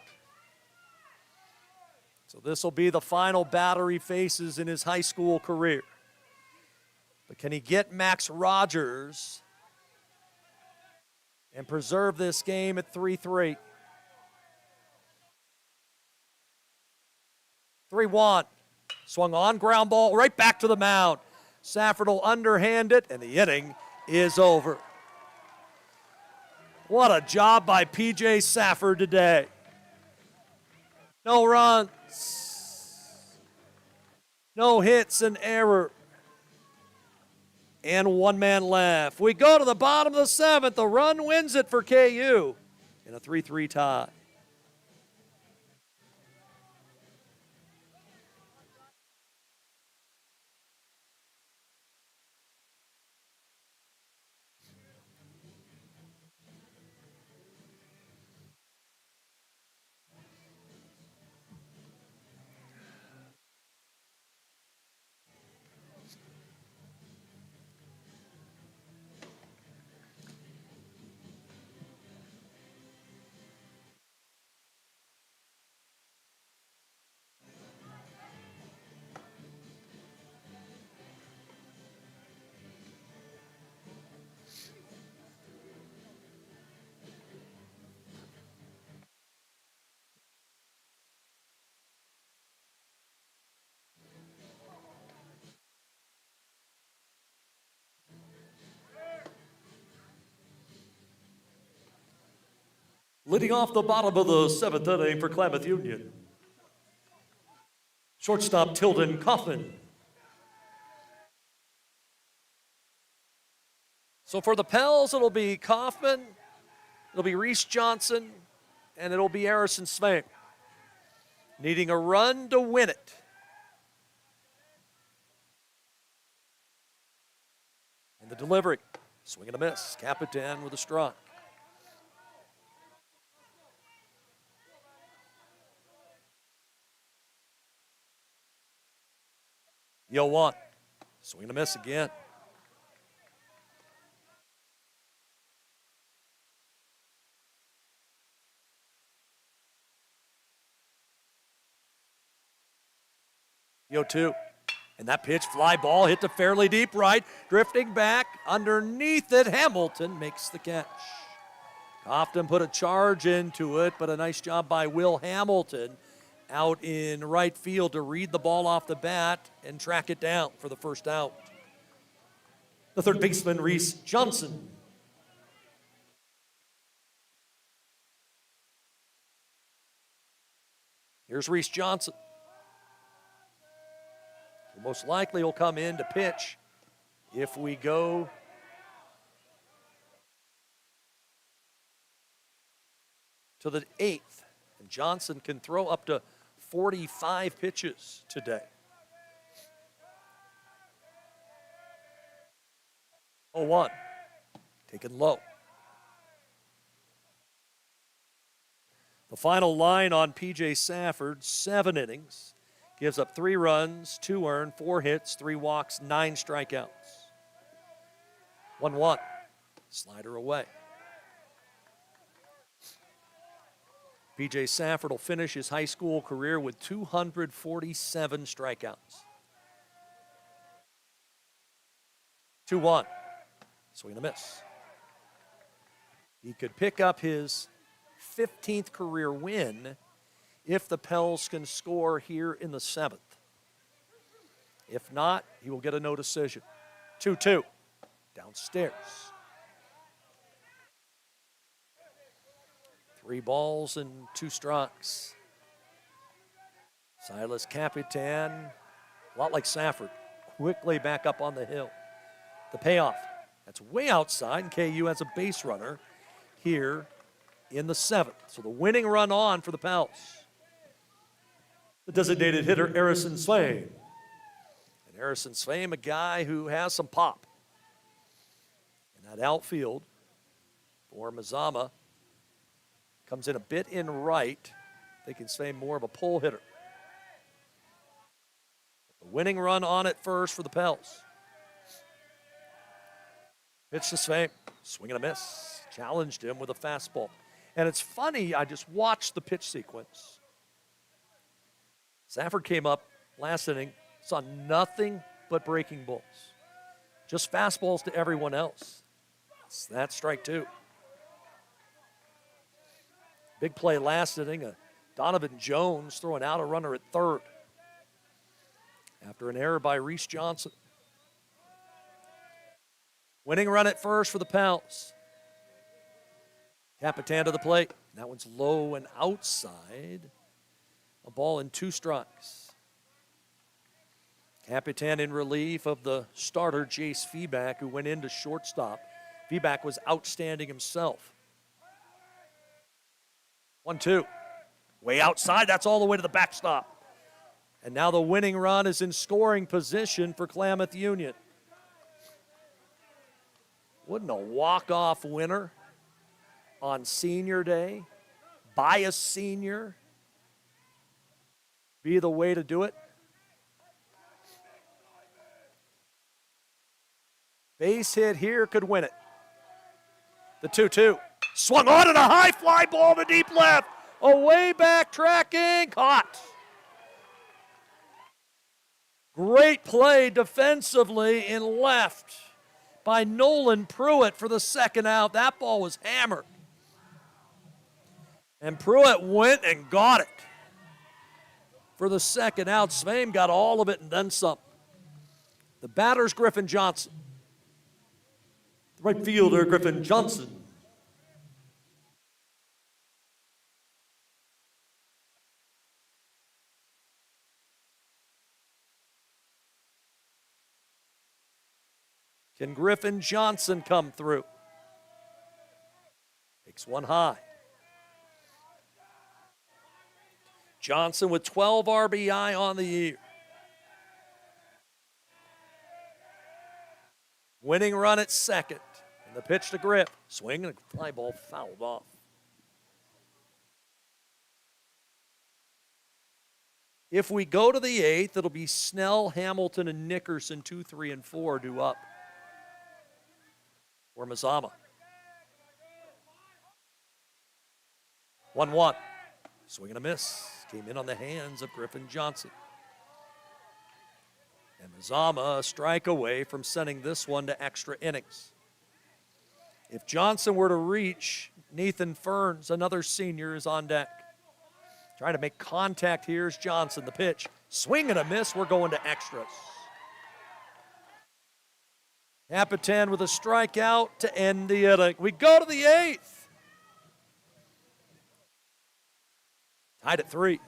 So this will be the final batter he faces in his high school career. But can he get Max Rogers and preserve this game at 3-3? 3-1. Swung on, ground ball, right back to the mound. Safford will underhand it, and the inning is over. What a job by P.J. Safford today. No runs, no hits, an error, and one man left. We go to the bottom of the 7th. The run wins it for KU in a 3-3 tie. Leading off the bottom of the 7th inning for Klamath Union, shortstop Tilden Kaufman. So for the Pels, it'll be Kaufman, it'll be Reese Johnson, and it'll be Harrison Svang. Needing a run to win it. And the delivery, swing and a miss. Capitan with a strike. 0-1. Swing and a miss again. Yo, 2. And that pitch, fly ball, hit to fairly deep right. Drifting back underneath it. Hamilton makes the catch. Often put a charge into it, but a nice job by Will Hamilton out in right field to read the ball off the bat and track it down for the first out. The third baseman, Reese Johnson. Here's Reese Johnson. Most likely he'll come in to pitch if we go to the 8th. And Johnson can throw up to 45 pitches today. 0-1, taken low. The final line on P.J. Safford, 7 innings. Gives up 3 runs, 2 earned, 4 hits, 3 walks, 9 strikeouts. 1-1. Slider away. P.J. Safford will finish his high school career with 247 strikeouts. 2-1. Swing and a miss. He could pick up his 15th career win if the Pels can score here in the 7th. If not, he will get a no decision. 2-2, downstairs. 3 balls and 2 strikes. Silas Capitan, a lot like Safford, quickly back up on the hill. The payoff, that's way outside, and KU has a base runner here in the 7th. So the winning run on for the Pels. The designated hitter, Harrison Swain. And Harrison Swain, a guy who has some pop. And that outfield for Mazama comes in a bit in right. They can Swain more of a pull hitter. The winning run on at first for the Pels. Pitch to Swain. Swing and a miss. Challenged him with a fastball. And it's funny, I just watched the pitch sequence. Safford came up last inning, saw nothing but breaking balls. Just fastballs to everyone else. That's strike 2. Big play last inning, Donovan Jones throwing out a runner at third after an error by Reese Johnson. Winning run at first for the Pels. Capitan to the plate. That one's low and outside. A ball and 2 strikes. Capitan in relief of the starter, Jace Feeback, who went into shortstop. Feeback was outstanding himself. 1-2. Way outside. That's all the way to the backstop. And now the winning run is in scoring position for Klamath Union. Wouldn't a walk-off winner on senior day by a senior be the way to do it? Base hit here could win it. The 2-2. Swung on and a high fly ball to deep left. Away back tracking. Caught. Great play defensively in left by Nolan Pruitt for the second out. That ball was hammered. And Pruitt went and got it for the second out. Swain got all of it and then some. The batter's Griffin Johnson. The right fielder, Griffin Johnson. Can Griffin Johnson come through? Takes one high. Johnson with 12 RBI on the year. Winning run at second. And the pitch to Griff. Swing and a fly ball fouled off. If we go to the 8th, it'll be Snell, Hamilton, and Nickerson, 2, 3, and 4 due up for Mazama. 1-1. Swing and a miss. Came in on the hands of Griffin Johnson. And Mazama a strike away from sending this one to extra innings. If Johnson were to reach, Nathan Ferns, another senior, is on deck. Trying to make contact here is Johnson. The pitch. Swing and a miss. We're going to extras. Capitan with a strikeout to end the inning. We go to the 8th. Tied at 3.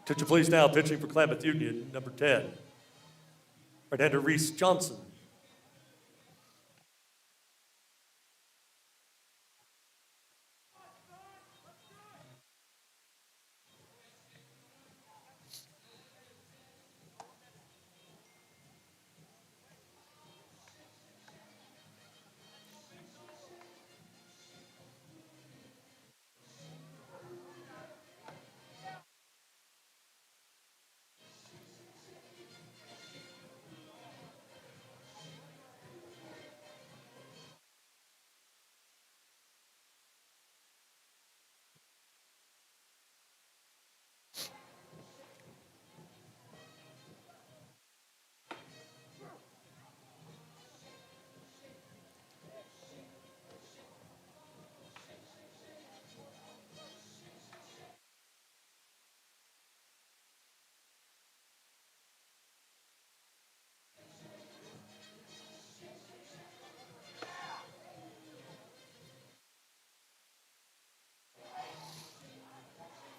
Attention please now, pitching for Klamath Union, number 10, right-hander Reese Johnson.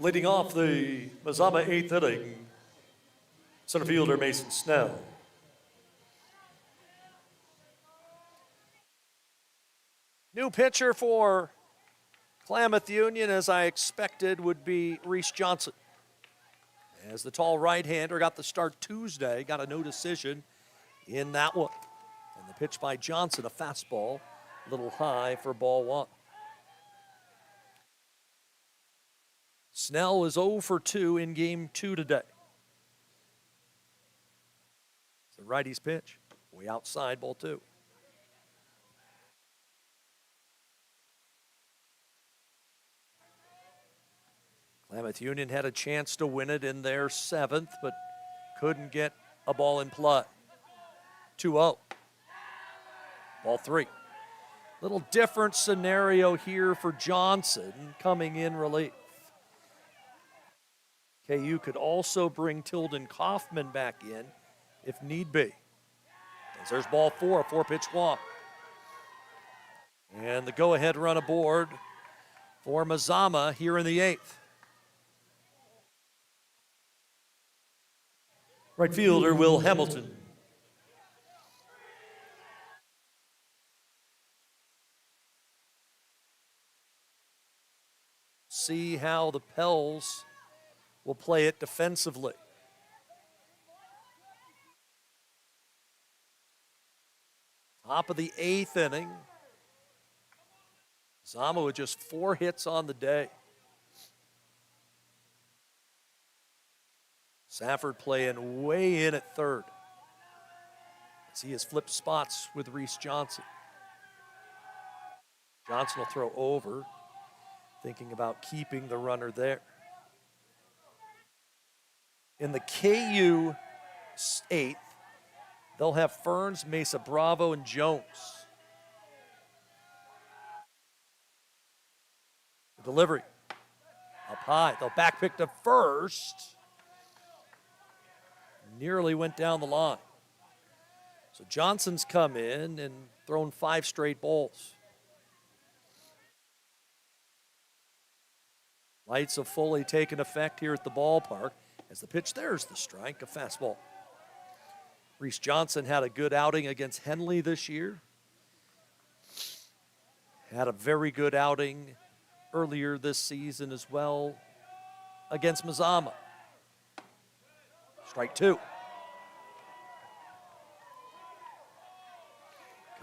Leading off the Mazama 8th inning, center fielder Mason Snell. New pitcher for Klamath Union, as I expected, would be Reese Johnson. As the tall right-hander got the start Tuesday, got a no decision in that one. And the pitch by Johnson, a fastball, a little high for ball 1. Snell is 0 for 2 in game 2 today. It's the righty's pitch, way outside, ball 2. Klamath Union had a chance to win it in their 7th, but couldn't get a ball in play. 2-0. Ball 3. Little different scenario here for Johnson coming in relief. KU could also bring Tilden Kaufman back in if need be. As there's ball 4, a 4-pitch walk. And the go-ahead run aboard for Mazama here in the 8th. Right fielder Will Hamilton. See how the Pels will play it defensively. Top of the 8th inning. Mazama with just 4 hits on the day. Safford playing way in at 3rd. As he has flipped spots with Reese Johnson. Johnson will throw over, thinking about keeping the runner there. In the KU 8th, they'll have Ferns, Mesa Bravo, and Jones. The delivery up high. They'll back pick to first. Nearly went down the line. So Johnson's come in and thrown 5 straight balls. Lights have fully taken effect here at the ballpark. As the pitch, there's the strike, a fastball. Reese Johnson had a good outing against Henley this year. Had a very good outing earlier this season as well against Mazama. Strike 2.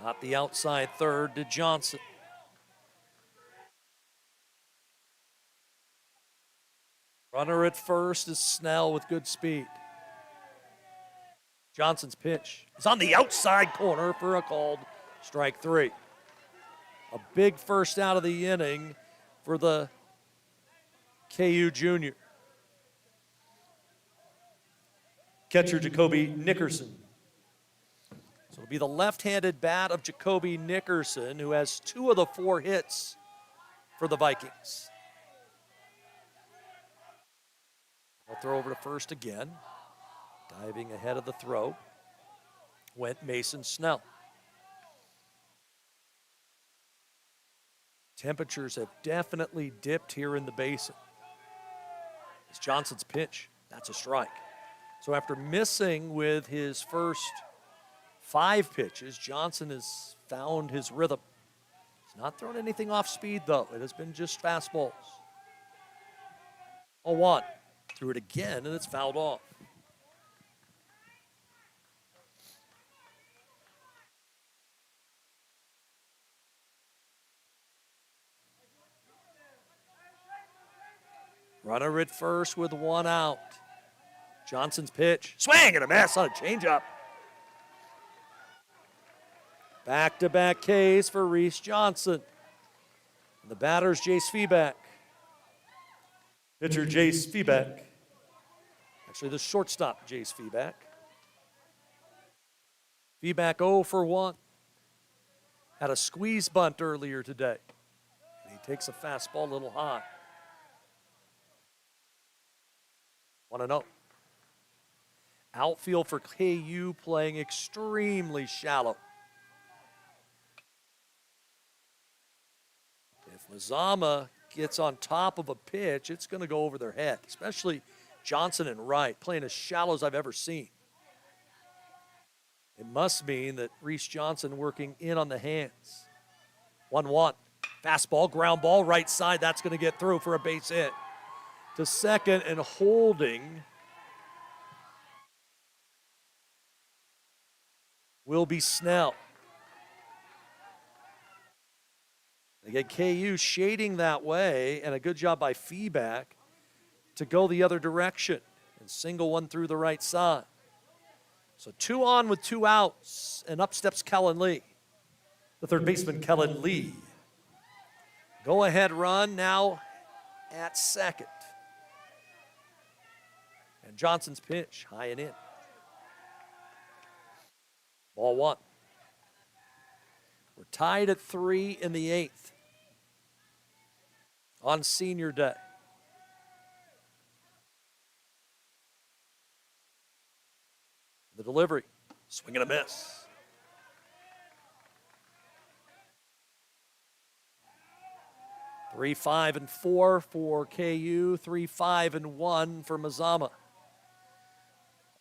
Got the outside third to Johnson. Runner at first is Snell with good speed. Johnson's pitch is on the outside corner for a called strike 3. A big first out of the inning for the KU junior. Catcher Jacoby Nickerson. So it'll be the left-handed bat of Jacoby Nickerson, who has 2 of the 4 hits for the Vikings. I'll throw over to first again. Diving ahead of the throw went Mason Snell. Temperatures have definitely dipped here in the basin. It's Johnson's pitch. That's a strike. So after missing with his first 5 pitches, Johnson has found his rhythm. He's not thrown anything off speed, though. It has been just fastballs. 0-1. Threw it again, and it's fouled off. Runner at first with 1 out. Johnson's pitch. Swing and a miss on a changeup. Back-to-back Ks for Reese Johnson. And the batter's Jace Feeback. Pitcher Jace Feeback. Actually, the shortstop, Jace Feeback. Feeback 0 for 1. Had a squeeze bunt earlier today. And he takes a fastball a little high. 1-0. Outfield for KU playing extremely shallow. If Mazama gets on top of a pitch, it's going to go over their head, especially Johnson and Wright playing as shallow as I've ever seen. It must mean that Reese Johnson working in on the hands. 1-1. Fastball, ground ball, right side. That's going to get through for a base hit. To second and holding will be Snell. Again, KU shading that way, and a good job by Feeback to go the other direction and single one through the right side. So 2 on with 2 outs, and up steps Kellen Lee. The third baseman, Kellen Lee. Go-ahead run now at second. And Johnson's pitch, high and in. Ball 1. We're tied at 3 in the 8th on senior day. The delivery, swing and a miss. Three, 5, and 4 for KU. 3, 5, and 1 for Mazama.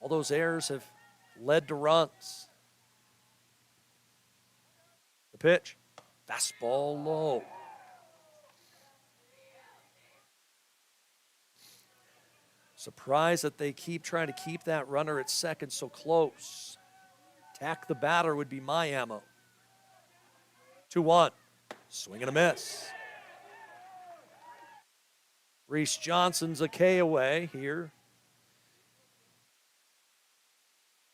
All those errors have led to runs. The pitch, fastball low. Surprised that they keep trying to keep that runner at second so close. Tack the batter would be my ammo. 2-1, swing and a miss. Reese Johnson's a K away here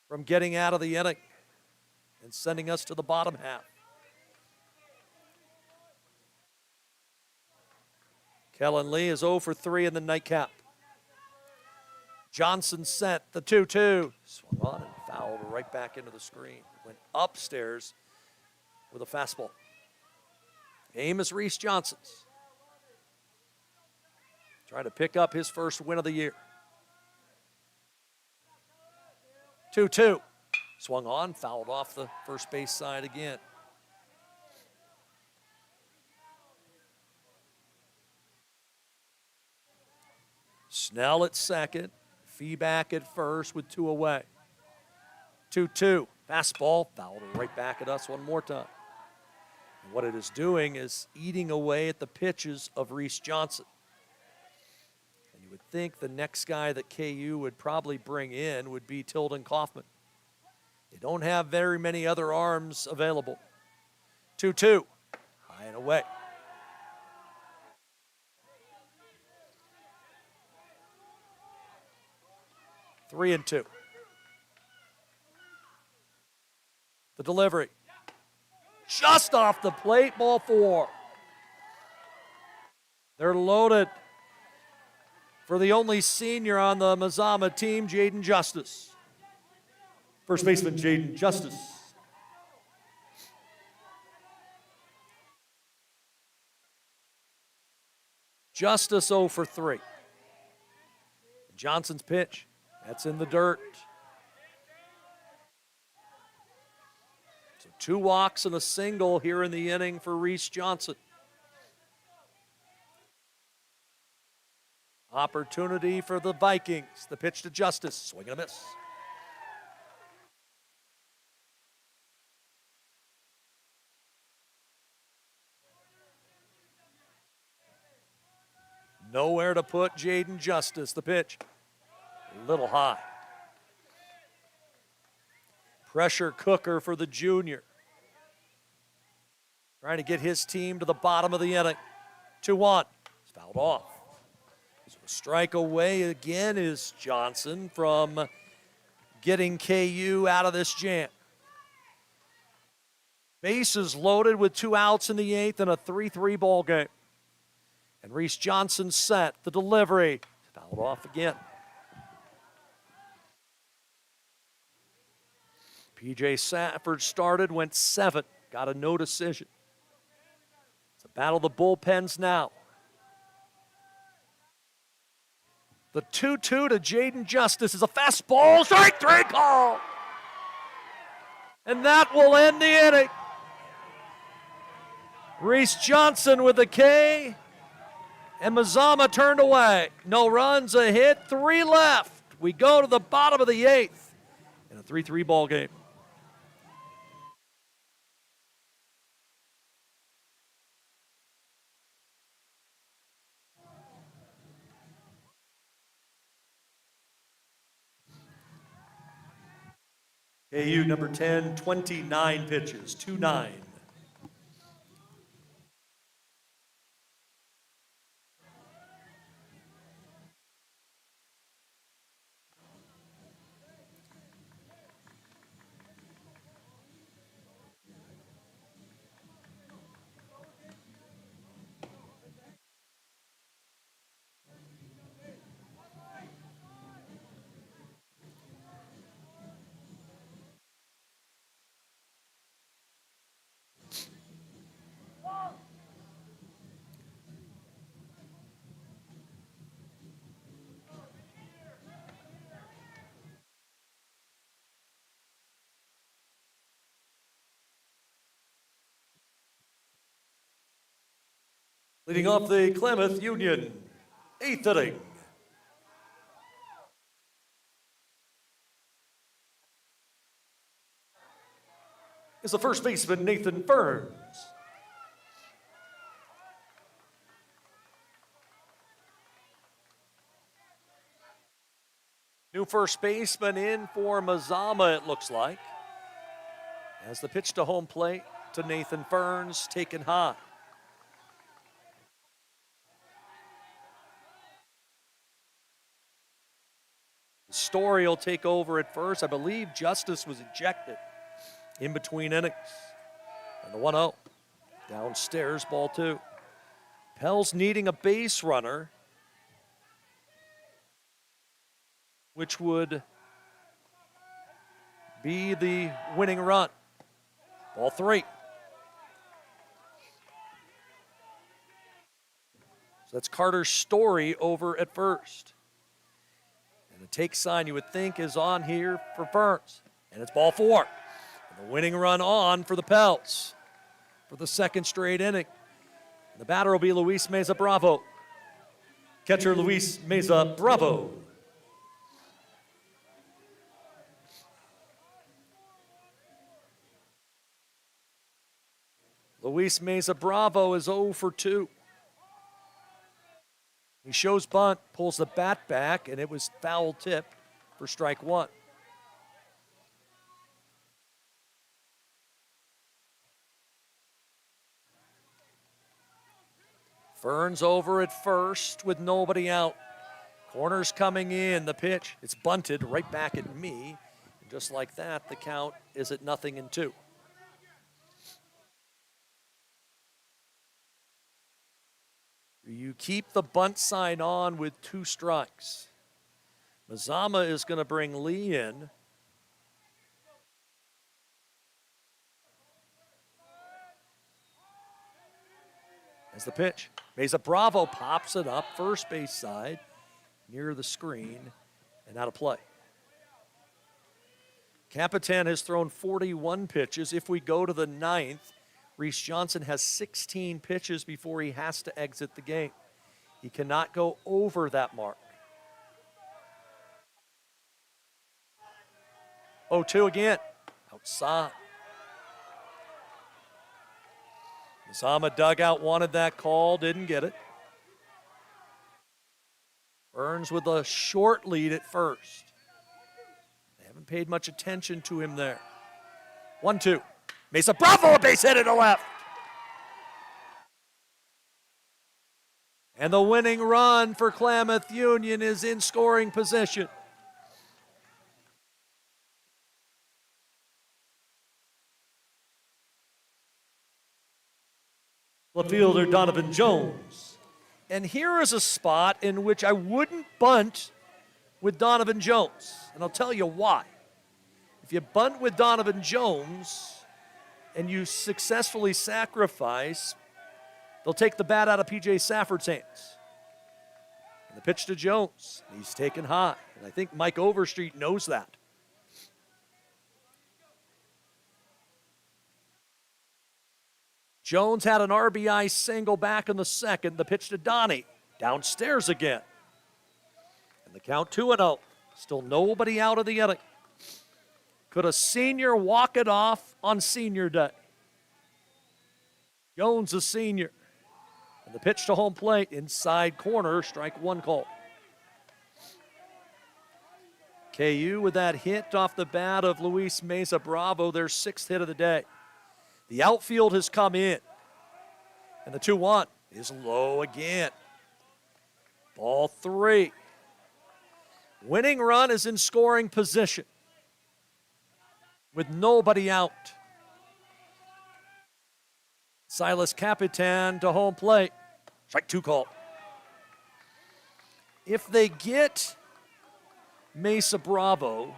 from getting out of the inning and sending us to the bottom half. Kellen Lee is 0 for 3 in the nightcap. Johnson set the 2-2. Swung on and fouled right back into the screen. Went upstairs with a fastball. Aim is Reese Johnson's. Trying to pick up his first win of the year. 2-2. Swung on, fouled off the first base side again. Snell at second, Fee back at first with 2 away. 2-2, fastball, fouled right back at us one more time. And what it is doing is eating away at the pitches of Reese Johnson. And you would think the next guy that KU would probably bring in would be Tilden Kaufman. They don't have very many other arms available. 2-2, high and away. Three and 2. The delivery. Just off the plate, ball 4. They're loaded for the only senior on the Mazama team, Jaden Justice. First baseman Jaden Justice. Justice 0 for 3. Johnson's pitch. That's in the dirt. So 2 walks and a single here in the inning for Reese Johnson. Opportunity for the Vikings. The pitch to Justice. Swing and a miss. Nowhere to put Jaden Justice. The pitch. A little high. Pressure cooker for the junior. Trying to get his team to the bottom of the inning. 2-1. It's fouled off. So a strike away again is Johnson from getting KU out of this jam. Bases loaded with 2 outs in the 8th and a 3-3 ball game. And Reese Johnson set the delivery. Fouled off again. P.J. Safford started, went 7. Got a no decision. It's a battle of the bullpens now. The 2-2 to Jaden Justice is a fastball. Strike 3 call. And that will end the inning. Reese Johnson with the K. And Mazama turned away. No runs, a hit, 3 left. We go to the bottom of the 8th in a 3-3 ball game. KU number 10, 29 pitches, 2-9. Leading off the Klamath Union, 8th inning. Is the first baseman, Nathan Burns. New first baseman in for Mazama, it looks like. As the pitch to home plate to Nathan Burns, taken high. Story will take over at first. I believe Justice was ejected in between innings. And the 1-0. Downstairs, ball 2. Pell's needing a base runner, which would be the winning run. Ball 3. So that's Carter Story over at first. And the take sign you would think is on here for Burns. And it's ball 4. And the winning run on for the Pels for the second straight inning. The batter will be Luis Meza Bravo. Catcher Luis Meza Bravo. Luis Meza Bravo is 0 for 2. He shows bunt, pulls the bat back, and it was foul tip for strike 1. Fern's over at first with nobody out. Corner's coming in, the pitch, it's bunted right back at me. And just like that, the count is at 0-2. You keep the bunt sign on with 2 strikes. Mazama is going to bring Lee in. As the pitch, Meza Bravo pops it up, first base side, near the screen, and out of play. Capitan has thrown 41 pitches. If we go to the 9th, Reese Johnson has 16 pitches before he has to exit the game. He cannot go over that mark. 0-2 again, outside. Mazama dugout wanted that call, didn't get it. Burns with a short lead at first. They haven't paid much attention to him there. 1-2. Meza Bravo, a base hit to left. And the winning run for Klamath Union is in scoring position. Left fielder Donovan Jones. And here is a spot in which I wouldn't bunt with Donovan Jones. And I'll tell you why. If you bunt with Donovan Jones and you successfully sacrifice, they'll take the bat out of P.J. Safford's hands. And the pitch to Jones. He's taken high. And I think Mike Overstreet knows that. Jones had an RBI single back in the second. The pitch to Donnie. Downstairs again. And the count 2-0. Still nobody out of the inning. Could a senior walk it off on senior day? Jones a senior. And the pitch to home plate, inside corner, strike 1 call. KU with that hit off the bat of Luis Meza Bravo, their 6th hit of the day. The outfield has come in. And the 2-1 is low again. Ball 3. Winning run is in scoring position with nobody out. Silas Capitan to home plate. Strike 2 call. If they get Meza Bravo,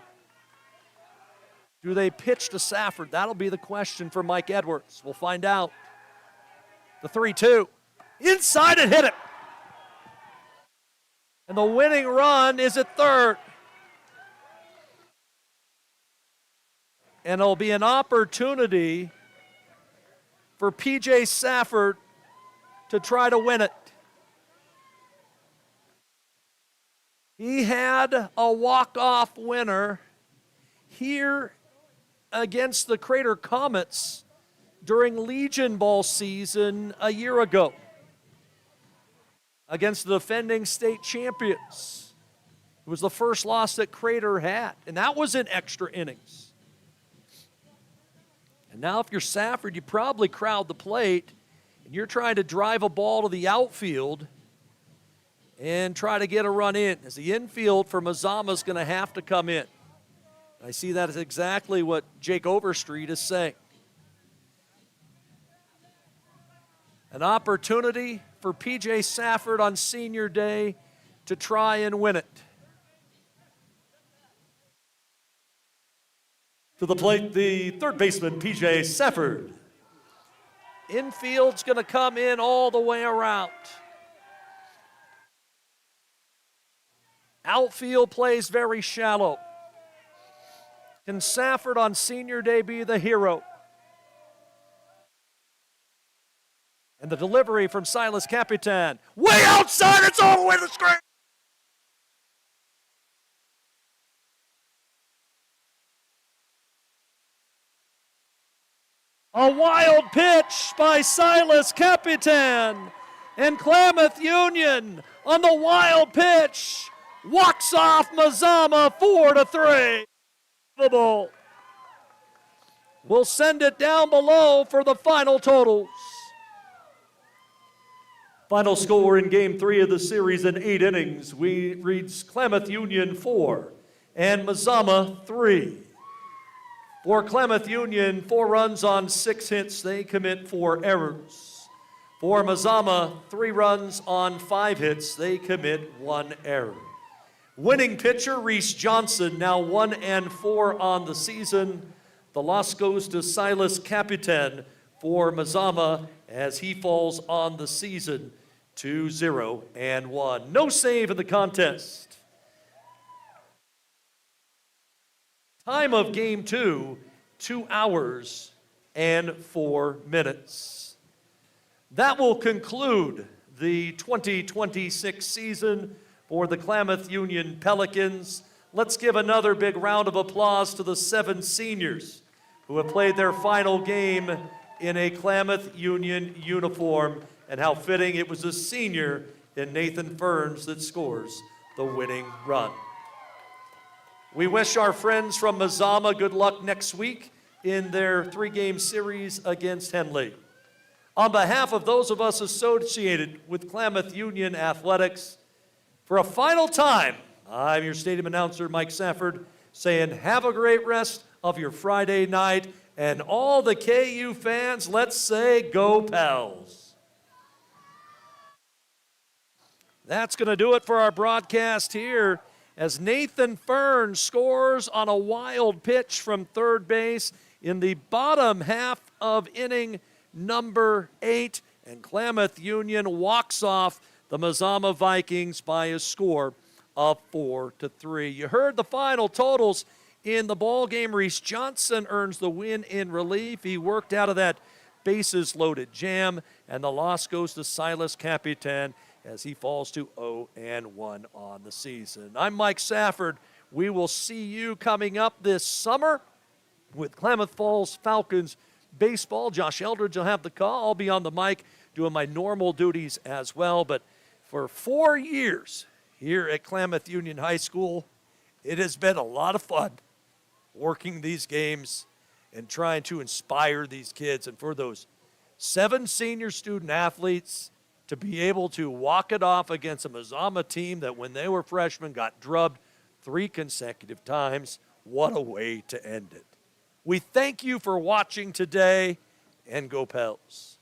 do they pitch to Safford? That'll be the question for Mike Edwards. We'll find out. The 3-2. Inside and hit it. And the winning run is at third. And it'll be an opportunity for P.J. Safford to try to win it. He had a walk-off winner here against the Crater Comets during Legion Ball season a year ago against the defending state champions. It was the first loss that Crater had, and that was in extra innings. And now if you're Safford, you probably crowd the plate, and you're trying to drive a ball to the outfield and try to get a run in, as the infield for Mazama is going to have to come in. I see that as exactly what Jake Overstreet is saying. An opportunity for P.J. Safford on senior day to try and win it. To the plate, the third baseman, P.J. Safford. Infield's going to come in all the way around. Outfield plays very shallow. Can Safford on senior day be the hero? And the delivery from Silas Capitan. Way outside, it's all the way to the screen. A wild pitch by Silas Capitan. And Klamath Union on the wild pitch walks off Mazama 4-3. We'll send it down below for the final totals. Final score in Game 3 of the series in 8 innings, we reads Klamath Union 4 and Mazama 3. For Klamath Union, 4 runs on 6 hits. They commit 4 errors. For Mazama, 3 runs on 5 hits. They commit 1 error. Winning pitcher Reese Johnson, now 1-4 on the season. The loss goes to Silas Capitan for Mazama as he falls on the season 2-0-1. No save in the contest. Time of Game 2, 2 hours and 4 minutes. That will conclude the 2026 season for the Klamath Union Pelicans. Let's give another big round of applause to the 7 seniors who have played their final game in a Klamath Union uniform, and how fitting it was a senior in Nathan Ferns that scores the winning run. We wish our friends from Mazama good luck next week in their 3-game series against Henley. On behalf of those of us associated with Klamath Union Athletics, for a final time, I'm your stadium announcer, Mike Safford, saying have a great rest of your Friday night, and all the KU fans, let's say go Pels. That's going to do it for our broadcast here as Nathan Ferns scores on a wild pitch from third base in the bottom half of inning number 8, and Klamath Union walks off the Mazama Vikings by a score of 4-3. You heard the final totals in the ball game. Reese Johnson earns the win in relief. He worked out of that bases-loaded jam, and the loss goes to Silas Capitan as he falls to 0-1 on the season. I'm Mike Safford. We will see you coming up this summer with Klamath Falls Falcons baseball. Josh Eldridge will have the call. I'll be on the mic doing my normal duties as well. But for 4 years here at Klamath Union High School, it has been a lot of fun working these games and trying to inspire these kids. And for those 7 senior student athletes to be able to walk it off against a Mazama team that when they were freshmen got drubbed 3 consecutive times, what a way to end it. We thank you for watching today, and go Pels.